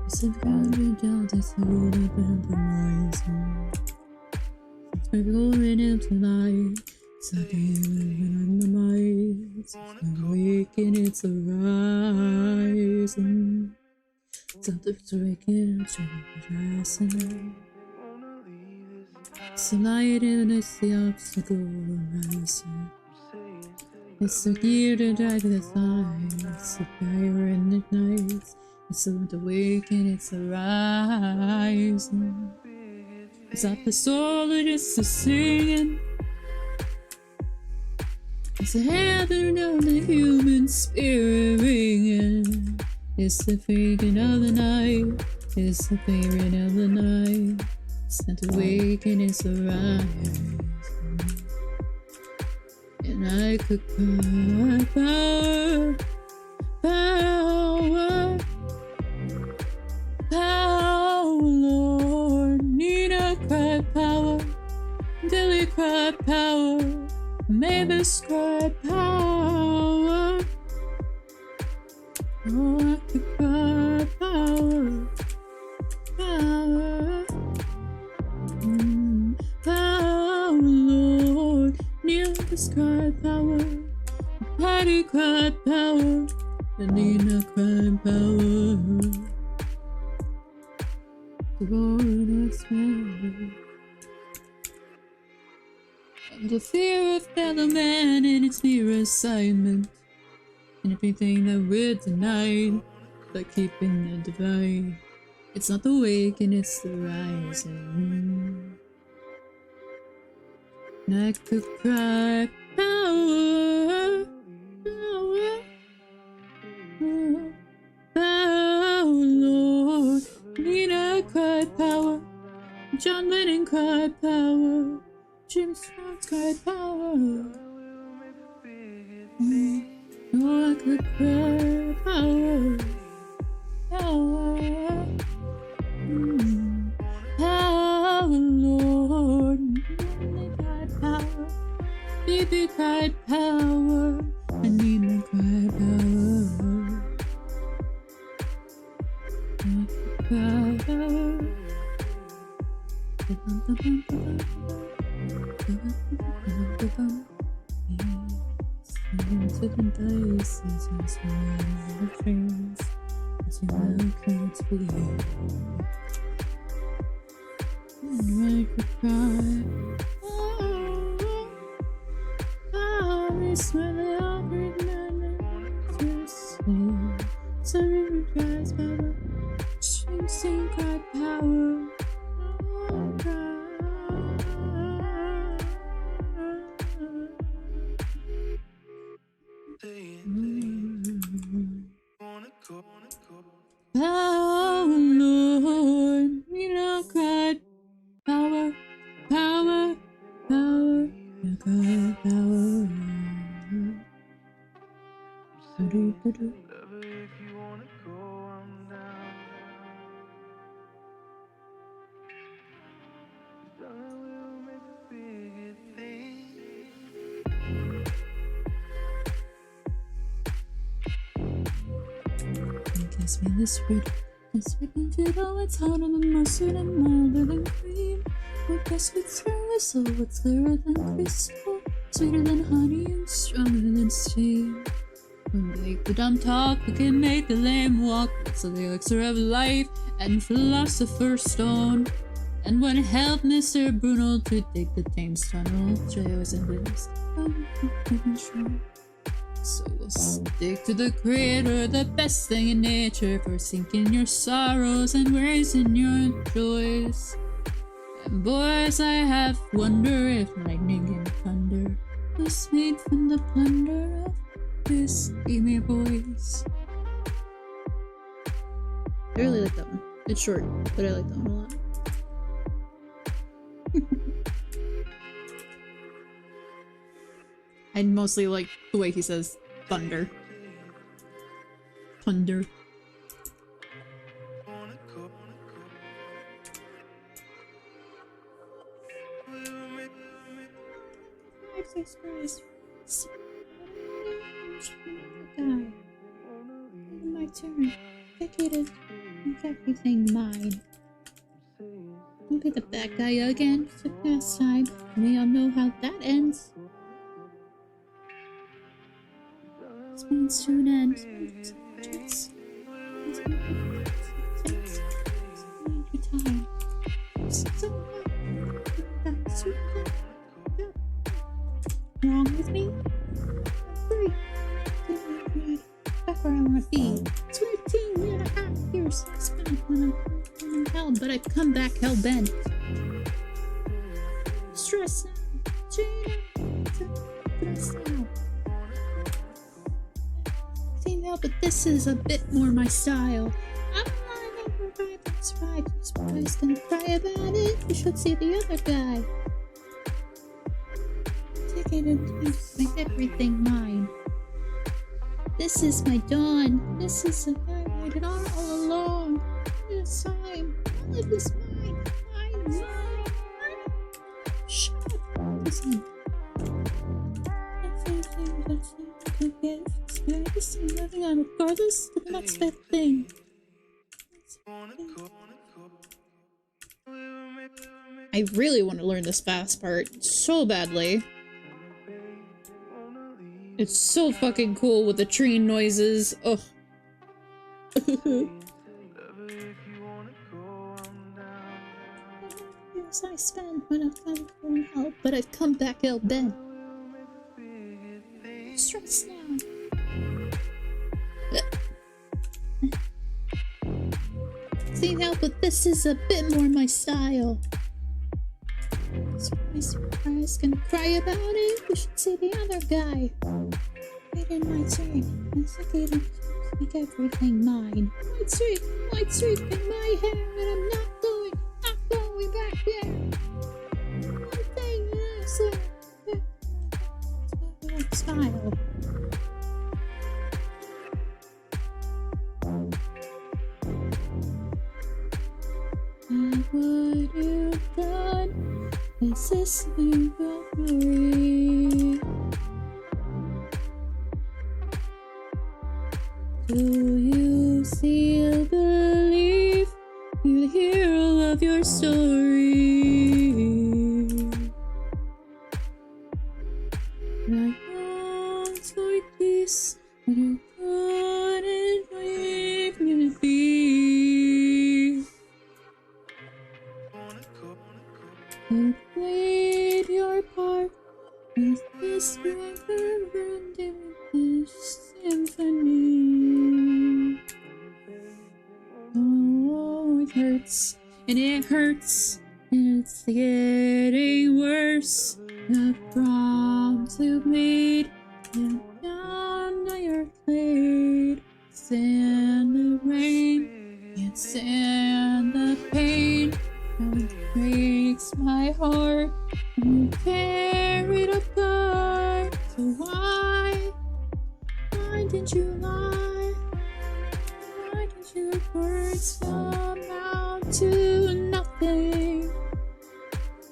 Surrounded down the throat of the horizon. It's going into light. Suddenly living on the mind. It's awakening, it's arising. Something's waking, it's rising. It's the light and it's the obstacle arising. It's the gear to drive the light. It's the fire and the night. It's the awakening, it's the rising. It's not the soul, it's the singing. It's the heaven of the human spirit ringing. It's the freaking of the night. It's the fairing of the night. It's not the awakening, it's the rising. And I could cry power, power, power, Lord. Nina cried power, Dilly cried power, Mavis cried power. Oh, I could cry power, power, power, Lord. Nina's cried power, Patty cried power, and Nina cried power. The Lord has power. The fear of fellow man and its mere assignment, and everything that we're denied, but keeping the divide. It's not the waking, it's the rising. And I could cry power, power, power, Lord. Nina cried power, John Lennon cried power, Jim Strong cried power. Oh, I could cry power, power, power, Lord. Nina cried power, Baby cried power, and Nina cried power. Power. Into the dices and swirling the dreams as you now can't believe. And I could cry, it's when the awkward man to sleep. So river cries power, stream sing cry power. Power, Lord, we don't cry. Power, power, power, we cry power. Guess me this word, this weekend oh, it's harder than mustard and milder than cream. What best with your whistle, what's clearer than crystal, sweeter than honey and stronger than steam. When make the dumb talk, we can make the lame walk. It's the elixir of life and philosopher's stone. And when it helped Mr. Bruno to dig the Thames tunnel, Jay was in this. So we'll stick to the creator, the best thing in nature, for sinking your sorrows and raising your joys. And boys, I have wonder if lightning and thunder was made from the plunder of this dreamy voice. I really like that one. It's short, but I like that one a lot. I mostly like the way he says thunder. Thunder. Jesus Christ. Die. My turn. Vacated. Make everything mine. Don't be the bad guy again. It's the past time. We all know how that ends. This means to an end. Time. Wrong with me? Free. Back where I want to be. 13.5 years spent when I'm in hell, but I've come back hell bent. Stress now. Stress now. Female, but this is a bit more my style. I'm alive and revive, that's right. You're surprised gonna cry about it. You should see the other guy. Take it and make everything mine. This is my dawn. This is a I waited on all along. This time, all of this mine. Mine. Shut up. Listen. I'm living on regardless of the next best thing. I really want to learn this fast part so badly. It's so fucking cool with the tree noises. Ugh. years I spent when I've come from hell, but I've come back hell bent. Stressed now. See now, but this is a bit more my style. Surprise, surprise, gonna cry about it. We should see the other guy. Waiting my turn. Once again, make everything mine. White streak in my hair, and I'm not going back there. One thing that I said, smile. And what you've done is this new memory. Do you still believe you're the hero of your story? Like once like this, when you couldn't leave me to be. You played your part with this never-ending symphony. Oh, it hurts, and it hurts, and it's getting worse. The prompts you made, and now you're played. Stand the rain, can't stand the pain. Now it breaks my heart, and you tear it apart. So why did you lie? Why did your words come out to nothing?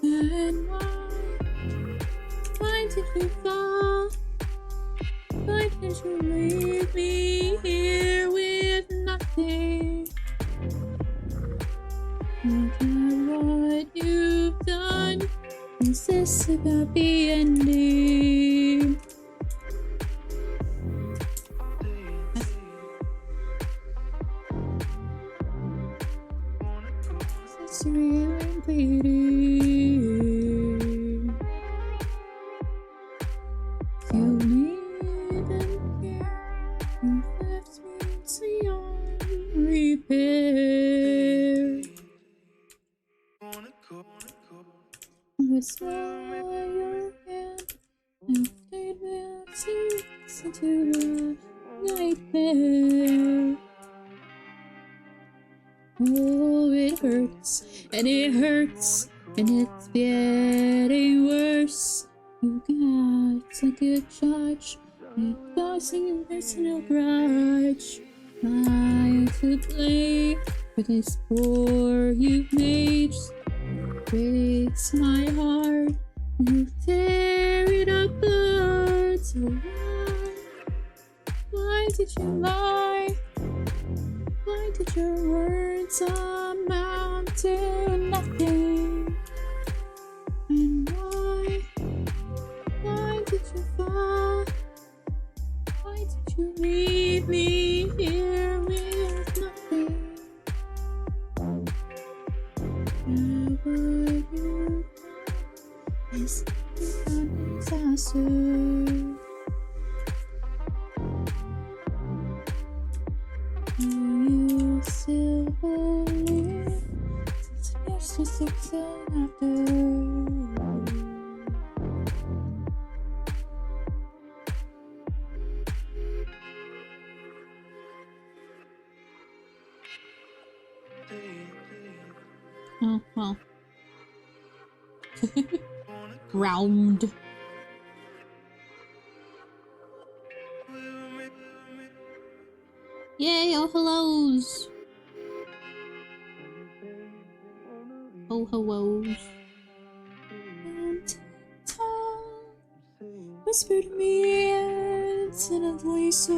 And why did you fall? Why did you leave me here with nothing? Look at what you've done. Is this about the ending? Is this really bleeding? You needn't care. You left me beyond repair. With your hand, and fade melts into a nightmare. Oh, it hurts, and it hurts, and it's getting worse. You got a good judge, and causing a personal grudge. I'm to blame for this poor you've made. Breaks my heart, and you tear it apart. So why did you lie? Why did your words amount to nothing? And why did you fall? Why did you leave me here with nothing? What you is a disaster. Do you still believe it's just a soon after? Oh, well. Round. Yay, oh hellos. Oh hellos. Whispered me incidentally so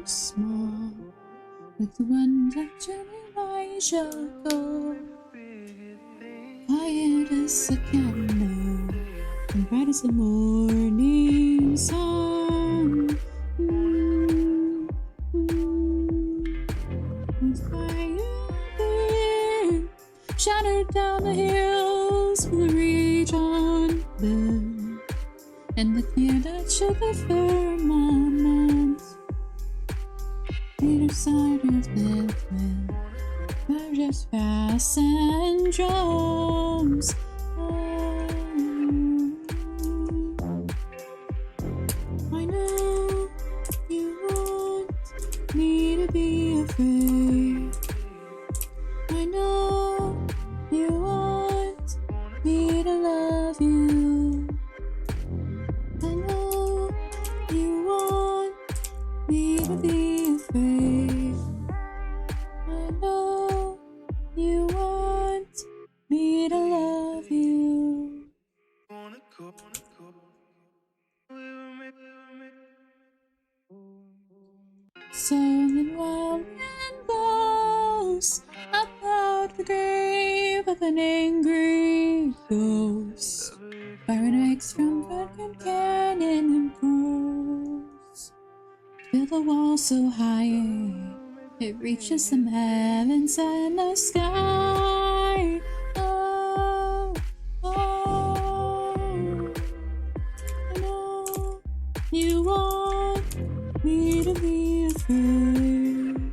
small, like the one that Elijah go. Quiet as a candle, and bright as the morning sun. Fire shattered down the hill. Clouds will reach on them, and the clear touch of the firmament. Either side is built with just brass and drums. I know you want me to be afraid. I know you want me to love you. I know you want me to be afraid. I know you want me to love you. So then wild wind blows about the grave of an angry ghost. Fire makes from broken cannon and grows. Feel the wall so high it reaches some heavens and the sky. Oh, oh, I know you want me to be afraid.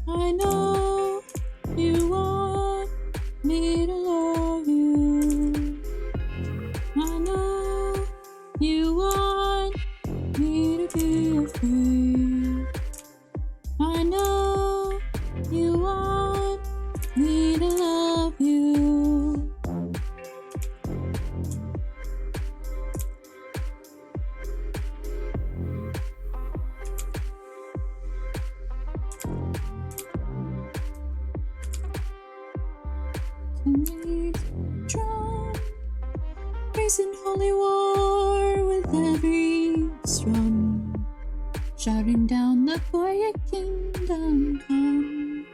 I know you want me to love you. I know you want me to be afraid. I know you want me to love you. Tonight, drum, raising holy war with every strum, shouting down the quiet kingdom come.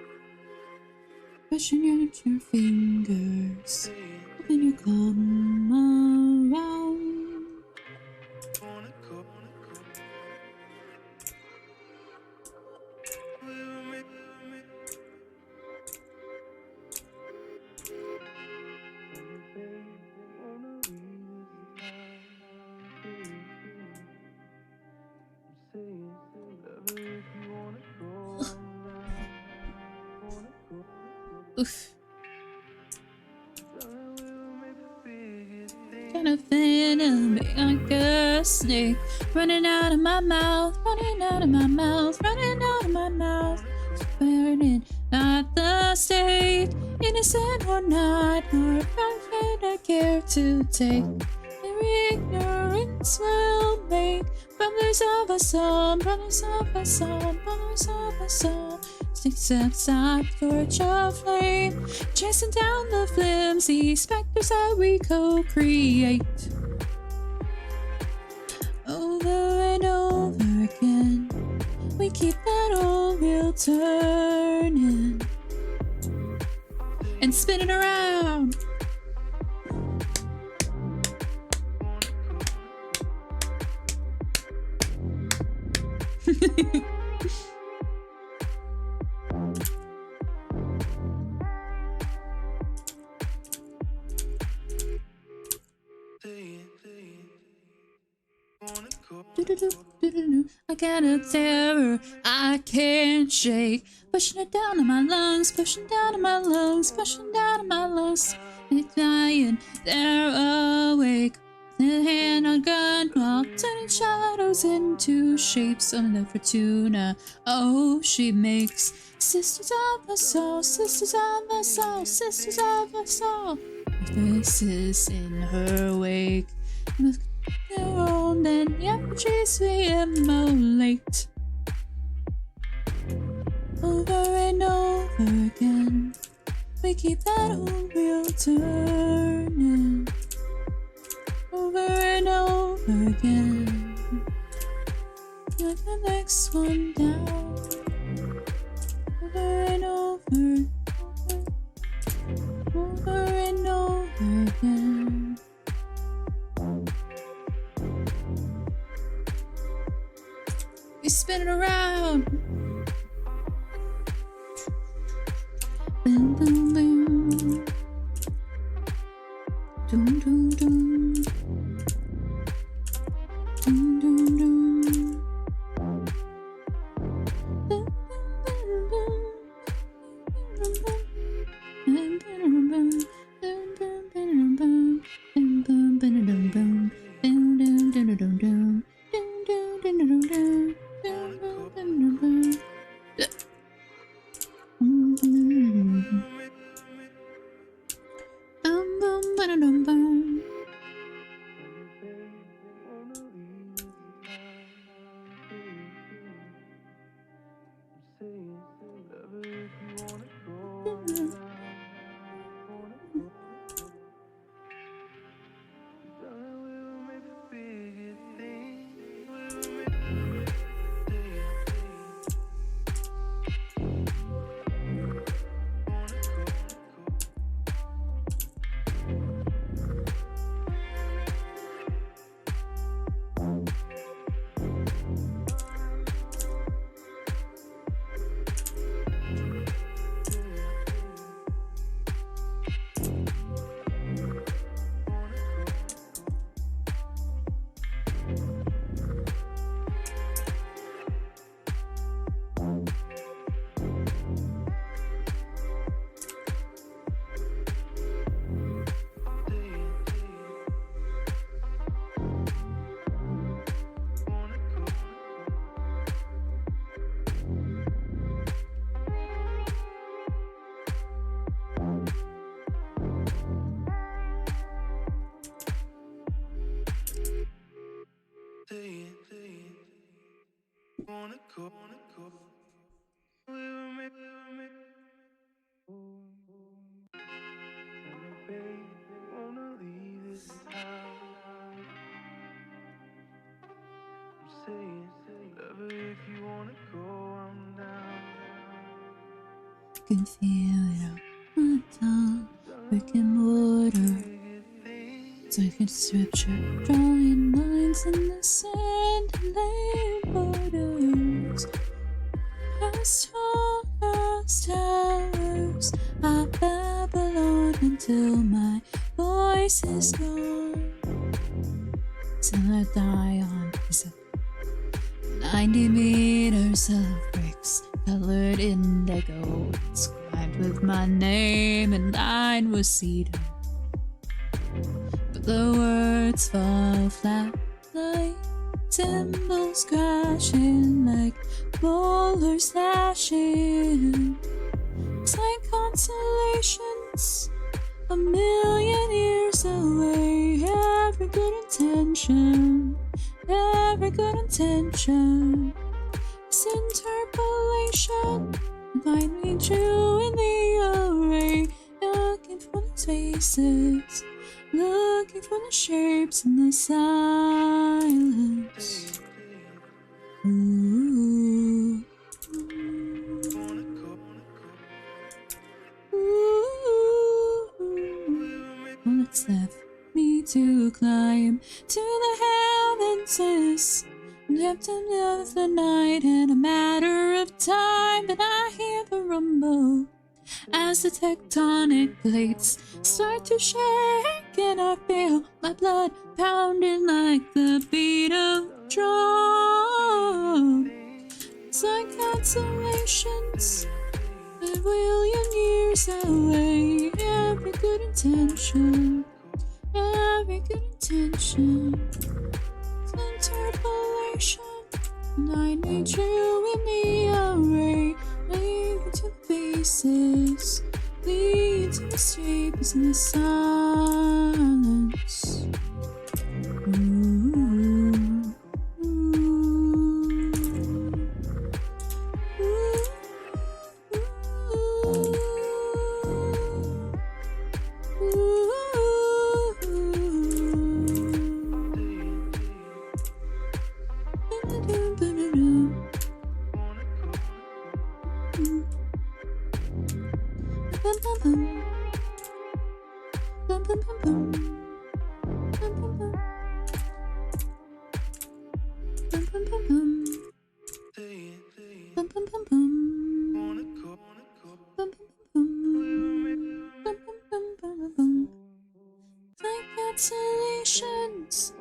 Brushing your fingers when you come around. Oof. Kind of venom like a snake running out of my mouth, running out of my mouth, running out of my mouth. Burning at the stake, innocent or not, nor profit I care to take. Their ignorance will make brothers of us all, brothers of us all, brothers of us all. Sticks outside, torch of flame, chasing down the flimsy specters that we co-create. Over and over again, we keep that old wheel turning and spinning around. I got a terror I can't shake, pushing it down in my lungs, pushing down in my lungs, pushing down in my lungs. They're dying, they're awake. The hand on gun while turning shadows into shapes on the Fortuna. Oh, she makes sisters of us all, sisters of us all, sisters of us all. Faces in her wake. Their own and the effigies we immolate. Over and over again, we keep that old wheel turning. Over and over again, like the next one down. Over and over, over and over again. We spin it around. Boom, boom, boom. Dum dum dum. Dum dum dum. Dum Can feel it on my tongue, brick and mortar. It's like it's scripture, drawing lines in the sand and laying borders. As tall as towers, I babble on until my voice is gone. Till I die on 90 meters of bricks, colored indigo, inscribed with my name and lined with cedar. But the words fall flat like cymbals crashing, like bowlers lashing. It's like constellations a million years away. Every good intention, every good intention is interpolation. Find me true in the array, looking for the spaces, looking for the shapes in the silence. Ooh. All that's left me to climb to the heavens is captain of the night. In a matter of time, but I hear the rumble as the tectonic plates start to shake, and I feel my blood pounding like the beat of drum. It's like constellations a million years away. Every good intention, every good intention is interpolation. And I need you in the array, leading to the faces, leading to the shapes in the silence. Ooh. constellations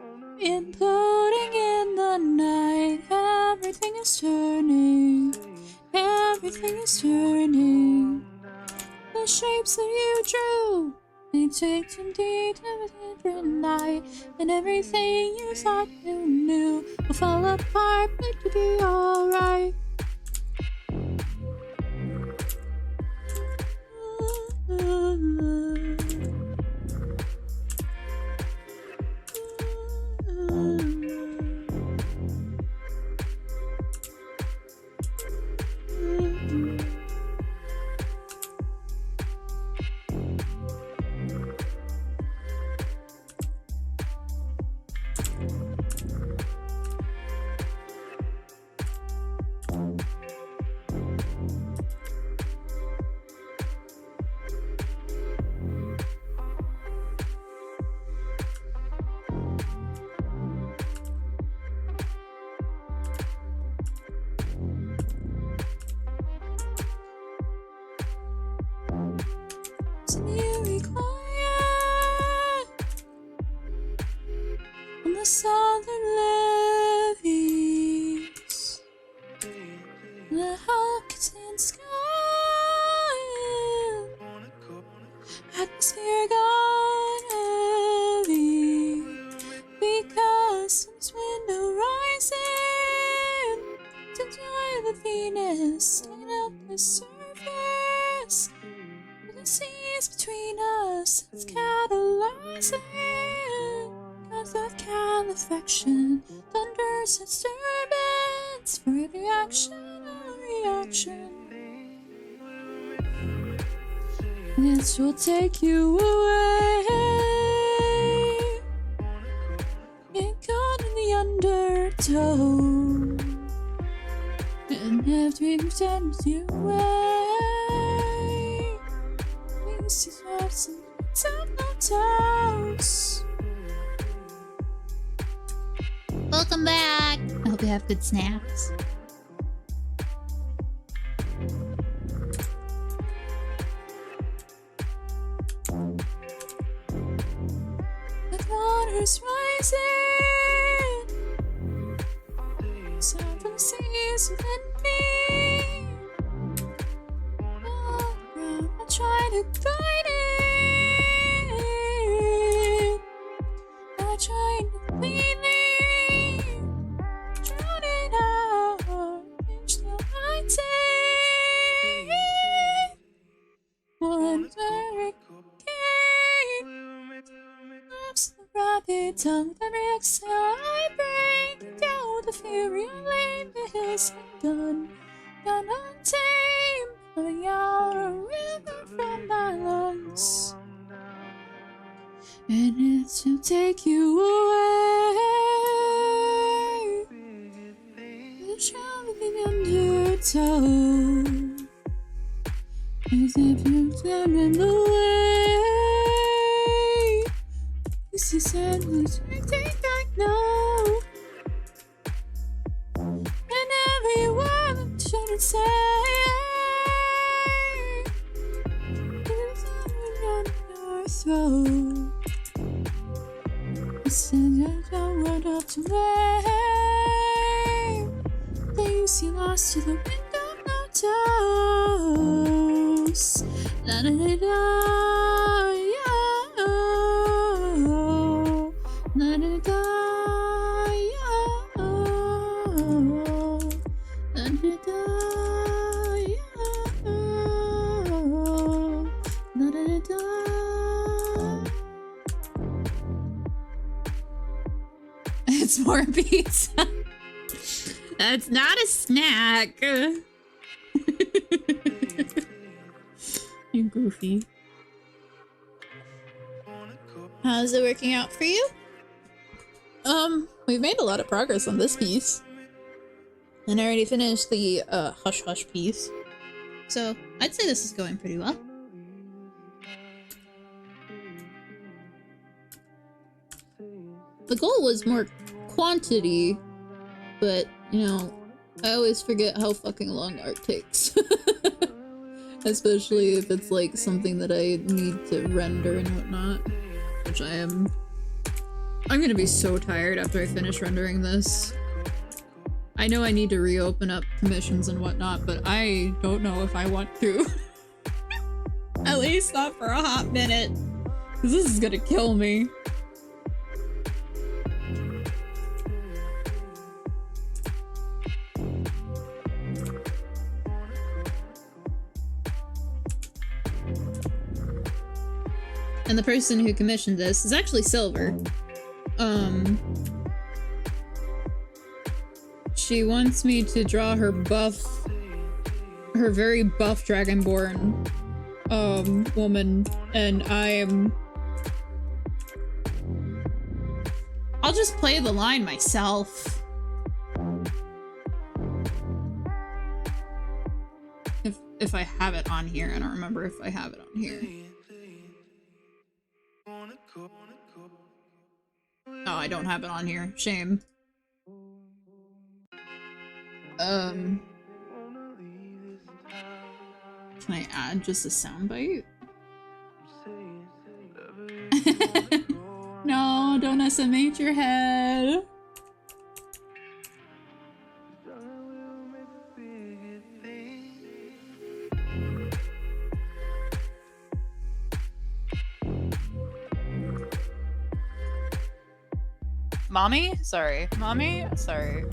imploding in the night. Everything is turning. Everything is turning. The shapes that you drew, they take some detail with a different night. And everything you thought you knew will fall apart, but you'll be alright. Southern levees, the Hawkinson sky, atmosphere gone heavy, because this window rising to joy the Venus, taking up the surface, the seas between us, it's catalyzing. Of califaction, thunder's disturbance for every action or reaction. This will take you away. Get caught in the undertow, and have dreams send you away. These is what's in the toes. Welcome back! I hope you have good snacks. The water's rising, sound from the seas within me. All around, I try to guide it. I try to clean it. Tongue with every exhale I bring down the fury I lay this done untamed, flowing out a river from my lungs, and it's to take you away. The child in the undertow, as if you've done in the way. This is everything I know, and every word I shouldn't say is on your throat. This is your word up to wave. Things you lost to the wind of no toes. La da da da. It's more pizza. That's not a snack. You goofy. How's it working out for you? We've made a lot of progress on this piece. And I already finished the hush hush piece. So I'd say this is going pretty well. The goal was more quantity, but, you know, I always forget how fucking long art takes. Especially if it's like something that I need to render and whatnot, which I am I'm gonna be so tired after I finish rendering this. I know I need to reopen up commissions and whatnot, but I don't know if I want to. At least not for a hot minute. Because this is gonna kill me. And the person who commissioned this is actually Silver. She wants me to draw her very buff Dragonborn, woman, and I'll just play the line myself. If I have it on here. I don't remember if I have it on here. Oh, I don't have it on here. Shame. Can I add just a soundbite? No, don't SMH your head. Mommy? Sorry. Mommy? Sorry.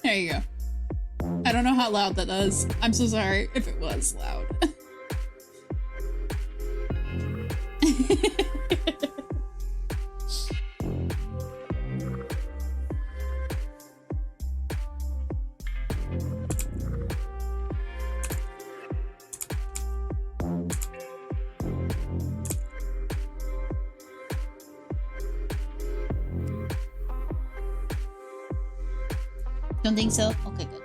There you go. I don't know how loud that is. I'm so sorry if it was loud. Don't think so? Okay, good.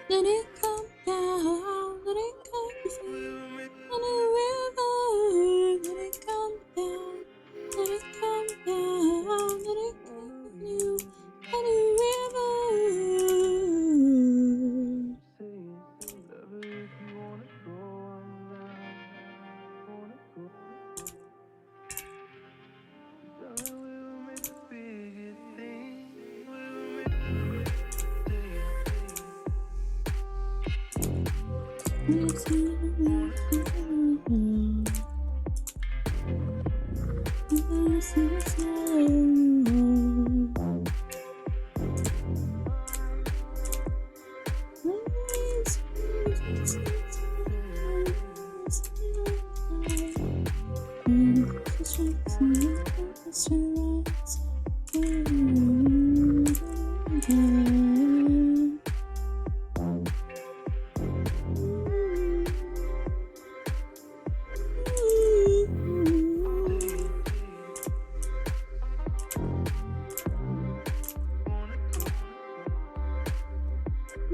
Let it come down, let it come down, on a river, let it come down, let it come down, let it come you on a river.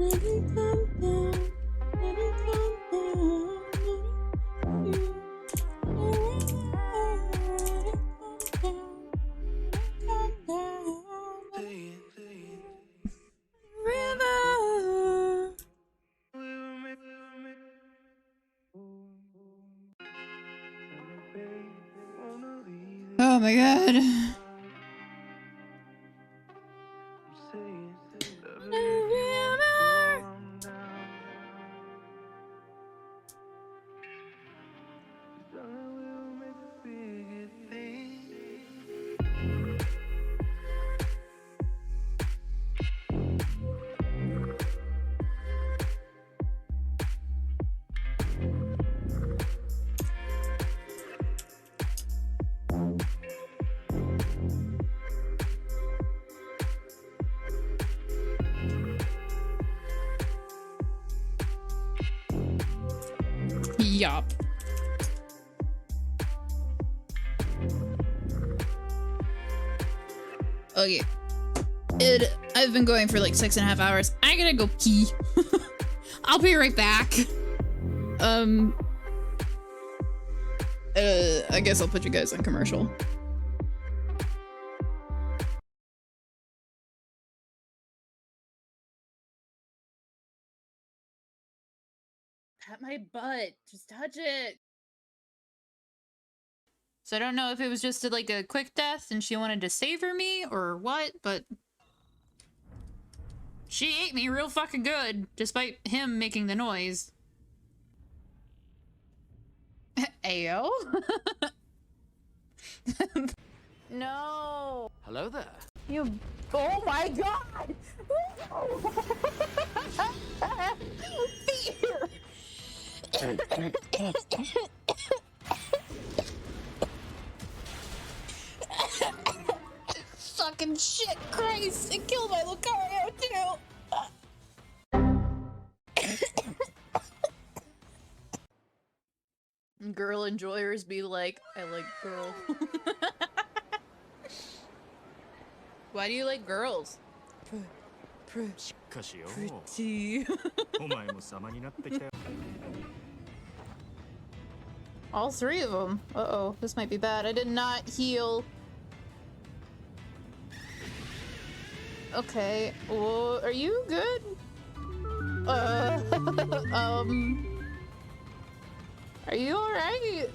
Let it come down, let it come down, let it come down, river. Oh my god. Yup. Okay. I've been going for like 6.5 hours. I gotta go pee. I'll be right back. I guess I'll put you guys on commercial. Pat my butt. Just touch it. So I don't know if it was just like a quick death and she wanted to savor me or what, but she ate me real fucking good, despite him making the noise. Ayo? No. Hello there. You. Oh my god! Fucking shit, Christ! It killed my Lucario too! Girl enjoyers be like, I like girl. Why do you like girls? Pretty. All three of them. Uh-oh, this might be bad. I did not heal. Okay, well, are you good? Are you alright?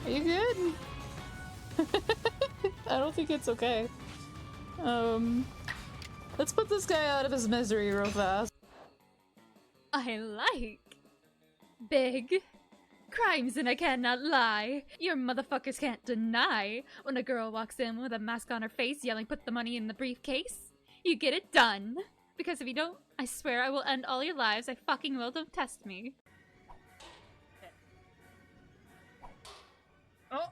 Are you good? I don't think it's okay. Let's put this guy out of his misery real fast. I like big crimes and I cannot lie. Your motherfuckers can't deny when a girl walks in with a mask on her face yelling put the money in the briefcase. You get it done. Because if you don't, I swear I will end all your lives. I fucking will. Don't test me. Oh!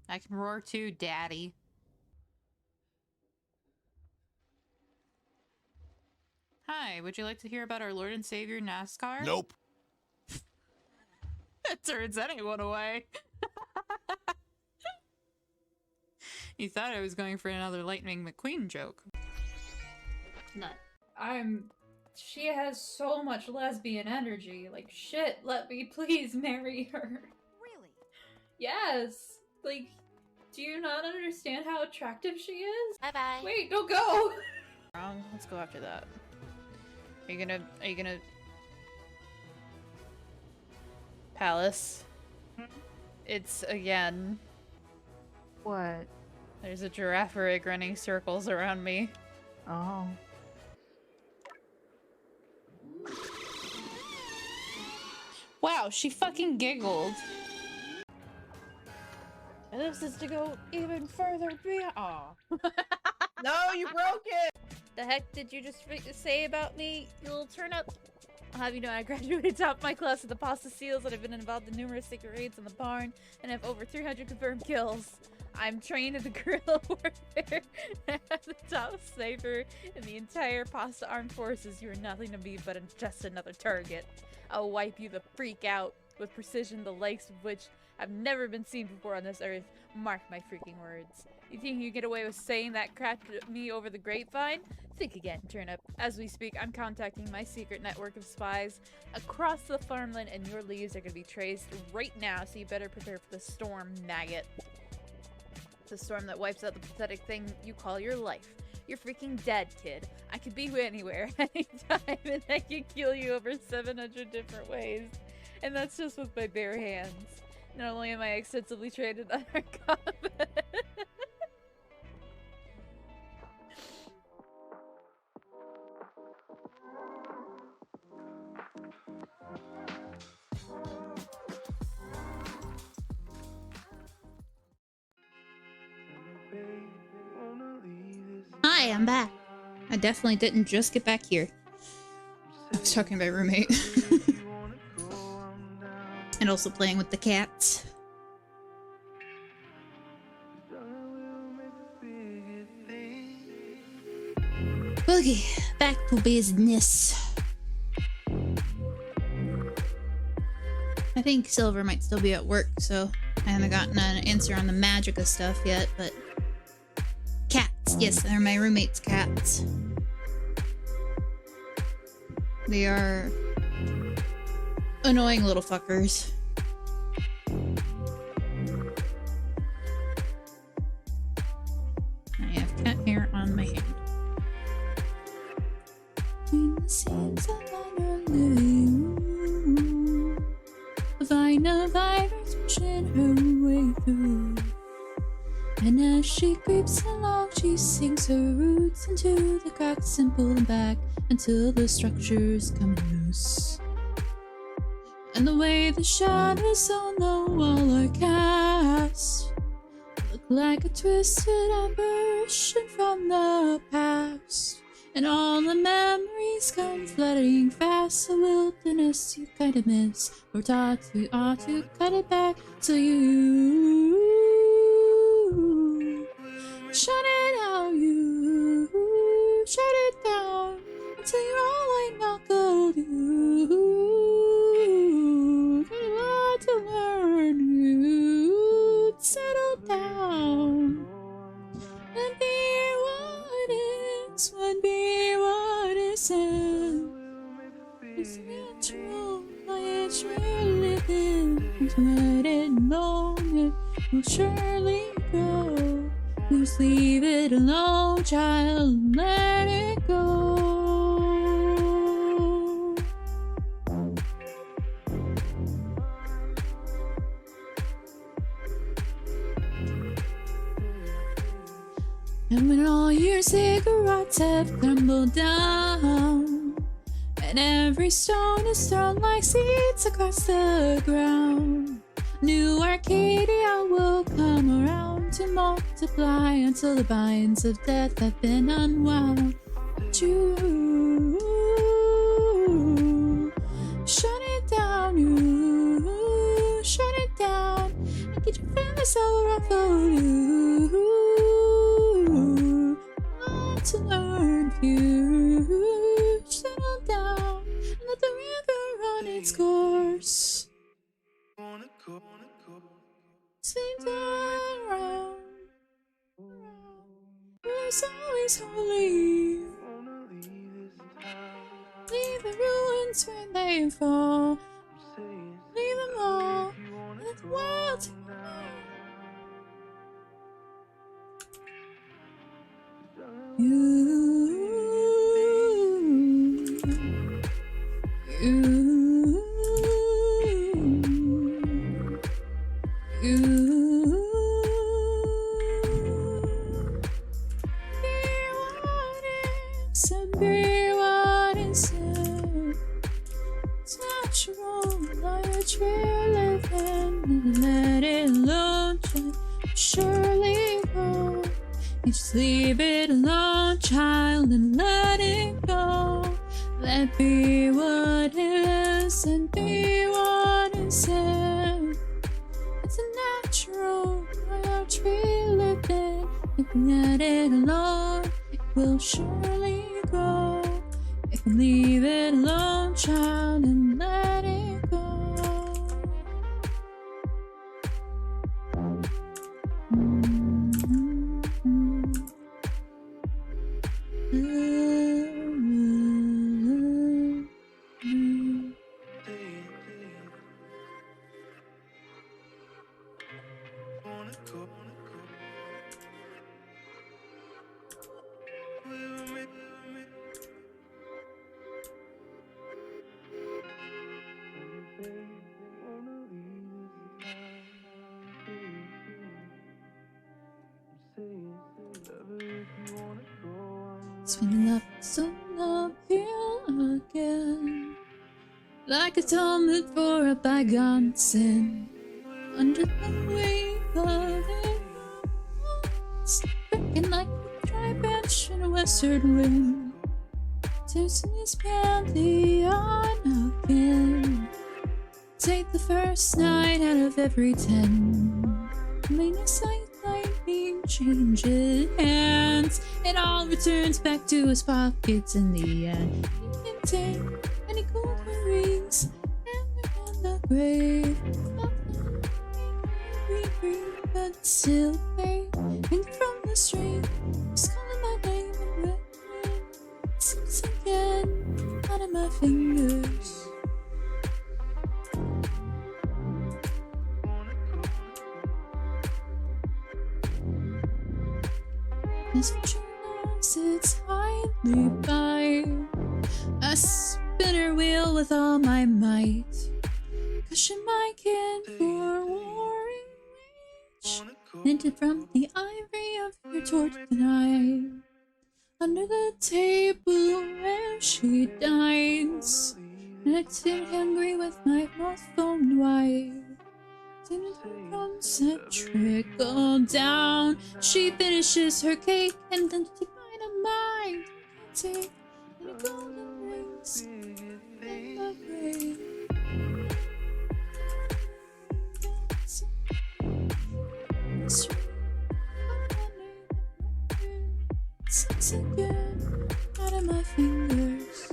I can roar too, daddy. Hi, would you like to hear about our Lord and Savior NASCAR? Nope. That turns anyone away. You thought I was going for another Lightning McQueen joke. Nut. She has so much lesbian energy. Like, shit, let me please marry her. Really? Yes! Like, do you not understand how attractive she is? Bye-bye. Wait, don't go! Wrong. Let's go after that. Are you gonna... Palace. It's again. What? There's a giraffe rig running circles around me. Oh. Wow, she fucking giggled. And this is to go even further beyond. Aw. No, you broke it! The heck did you just say about me, you little turnip? I'll have you know I graduated top of my class with the pasta seals and I've been involved in numerous secret raids on the barn and have over 300 confirmed kills. I'm trained in the guerrilla warfare and I'm the top sniper in the entire pasta armed forces. You are nothing to me but just another target. I'll wipe you the freak out with precision the likes of which have never been seen before on this earth. Mark my freaking words. You think you get away with saying that crap to me over the grapevine? Think again, Turnip. As we speak, I'm contacting my secret network of spies across the farmland and your leaves are going to be traced right now, so you better prepare for the storm, maggot. The storm that wipes out the pathetic thing you call your life. You're freaking dead, kid. I could be anywhere, anytime, and I can kill you over 700 different ways. And that's just with my bare hands. Not only am I extensively trained in other combat. Hi, I'm back. I definitely didn't just get back here. I was talking about roommate. And also playing with the cats. Okay, back to business. I think Silver might still be at work, so I haven't gotten an answer on the Magica stuff yet, but... Cats! Yes, they're my roommate's cats. They are... annoying little fuckers. I have cat hair on my hand. Between the scenes of minor living, find a virus pushing her way through. And as she creeps along, she sinks her roots into the cracks and pull them back until the structures come loose. And the way the shadows on the wall are cast look like a twisted apparition from the past. And all the memories come flooding fast. The wilderness you kind of miss, or taught you ought to cut it back so you shut it out, you shut it down until you're all white knuckled. You got a lot to learn. You settle down and be what is, what be what isn't. It's natural, it's really thin. Let it alone, it will surely grow. Just leave it alone, child, let it go. And when all your cigarettes have crumbled down, and every stone is thrown like seeds across the ground, new Arcadia will come around to multiply until the binds of death have been unwound. You shut it down, you shut it down, and get your feelings all ruffled. You want to learn, you settle down and let the river run its course. Seems around, there's always holy. Leave the ruins when they fall. Leave them all, and let the world take just leave it alone, child, and let it go. Let be what is and be what isn't. It's a natural tree living. If you let it alone, it will surely grow. If you leave it alone, child, and let it go. Swing up, so uphill again, like a atonement for a bygone sin. Under the weight of it, breaking like a dry branch in a western wind. Takes this pantheon again. Take the first 9 out of every 10. Minus like lightning changes hands. It all returns back to his pockets in the end. He can take any golden rings and in the grave. But still fade from the street. Just calling my name and red slips again out of my fingers. As fortune sits idly by a spinner wheel with all my might, cushion my kin for warring wage, knitted from the ivory of your torch tonight. Under the table where she dines, next in hungry with my mouth foamed wide. Crumbs that trickle down. She finishes her cake and then to find a mind. Take any golden rings in the grave. Slips again out of my fingers.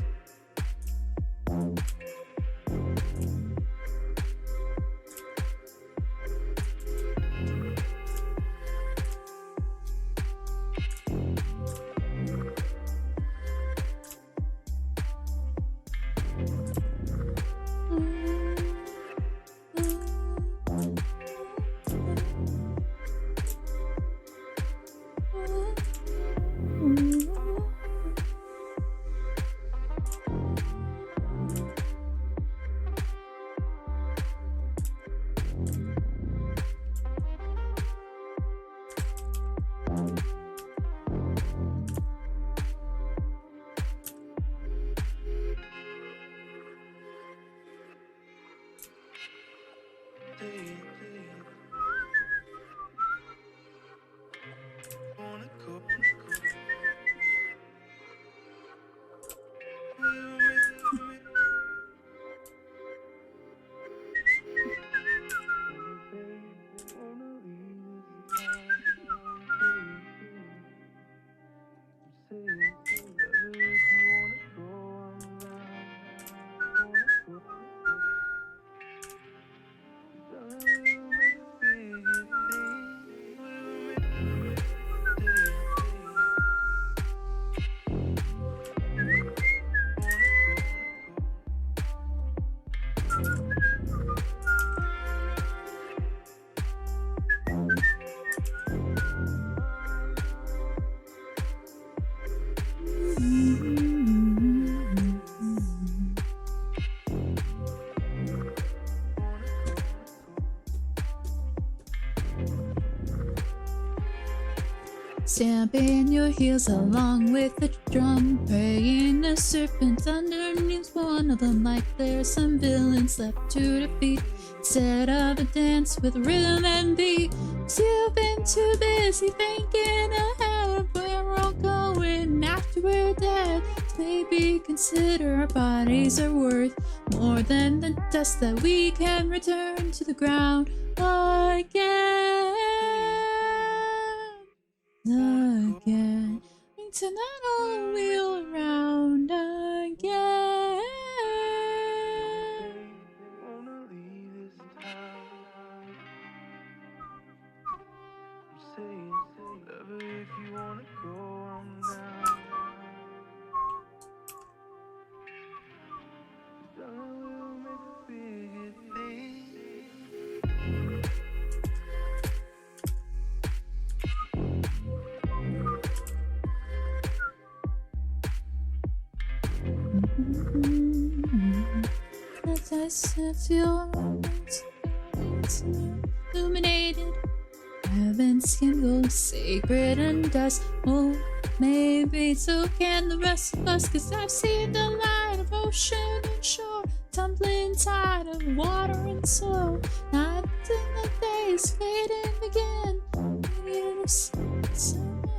Stamping your heels along with the drum, praying the serpent underneath one of them, like there's some villains left to defeat. Instead of a dance with rhythm and beat, 'cause you've been too busy thinking ahead where we're all going after we're dead. Maybe consider our bodies are worth more than the dust that we can return to the ground again. Again, turn that old wheel around again. As your eyes illuminated, heaven's kindle sacred and dust. Oh, maybe so can the rest of us, 'cause I've seen the light of ocean and shore, tumbling tide of water and soul. Not in the days fading again.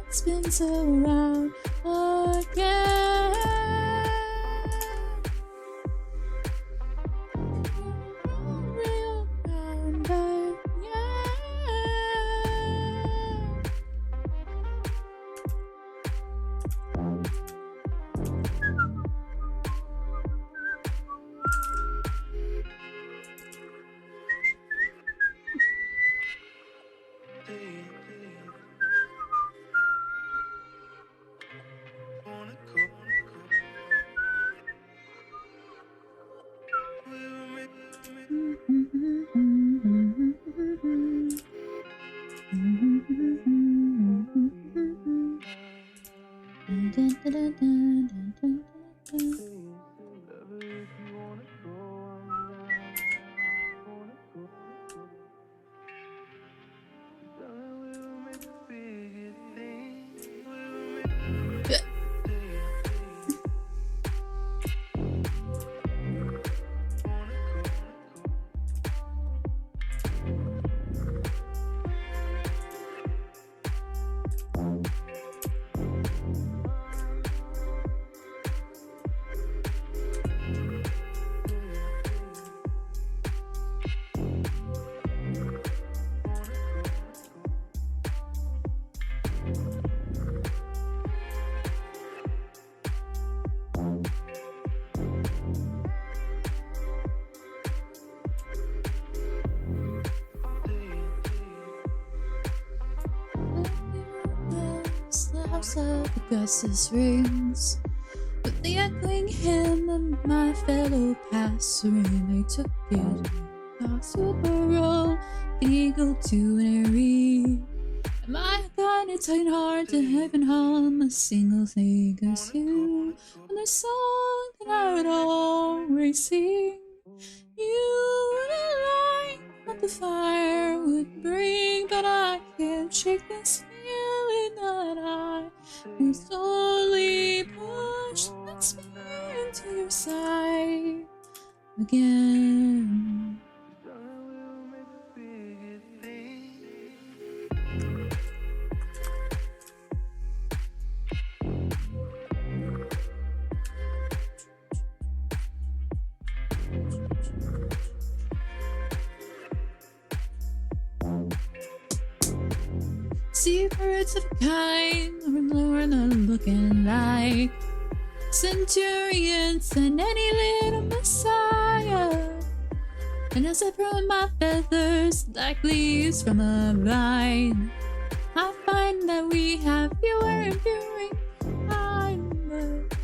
It's been so long again. Real ground, but yeah. The house of Augustus rings with the echoing hymn of my fellow passering. I took it across a roll, an eagle to an airy. Am I kind of tight heart to heaven hum a single thing as you? And the song that I would always sing. You and a light that the fire would bring, but I can't shake this feeling that I will slowly push that spirit to your side again. Secrets of a kind, Lord, not looking like centurions and any little messiah. And as I prune my feathers like leaves from a vine, I find that we have fewer and fewer time. But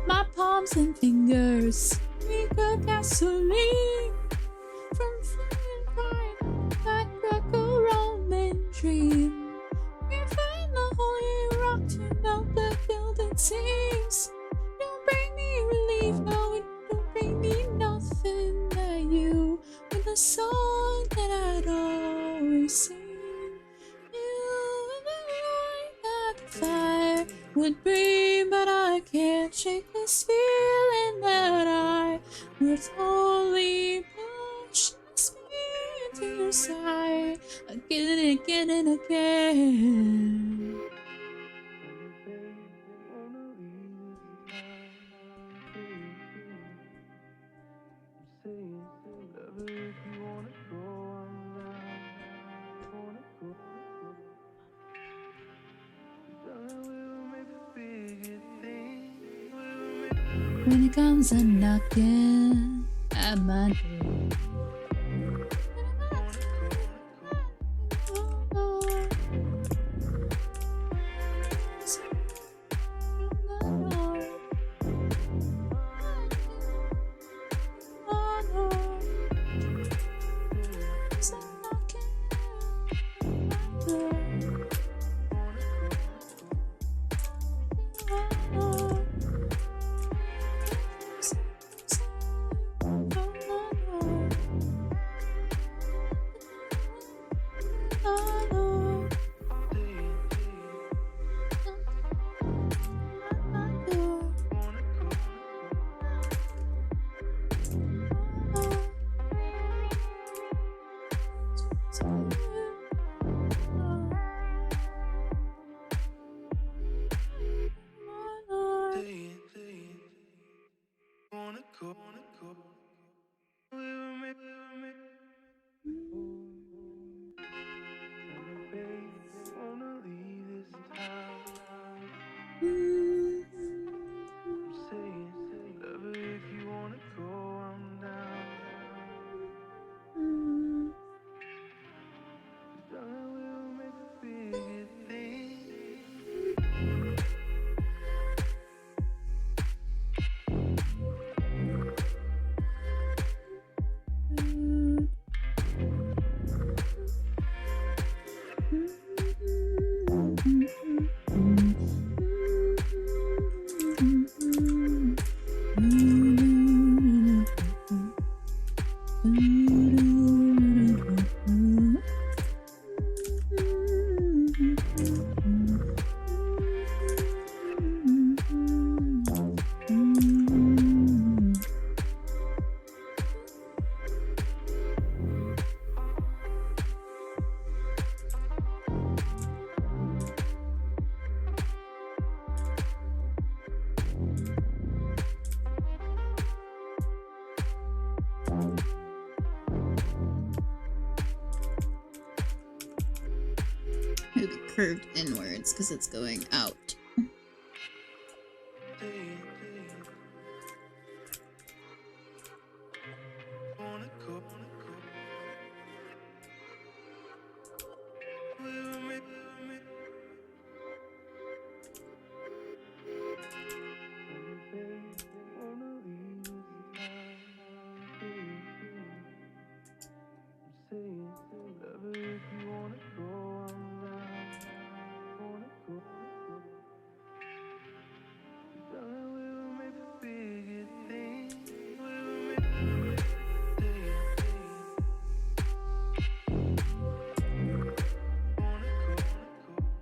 my palms and fingers reek of gasoline from flaming pine, that Greco-Roman dream. You find the holy rock to melt the gilded seams. Don't bring me relief, no, it don't bring me nothing that you, with the song that I'd always sing. You and the light that the fire would bring, but I can't shake this feeling that I would only push the spirit to your side again and again and again. When it comes a knocking at my door, It'll be curved inwards because it's going out.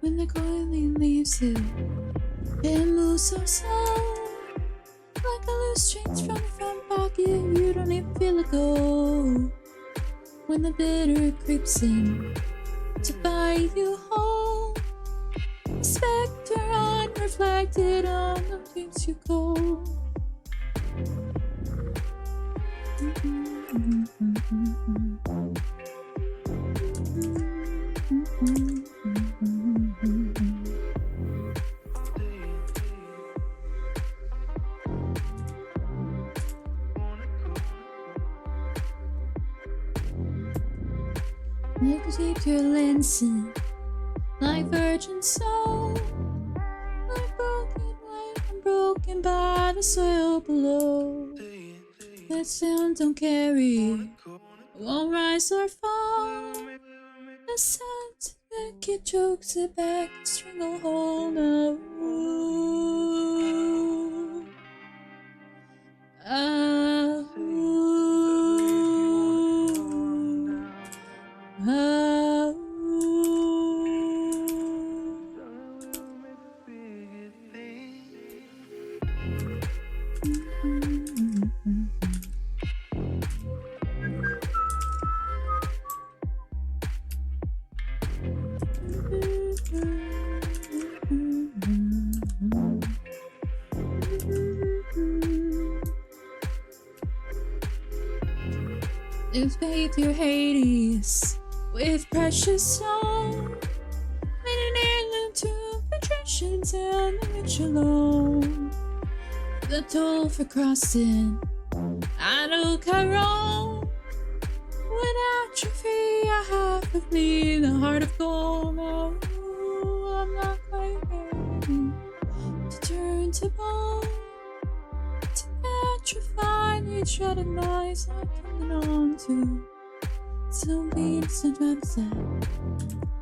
When the coiling leaves you, it moves so slow. Like a loose change from your front pocket, you don't even feel it go. When the bitter creeps in to buy you home, the specter unreflected on them keeps you cold. Like a deep your lancing, like virgin soul, like broken white and broken by the soil below. That sound don't carry, won't rise or fall. The scent that keep chokes it back, stranglehold of If bathe your Hades with precious stone, made an heirloom to patricians and the rich alone. The toll for crossing Idle Chiron would atrophy a half of me, the heart of gold. Oh, I'm not quite ready to turn to bone, to petrify the shredded lies I'm clinging on to. So be distant upset,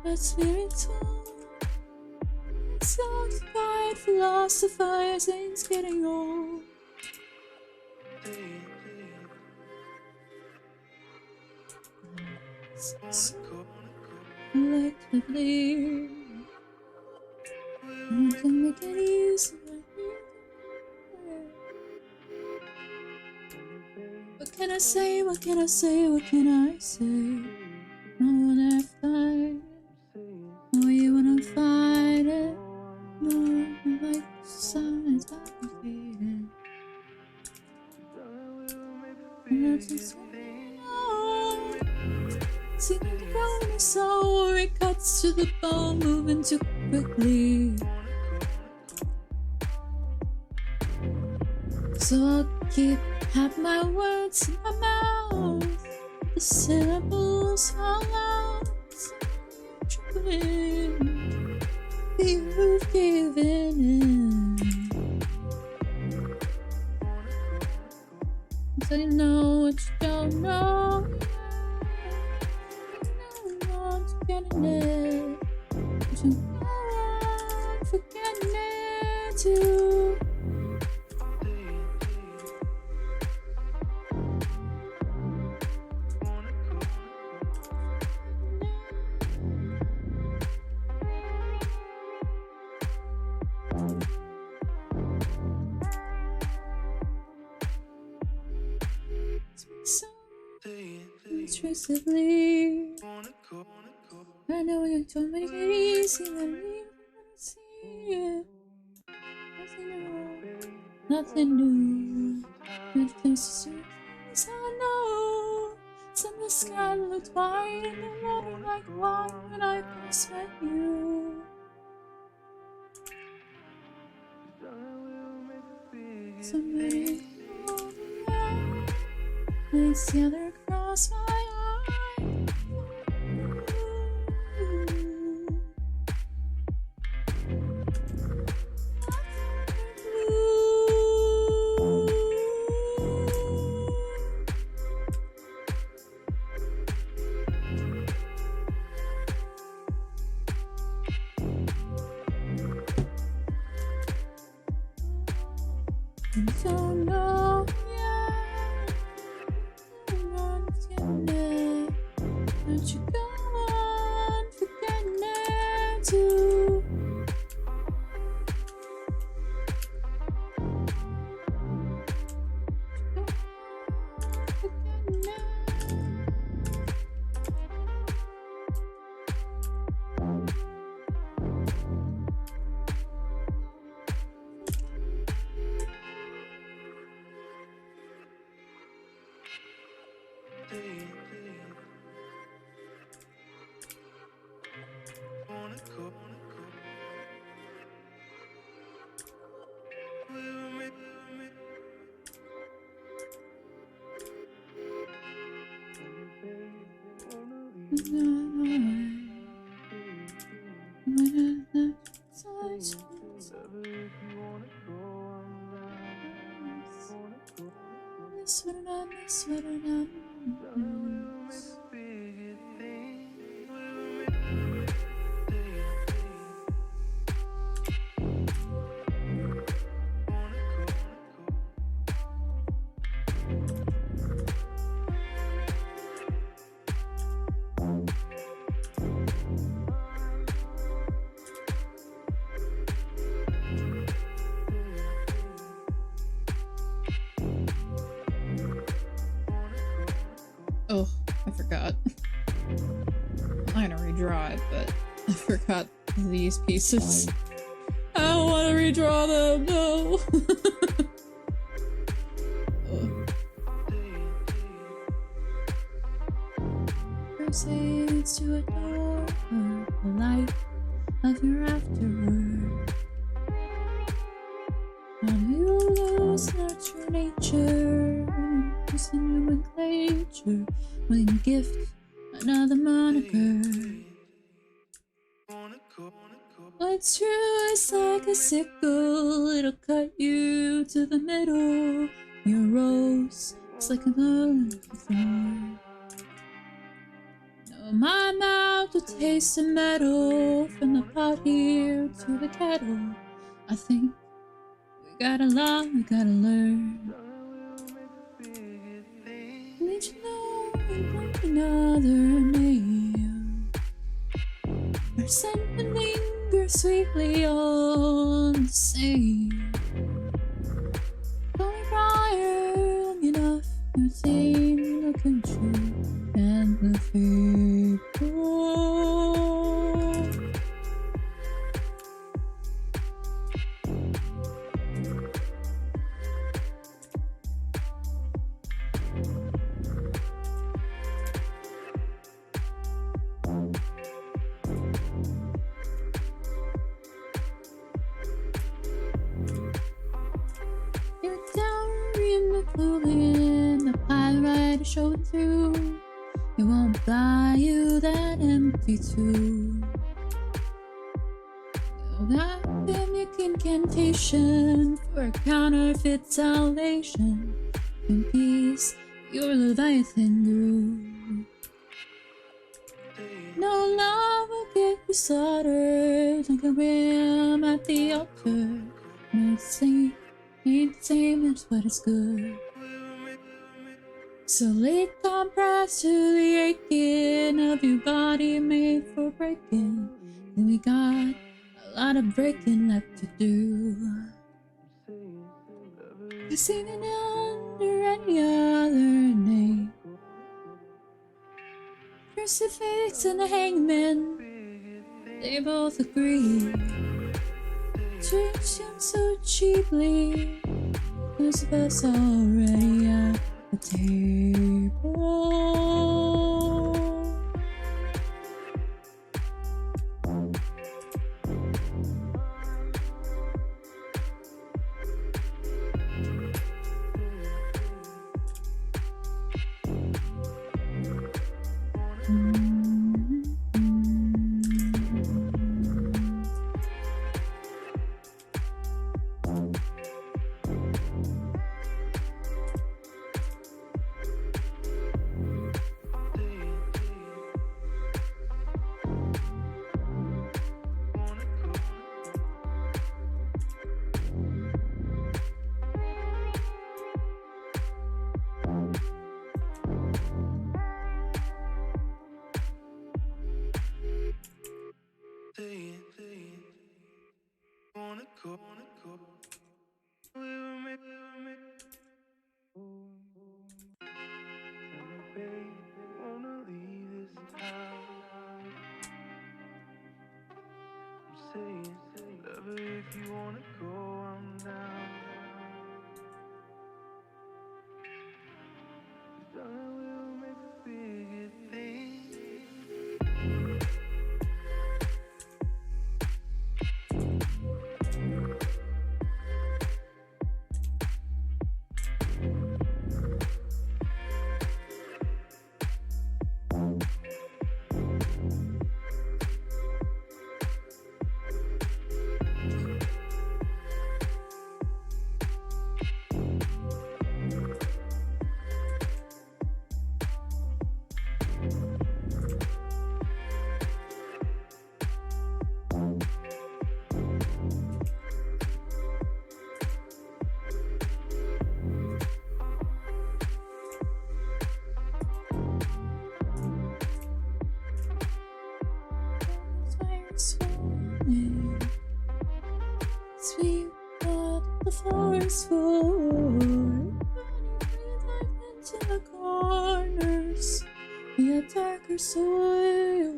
but spirit's full. Sanctified philosophizing's getting old. Collectively, I can make it easy. What can I say? What can I say? What can I say? No one ever fight it. No, you wanna fight it. No, like the sun is battlefield. And that's what's going on. See the ground is so it cuts to the bone, moving too quickly. So I'll keep have my words in my mouth. The syllables fall out, trickling. You've given in. So you know what you don't know. You know I'm forgetting it. But you know I'm forgetting it too. intrusively. I know you told me to get easy, but I need to see it. Nothing new. If there's certain things I know. Some of the sky looked white and the water like wine when I first met you. Somebody told me that it's the other across my eye. I don't know yet. I'm not getting it. But you go on forgetting it too. Forgetting it. Oh, I forgot. I'm gonna redraw it, but I forgot these pieces. I don't want to redraw them, no! Proceeds to adore the light of your afterword. How do you lose nurture nature? Lose the nomenclature when you gift another moniker. What's true is like a sickle, it'll cut you to the middle. Your rose is like a bone of thorn. No, my mouth will taste the metal from the pot here to the kettle. I think we got a lot we gotta learn. Need you know we want another name. Our scent will linger sweetly on the same. Going prior long enough, your theme will come true and the people. Your dowry and the clothing and the pyrite showing through. It won't buy you that empty too. No, that mimic incantation for a counterfeit salvation. In peace, your Leviathan grew. No love will get you slaughtered like a ram at the altar. No, it's ain't the same as what is good. So lay compressed to the aching of your body made for breaking. And we got a lot of breaking left to do. I've seen it under any other name. Crucifix and the hangman, they both agree. Treats him so cheaply. Most of us already at the table. Sweep up the forest floor, into the corners, the darker soil.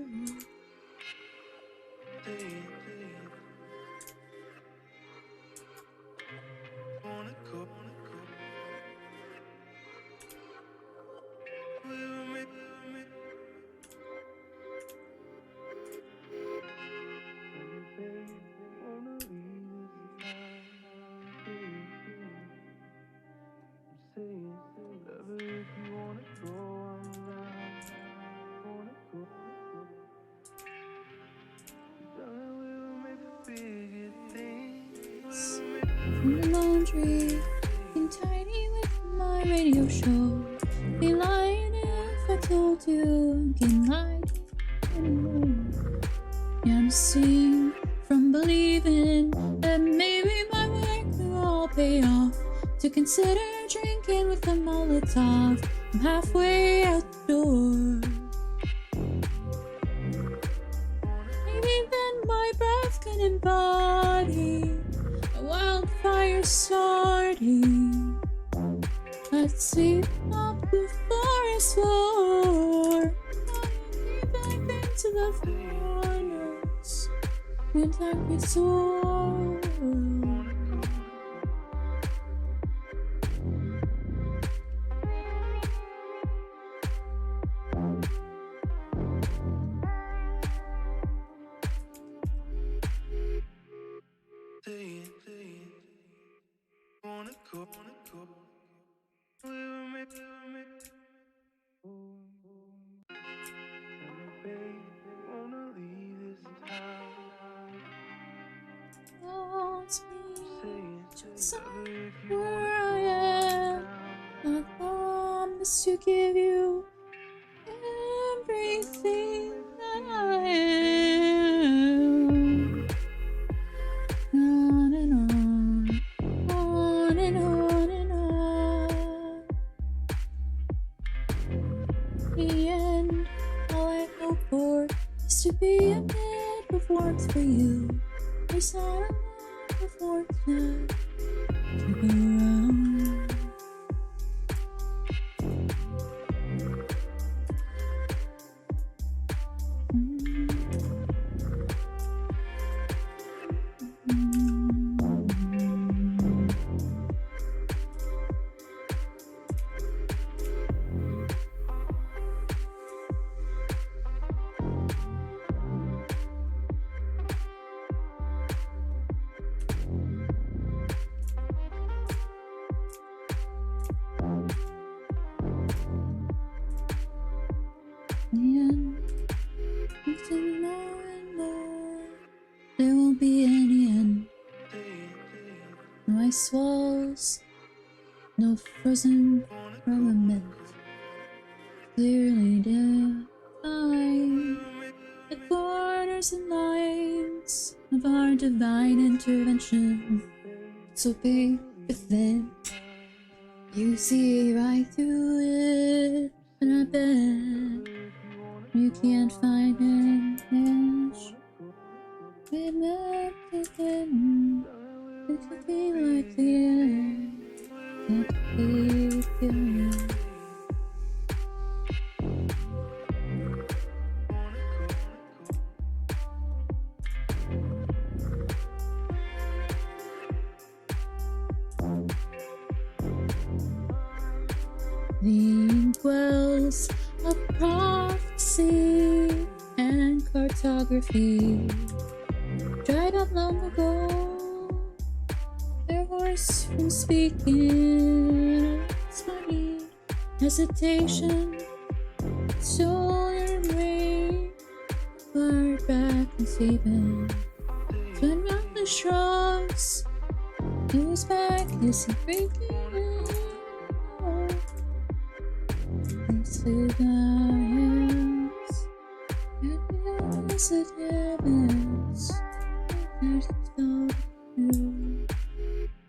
From the laundry, being tidy with my radio show. Be lying if I told you I'm getting light anymore. Yeah, I'm seeing from believing that maybe my work will all pay off. To consider drinking with a Molotov. I'm halfway out the door. Maybe then my breath can embody a wildfire starting. Let's sweep up the forest floor. Back into the corners. When time gets old. Wants me just where I am. I promise to give you everything that I am. On and on, on and on and on. In the end, all I hope for is to be a bit of warmth for you. There's not a lot of warmth now to go around. In the end, nothing more and more. There won't be any end. No ice walls, no frozen firmament. Clearly defined the corners and lines of our divine intervention. So be within. You see right through it, and I bet you can't find an inch. We're not again. It could be like the end. It could be feeling. The inkwells of prophecy and cartography dried up long ago. Their voice from speaking, funny hesitation, shoulder blade, far back and sleeping. When round the shrugs, whose back is breaking. To the hands, and the opposite heavens. There's no you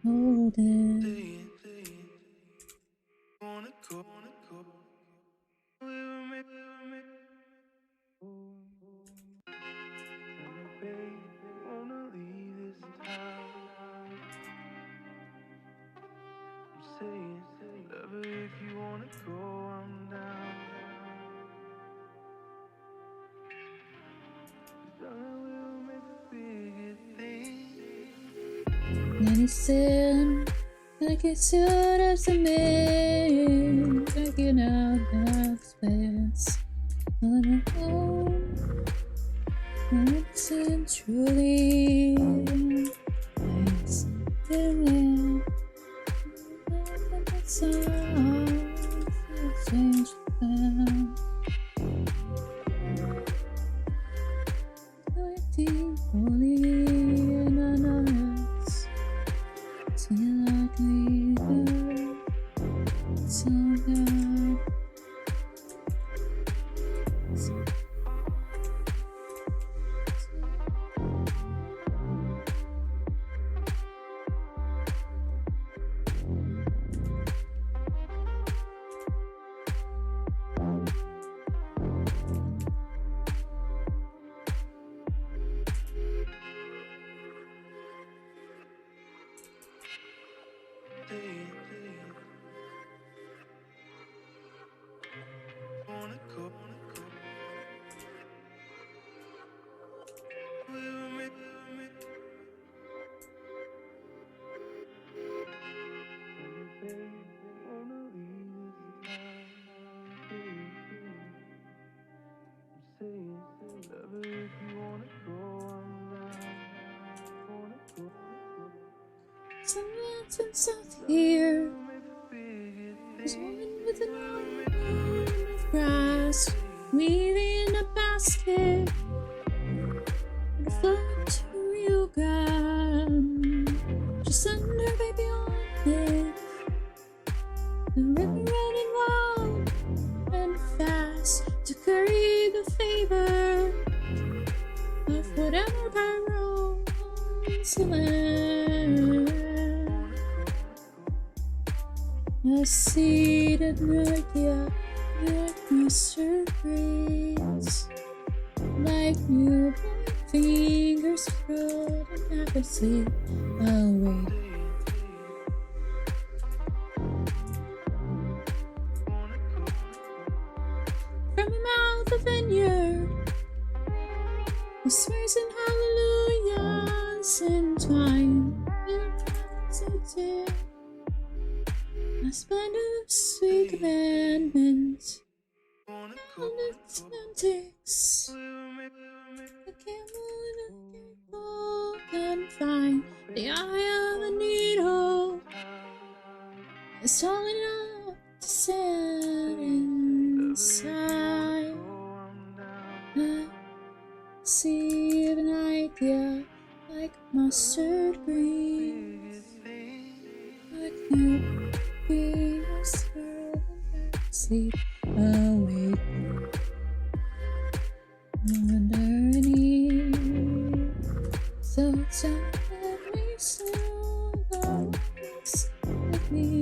hold it. If you wanna go, I'm down. We'll make a bigger thing. Medicine, like it should have some men, taking out the expense. On the home, medicine truly nice. The change them. Holy anonymous, singing like we do, so good. Some mountains out here. There's a woman with an arm of grass, weaving a basket and a float to Rio Grande. Just send her baby on it. The river running wild and fast to curry the favor of whatever pyro wants to land. A seed of Nordia, like Mr. Breeze, like newborn fingers curled and never sleep away. From the mouth of vineyard, whispers and hallelujahs entwined with dear. A splendor of sweet commandments and its antics. The camel in a careful can find the eye of a needle. It's tall enough to stand inside. mustard green. I can't be asleep, sleep awake underneath. So tell me so with me.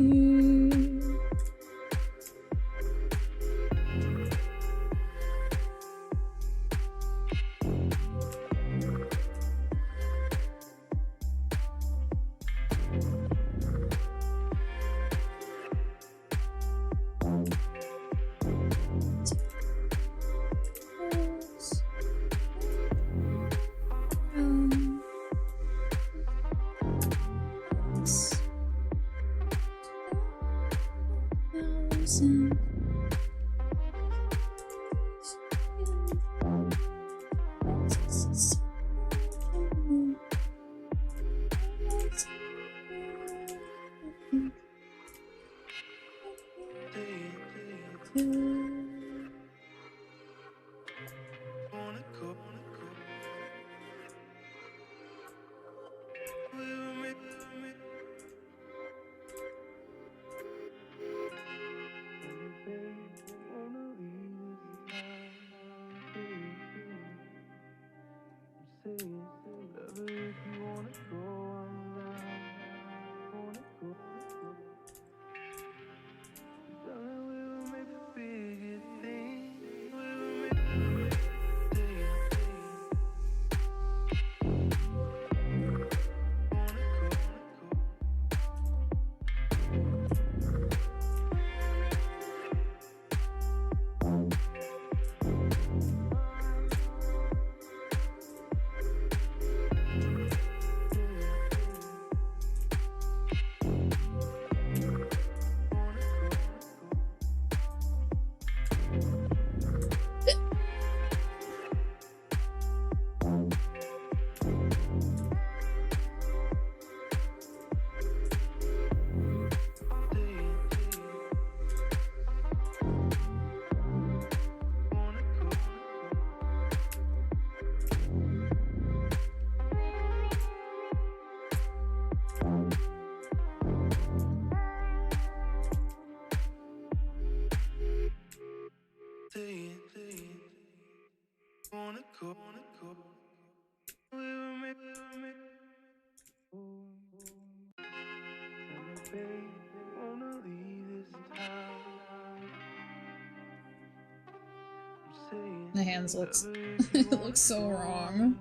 The hands looks it looks so wrong.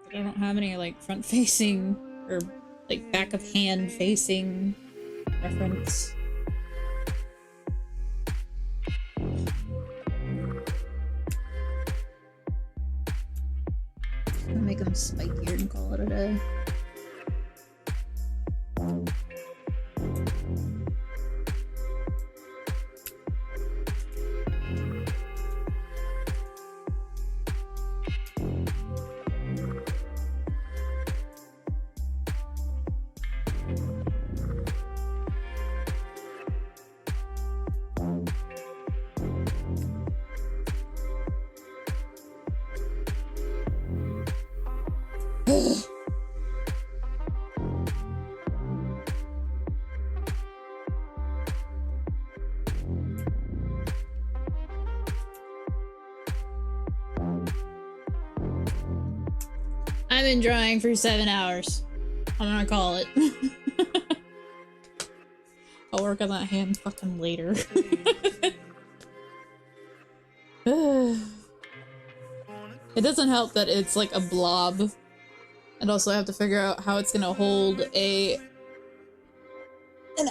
I don't have any like front facing or like back of hand facing reference. I'm gonna make them spikier and call it a day. I've been drawing for 7 hours. I'm gonna call it. I'll work on that hand fucking later. It doesn't help that it's like a blob. And also I have to figure out how it's gonna hold an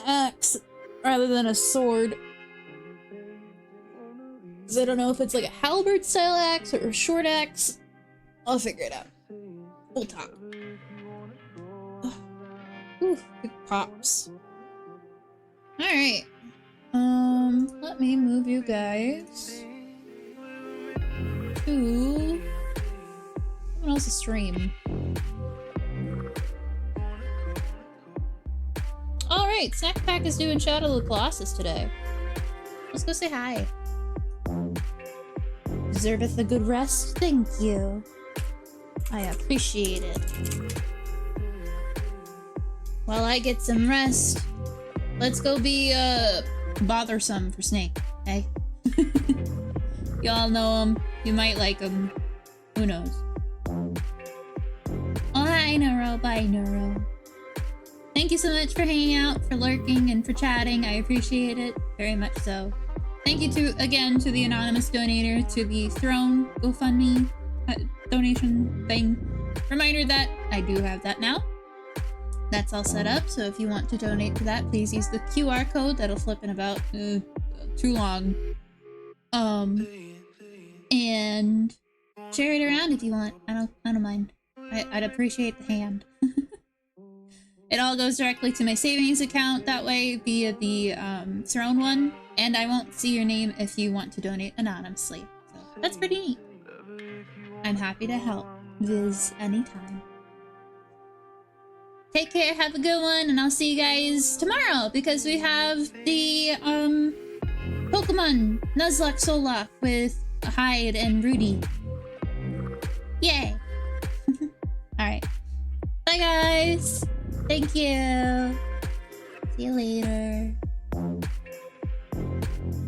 axe rather than a sword. Because I don't know if it's like a halberd style axe or a short axe. I'll figure it out. We'll talk. Ooh, big pops. Alright. Let me move you guys to someone else's stream. Alright, Snack Pack is doing Shadow of the Colossus today. Let's go say hi. Deserveth a good rest? Thank you. I appreciate it. While I get some rest, let's go be bothersome for Snake, okay? Y'all know him. You might like him. Who knows? Oh, hi, Neuro. Bye, Neuro. Thank you so much for hanging out, for lurking, and for chatting. I appreciate it very much so. Thank you again to the anonymous donator to the Throne GoFundMe donation thing. Reminder that I do have that now. That's all set up, so if you want to donate to that, please use the QR code that'll flip in about too long. And share it around if you want. I don't mind. I'd appreciate the hand. It all goes directly to my savings account that way via the Throne one, and I won't see your name if you want to donate anonymously. So that's pretty neat. I'm happy to help. Viz anytime. Take care, have a good one, and I'll see you guys tomorrow because we have the Pokemon Nuzlocke Sollock with Hyde and Rudy. Yay! Alright. Bye guys! Thank you! See you later.